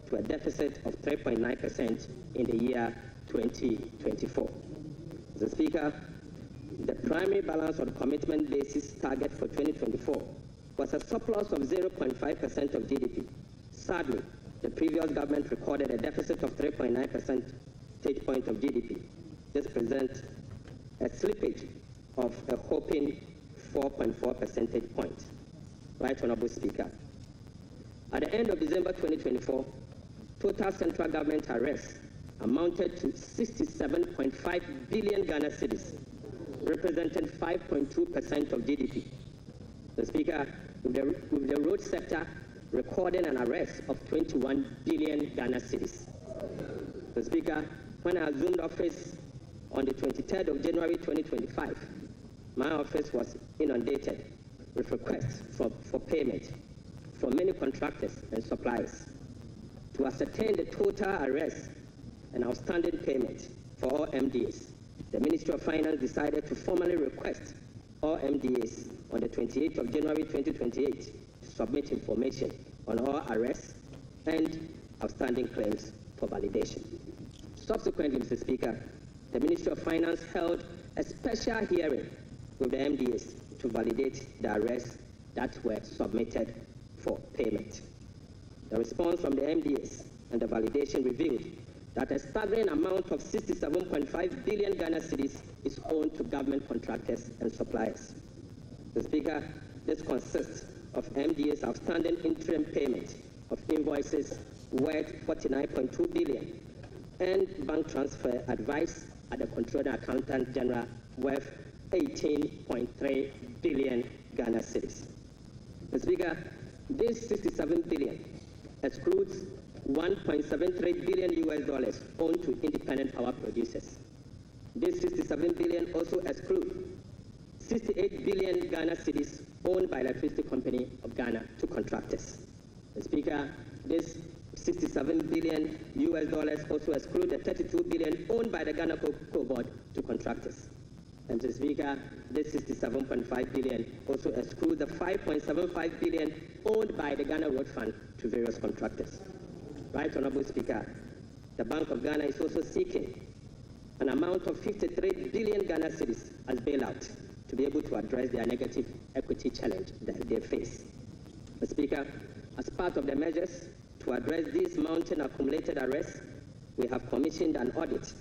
Speaker 13: to a deficit of 3.9% in the year 2024. Mr. Speaker, the primary balance on commitment basis target for 2024 was a surplus of 0.5% of GDP. Sadly, the previous government recorded a deficit of 3.9 percentage point of GDP. This presents a slippage of a whopping 4.4 percentage points. Right Honourable Speaker, at the end of December 2024, total central government arrests amounted to 67.5 billion Ghana cedis, representing 5.2% of GDP. The Speaker, with the road sector recording an arrest of 21 billion Ghana cedis. The Speaker, when I assumed office on the 23rd of January 2025, my office was inundated with requests for payment from many contractors and suppliers. To ascertain the total arrests and outstanding payment for all MDAs, the Ministry of Finance decided to formally request all MDAs on the 28th of January 2028 to submit information on all arrests and outstanding claims for validation. Subsequently, Mr. Speaker, the Ministry of Finance held a special hearing with the MDAs to validate the arrests that were submitted for payment. The response from the MDAs and the validation revealed that a staggering amount of 67.5 billion Ghana cedis is owed to government contractors and suppliers. Mr. Speaker, this consists of MDA's outstanding interim payment of invoices worth 49.2 billion and bank transfer advice at the Controller Accountant General worth 18.3 billion Ghana cedis. Mr. Speaker, this 67 billion excludes $1.73 billion owed to independent power producers. This 67 billion also excludes 68 billion Ghana cedis owned by Electricity Company of Ghana to contractors. Mr. Speaker, this 67 billion also excludes the 32 billion owned by the Ghana Cocoa Board to contractors. And Mr. Speaker, this 67.5 billion also excludes the 5.75 billion owned by the Ghana Road Fund to various contractors. Right Honourable Speaker, the Bank of Ghana is also seeking an amount of 53 billion Ghana cedis as bailout to be able to address their negative equity challenge that they face. Mr. Speaker, as part of the measures to address these mounting accumulated arrests, we have commissioned an audit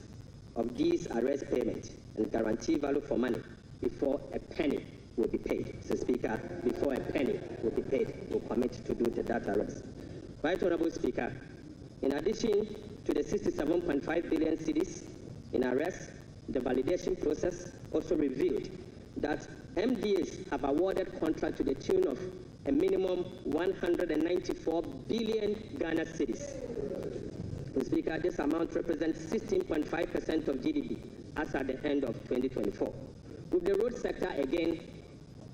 Speaker 13: of these arrest payments and guarantee value for money before a penny will be paid. Mr. Speaker, before a penny will be paid, we'll commit to do that arrest. Right Honourable Speaker, in addition to the 67.5 billion cedis in arrests, the validation process also revealed that MDAs have awarded contract to the tune of a minimum 194 billion Ghana cedis. Mr. Speaker, this amount represents 16.5% of GDP as at the end of 2024, with the road sector again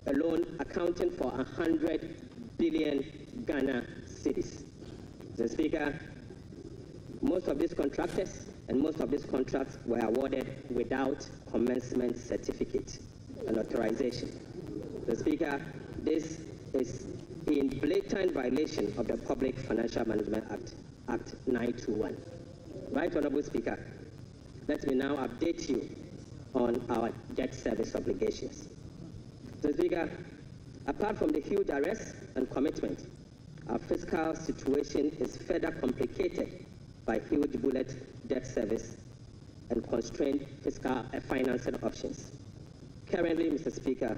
Speaker 13: alone accounting for 100 billion Ghana cedis. Mr. Speaker, most of these contractors and most of these contracts were awarded without commencement certificate and authorization. Mr. Speaker, this is in blatant violation of the Public Financial Management Act 921. Right Honourable Speaker, let me now update you on our debt service obligations. Mr. Speaker, apart from the huge arrests and commitment, our fiscal situation is further complicated by huge bullet debt service and constrained fiscal financing options. Currently, Mr. Speaker,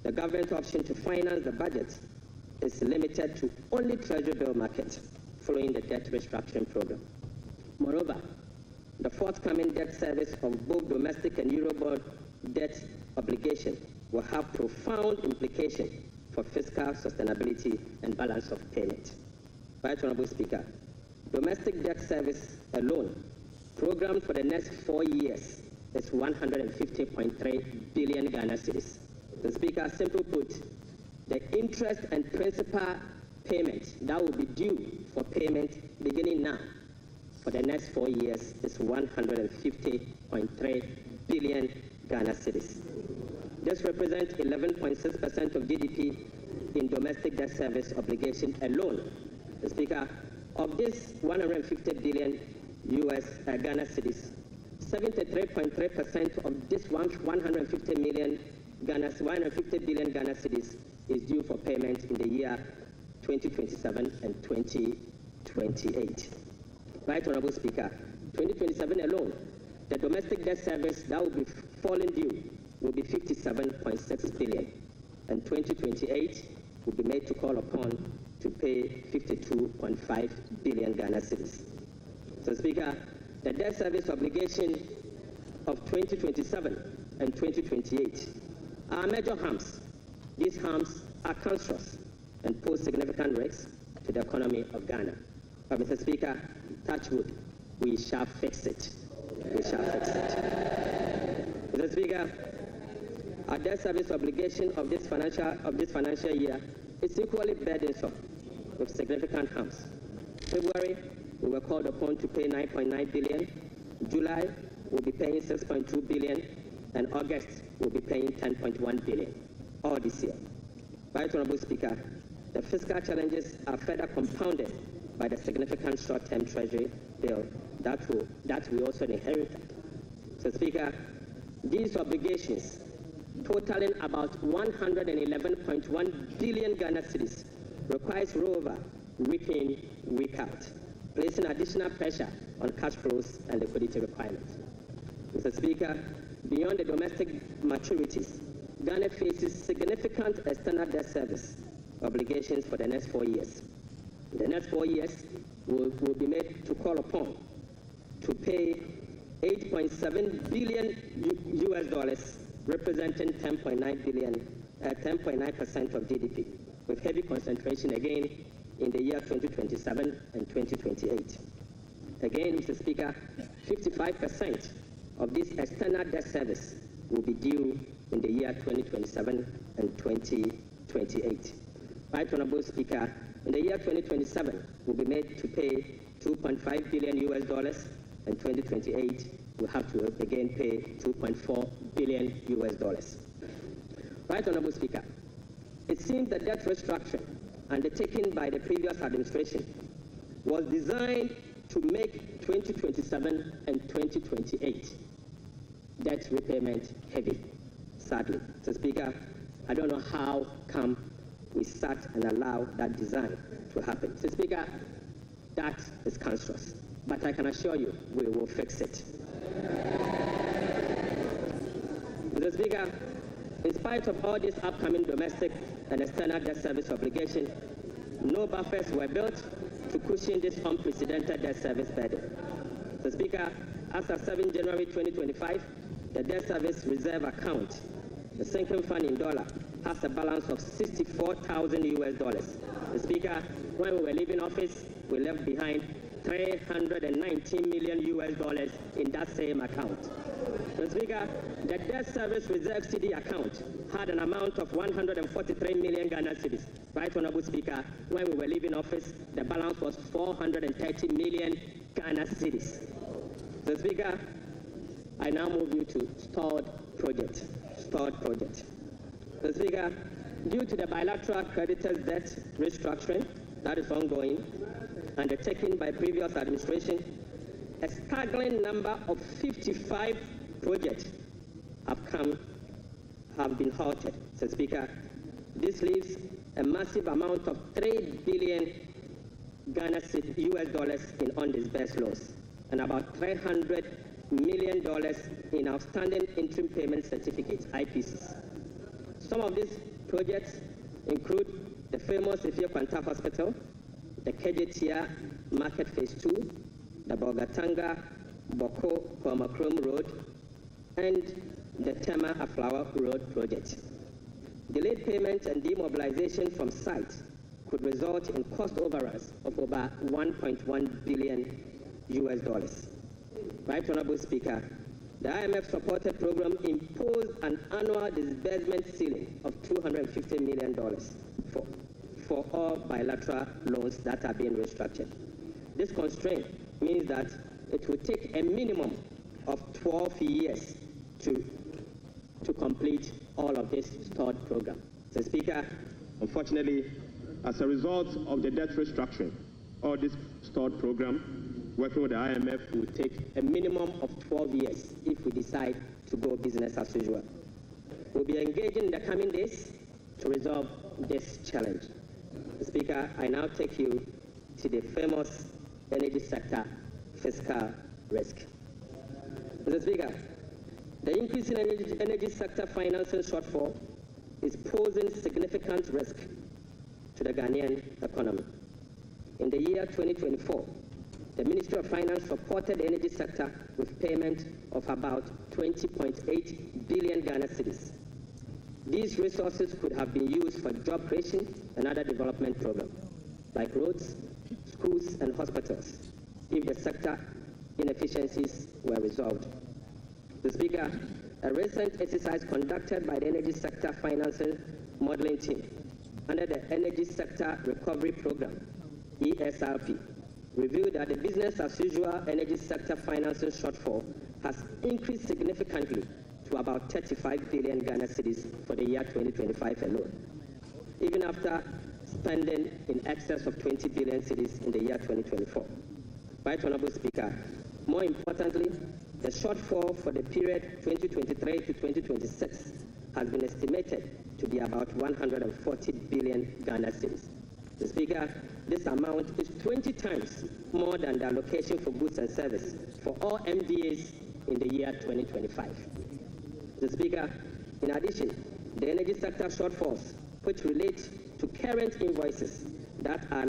Speaker 13: the government option to finance the budget is limited to only treasury bill market following the debt restructuring program. Moreover, the forthcoming debt service of both domestic and Eurobond debt obligation will have profound implications for fiscal sustainability and balance of payment. Right, Honorable Speaker, domestic debt service alone, programmed for the next 4 years, is 150.3 billion Ghana cedis. The Speaker, simply put, the interest and principal payment that will be due for payment beginning now for the next 4 years is 150.3 billion Ghana cedis. This represents 11.6% of GDP in domestic debt service obligation alone. The Speaker, of this 150 billion Ghana cedis, 73.3% of this 150 billion Ghana cedis is due for payment in the year 2027 and 2028. Right, Honorable Speaker, 2027 alone, the domestic debt service that will be falling due will be 57.6 billion, and 2028 will be made to call upon to pay 52.5 billion Ghana cedis. So, Speaker, the debt service obligation of 2027 and 2028 are major harms. These harms are cancerous and pose significant risks to the economy of Ghana. But, Mr. Speaker, touch wood, we shall fix it. We shall fix it. Mr. Speaker, our debt service obligation of this financial year is equally burdensome with significant harms. February, we were called upon to pay 9.9 billion. July, we'll be paying 6.2 billion, and August, we'll be paying 10.1 billion, all this year. Right, Honorable Speaker, the fiscal challenges are further compounded by the significant short-term treasury bill that we also inherited. So, Speaker, these obligations, totaling about 111.1 billion Ghana cedis, requires rollover week in, week out, placing additional pressure on cash flows and liquidity requirements. Mr. Speaker, beyond the domestic maturities, Ghana faces significant external debt service obligations for the next 4 years. In the next 4 years, we'll be made to call upon to pay $8.7 billion, representing 10.9% of GDP, with heavy concentration again in the year 2027 and 2028. Again, Mr. Speaker, 55% of this external debt service will be due in the year 2027 and 2028. Right, Honorable Speaker, in the year 2027, we'll be made to pay $2.5 billion, and 2028, we'll have to again pay $2.4 billion. Right, Honorable Speaker, it seems the debt restructuring undertaken by the previous administration was designed to make 2027 and 2028 debt repayment heavy. Sadly, Mr. Speaker, I don't know how come we sat and allowed that design to happen. Mr. Speaker, that is cancerous, but I can assure you we will fix it. Mr. Speaker, in spite of all these upcoming domestic and external debt service obligations, no buffers were built to cushion this unprecedented debt service burden. Mr. Speaker, as of 7 January 2025, the debt service reserve account, the sinking fund in dollar, has a balance of $64,000. Mr. Speaker, when we were leaving office, we left behind $319 million in that same account. Mr. Speaker, the debt service reserve CD account had an amount of 143 million Ghana cedis. Right, Honorable Speaker, when we were leaving office, the balance was 430 million Ghana cedis. Mr. Speaker, I now move you to stalled project. Mr. Speaker, due to the bilateral creditors' debt restructuring that is ongoing, undertaken by previous administration, a staggering number of 55 projects have been halted. Mr. Speaker, this leaves a massive amount of $3 billion in undisbursed loans and about $300 million in outstanding interim payment certificates, IPCs. Some of these projects include the famous Ifya Kwanta Hospital, the Kejetia Market Phase 2, the Bogatanga Boko Kwamakrom Road, and the Tema Aflawa Road project. Delayed payments and demobilization from site could result in cost overruns of over $1.1 billion. Right, Honorable Speaker, the IMF-supported program imposed an annual disbursement ceiling of $250 million for all bilateral loans that are being restructured. This constraint means that it will take a minimum of 12 years to complete all of this stalled program. So, Speaker,
Speaker 12: unfortunately, as a result of the debt restructuring or this stalled program, working with the IMF
Speaker 13: will take a minimum of 12 years if we decide to go business as usual. We'll be engaging in the coming days to resolve this challenge. Speaker, I now take you to the famous energy sector fiscal risk. Mr. Speaker, the increase in energy sector financing shortfall is posing significant risk to the Ghanaian economy. In the year 2024, the Ministry of Finance supported the energy sector with payment of about 20.8 billion Ghana cedis. These resources could have been used for job creation and other development programs, like roads, schools, and hospitals, if the sector inefficiencies were resolved. The Speaker, a recent exercise conducted by the Energy Sector Financing Modeling Team under the Energy Sector Recovery Program, ESRP, revealed that the business as usual energy sector financing shortfall has increased significantly to about 35 billion Ghana cedis for the year 2025 alone, even after spending in excess of 20 billion cedis in the year 2024. Right, Honorable Speaker, more importantly, the shortfall for the period 2023 to 2026 has been estimated to be about 140 billion Ghana cedis. The Speaker, this amount is 20 times more than the allocation for goods and services for all MDAs in the year 2025. The Speaker, in addition, the energy sector shortfalls, which relate to current invoices that are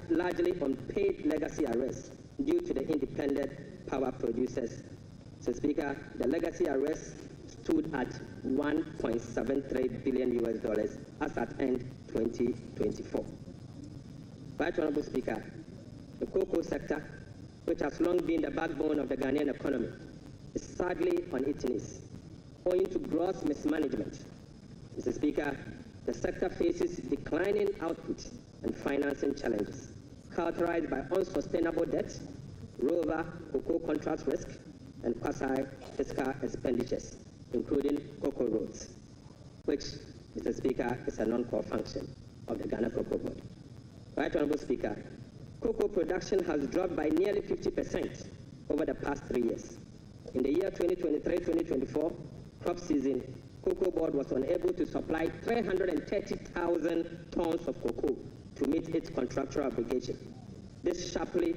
Speaker 13: largely unpaid legacy arrests due to the independent power producers. So, Speaker, the legacy arrests stood at $1.73 billion as at end 2024. Right, Honorable Speaker, the cocoa sector, which has long been the backbone of the Ghanaian economy, is sadly on its knees, owing to gross mismanagement. Mr. Speaker, the sector faces declining output and financing challenges, characterized by unsustainable debt, rollover cocoa contract risk, and quasi-fiscal expenditures, including cocoa roads, which, Mr. Speaker, is a non-core function of the Ghana Cocoa Board. Right, Honorable Speaker, cocoa production has dropped by nearly 50% over the past 3 years. In the year 2023-2024 crop season, Cocoa Board was unable to supply 330,000 tons of cocoa to meet its contractual obligation. This sharply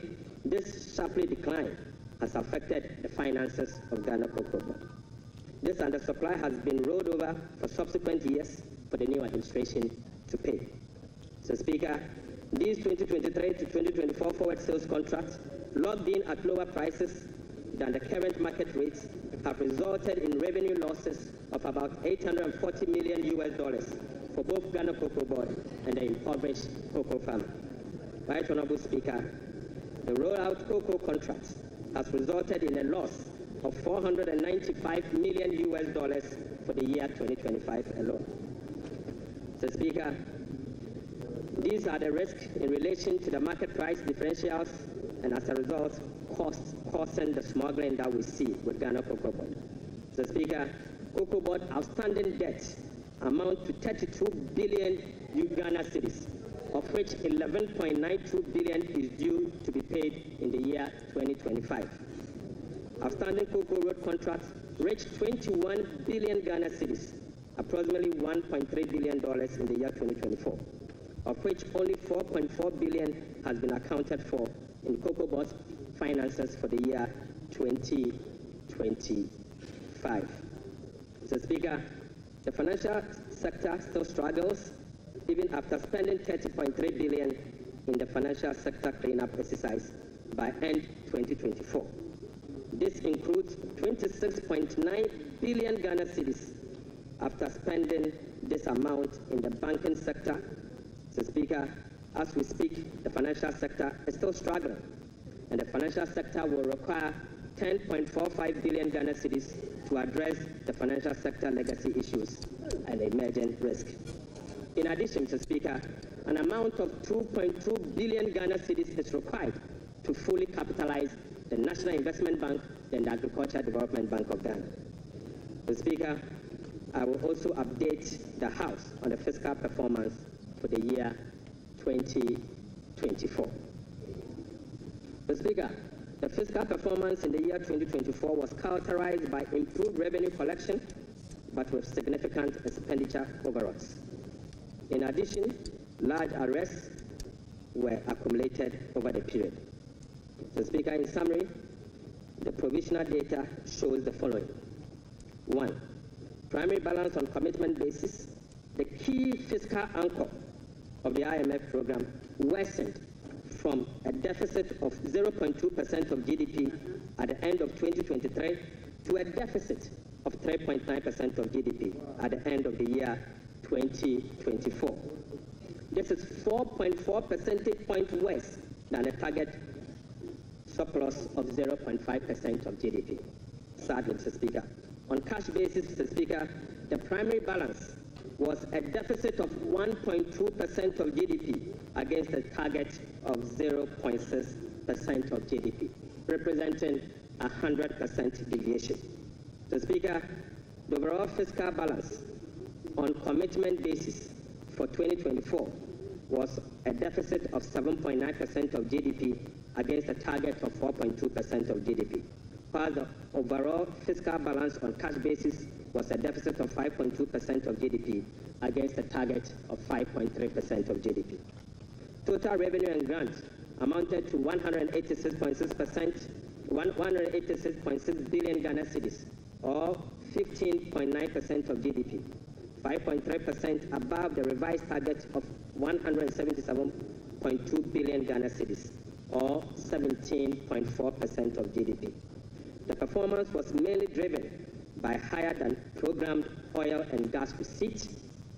Speaker 13: decline has affected the finances of Ghana Cocoa Board. This undersupply has been rolled over for subsequent years for the new administration to pay. So, Speaker, these 2023 to 2024 forward sales contracts, locked in at lower prices than the current market rates, have resulted in revenue losses of about $840 million for both Ghana Cocoa Board and the impoverished cocoa farmer. Right, Honorable Speaker, the rollout cocoa contracts has resulted in a loss of $495 million for the year 2025 alone. So, Speaker, these are the risks in relation to the market price differentials and, as a result, costs causing the smuggling that we see with Ghana Cocoa Board. So, Speaker, Cocoa Board outstanding debt amount to 32 billion Ghana cedis, of which 11.92 billion is due to be paid in the year 2025. Outstanding cocoa road contracts reached 21 billion Ghana cedis, approximately $1.3 billion in the year 2024, of which only 4.4 billion has been accounted for in Cocoa Board's finances for the year 2025. 2025. Mr. Speaker, the financial sector still struggles even after spending 30.3 billion in the financial sector cleanup exercise by end 2024. This includes 26.9 billion Ghana cedis after spending this amount in the banking sector. Mr. Speaker, as we speak, the financial sector is still struggling, and the financial sector will require 10.45 billion Ghana cedis to address the financial sector legacy issues and emerging risk. In addition, Mr. Speaker, an amount of 2.2 billion Ghana cedis is required to fully capitalize the National Investment Bank and the Agricultural Development Bank of Ghana. Mr. Speaker, I will also update the House on the fiscal performance for the year 2024. Mr. Speaker, the fiscal performance in the year 2024 was characterized by improved revenue collection, but with significant expenditure overruns. In addition, large arrests were accumulated over the period. Mr. Speaker, in summary, the provisional data shows the following. 1. Primary balance on commitment basis, the key fiscal anchor of the IMF program, worsened from a deficit of 0.2% of GDP at the end of 2023 to a deficit of 3.9% of GDP at the end of the year 2024. This is 4.4 percentage points worse than the target surplus of 0.5% of GDP. Sadly, Mr. Speaker, on cash basis, Mr. Speaker, the primary balance was a deficit of 1.2% of GDP against a target of 0.6% of GDP, representing a 100% deviation. Mr. Speaker, the overall fiscal balance on commitment basis for 2024 was a deficit of 7.9% of GDP against a target of 4.2% of GDP, while the overall fiscal balance on cash basis was a deficit of 5.2% of GDP against a target of 5.3% of GDP. Total revenue and grants amounted to 186.6 billion Ghana cedis, or 15.9% of GDP, 5.3% above the revised target of 177.2 billion Ghana cedis, or 17.4% of GDP. The performance was mainly driven by higher than programmed oil and gas receipts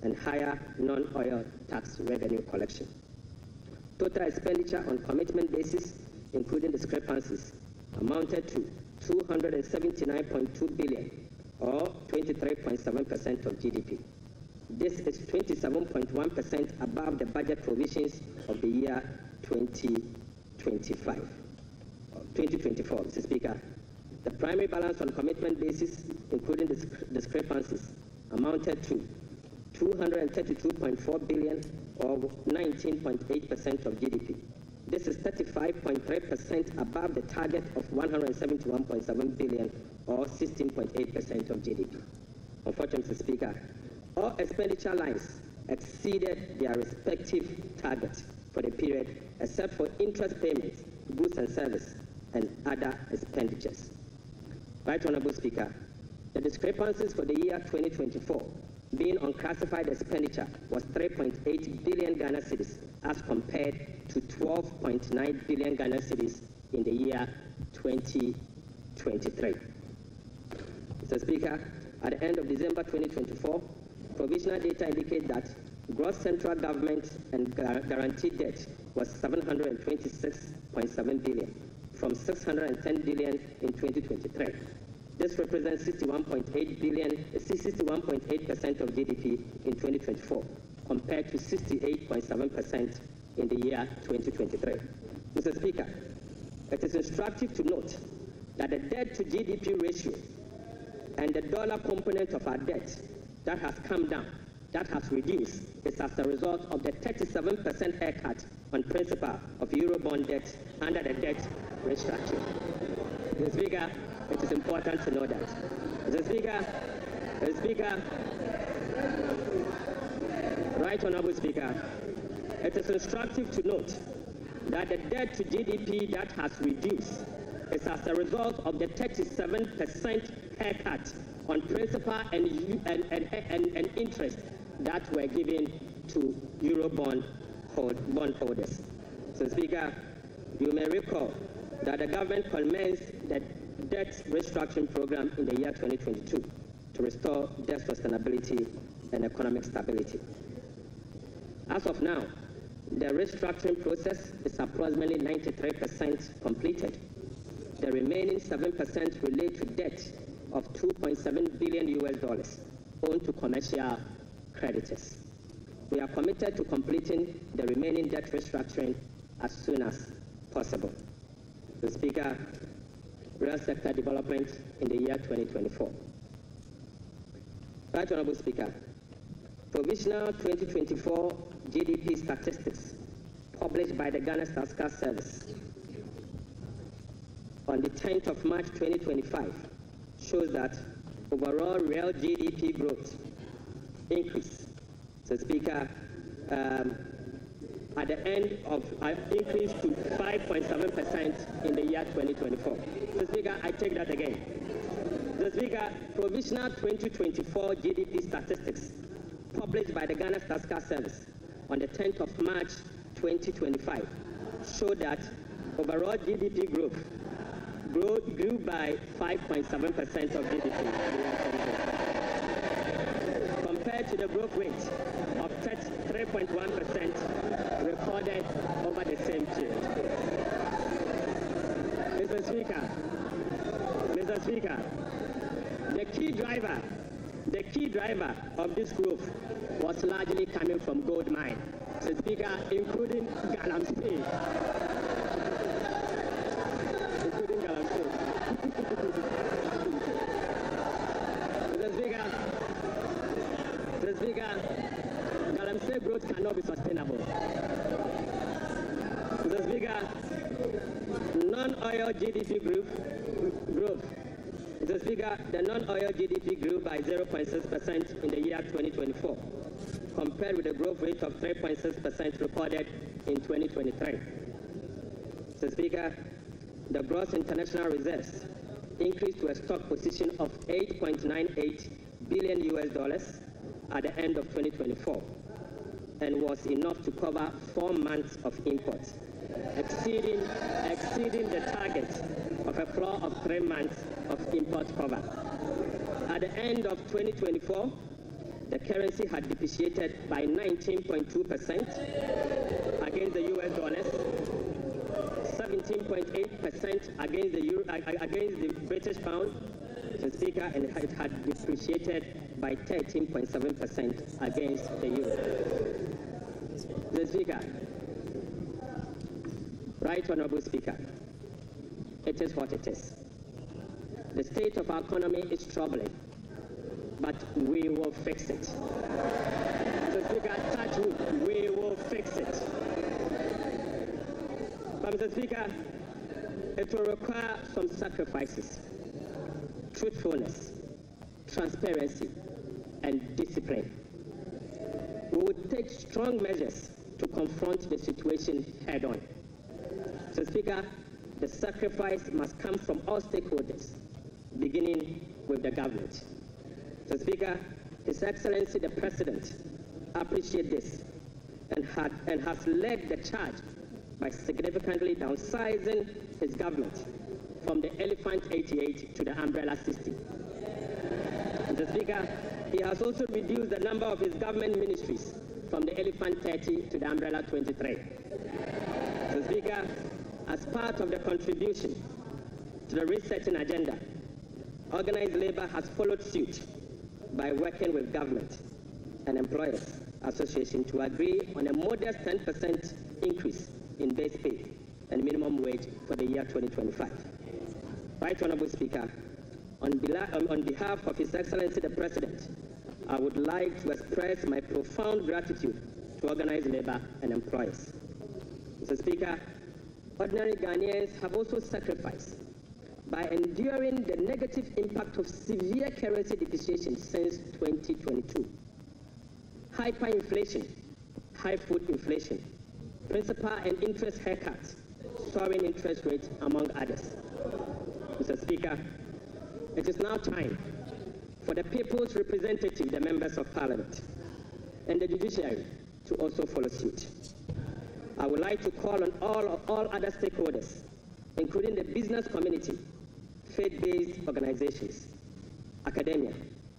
Speaker 13: and higher non-oil tax revenue collection. Total expenditure on commitment basis, including discrepancies, amounted to 279.2 billion, or 23.7% of GDP. This is 27.1% above the budget provisions of the year 2024, Mr. Speaker. The primary balance on commitment basis, including discrepancies, amounted to 232.4 billion, or 19.8% of GDP. This is 35.3% above the target of 171.7 billion, or 16.8% of GDP. Unfortunately, Mr. Speaker, all expenditure lines exceeded their respective targets for the period, except for interest payments, goods and service, and other expenditures. Right Honourable Speaker, the discrepancies for the year 2024 being unclassified expenditure was 3.8 billion Ghana cedis as compared to 12.9 billion Ghana cedis in the year 2023. Mr. Speaker, at the end of December 2024, provisional data indicate that gross central government and guaranteed debt was 726.7 billion from 610 billion in 2023. This represents 61.8% of GDP in 2024, compared to 68.7% in the year 2023. Mr. Speaker, it is instructive to note that the debt to GDP ratio and the dollar component of our debt that has come down, that has reduced, is as a result of the 37% haircut on principal of Eurobond debt under the debt restructuring. Mr. Speaker, it is important to know that. Mr. Speaker, Right Honourable Speaker, it is instructive to note that the debt to GDP that has reduced is as a result of the 37% haircut on principal and interest that were given to Eurobond bondholders. So, Speaker, you may recall that the government commenced the debt restructuring program in the year 2022 to restore debt sustainability and economic stability. As of now, the restructuring process is approximately 93% completed. The remaining 7% relate to debt of $2.7 billion owed to commercial creditors. We are committed to completing the remaining debt restructuring as soon as possible. The Speaker, real sector development in the year 2024. Right Honourable Speaker, provisional 2024 GDP statistics published by the Ghana Statistical Service on the 10th of March 2025 shows that overall real GDP growth increased. So, Speaker, at the end of increased to 5.7% in the year 2024. So, Speaker, I take that again. So, Speaker, provisional 2024 GDP statistics published by the Ghana Statistical Service on the 10th of March 2025 show that overall GDP growth grew by 5.7% of GDP compared to the growth rate of 3.1% recorded over the same period. Mr. Speaker, the key driver of this growth was largely coming from gold mine. Mr. Speaker, including Galamsey. Mr. Speaker, Galamsey growth cannot be sustainable. Mr. Speaker, non-oil GDP growth. Mr. Speaker, the non-oil GDP grew by 0.6% in the year 2024, compared with the growth rate of 3.6% recorded in 2023. Mr. Speaker, the gross international reserves increased to a stock position of $8.98 billion at the end of 2024 and was enough to cover 4 months of imports, exceeding the target of a floor of 3 months of import cover. At the end of 2024, the currency had depreciated by 19.2% against the US dollars, 17.8% against the British pound, Mr. Speaker, and it had depreciated by 13.7% against the euro. Mr. Speaker, Right Honourable Speaker, it is what it is. The state of our economy is troubling, but we will fix it. Mr. Speaker, touch wood, we will fix it. But Mr. Speaker, it will require some sacrifices, truthfulness, transparency, and discipline. We will take strong measures to confront the situation head on. Mr. Speaker, the sacrifice must come from all stakeholders, beginning with the government. Mr. Speaker, His Excellency the President appreciates this and has led the charge by significantly downsizing his government from the Elephant 88 to the Umbrella 60. Mr. Speaker, he has also reduced the number of his government ministries from the Elephant 30 to the Umbrella 23. Mr. Speaker, as part of the contribution to the resetting agenda, organized labor has followed suit by working with government and employers association to agree on a modest 10% increase in base pay and minimum wage for the year 2025. Right Honourable Speaker, on behalf of His Excellency the President, I would like to express my profound gratitude to organized labor and employers. Mr. Speaker, ordinary Ghanaians have also sacrificed by enduring the negative impact of severe currency depreciation since 2022. Hyperinflation, high food inflation, principal and interest haircuts, soaring interest rates, among others. Mr. Speaker, it is now time for the people's representative, the members of Parliament, and the judiciary to also follow suit. I would like to call on all other stakeholders, including the business community, faith-based organizations, academia,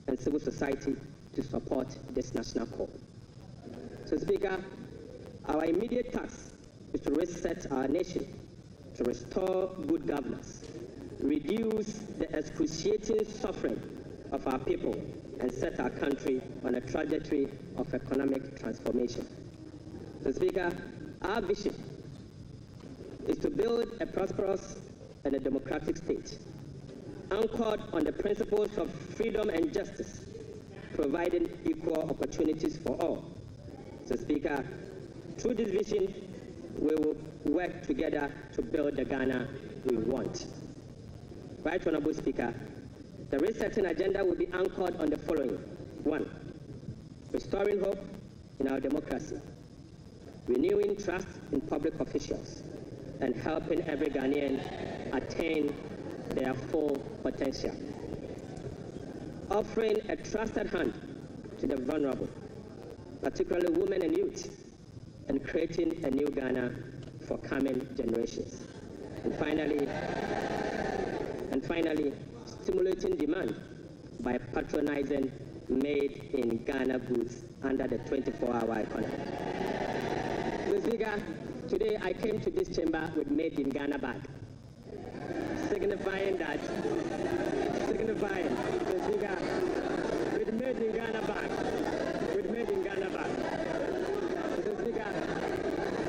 Speaker 13: and civil society to support this national call. So, Speaker, our immediate task is to reset our nation, to restore good governance, reduce the excruciating suffering of our people, and set our country on a trajectory of economic transformation. So, Speaker, our vision is to build a prosperous and a democratic state, anchored on the principles of freedom and justice, providing equal opportunities for all. So, Speaker, through this vision, we will work together to build the Ghana we want. Right Honorable Speaker, the resetting agenda will be anchored on the following. 1. Restoring hope in our democracy, renewing trust in public officials, and helping every Ghanaian attain their full potential. Offering a trusted hand to the vulnerable, particularly women and youth, and creating a new Ghana for coming generations. And finally, stimulating demand by patronizing made-in-Ghana goods under the 24-hour economy. Mr. Speaker, today I came to this chamber with made-in-Ghana bag, signifying, Mr. Speaker, with made-in-Ghana bag, Mr. Speaker,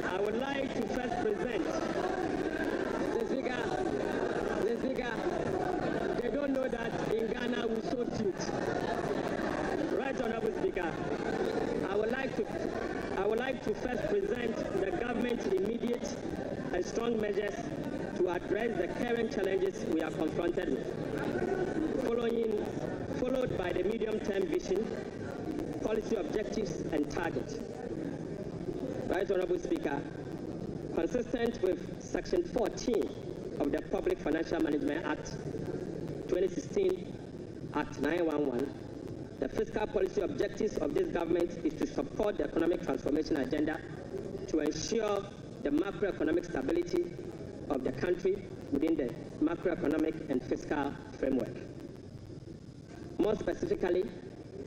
Speaker 13: I would like to first present, Mr. Speaker, they don't know that in Ghana we so cute. Right, Honorable Speaker, I would like to first present the government's immediate and strong measures to address the current challenges we are confronted with, followed by the medium-term vision, policy objectives, and targets. Right, Honorable Speaker, consistent with Section 14 of the Public Financial Management Act 2016, Act 911, the fiscal policy objectives of this government is to support the economic transformation agenda to ensure the macroeconomic stability of the country within the macroeconomic and fiscal framework. More specifically,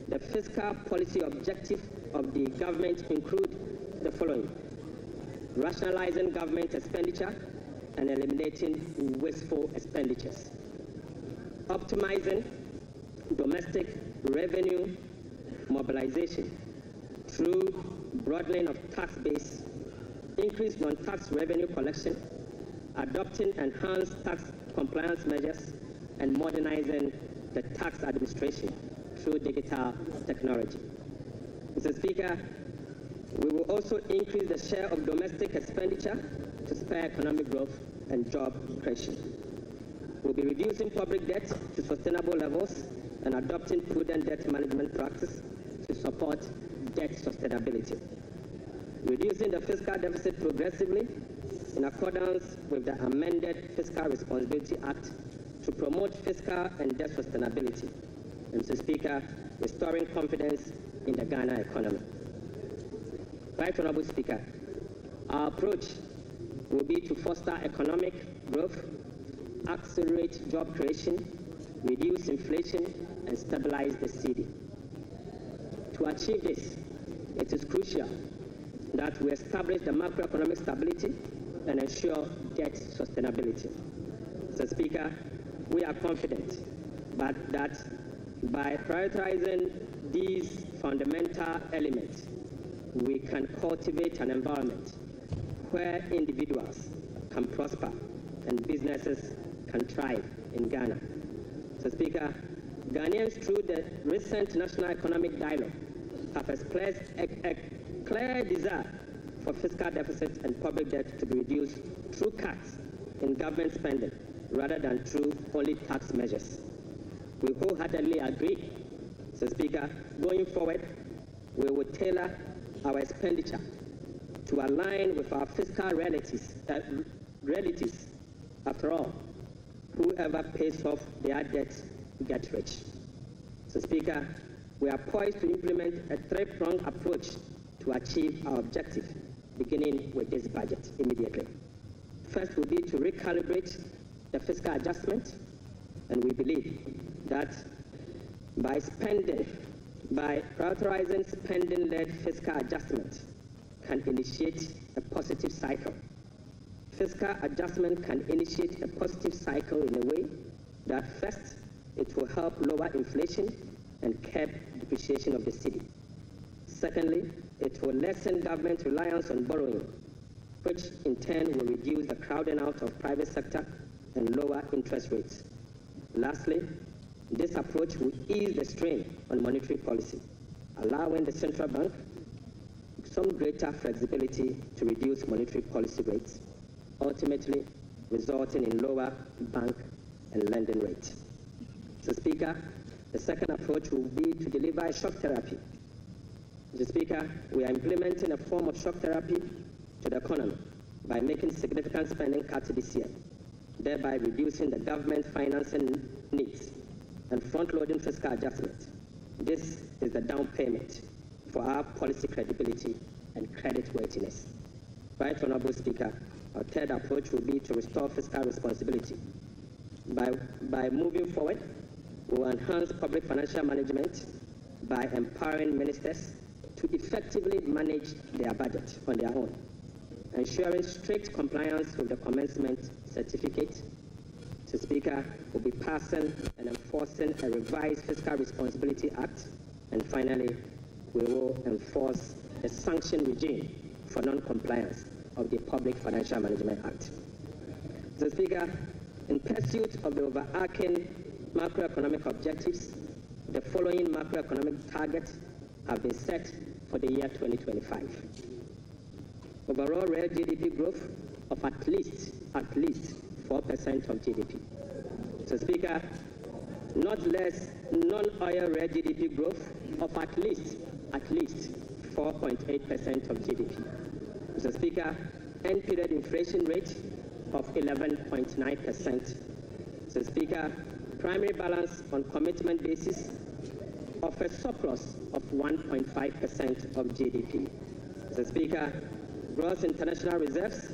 Speaker 13: the fiscal policy objectives of the government include the following: rationalizing government expenditure and eliminating wasteful expenditures, optimizing domestic revenue mobilization through broadening of tax base, increased non-tax revenue collection, adopting enhanced tax compliance measures, and modernizing the tax administration through digital technology. Mr. Speaker, we will also increase the share of domestic expenditure to spur economic growth and job creation. We'll be reducing public debt to sustainable levels and adopting prudent debt management practice to support debt sustainability. Reducing the fiscal deficit progressively in accordance with the amended Fiscal Responsibility Act to promote fiscal and debt sustainability. And Mr. Speaker, restoring confidence in the Ghana economy. Right Honorable Speaker, our approach will be to foster economic growth, accelerate job creation, reduce inflation, and stabilize the cedi. To achieve this, it is crucial that we establish the macroeconomic stability and ensure debt sustainability. Mr. Speaker, we are confident that by prioritizing these fundamental elements, we can cultivate an environment where individuals can prosper and businesses can thrive in Ghana. So, Speaker, Ghanaians, through the recent National Economic Dialogue, have expressed a clear desire for fiscal deficit and public debt to be reduced through cuts in government spending rather than through only tax measures. We wholeheartedly agree, Mr. Speaker, going forward, we will tailor our expenditure to align with our fiscal realities, realities. After all, whoever pays off their debts gets rich. So, Speaker, we are poised to implement a three-pronged approach to achieve our objective, beginning with this budget immediately. First will be to recalibrate the fiscal adjustment, and we believe that by prioritizing spending-led fiscal adjustment can initiate a positive cycle. Fiscal adjustment can initiate a positive cycle in a way that first, it will help lower inflation and curb depreciation of the cedi. Secondly, it will lessen government reliance on borrowing, which in turn will reduce the crowding out of private sector and lower interest rates. Lastly, this approach will ease the strain on monetary policy, allowing the central bank some greater flexibility to reduce monetary policy rates, ultimately resulting in lower bank and lending rates. So, Speaker, the second approach will be to deliver a shock therapy. Mr. Speaker, we are implementing a form of shock therapy to the economy by making significant spending cuts this year, thereby reducing the government financing needs and front-loading fiscal adjustment. This is the down payment for our policy credibility and credit worthiness. Right, Honorable Speaker, our third approach will be to restore fiscal responsibility. By moving forward, we will enhance public financial management by empowering ministers to effectively manage their budget on their own, ensuring strict compliance with the commencement certificate. So, Speaker, will be passing and enforcing a revised Fiscal Responsibility Act, and finally, we will enforce a sanction regime for non-compliance of the Public Financial Management Act. So, Speaker, in pursuit of the overarching macroeconomic objectives, the following macroeconomic targets have been set for the year 2025. Overall real GDP growth of at least 4% of GDP. So, Speaker, not less non-oil real GDP growth of at least 4.8% of GDP. So, Speaker, end period inflation rate of 11.9%. So, Speaker, primary balance on commitment basis of a surplus of 1.5% of GDP. So, Speaker, gross international reserves,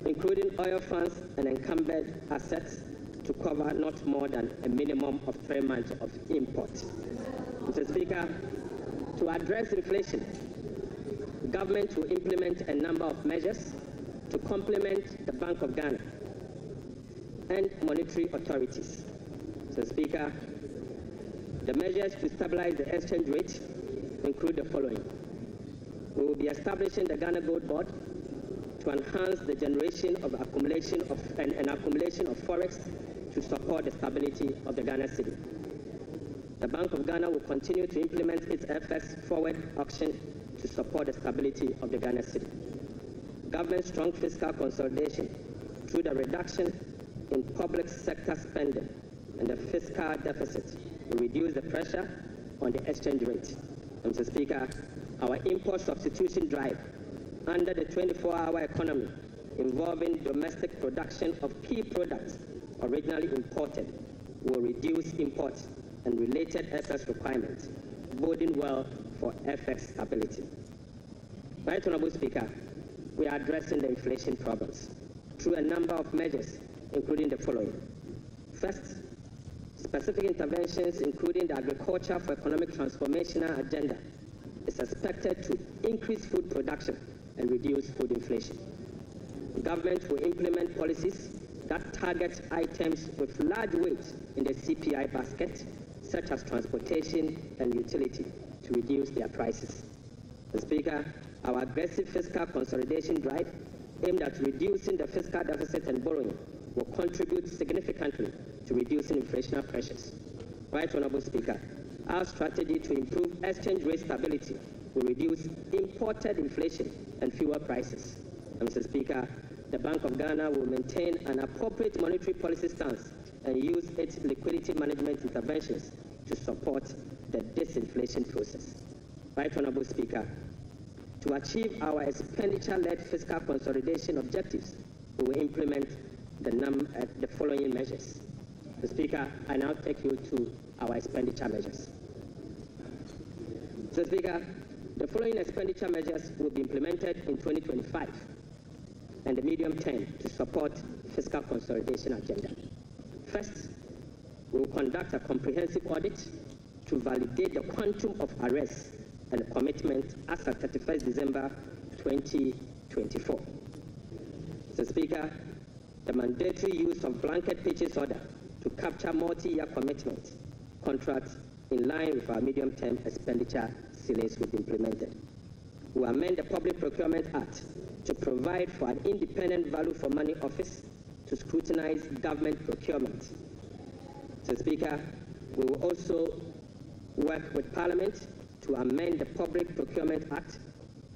Speaker 13: including oil funds and encumbered assets, to cover not more than a minimum of 3 months of import. Mr. Speaker, to address inflation, the government will implement a number of measures to complement the Bank of Ghana and monetary authorities. Mr. Speaker, the measures to stabilize the exchange rate include the following. We will be establishing the Ghana Gold Board to enhance the generation of accumulation of forex to support the stability of the Ghana cedi. The Bank of Ghana will continue to implement its FX forward auction to support the stability of the Ghana cedi. Government strong fiscal consolidation through the reduction in public sector spending and the fiscal deficit will reduce the pressure on the exchange rate. Mr. Speaker, our import substitution drive under the 24-hour economy involving domestic production of key products originally imported will reduce imports and related excess requirements, boding well for FX stability. Right, Honorable Speaker, we are addressing the inflation problems through a number of measures, including the following. First, specific interventions, including the Agriculture for Economic Transformational Agenda, is expected to increase food production and reduce food inflation. The government will implement policies that target items with large weight in the CPI basket, such as transportation and utility, to reduce their prices. Mr. Speaker, our aggressive fiscal consolidation drive aimed at reducing the fiscal deficit and borrowing will contribute significantly to reducing inflationary pressures. Right, Honorable Speaker, our strategy to improve exchange rate stability will reduce imported inflation and fuel prices. And Mr. Speaker, the Bank of Ghana will maintain an appropriate monetary policy stance and use its liquidity management interventions to support the disinflation process. Right, Honorable Speaker, To achieve our expenditure-led fiscal consolidation objectives, we will implement the following measures. Mr. Speaker, I now take you to our expenditure measures. Mr. Speaker, the following expenditure measures will be implemented in 2025 and the medium term to support fiscal consolidation agenda. First, we will conduct a comprehensive audit to validate the quantum of arrests and commitment as at 31st December 2024. Mr. Speaker, the mandatory use of blanket purchase order to capture multi-year commitment contracts in line with our medium-term expenditure ceilings will be implemented. We amend the Public Procurement Act to provide for an independent value for money office to scrutinize government procurement. Mr. Speaker, we will also work with Parliament to amend the Public Procurement Act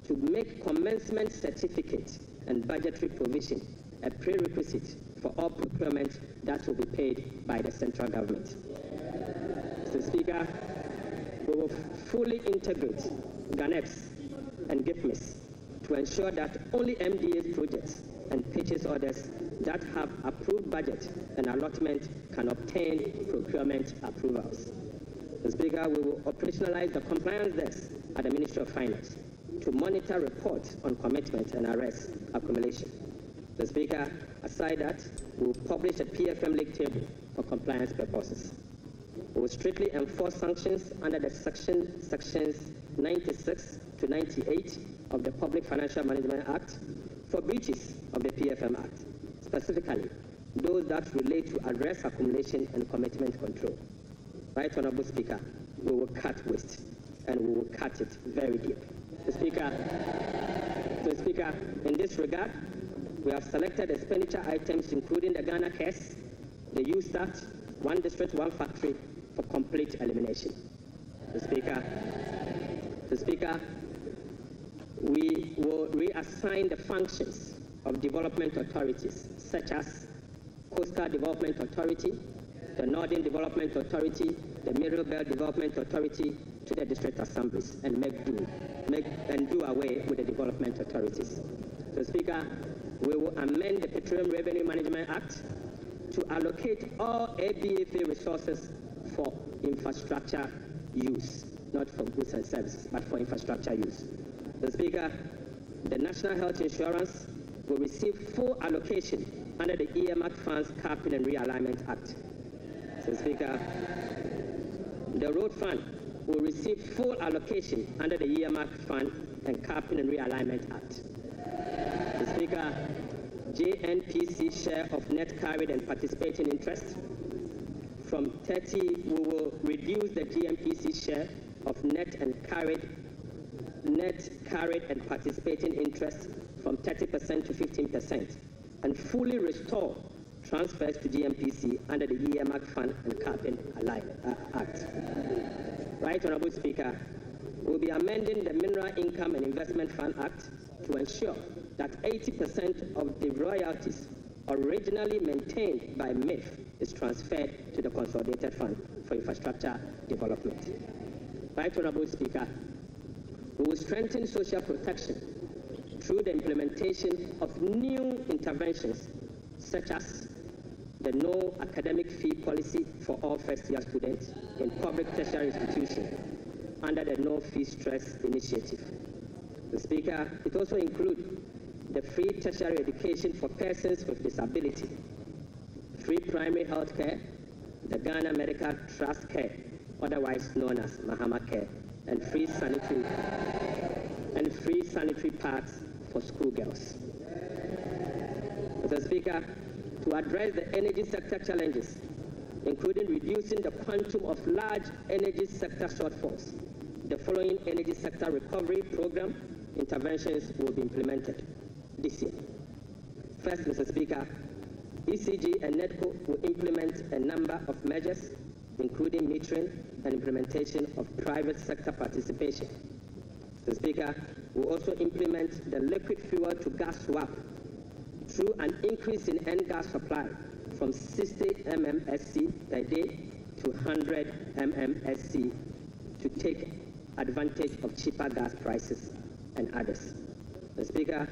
Speaker 13: to make commencement certificate and budgetary provision a prerequisite for all procurement that will be paid by the central government. Mr. Speaker, we will fully integrate GANEPS and GIFMIS to ensure that only MDA's projects and purchase orders that have approved budget and allotment can obtain procurement approvals. Mr. Speaker, we will operationalize the compliance desk at the Ministry of Finance to monitor reports on commitment and arrest accumulation. Mr. Speaker, aside that, we will publish a PFM league table for compliance purposes. We will strictly enforce sanctions under the sections 96 to 98 of the Public Financial Management Act for breaches of the PFM Act, specifically those that relate to arrest accumulation and commitment control. Right Honourable Speaker, we will cut waste and we will cut it very deep. Mr. Speaker, in this regard, we have selected expenditure items including the Ghana Cares, the USAT, One District, One Factory for complete elimination. Mr. Speaker, we will reassign the functions of development authorities such as Coastal Development Authority, the Northern Development Authority, the Middle Belt Development Authority to the district assemblies and do away with the development authorities. So, Speaker, we will amend the Petroleum Revenue Management Act to allocate all ABFA resources for infrastructure use, not for goods and services, but for infrastructure use. So, Speaker, the National Health Insurance will receive full allocation under the earmark funds capping and realignment act. So, Speaker, the road fund will receive full allocation under the earmark fund and capping and realignment act. So, Speaker, JNPC share of net carried and participating interest from 30, we will reduce the GNPC share of net carried and participating interest from 30% to 15% and fully restore transfers to GMPC under the earmark fund and capping act. Right Honourable Speaker, we'll be amending the Mineral Income and Investment Fund Act to ensure that 80% of the royalties originally maintained by MIF is transferred to the Consolidated Fund for Infrastructure Development. Right Honourable Speaker, we will strengthen social protection through the implementation of new interventions such as the no academic fee policy for all first-year students in public tertiary institutions under the No Fee Stress initiative. The Speaker, it also includes the free tertiary education for persons with disability, free primary health care, the Ghana Medical Trust Care, otherwise known as Mahama Care, and free sanitary pads for schoolgirls. Mr. Speaker, to address the energy sector challenges, including reducing the quantum of large energy sector shortfalls, the following energy sector recovery program interventions will be implemented this year. First, Mr. Speaker, ECG and NEDCO will implement a number of measures, including metering and implementation of private sector participation. Mr. Speaker, we'll also implement the liquid fuel to gas swap through an increase in N gas supply from 60 MMSC per day to 100 MMSC to take advantage of cheaper gas prices and others. Mr. Speaker,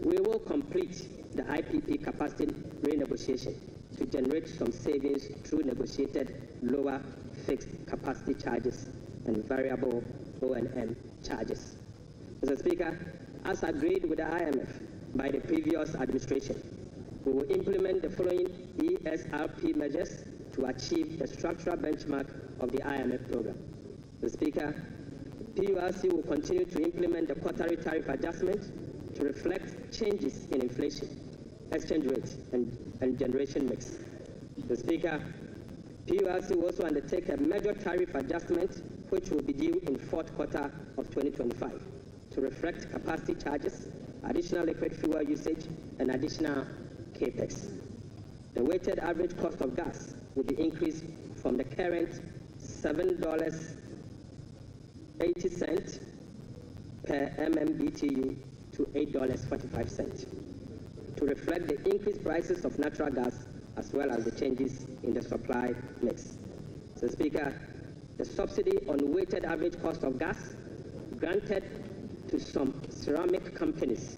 Speaker 13: we will complete the IPP capacity renegotiation to generate some savings through negotiated lower fixed capacity charges and variable O&M charges. Mr. Speaker, as agreed with the IMF by the previous administration, we will implement the following ESRP measures to achieve the structural benchmark of the IMF program. Mr. Speaker, PURC will continue to implement the quarterly tariff adjustment to reflect changes in inflation, exchange rates, and generation mix. Mr. Speaker, PURC will also undertake a major tariff adjustment which will be due in fourth quarter of 2025 to reflect capacity charges, additional liquid fuel usage, and additional capex. The weighted average cost of gas will be increased from the current $7.80 per MMBTU to $8.45 to reflect the increased prices of natural gas as well as the changes in the supply mix. Mr. Speaker, the subsidy on weighted average cost of gas granted to some ceramic companies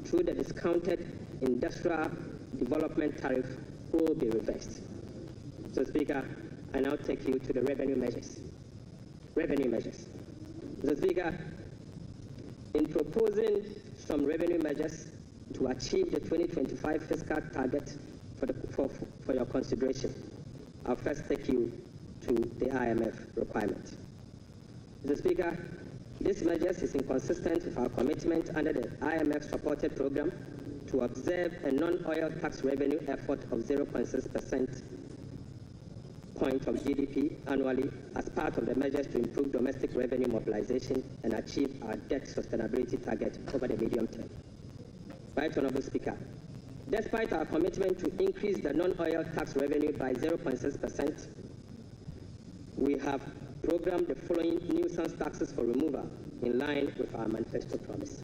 Speaker 13: through the discounted industrial development tariff will be reversed. Mr. Speaker, I now take you to the revenue measures. Mr. Speaker, in proposing some revenue measures to achieve the 2025 fiscal target for your consideration, I'll first take you to the IMF requirement. Mr. Speaker, this measure is inconsistent with our commitment under the IMF-supported program to observe a non-oil tax revenue effort of 0.6% point of GDP annually as part of the measures to improve domestic revenue mobilization and achieve our debt sustainability target over the medium term. Right, Honorable Speaker, despite our commitment to increase the non-oil tax revenue by 0.6%, we have programmed the following nuisance taxes for removal in line with our manifesto promise.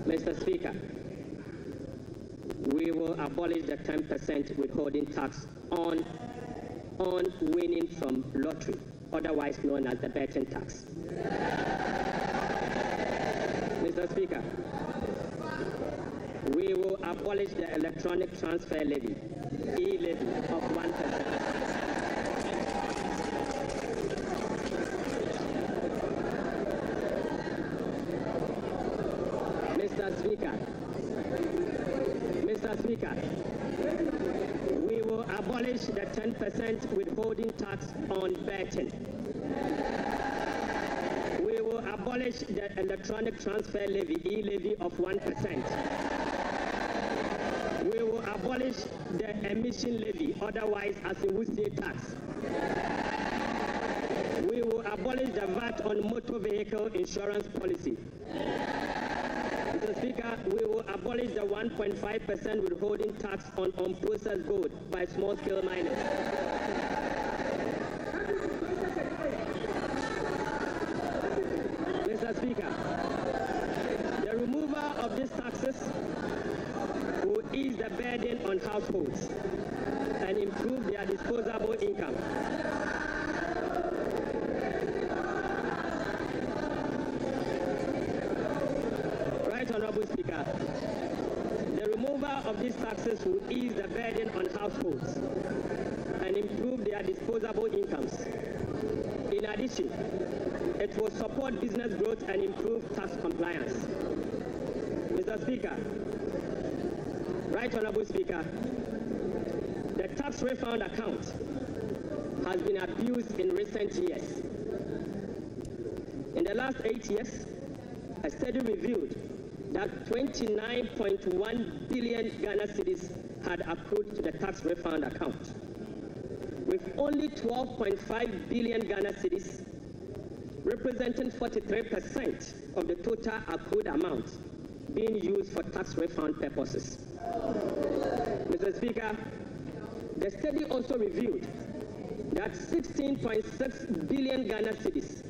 Speaker 13: Mr. Speaker, we will abolish the 10% withholding tax on winning from lottery, otherwise known as the betting tax. Mr. Speaker, we will abolish the electronic transfer levy, E-Levy, of 1%. Mr. Speaker, we will abolish the 10% withholding tax on betting. We will abolish the electronic transfer levy, E-Levy, of 1%. We will abolish the emission levy, otherwise as a Wusie tax. We will abolish the VAT on motor vehicle insurance policy. Mr. Speaker, we will abolish the 1.5% withholding tax on unprocessed gold by small-scale miners. Mr. Speaker, the removal of these taxes will ease the burden on households and improve their disposable income. Honorable Speaker, the removal of these taxes will ease the burden on households and improve their disposable incomes. In addition, it will support business growth and improve tax compliance. Mr. Speaker, Right Honorable Speaker, the tax refund account has been abused in recent years. In the last 8 years, a study revealed that 29.1 billion Ghana cedis had accrued to the tax refund account, with only 12.5 billion Ghana cedis, representing 43% of the total accrued amount, being used for tax refund purposes. Mr. Speaker, the study also revealed that 16.6 billion Ghana cedis,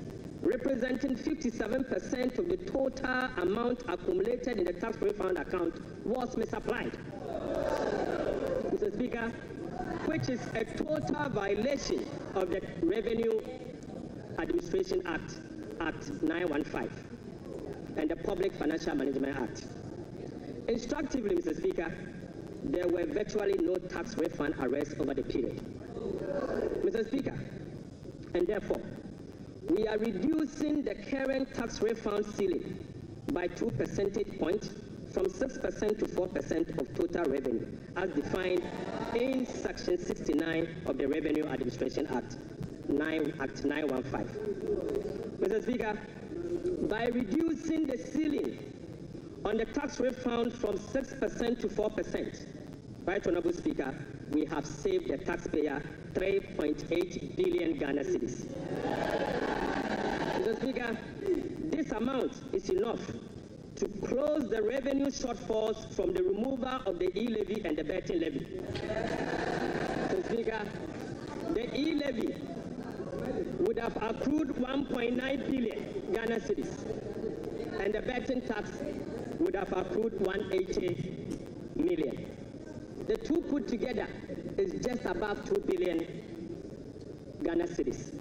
Speaker 13: representing 57% of the total amount accumulated in the tax refund account, was misapplied. Mr. Speaker, which is a total violation of the Revenue Administration Act Act 915 and the Public Financial Management Act. Instructively, Mr. Speaker, there were virtually no tax refund arrests over the period. Mr. Speaker, and therefore, we are reducing the current tax refund ceiling by 2 percentage points from 6% to 4% of total revenue, as defined in Section 69 of the Revenue Administration Act 915. Mr. Speaker, by reducing the ceiling on the tax refund from 6% to 4%, Right Honorable Speaker, we have saved the taxpayer 3.8 billion Ghana cedis. Mr. Speaker, this amount is enough to close the revenue shortfalls from the removal of the E-Levy and the betting levy. Mr. Speaker, the E-Levy would have accrued 1.9 billion Ghana cedis, and the betting tax would have accrued 180 million. The two put together is just above 2 billion Ghana cedis.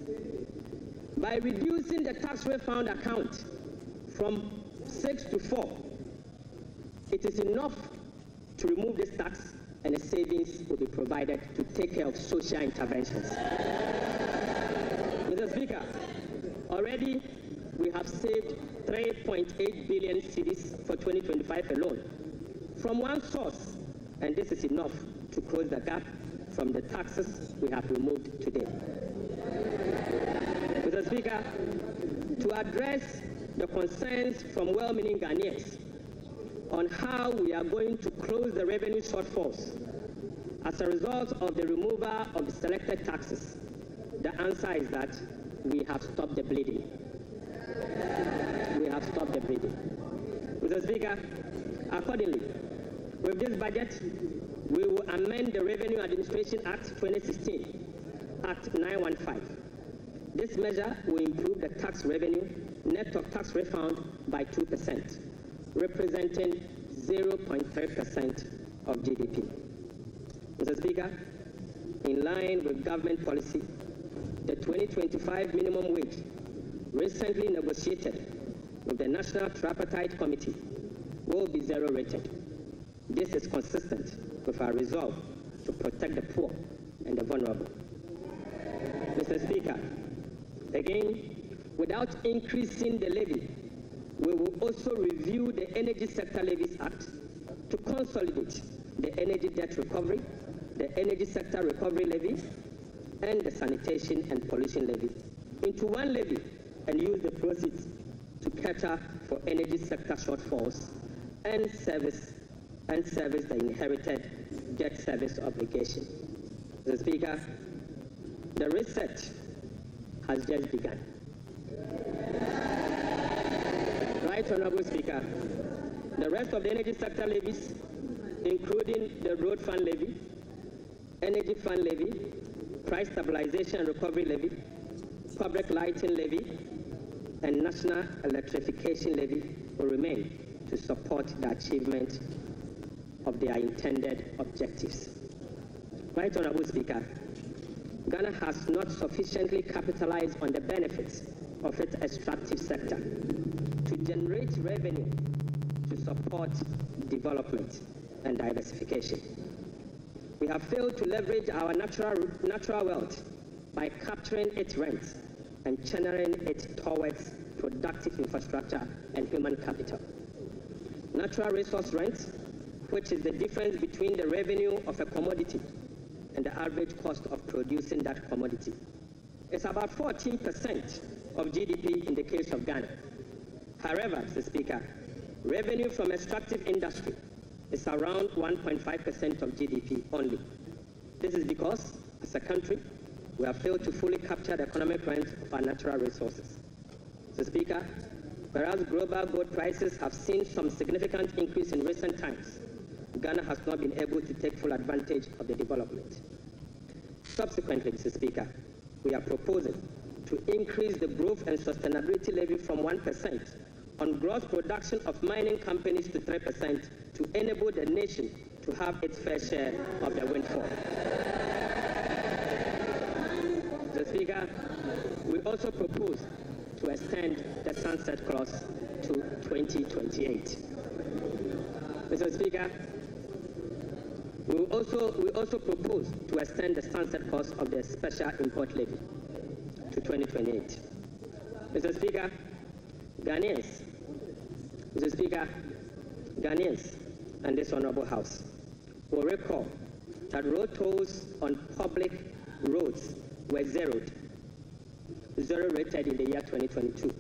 Speaker 13: By reducing the tax refund account from 6 to 4, it is enough to remove this tax, and the savings will be provided to take care of social interventions. Mr. Speaker, already we have saved 3.8 billion cedis for 2025 alone from one source, and this is enough to close the gap from the taxes we have removed today. Mr. Speaker, to address the concerns from well-meaning Ghanaians on how we are going to close the revenue shortfalls as a result of the removal of the selected taxes, the answer is that we have stopped the bleeding. We have stopped the bleeding. Mr. Speaker, accordingly, with this budget, we will amend the Revenue Administration Act 2016, Act 915. This measure will improve the tax revenue net of tax refund by 2%, representing 0.3% of GDP. Mr. Speaker, in line with government policy, the 2025 minimum wage recently negotiated with the National Tripartite Committee will be zero rated. This is consistent with our resolve to protect the poor and the vulnerable. Mr. Speaker, again, without increasing the levy, we will also review the Energy Sector Levies Act to consolidate the Energy Debt Recovery, the Energy Sector Recovery Levy, and the Sanitation and Pollution Levy into one levy and use the proceeds to cater for energy sector shortfalls and service the inherited debt service obligation. Mr. Speaker, the reset has just begun. Right Honorable Speaker, the rest of the energy sector levies, including the Road Fund Levy, Energy Fund Levy, Price Stabilization and Recovery Levy, Public Lighting Levy, and National Electrification Levy will remain to support the achievement of their intended objectives. Right Honorable Speaker, Ghana has not sufficiently capitalized on the benefits of its extractive sector to generate revenue to support development and diversification. We have failed to leverage our natural wealth by capturing its rents and channeling it towards productive infrastructure and human capital. Natural resource rent, which is the difference between the revenue of a commodity and the average cost of producing that commodity, is about 14% of GDP in the case of Ghana. However, Mr. Speaker, revenue from extractive industry is around 1.5% of GDP only. This is because, as a country, we have failed to fully capture the economic rent of our natural resources. Mr. Speaker, whereas global gold prices have seen some significant increase in recent times, Ghana has not been able to take full advantage of the development. Subsequently, Mr. Speaker, we are proposing to increase the growth and sustainability levy from 1% on gross production of mining companies to 3% to enable the nation to have its fair share of the windfall. Mr. Speaker, we also propose to extend the sunset clause to 2028. Mr. Speaker, we also propose to extend the sunset clause of the special import levy to 2028. Mr. Speaker, Ghanaians and this Honorable House will recall that road tolls on public roads were zero rated in the year 2022.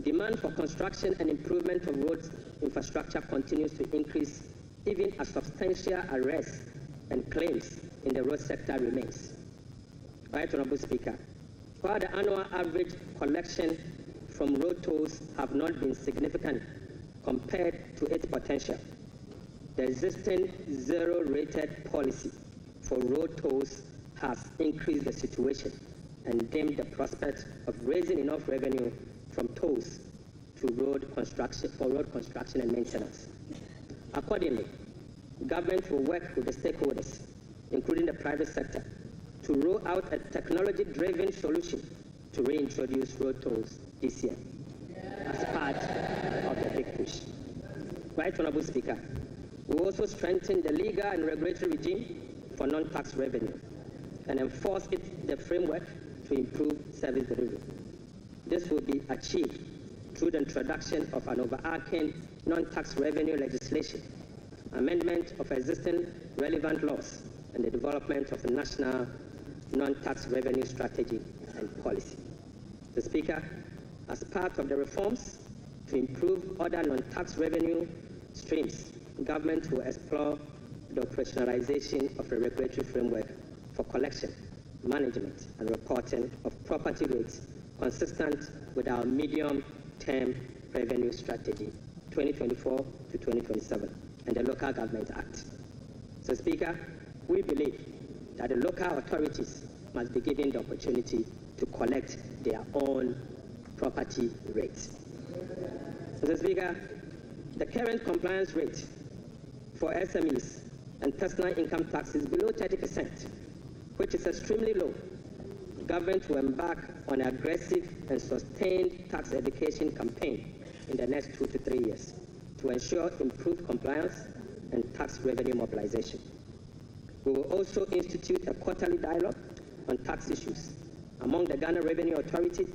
Speaker 13: Demand for construction and improvement of roads infrastructure continues to increase even as substantial arrests and claims in the road sector remains. Right Honorable Speaker, while the annual average collection from road tolls have not been significant compared to its potential, the existing zero-rated policy for road tolls has increased the situation and dimmed the prospect of raising enough revenue from tolls to road construction and maintenance. Accordingly, government will work with the stakeholders, including the private sector, to roll out a technology-driven solution to reintroduce road tolls this year as part of the big push. Right Honorable Speaker, we will also strengthen the legal and regulatory regime for non-tax revenue and enforce the framework to improve service delivery. This will be achieved through the introduction of an overarching non-tax revenue legislation, amendment of existing relevant laws, and the development of a national non-tax revenue strategy and policy. Mr. Speaker, as part of the reforms to improve other non-tax revenue streams, government will explore the operationalization of a regulatory framework for collection, management, and reporting of property rates consistent with our medium-term revenue strategy 2024 to 2027 and the Local Government Act. So, Speaker, we believe that the local authorities must be given the opportunity to collect their own property rates. Mr. Speaker, the current compliance rate for SMEs and personal income tax is below 30%, which is extremely low. Government will embark on an aggressive and sustained tax education campaign in the next 2 to 3 years to ensure improved compliance and tax revenue mobilization. We will also institute a quarterly dialogue on tax issues among the Ghana Revenue Authority,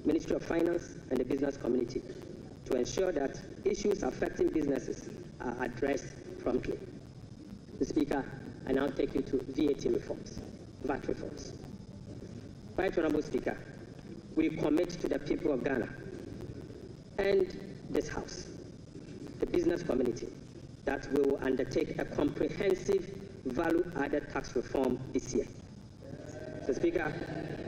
Speaker 13: Ministry of Finance, and the business community to ensure that issues affecting businesses are addressed promptly. Mr. Speaker, I now take you to VAT reforms. Right Honorable Speaker, we commit to the people of Ghana and this House, the business community, that we will undertake a comprehensive value-added tax reform this year. Mr. Speaker,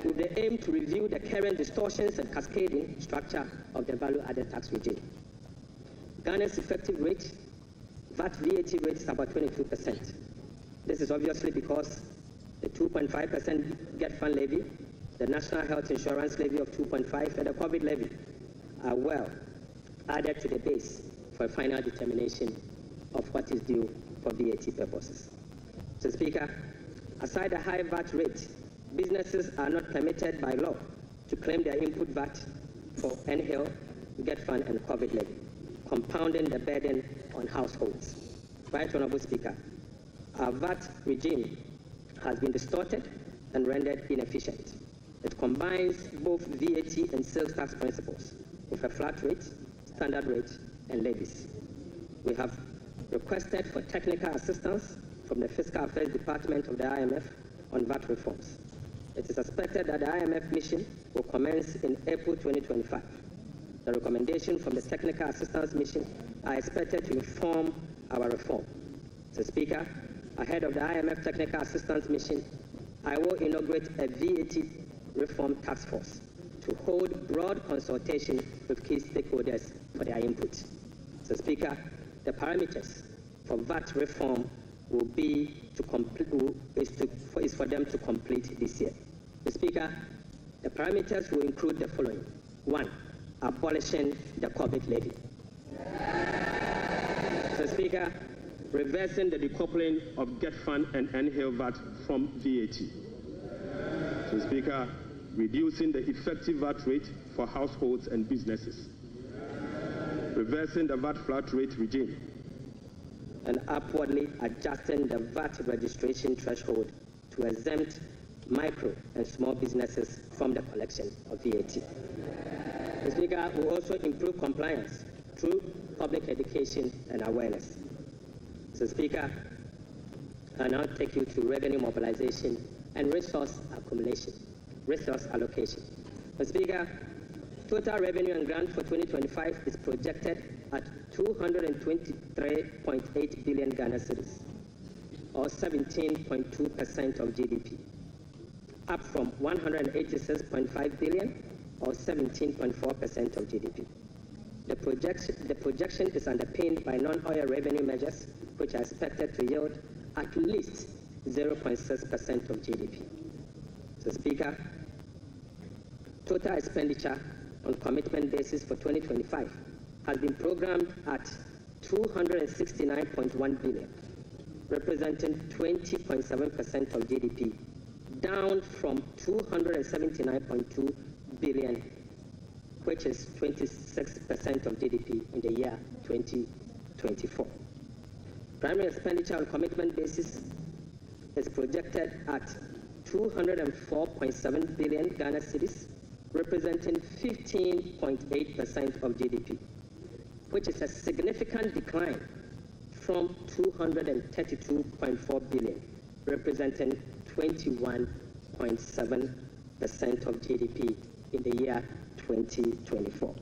Speaker 13: with the aim to review the current distortions and cascading structure of the value-added tax regime. Ghana's effective rate, VAT rate is about 22%. This is obviously because the 2.5% Get Fund levy, the National Health Insurance levy of 2.5%, and the COVID levy are well added to the base for a final determination of what is due for VAT purposes. Mr. Speaker, aside the high VAT rate, businesses are not permitted by law to claim their input VAT for NHIL, Get Fund, and COVID levy, compounding the burden on households. Right Honorable Speaker, our VAT regime has been distorted and rendered inefficient. It combines both VAT and sales tax principles with a flat rate, standard rate, and levies. We have requested for technical assistance from the Fiscal Affairs Department of the IMF on VAT reforms. It is expected that the IMF mission will commence in April 2025. The recommendations from the Technical Assistance Mission are expected to inform our reform. Mr. Speaker, ahead of the IMF Technical Assistance Mission, I will inaugurate a VAT reform task force to hold broad consultation with key stakeholders for their input. Mr. Speaker, the parameters for VAT reform will be is for them to complete this year. Mr. Speaker, the parameters will include the following. 1. Abolishing the COVID levy. Mr. Speaker, reversing the decoupling of Get Fund and NHIL VAT from VAT. Mr. Speaker,
Speaker 12: reducing the effective VAT rate for households and businesses, reversing the VAT flat rate regime,
Speaker 13: and upwardly adjusting the VAT registration threshold to exempt micro and small businesses from the collection of VAT. The Speaker will also improve compliance through public education and awareness. So, Speaker, I now take you to revenue mobilization and resource allocation. So, Speaker, total revenue and grant for 2025 is projected at 223.8 billion Ghana cedis, or 17.2% of GDP, up from 186.5 billion, or 17.4% of GDP. The projection is underpinned by non-oil revenue measures, which are expected to yield at least 0.6% of GDP. So, Speaker, total expenditure on commitment basis for 2025 has been programmed at 269.1 billion, representing 20.7% of GDP, down from 279.2 billion, which is 26% of GDP in the year 2024. Primary expenditure on commitment basis is projected at 204.7 billion Ghana cedis, representing 15.8% of GDP, which is a significant decline from 232.4 billion, representing 21.7% of GDP in the year 2024.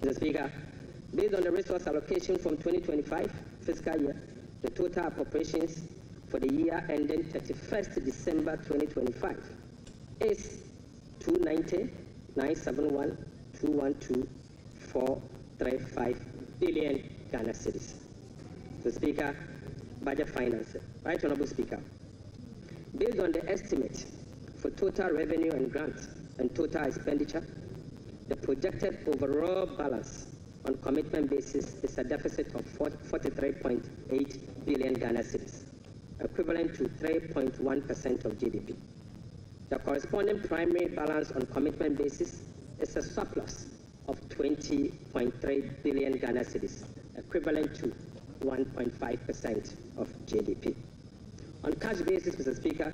Speaker 13: Mr. Speaker, based on the resource allocation from 2025 fiscal year, the total appropriations for the year ending 31st December 2025 is 290,971,212,435 billion Ghana cedis. So, Speaker, budget financing. Right, Honorable Speaker, based on the estimate for total revenue and grants and total expenditure, the projected overall balance on commitment basis is a deficit of 43.8 billion Ghana cedis, equivalent to 3.1% of GDP. The corresponding primary balance on commitment basis is a surplus of 20.3 billion Ghana cedis, equivalent to 1.5% of GDP. On cash basis, Mr. Speaker,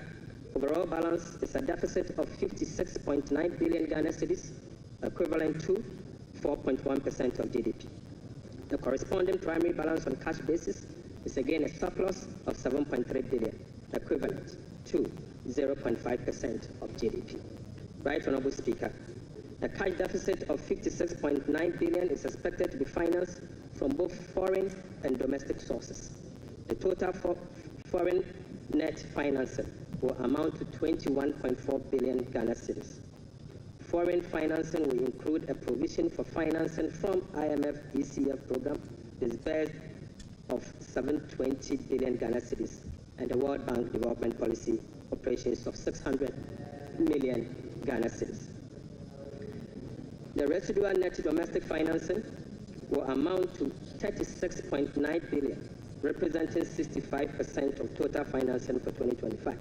Speaker 13: overall balance is a deficit of 56.9 billion Ghana cedis, equivalent to 4.1% of GDP. The corresponding primary balance on cash basis is again a surplus of 7.3 billion, equivalent to 0.5% of GDP. Right, Honorable Speaker, the cash deficit of 56.9 billion is expected to be financed from both foreign and domestic sources. The total foreign net financing will amount to 21.4 billion Ghana cedis. Foreign financing will include a provision for financing from IMF ECF program disbursed of 720 billion Ghana cedis and the World Bank Development Policy operations of 600 million Ghana cedis. The residual net domestic financing will amount to 36.9 billion, representing 65% of total financing for 2025.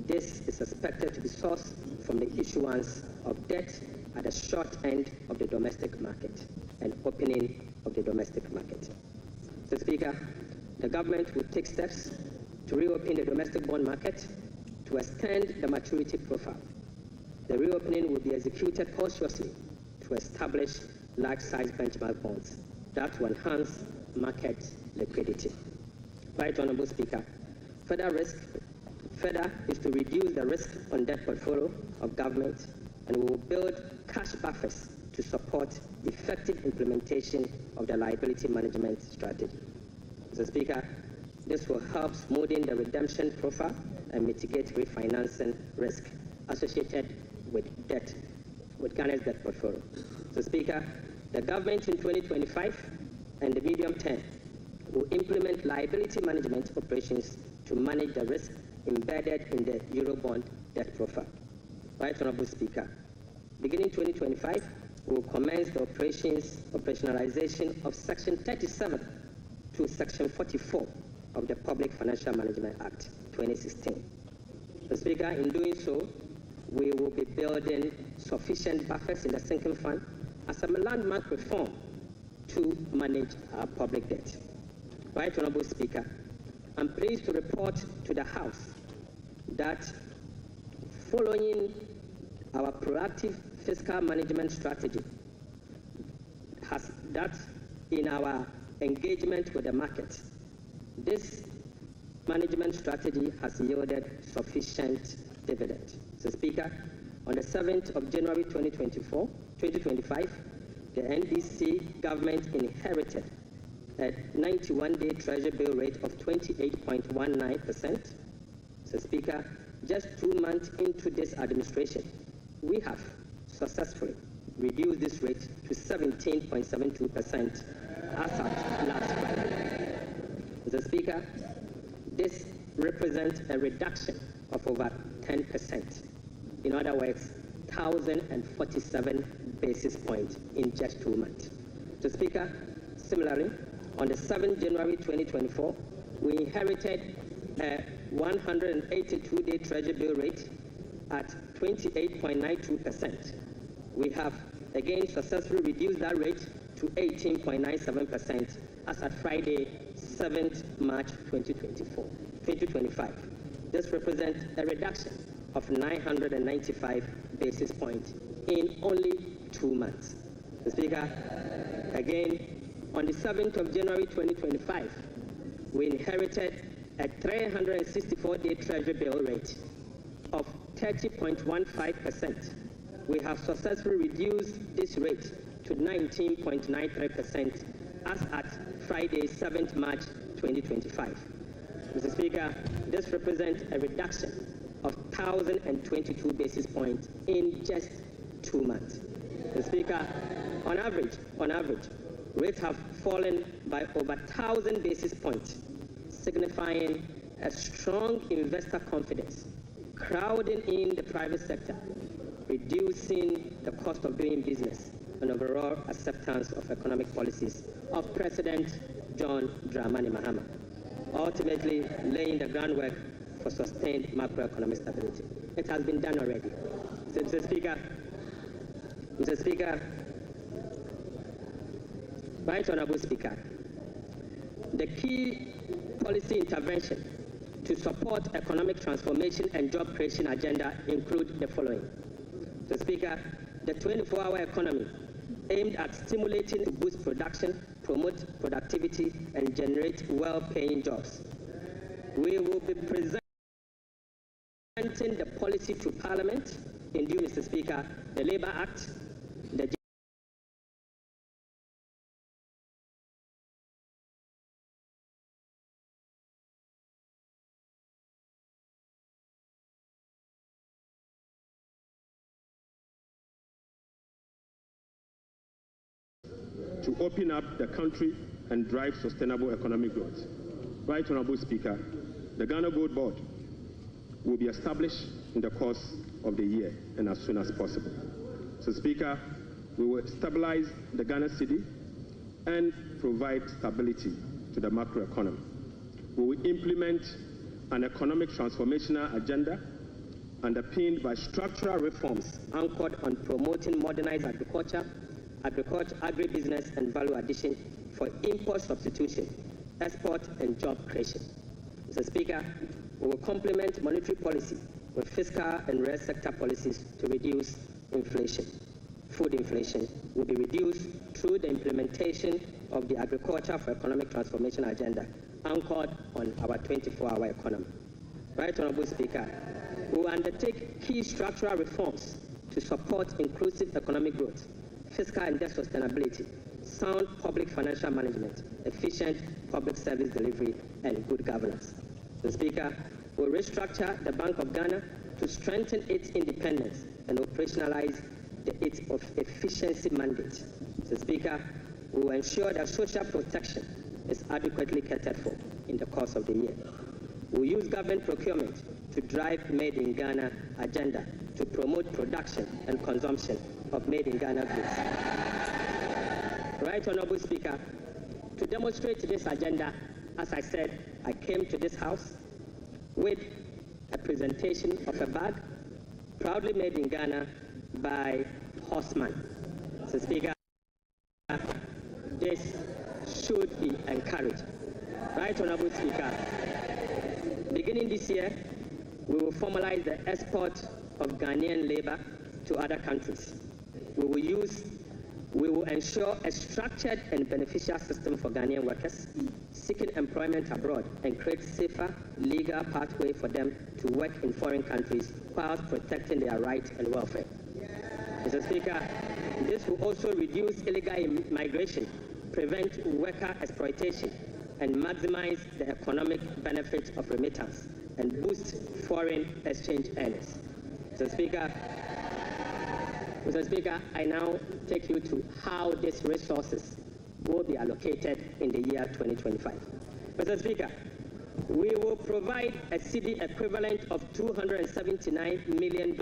Speaker 13: This is expected to be sourced from the issuance of debt at the short end of the domestic market and opening of the domestic market. Mr. Speaker, the government will take steps to reopen the domestic bond market to extend the maturity profile. The reopening will be executed cautiously to establish large-size benchmark bonds that will enhance market liquidity. Right, Honorable Speaker, further is to reduce the risk on debt portfolio of government, and we will build cash buffers to support effective implementation of the liability management strategy. Mr. Speaker, this will help smoothing the redemption profile and mitigate refinancing risk associated with Ghana's debt portfolio. So, Speaker, the government in 2025 and the medium term will implement liability management operations to manage the risk embedded in the Eurobond debt profile. Right, Honorable Speaker, beginning 2025, we will commence the operationalization of Section 37 to Section 44 of the Public Financial Management Act 2016. Mr. Speaker, in doing so, we will be building sufficient buffers in the sinking fund as a landmark reform to manage our public debt. Right Honorable Speaker, I'm pleased to report to the House that following our proactive fiscal management strategy, in our engagement with the market, this management strategy has yielded sufficient dividend. So, Speaker, on the 7th of January 2025, the NDC government inherited a 91-day Treasury bill rate of 28.19%. So, Speaker, just 2 months into this administration, we have successfully reduced this rate to 17.72% as at last Friday. Mr. Speaker, this represents a reduction of over 10%. In other words, 1,047 basis points in just 2 months. Mr. Speaker, similarly, on the 7th January 2024, we inherited a 182-day Treasury bill rate at 28.92%. We have again successfully reduced that rate to 18.97% as at Friday, 7th March 2025. This represents a reduction of 995 basis points in only 2 months. Mr. Speaker, again, on the 7th of January 2025, we inherited a 364-day Treasury bill rate of 30.15%. We have successfully reduced this rate to 19.93% as at Friday, 7th March 2025. Mr. Speaker, this represents a reduction of 1,022 basis points in just 2 months. Mr. Speaker, on average, rates have fallen by over 1,000 basis points, signifying a strong investor confidence, crowding in the private sector, reducing the cost of doing business, and overall acceptance of economic policies of President John Dramani Mahama, ultimately laying the groundwork for sustained macroeconomic stability. It has been done already. Mr. Speaker, Right Honorable Speaker, the key policy intervention to support economic transformation and job creation agenda include the following. Mr. Speaker, the 24-hour economy aimed at stimulating to boost production, promote productivity, and generate well-paying jobs. We will be presenting the policy to Parliament in due, Mr. Speaker, the Labour Act, the
Speaker 12: to open up the country and drive sustainable economic growth. Right Honorable Speaker, the Ghana Gold Board will be established in the course of the year and as soon as possible. So, Speaker, we will stabilize the Ghana cedi and provide stability to the macroeconomy. We will implement an economic transformational agenda underpinned by structural reforms anchored on promoting modernized agriculture, agribusiness, and value addition for import substitution, export, and job creation. Mr. Speaker, we will complement monetary policy with fiscal and real sector policies to reduce inflation. Food inflation will be reduced through the implementation of the Agriculture for Economic Transformation agenda anchored on our 24-hour economy. Right Honorable Speaker, we will undertake key structural reforms to support inclusive economic growth, fiscal and debt sustainability, sound public financial management, efficient public service delivery, and good governance. Mr. Speaker, we will restructure the Bank of Ghana to strengthen its independence and operationalize its efficiency mandate. Mr. Speaker, we will ensure that social protection is adequately catered for in the course of the year. We will use government procurement to drive Made in Ghana agenda to promote production and consumption of Made in Ghana goods. Right Honorable Speaker, to demonstrate this agenda, as I said, I came to this House with a presentation of a bag
Speaker 13: proudly made in Ghana by Horseman. Mr. Speaker, this should be encouraged. Right, Honorable Speaker, beginning this year, we will formalize the export of Ghanaian labor to other countries. We will ensure a structured and beneficial system for Ghanaian workers seeking employment abroad and create safer legal pathway for them to work in foreign countries whilst protecting their rights and welfare. Mr. Speaker, this will also reduce illegal migration, prevent worker exploitation, and maximize the economic benefits of remittance and boost foreign exchange earnings. Mr. Speaker, I now take you to how these resources will be allocated in the year 2025. Mr. Speaker, we will provide a cedi equivalent of $279 million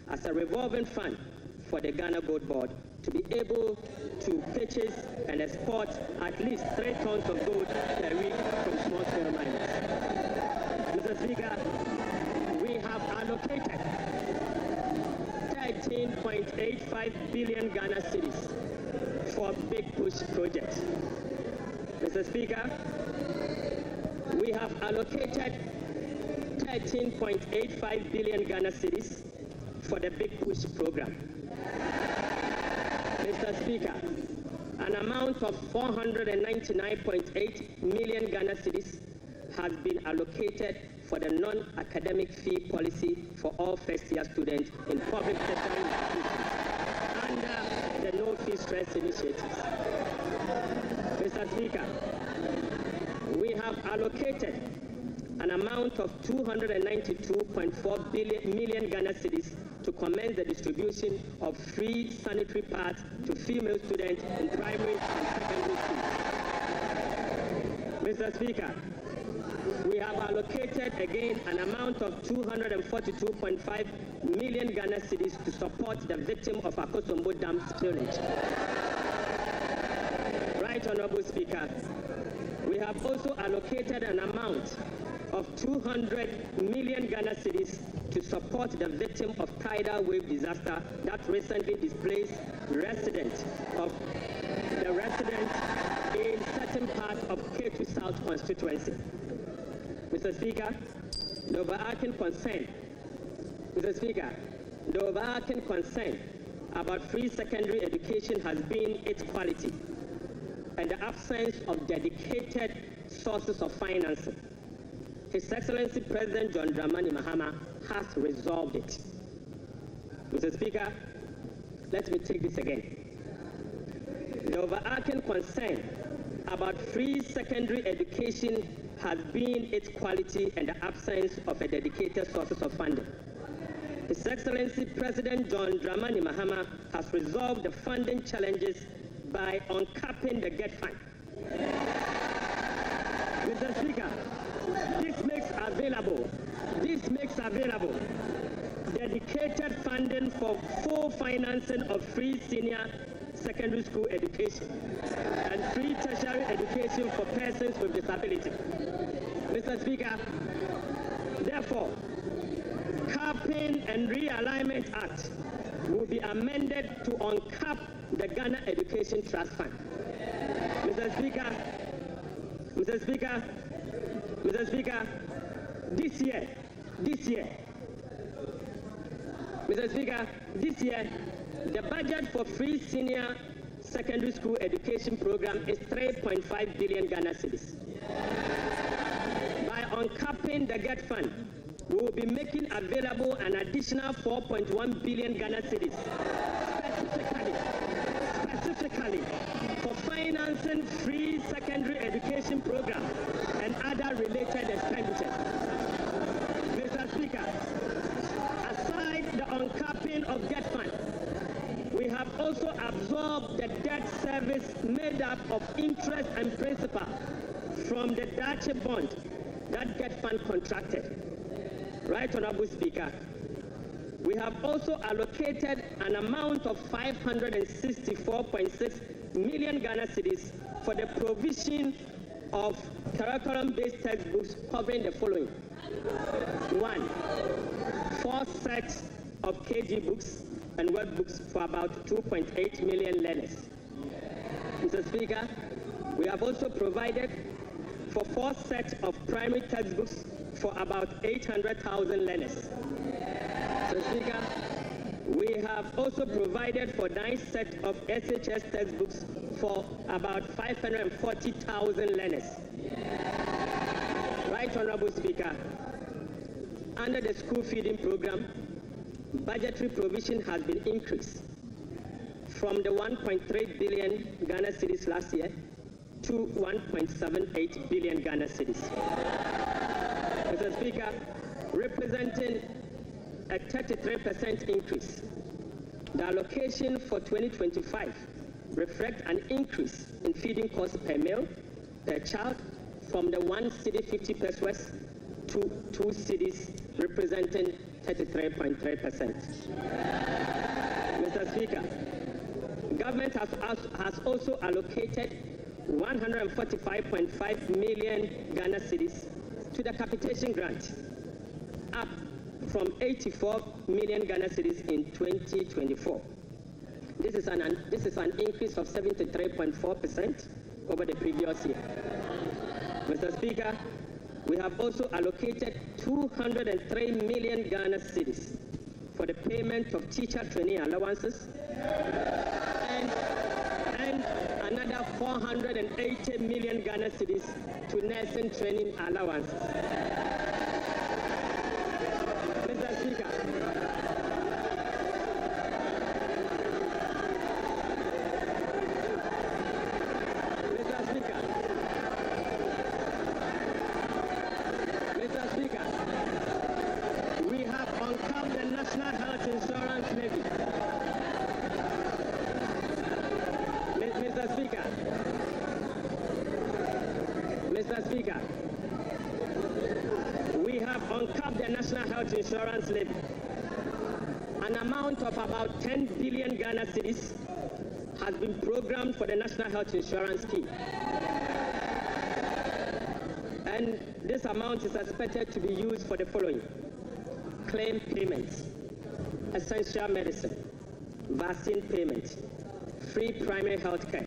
Speaker 13: as a revolving fund for the Ghana Gold Board to be able to purchase and export at least 3 tons of gold per week from small-scale miners. Mr. Speaker, we have allocated 13.85 billion Ghana cedis for big push projects. Mr. Speaker, we have allocated 13.85 billion Ghana cedis for the big push program. Mr. Speaker, an amount of 499.8 million Ghana cedis has been allocated for the non-academic fee policy for all first-year students in public sector institutions under the No Fee Stress initiatives. Mr. Speaker, we have allocated an amount of 292.4 million Ghana cedis to commence the distribution of free sanitary pads to female students in primary and secondary schools. Mr. Speaker, we have allocated again an amount of 242.5 million Ghana cedis to support the victim of Akosombo Dam spillage. Right, Honorable Speaker, we have also allocated an amount of 200 million Ghana cedis to support the victim of tidal wave disaster that recently displaced residents in certain parts of K2 South constituency. Mr. Speaker, the overarching concern about free secondary education has been its quality and the absence of dedicated sources of financing. His Excellency President John Dramani Mahama has resolved it. Mr. Speaker, let me take this again. The overarching concern about free secondary education has been its quality and the absence of a dedicated sources of funding. His Excellency President John Dramani Mahama has resolved the funding challenges by uncapping the GET fund. Mr. Speaker, this makes available dedicated funding for full financing of free senior secondary school education and free tertiary education for persons with disability. Mr. Speaker, therefore, Capping and Realignment Act will be amended to uncap the Ghana Education Trust Fund. Mr. Speaker, this year, the budget for free senior secondary school education program is 3.5 billion Ghana cedis. By uncapping the GET fund, we will be making available an additional 4.1 billion Ghana cedis specifically for financing free secondary education program and other related expenditures. Mr. Speaker, aside the uncapping of GET fund, we have also absorbed the debt service made up of interest and principal from the Dache bond that GET fund contracted. Right, Honorable Speaker, we have also allocated an amount of 564.6 million Ghana cedis for the provision of curriculum-based textbooks covering the following. 1, 4 sets of KG books and workbooks for about 2.8 million learners. Mr. Speaker, we have also provided for 4 sets of primary textbooks for about 800,000 learners. Mr. Speaker, we have also provided for 9 sets of SHS textbooks for about 540,000 learners. Right, Honorable Speaker, under the school feeding program, budgetary provision has been increased from the 1.3 billion Ghana cedis last year to 1.78 billion Ghana cedis. Mr. Speaker, representing a 33% increase. The allocation for 2025 reflects an increase in feeding costs per meal per child from the 1 cedi 50 pesos to 2 cedis, representing 33.3%. Mr. Speaker, government has also allocated 145.5 million Ghana cedis to the capitation grant, up from 84 million Ghana cedis in 2024. This is an increase of 73.4% over the previous year. Mr. Speaker, we have also allocated 203 million Ghana cedis for the payment of teacher training allowances and another 480 million Ghana cedis to nursing training allowances. Mr. Speaker, we have uncapped the National Health Insurance Levy. Mr. Speaker, we have uncapped the National Health Insurance Levy. An amount of about 10 billion Ghana cedis has been programmed for the National Health Insurance Scheme. And this amount is expected to be used for the following: claim payments, essential medicine, vaccine payments, free primary health care,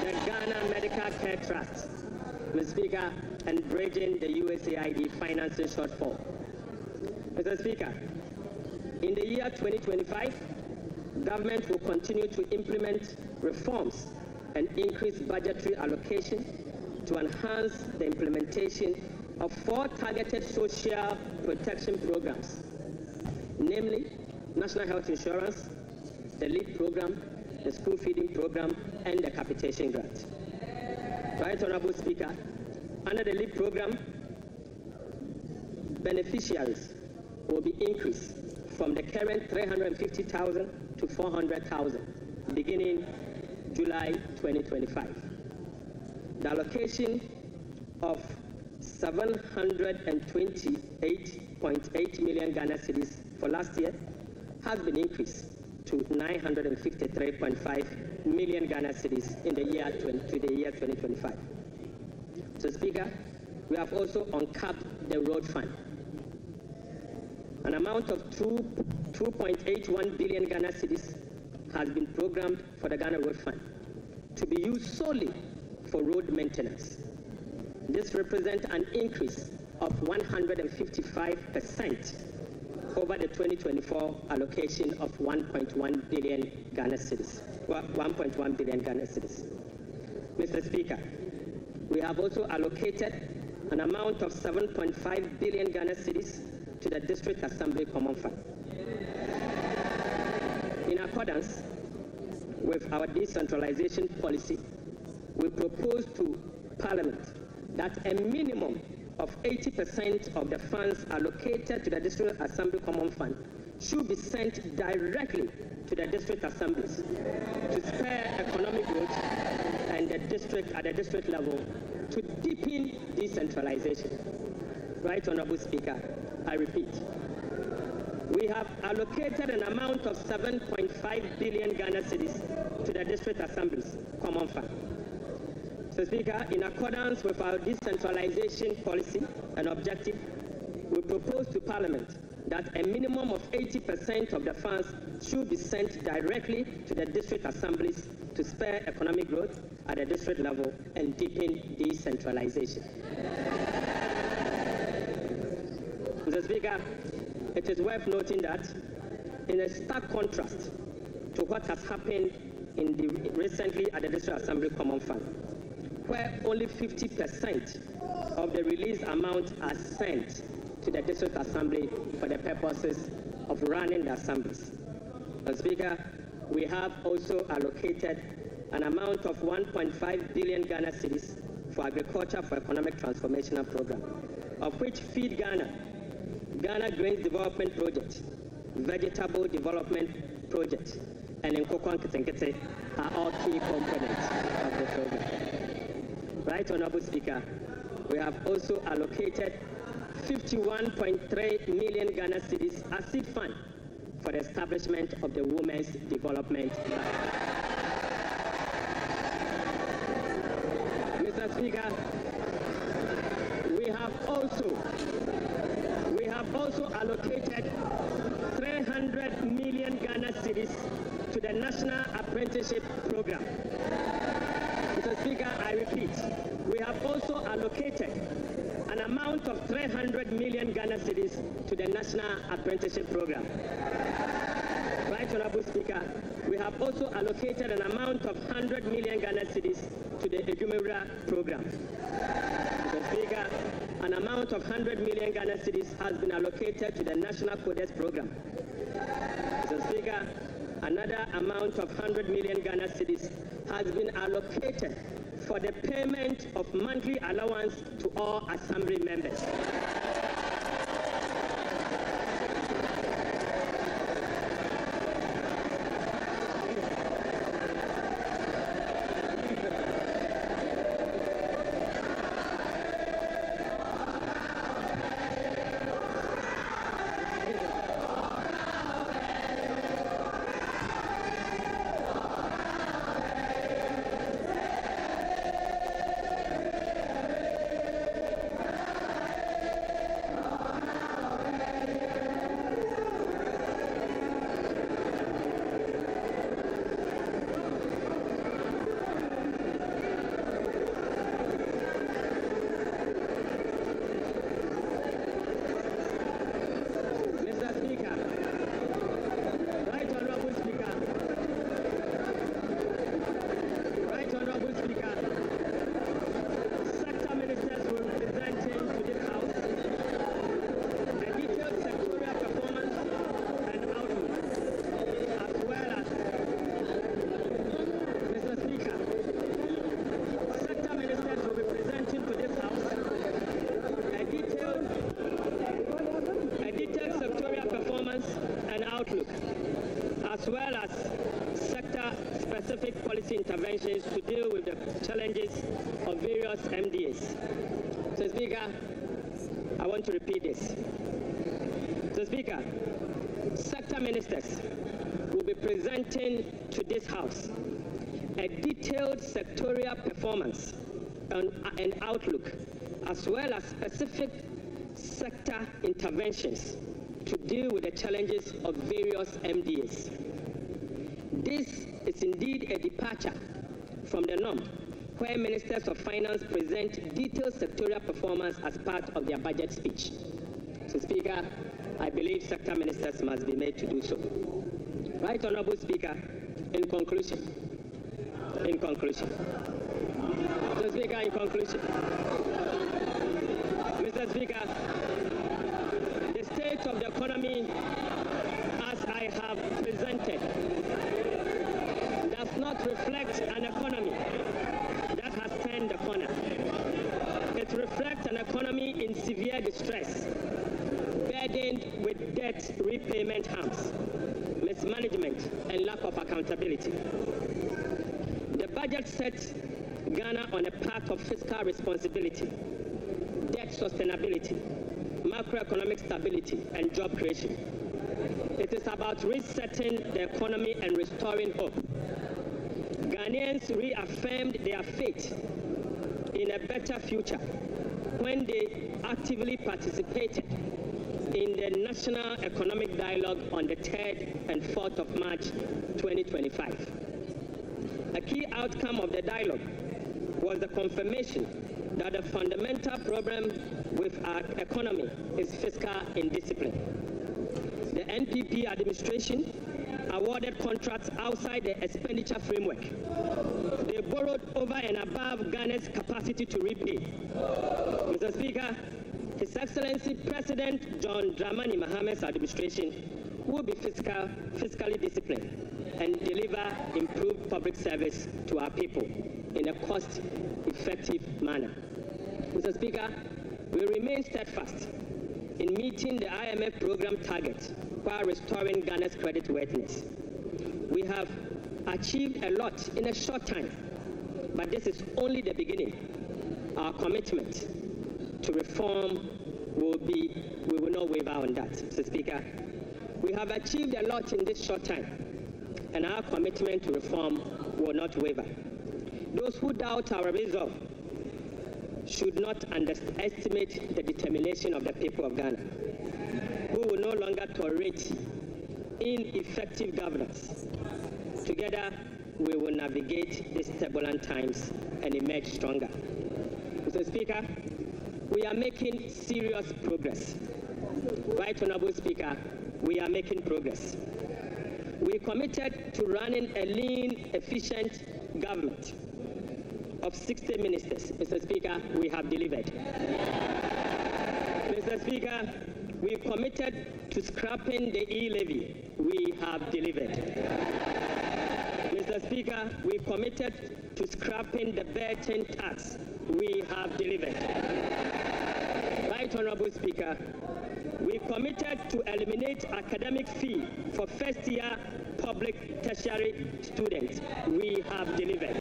Speaker 13: the Ghana Medical Care Trust, Mr. Speaker, and bridging the USAID financing shortfall. Mr. Speaker, in the year 2025, government will continue to implement reforms and increase budgetary allocation to enhance the implementation of 4 targeted social protection programs, namely National Health Insurance, the LEAD program, the school feeding program, and the capitation grant. Right, Honorable Speaker, under the LEAD program, beneficiaries will be increased from the current 350,000 to 400,000 beginning July 2025. The allocation of 728.8 million Ghana cedis for last year has been increased to 953.5 million Ghana cedis in the year 2025. So, Speaker, we have also uncapped the road fund. An amount of 2.81 billion Ghana cedis has been programmed for the Ghana Road Fund to be used solely for road maintenance. This represents an increase of 155% over the 2024 allocation of 1.1 billion Ghana cedis. 1.1 billion Ghana cedis. Mr. Speaker, we have also allocated an amount of 7.5 billion Ghana cedis to the District Assembly Common Fund. In accordance with our decentralization policy, we propose to Parliament that a minimum of 80% of the funds allocated to the District Assembly Common Fund should be sent directly to the district assemblies to spur economic growth and the district at the district level to deepen decentralization. Right, Honorable Speaker, I repeat, we have allocated an amount of 7.5 billion Ghana cedis to the district assemblies common fund. So, Speaker, in accordance with our decentralization policy and objective, we propose to Parliament that a minimum of 80% of the funds should be sent directly to the district assemblies to spur economic growth at the district level and deepen decentralization. Mr. Speaker, it is worth noting that in a stark contrast to what has happened recently at the District Assembly Common Fund, where only 50% of the released amount are sent to the District Assembly for the purposes of running the assemblies. Mr. Speaker, we have also allocated an amount of 1.5 billion Ghana cedis for Agriculture for Economic Transformational Program, of which Feed Ghana, Ghana Grains Development Project, Vegetable Development Project, and Nkokwan Kitenkete are all key components of the program. Right, Honorable Speaker, we have also allocated 51.3 million Ghana cedis as seed fund for the establishment of the Women's Development Bank. Mr. Speaker, we have also allocated 300 million Ghana cedis to the National Apprenticeship Program. Mr. Speaker, I repeat, we have also allocated an amount of 300 million Ghana cedis to the National Apprenticeship Program. Right, Honorable Speaker, we have also allocated an amount of 100 million Ghana cedis to the Ejumewura Program. Mr. Speaker, an amount of 100 million Ghana cedis has been allocated to the National Codes Program. Mr. Speaker, another amount of 100 million Ghana cedis has been allocated for the payment of monthly allowance to all Assembly members. As well as sector-specific policy interventions to deal with the challenges of various MDAs. Mr. Speaker, I want to repeat this. Mr. Speaker, sector ministers will be presenting to this House a detailed sectorial performance and outlook, as well as specific sector interventions to deal with the challenges of various MDAs. This is indeed a departure from the norm, where ministers of finance present detailed sectorial performance as part of their budget speech. So, Speaker, I believe sector ministers must be made to do so. Right, Honorable Speaker, in conclusion. Mr. Speaker, in conclusion. Mr. Speaker, the state of the economy, as I have presented, does not reflect an economy that has turned the corner. It reflects an economy in severe distress, burdened with debt repayment harms, mismanagement, and lack of accountability. The budget sets Ghana on a path of fiscal responsibility, debt sustainability, macroeconomic stability, and job creation. It is about resetting the economy and restoring hope. Ghanaians reaffirmed their faith in a better future when they actively participated in the National Economic Dialogue on the 3rd and 4th of March 2025. A key outcome of the dialogue was the confirmation that the fundamental problem with our economy is fiscal indiscipline. The NPP administration awarded contracts outside the expenditure framework. They borrowed over and above Ghana's capacity to repay. Mr. Speaker, His Excellency President John Dramani Mahamad's administration will be fiscally disciplined and deliver improved public service to our people in a cost-effective manner. Mr. Speaker, we remain steadfast in meeting the IMF program targets while restoring Ghana's creditworthiness. We have achieved a lot in a short time, but this is only the beginning. Our commitment to reform we will not waver on that, Mr. Speaker. We have achieved a lot in this short time, and our commitment to reform will not waver. Those who doubt our resolve should not underestimate the determination of the people of Ghana, who will no longer tolerate ineffective governance. Together, we will navigate these turbulent times and emerge stronger. Mr. Speaker, we are making serious progress. Right Honorable Speaker, we are making progress. We committed to running a lean, efficient government of 60 ministers. Mr. Speaker, we have delivered. Mr. Speaker, we committed to scrapping the E-Levy. We have delivered. Mr. Speaker, we committed to scrapping the Burton tax. We have delivered. Right Honorable Speaker, we committed to eliminate academic fee for first-year public tertiary students. We have delivered.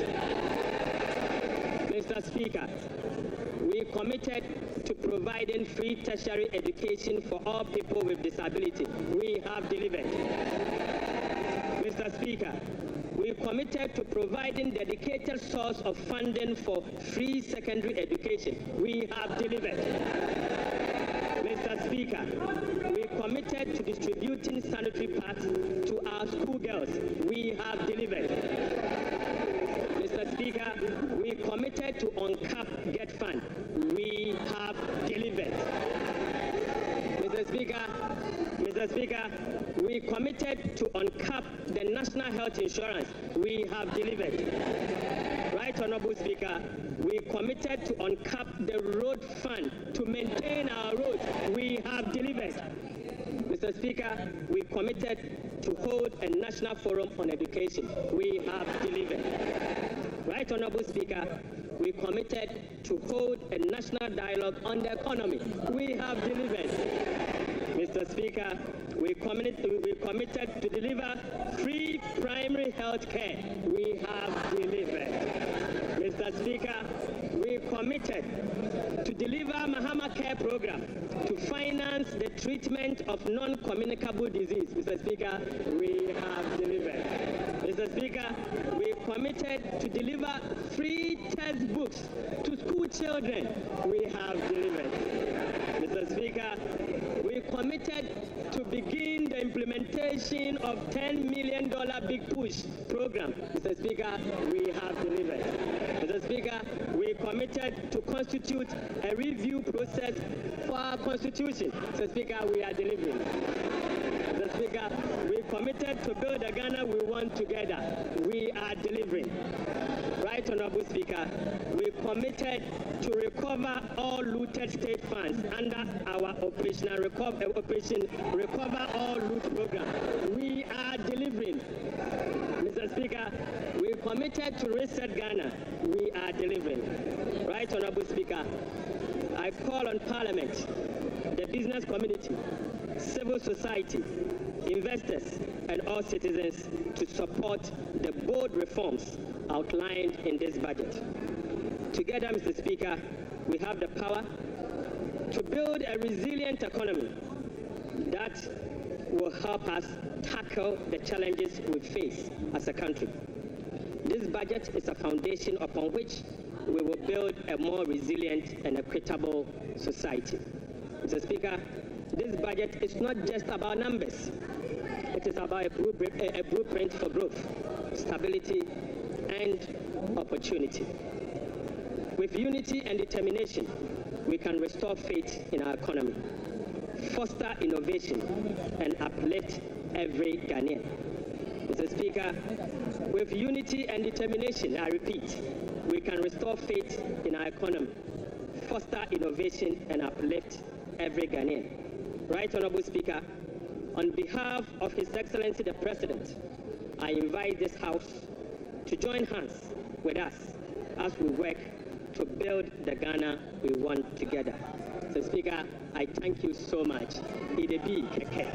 Speaker 13: Mr. Speaker, we committed to providing free tertiary education for all people with disability. We have delivered. Mr. Speaker, we committed to providing dedicated source of funding for free secondary education. We have delivered. Mr. Speaker, we committed to distributing sanitary pads to our schoolgirls. We have delivered. Mr. Speaker, we committed to uncap Get Fund. We have delivered. Mr. Speaker, we committed to uncap the National Health Insurance. We have delivered. Right Honorable Speaker, we committed to uncap the road fund to maintain our roads. We have delivered. Mr. Speaker, we committed to hold a national forum on education. We have delivered. Right Honorable Speaker, we committed to hold a national dialogue on the economy. We have delivered. Mr. Speaker, we committed to deliver free primary health care. We have delivered. Mr. Speaker, we committed to deliver Mahama Care Program to finance the treatment of non-communicable disease. Mr. Speaker, we have delivered. Mr. Speaker, we committed to deliver free textbooks to school children. We have delivered. Mr. Speaker, we committed to begin the implementation of $10 million Big Push program. Mr. Speaker, we have delivered. Mr. Speaker, we committed to constitute a review process for our constitution. Mr. Speaker, we are delivering. Mr. Speaker, we committed to build the Ghana we want together. We are delivering. Right Honorable Speaker, we committed to recover all looted state funds under our Operation Recover All Loot program. We are delivering. Mr. Speaker, we committed to reset Ghana. We are delivering. Right Honorable Speaker, I call on Parliament, the business community, civil society, investors, and all citizens to support the bold reforms outlined in this budget. Together, Mr. Speaker, we have the power to build a resilient economy that will help us tackle the challenges we face as a country. This budget is a foundation upon which we will build a more resilient and equitable society. Mr. Speaker, This budget is not just about numbers. It is about a blueprint for growth, stability, and opportunity. With unity and determination, we can restore faith in our economy, foster innovation, and uplift every Ghanaian. Mr. Speaker, with unity and determination, I repeat, we can restore faith in our economy, foster innovation, and uplift every Ghanaian. Right Honorable Speaker, on behalf of His Excellency the President, I invite this House to join hands with us as we work to build the Ghana we want together. So Speaker, I thank you so much. E-Levy keke.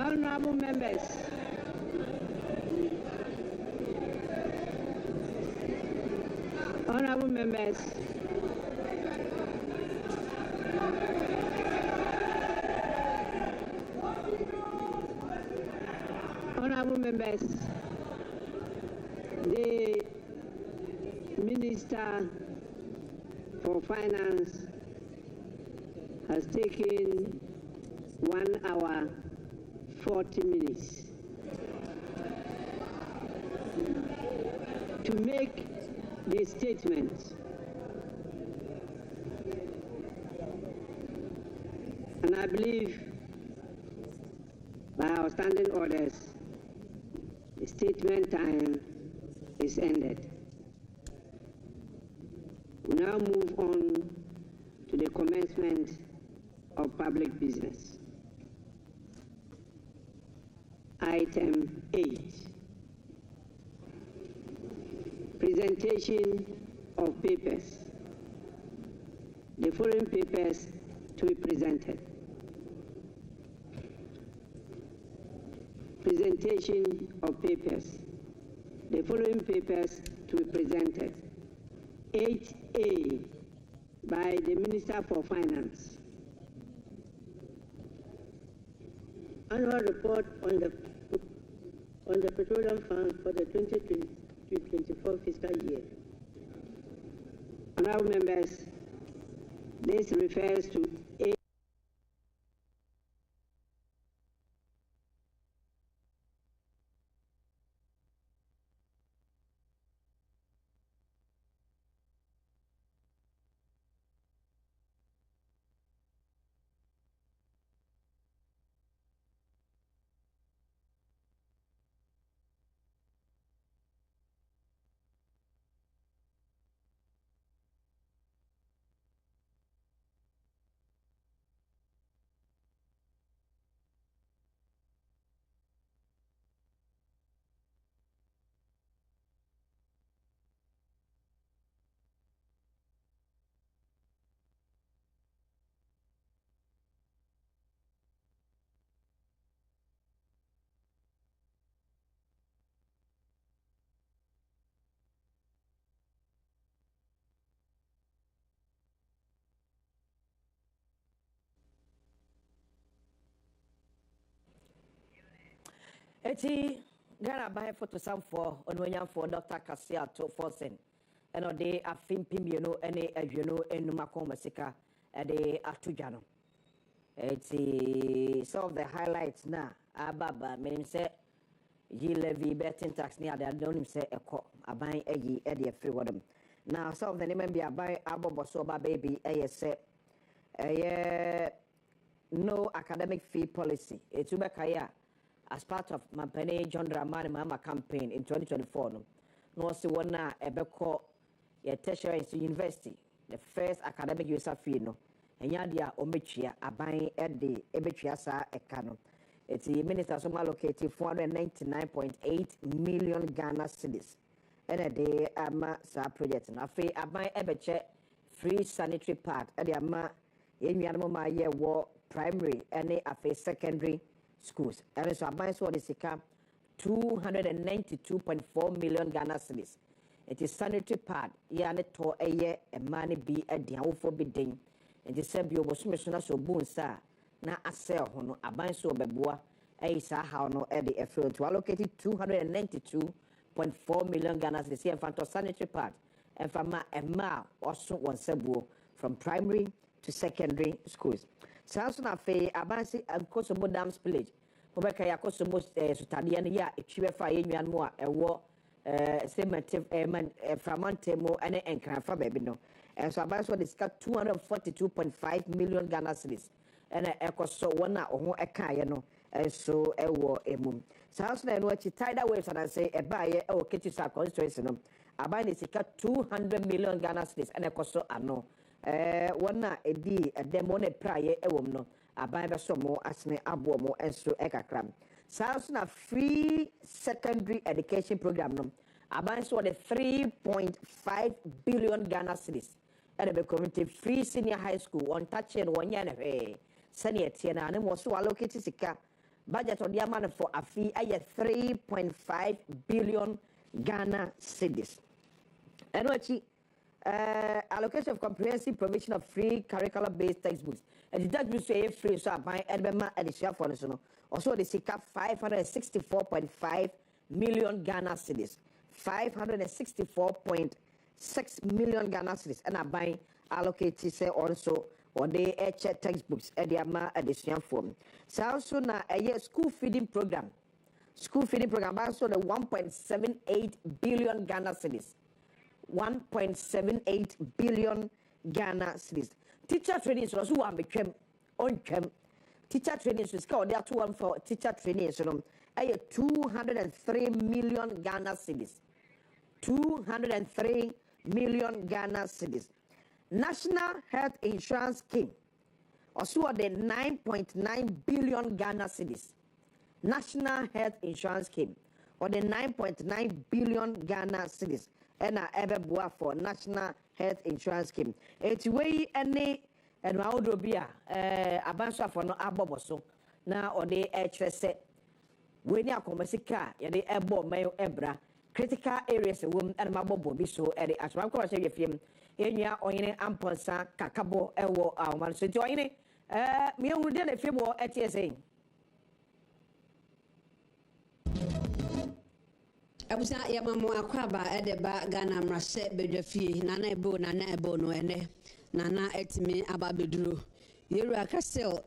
Speaker 22: Honorable members, honorable members, honorable members, the Minister for Finance has taken 1 hour 40 minutes to make the statement, and I believe by our standing orders the statement time is ended. We now move on to the commencement of public business. Item 8, presentation of papers. The following papers to be presented. Presentation of papers. The following papers to be presented. 8A by the Minister for Finance. Annual report on the Petroleum Fund for the 2023-24 fiscal year. Honorable members,
Speaker 13: This refers to
Speaker 10: Eti Ghana by photo some for on for Dr. Kasia to Forsen. And they are thinking, you know, any Numacoma Sika at the Atujano. Eti some of the highlights now. Ababa, meaning say E-Levy betting tax near the don't say a cop, a buying a free them. Now, some of the name be a buy Abobosoba baby, no academic fee policy. It's Ubekaya. As part of Mpensenpensenmu John Dramani Mama campaign in 2024, no see one na ebeko ye tertiary university, the first academic user fee no. Enya dia omechia aban ede ebechia sa ekano. Eti minister so allocated 499.8 million Ghana cedis. Ene de ama sa project na fe aban ebeche free sanitary pad ede ama yennuano ma ye wo primary ene afe secondary schools. And so I saw the Sika 292.4 million Ghana cedis. It is sanitary pad. Yani to a year a money be a diao for bidding. And the same bio was mission so boon sa na a sell hono a bind so beboa a sa how no eddy a field to allocate 292.4 million Ghana cedis here for sanitary pad. And from a mile also one sebuo from primary to secondary schools. Sounds na fe abansi Kosomo Dam Village. Pobeka ya Kosomo Sutadia ya echiwefa yenwan mo a ewo semative Mpensenpensenmu ene enkranfa baby no. And so abansi what is got 242.5 million Ghana cedis. Ene ekoso wona oho eka ye no. And so ewo emu. Sounds na no echi tidal waves and say ebaye ewo Ketisa constituency no. Abani sika 200 million Ghana cedis ene ekoso ano. Wana edi demone praye ewom no aban be so mo asne abo mo enso ekakram sounds na free secondary education program no aban so the 3.5 billion Ghana cedis and the community free senior high school on touching one yana senior tiena ne mo so allocate sika budget on the amount for a fee 3.5 billion Ghana cedis and what allocation of comprehensive provision of free curricular-based textbooks. And the textbooks say free, so I buy Edema edition for us. Also, they seek 564.5 million Ghana cedis, 564.6 million Ghana cedis, and I buy allocated say also or they check textbooks at the edition form. So also now a school feeding program. School feeding program also the 1.78 billion Ghana cedis. 1.78 billion Ghana cedis. Teacher training is also one became on teacher training is called there 2 for teacher training so 203 million Ghana cedis. 203 million Ghana cedis. National Health Insurance Scheme also the 9.9 billion Ghana cedis. National Health Insurance Scheme or the 9.9 billion Ghana cedis. And I for National Health Insurance Scheme. It's way any and Maudrobia, a bunch of no aboboso. Now, or the HSC. When you are commercial, you the ebo mayo ebra. Critical areas, a woman and Mabobo be so at the Ashram Corsair film. In ya or in Mpensenpensenmu Kakabo, Ewo, our so join it. Me who did a film or at TSA.
Speaker 14: Abusa ya mamo akwaba edeba Ghana mrase bedwafie nana ebo no ene nana etimi ababeduro yewura kasel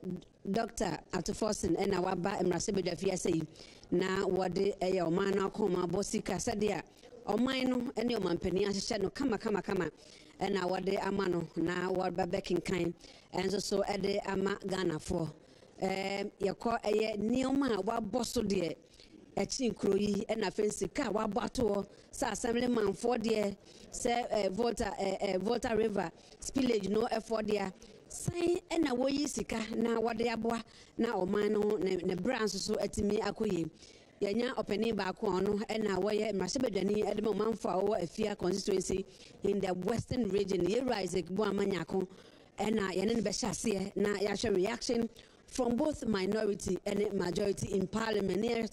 Speaker 14: Dr. Atoforsen ena waba emrasebedwa fiase na wode eye oman na akoma bosika sadia oman no ene omampani ahye no kama ena wode ama no na waba bekinkan enso so ede ama Ghana for yekọ eye nioma waboso de echi nkro yi ena fensi ka wabato sa assemblyman for de se Volta River spillage no effort there sai ena woyi sika na wade aboa na oman no ne branch so atimi akoye yanya openi ba ko no ena woye mrasebedani edem omanfa wo afia constituency in the western region ye Isaac Boamanyako ena yene ne be hyase na ya hwe reaction from both minority and majority in parliament near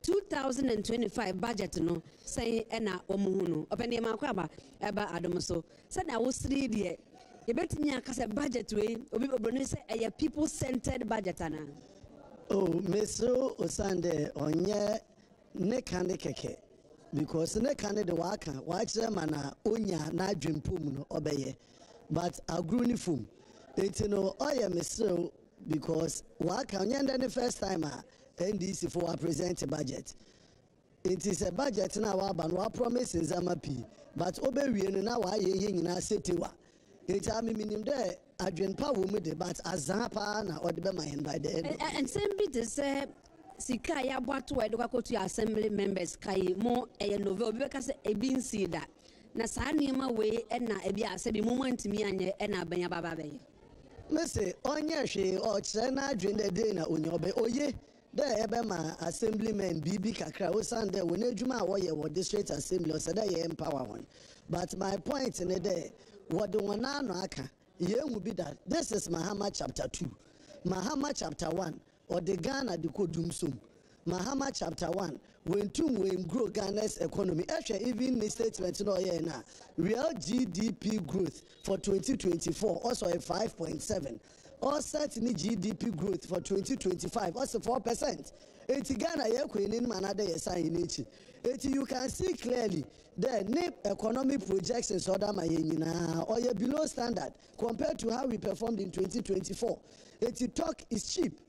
Speaker 14: 2025 budget no say ena omuhunu openi ma kwa ba eba adom so say na wo siri de yebetimi akase budget we obi obroni say a people centered budget ana
Speaker 15: Mr. Osande onye ne kane keke because ne kane de waka wakyere mana onya na adwempom no obeye but agru ni fum etino oye Mr. because waka onye the first time NDC for present a budget. It is a budget now wa promise nzama but obewie no na wa ye nyina setiwa. It am minim there adwenpa wo mu de but azapa na ode be my by the end.
Speaker 14: And same bit is sika ya boato e de kwakotu assembly members kai mo e novel obi be ka se ebin see that. Na saa niema we na ebi ase bi moment mi anye na abanya baba be.
Speaker 15: Mese onye hwe o kire na adwen de dey na onyobe oye there ebe ma assemblymen bibi kakra o sande we na adwuma wo ye wo district assembly o sada ye empower one. But my point in there what the one no aka ye hu bi that this is Mahama chapter 2 Mahama chapter 1 or the Ghana the kodum sum Mahama chapter 1 when grow Ghana's economy actually even the statement no here na real GDP growth for 2024 also a 5.7 offset ni GDP growth for 2025 also 4%. Eti Ghana ye kwenin manade ye sign echi. Eti you can see clearly the NIP economic projections order ma ye nyina or ye below standard compared to how we performed in 2024. Eti talk is cheap.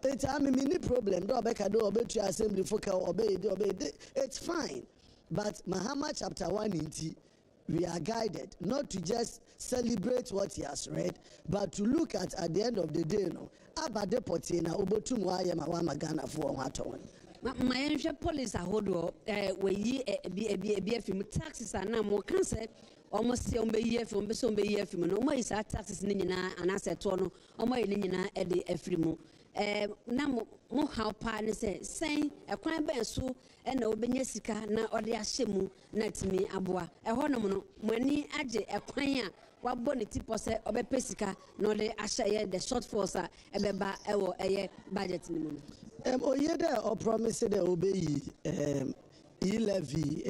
Speaker 15: Eti ami mini problem do obeka do obetu assembly focal obey it's fine. But Mahama chapter 1 inti we are guided not to just celebrate what he has read, but to look at the end of the day, no. Abade potina obotum wa ya mawama Ghana for wato.
Speaker 14: My enhwe police ahodo we yi ebi afim taxes ana mo kan se almost say ombe yi afim be so ombe yi afim no mo isa taxes ni nyina anase to no omo yi ni nyina e de afrimu na mo how pa ne say ekwan ben so na obenya sika na ode ahyemu na timi aboa ho no no mo ani age ekwan a wabo ne tipo se obepe sika na ode ahye the shortfalls a ebeba ewo eye budget ni mo
Speaker 15: oye there or promise there obey E-Levy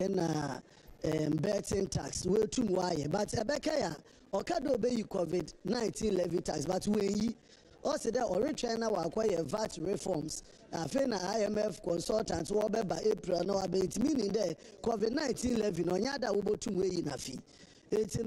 Speaker 15: and betting tax we too why but ebeka ya okado obey COVID-19 levy tax but we also there already China will acquire VAT reforms. Afena IMF consultants will be by April no abate meaning there COVID-19 levy no nyada ubotum we in a fee. It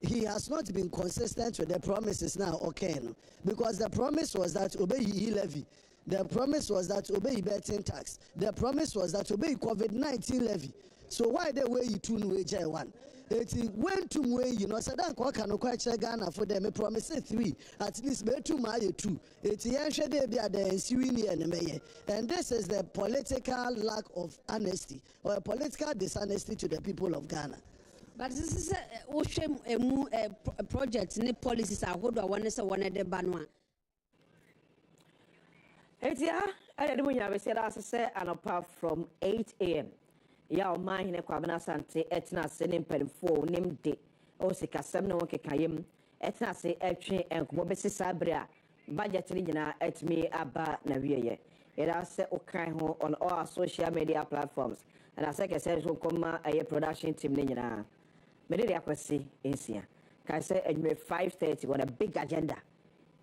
Speaker 15: he has not been consistent with the promises now okay no? Because the promise was that obey E-Levy. The promise was that obey betting tax. The promise was that obey COVID-19 levy. So why the way you tune wage one? It went to way sadan ko ka no kwa Ghana for them promise 3 at least be 2 my 2. It yenhwe dey be at the ensuing year and this is the political lack of honesty or a political dishonesty to the people of Ghana.
Speaker 14: But this is a project ni policies ahodo one say one de banwa.
Speaker 10: Etia, I didn't have say and apart from 8 a.m. Ya mind ne kwabena sante etna se ne mpemfo nim de o se kasem ne wonke kayem etna se etwe enko be sisabra budget ni nyina etmi aba na wieye era se okan ho on all social media platforms and I say kese so koma aye production team ni nyina me de akwasi ensia kai say enwe 5:30 on a big agenda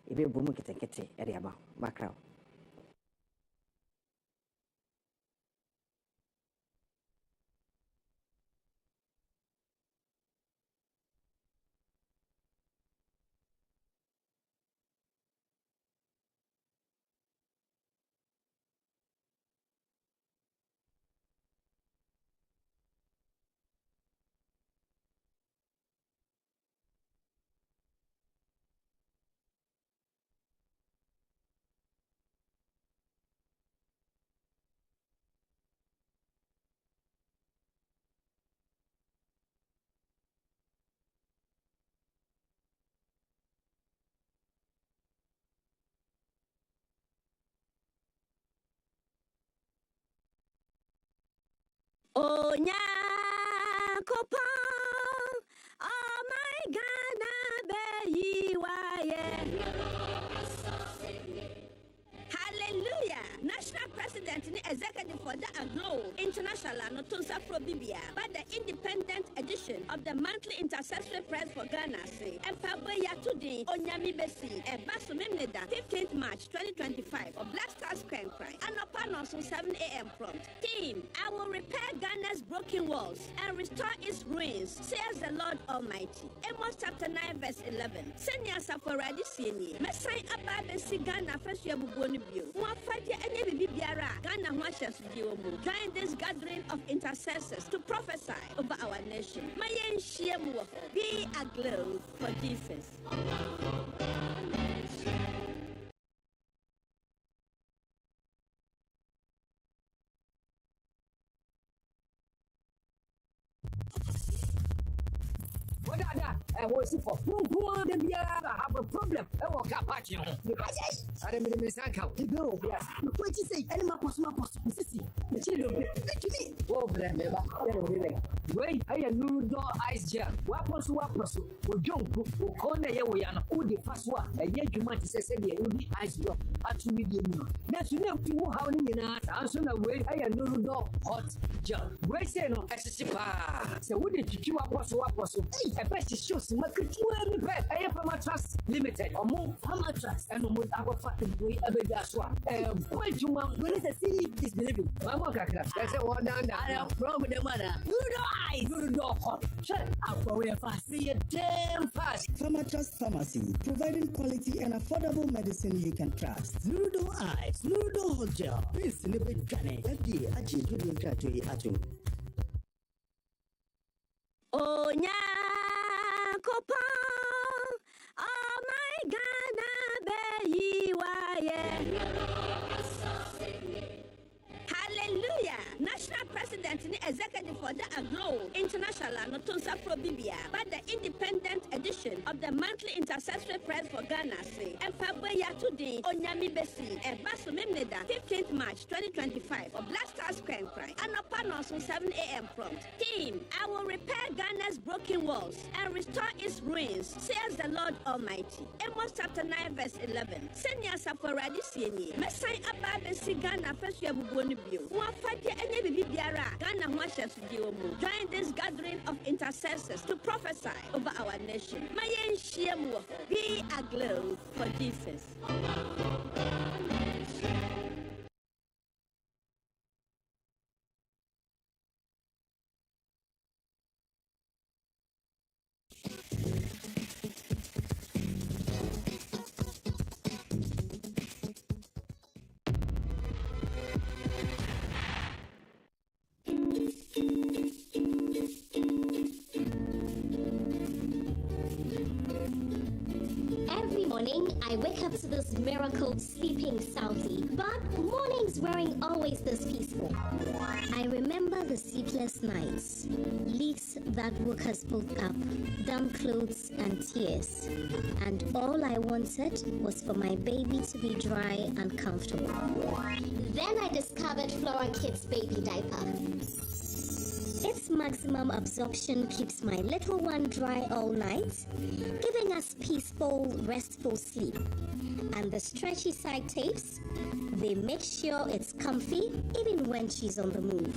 Speaker 10: ebe bomu ketekete ere aba makraw.
Speaker 16: Oh, Nyankopon, oh my God, hallelujah. National President and Executive for the Aglo International Notonsa Probibia by the independent edition of the monthly intercessory press for Ghana say and Fabaya today Onyami Besi and Basumimneda 15th March 2025 of Black Star Square Cry and upon us on 7 a.m. prompt. Team, I will repair Ghana's broken walls and restore its ruins, says the Lord Almighty. Amos chapter 9 verse 11. Senya Saforadi Sieni. Mesai Ababesi Ghana first year Bubonibio. Join this gathering of intercessors to prophesy over our nation. Be aglow for Jesus.
Speaker 17: What are that? I was for who have a problem. I walk up at you. I didn't miss uncle. You go, yes. What you say? Any more possible possibility? The children, to me. Oh, wait, I am new door ice jam. What was we don't cook, we corner we are not the first one. And yet you might say, the ice drop. Actually, that's enough to how many answer away. I am new door hot jam. Wait, say no, so what did you up? Hey, I bet it shows my country. I have a trust limited or more farmer trust and more our fucking way ever that's why. Point you want when the city is believing. That's a one down. I have problem the mother. You know hot. Shut up for where fast. See it damn fast.
Speaker 23: Farmer Trust Pharmacy, providing quality and affordable medicine you can trust. Ludo Eyes, Ludo Hot Gel. Please celebrate Ghana. FDA actually do try to atu.
Speaker 16: Oh, Nyankopon, oh my God, hallelujah. National President and Executive for the Aglo International Notonsa Probibia by the independent edition of the monthly intercessory press for Ghana say and Fabaya today Onyami Besi and Basumimneda 15th March 2025 of Black Star Square Cry and upon us on 7 a.m. prompt. Team, I will repair Ghana's broken walls and restore its ruins, says the Lord Almighty. Amos chapter 9 verse 11. Senya Saforadi Sieni. Mesai Ababesi Ghana first year Bubonibio. Join this gathering of intercessors to prophesy over our nation. Be aglow for Jesus.
Speaker 24: I wake up to this miracle sleeping soundly, but mornings weren't always this peaceful. I remember the sleepless nights, leaks that woke us both up, damp clothes and tears, and all I wanted was for my baby to be dry and comfortable. Then I discovered Flora Kids baby diaper. Its maximum absorption keeps my little one dry all night, giving us peaceful, restful sleep. And the stretchy side tapes, they make sure it's comfy even when she's on the move.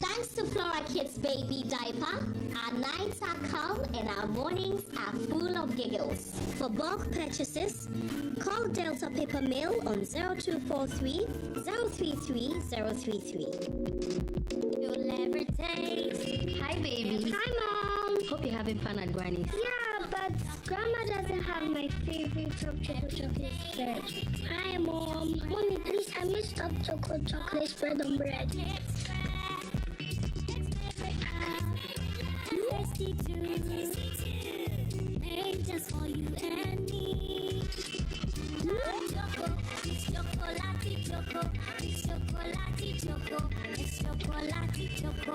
Speaker 24: Thanks to Flora Kids baby diaper, our nights are calm and our mornings are full of giggles. For bulk purchases, call Delta Paper Mail on 0243 033 033. You'll never taste.
Speaker 25: Hi, baby.
Speaker 24: Hi, Mom.
Speaker 25: Hope you're having fun at Granny's.
Speaker 24: Yeah, but Grandma doesn't have my favorite chocolate spread. Hi, Mom. Mommy, please, I missed up chocolate spread on bread. Tasty too. Made just for you and me. Choco, it's chocolate choco, it's chocolate choco, it's chocolate choco.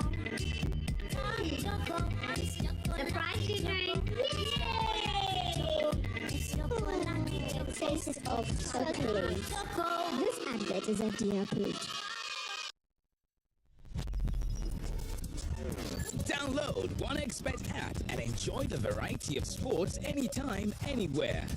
Speaker 24: Choco, it's chocolate. Surprise you drink. Yay! It's chocolate. Taste of chocolate. Choco. This advert is FDA approved.
Speaker 4: Download 1xBet app and enjoy the variety of sports anytime, anywhere.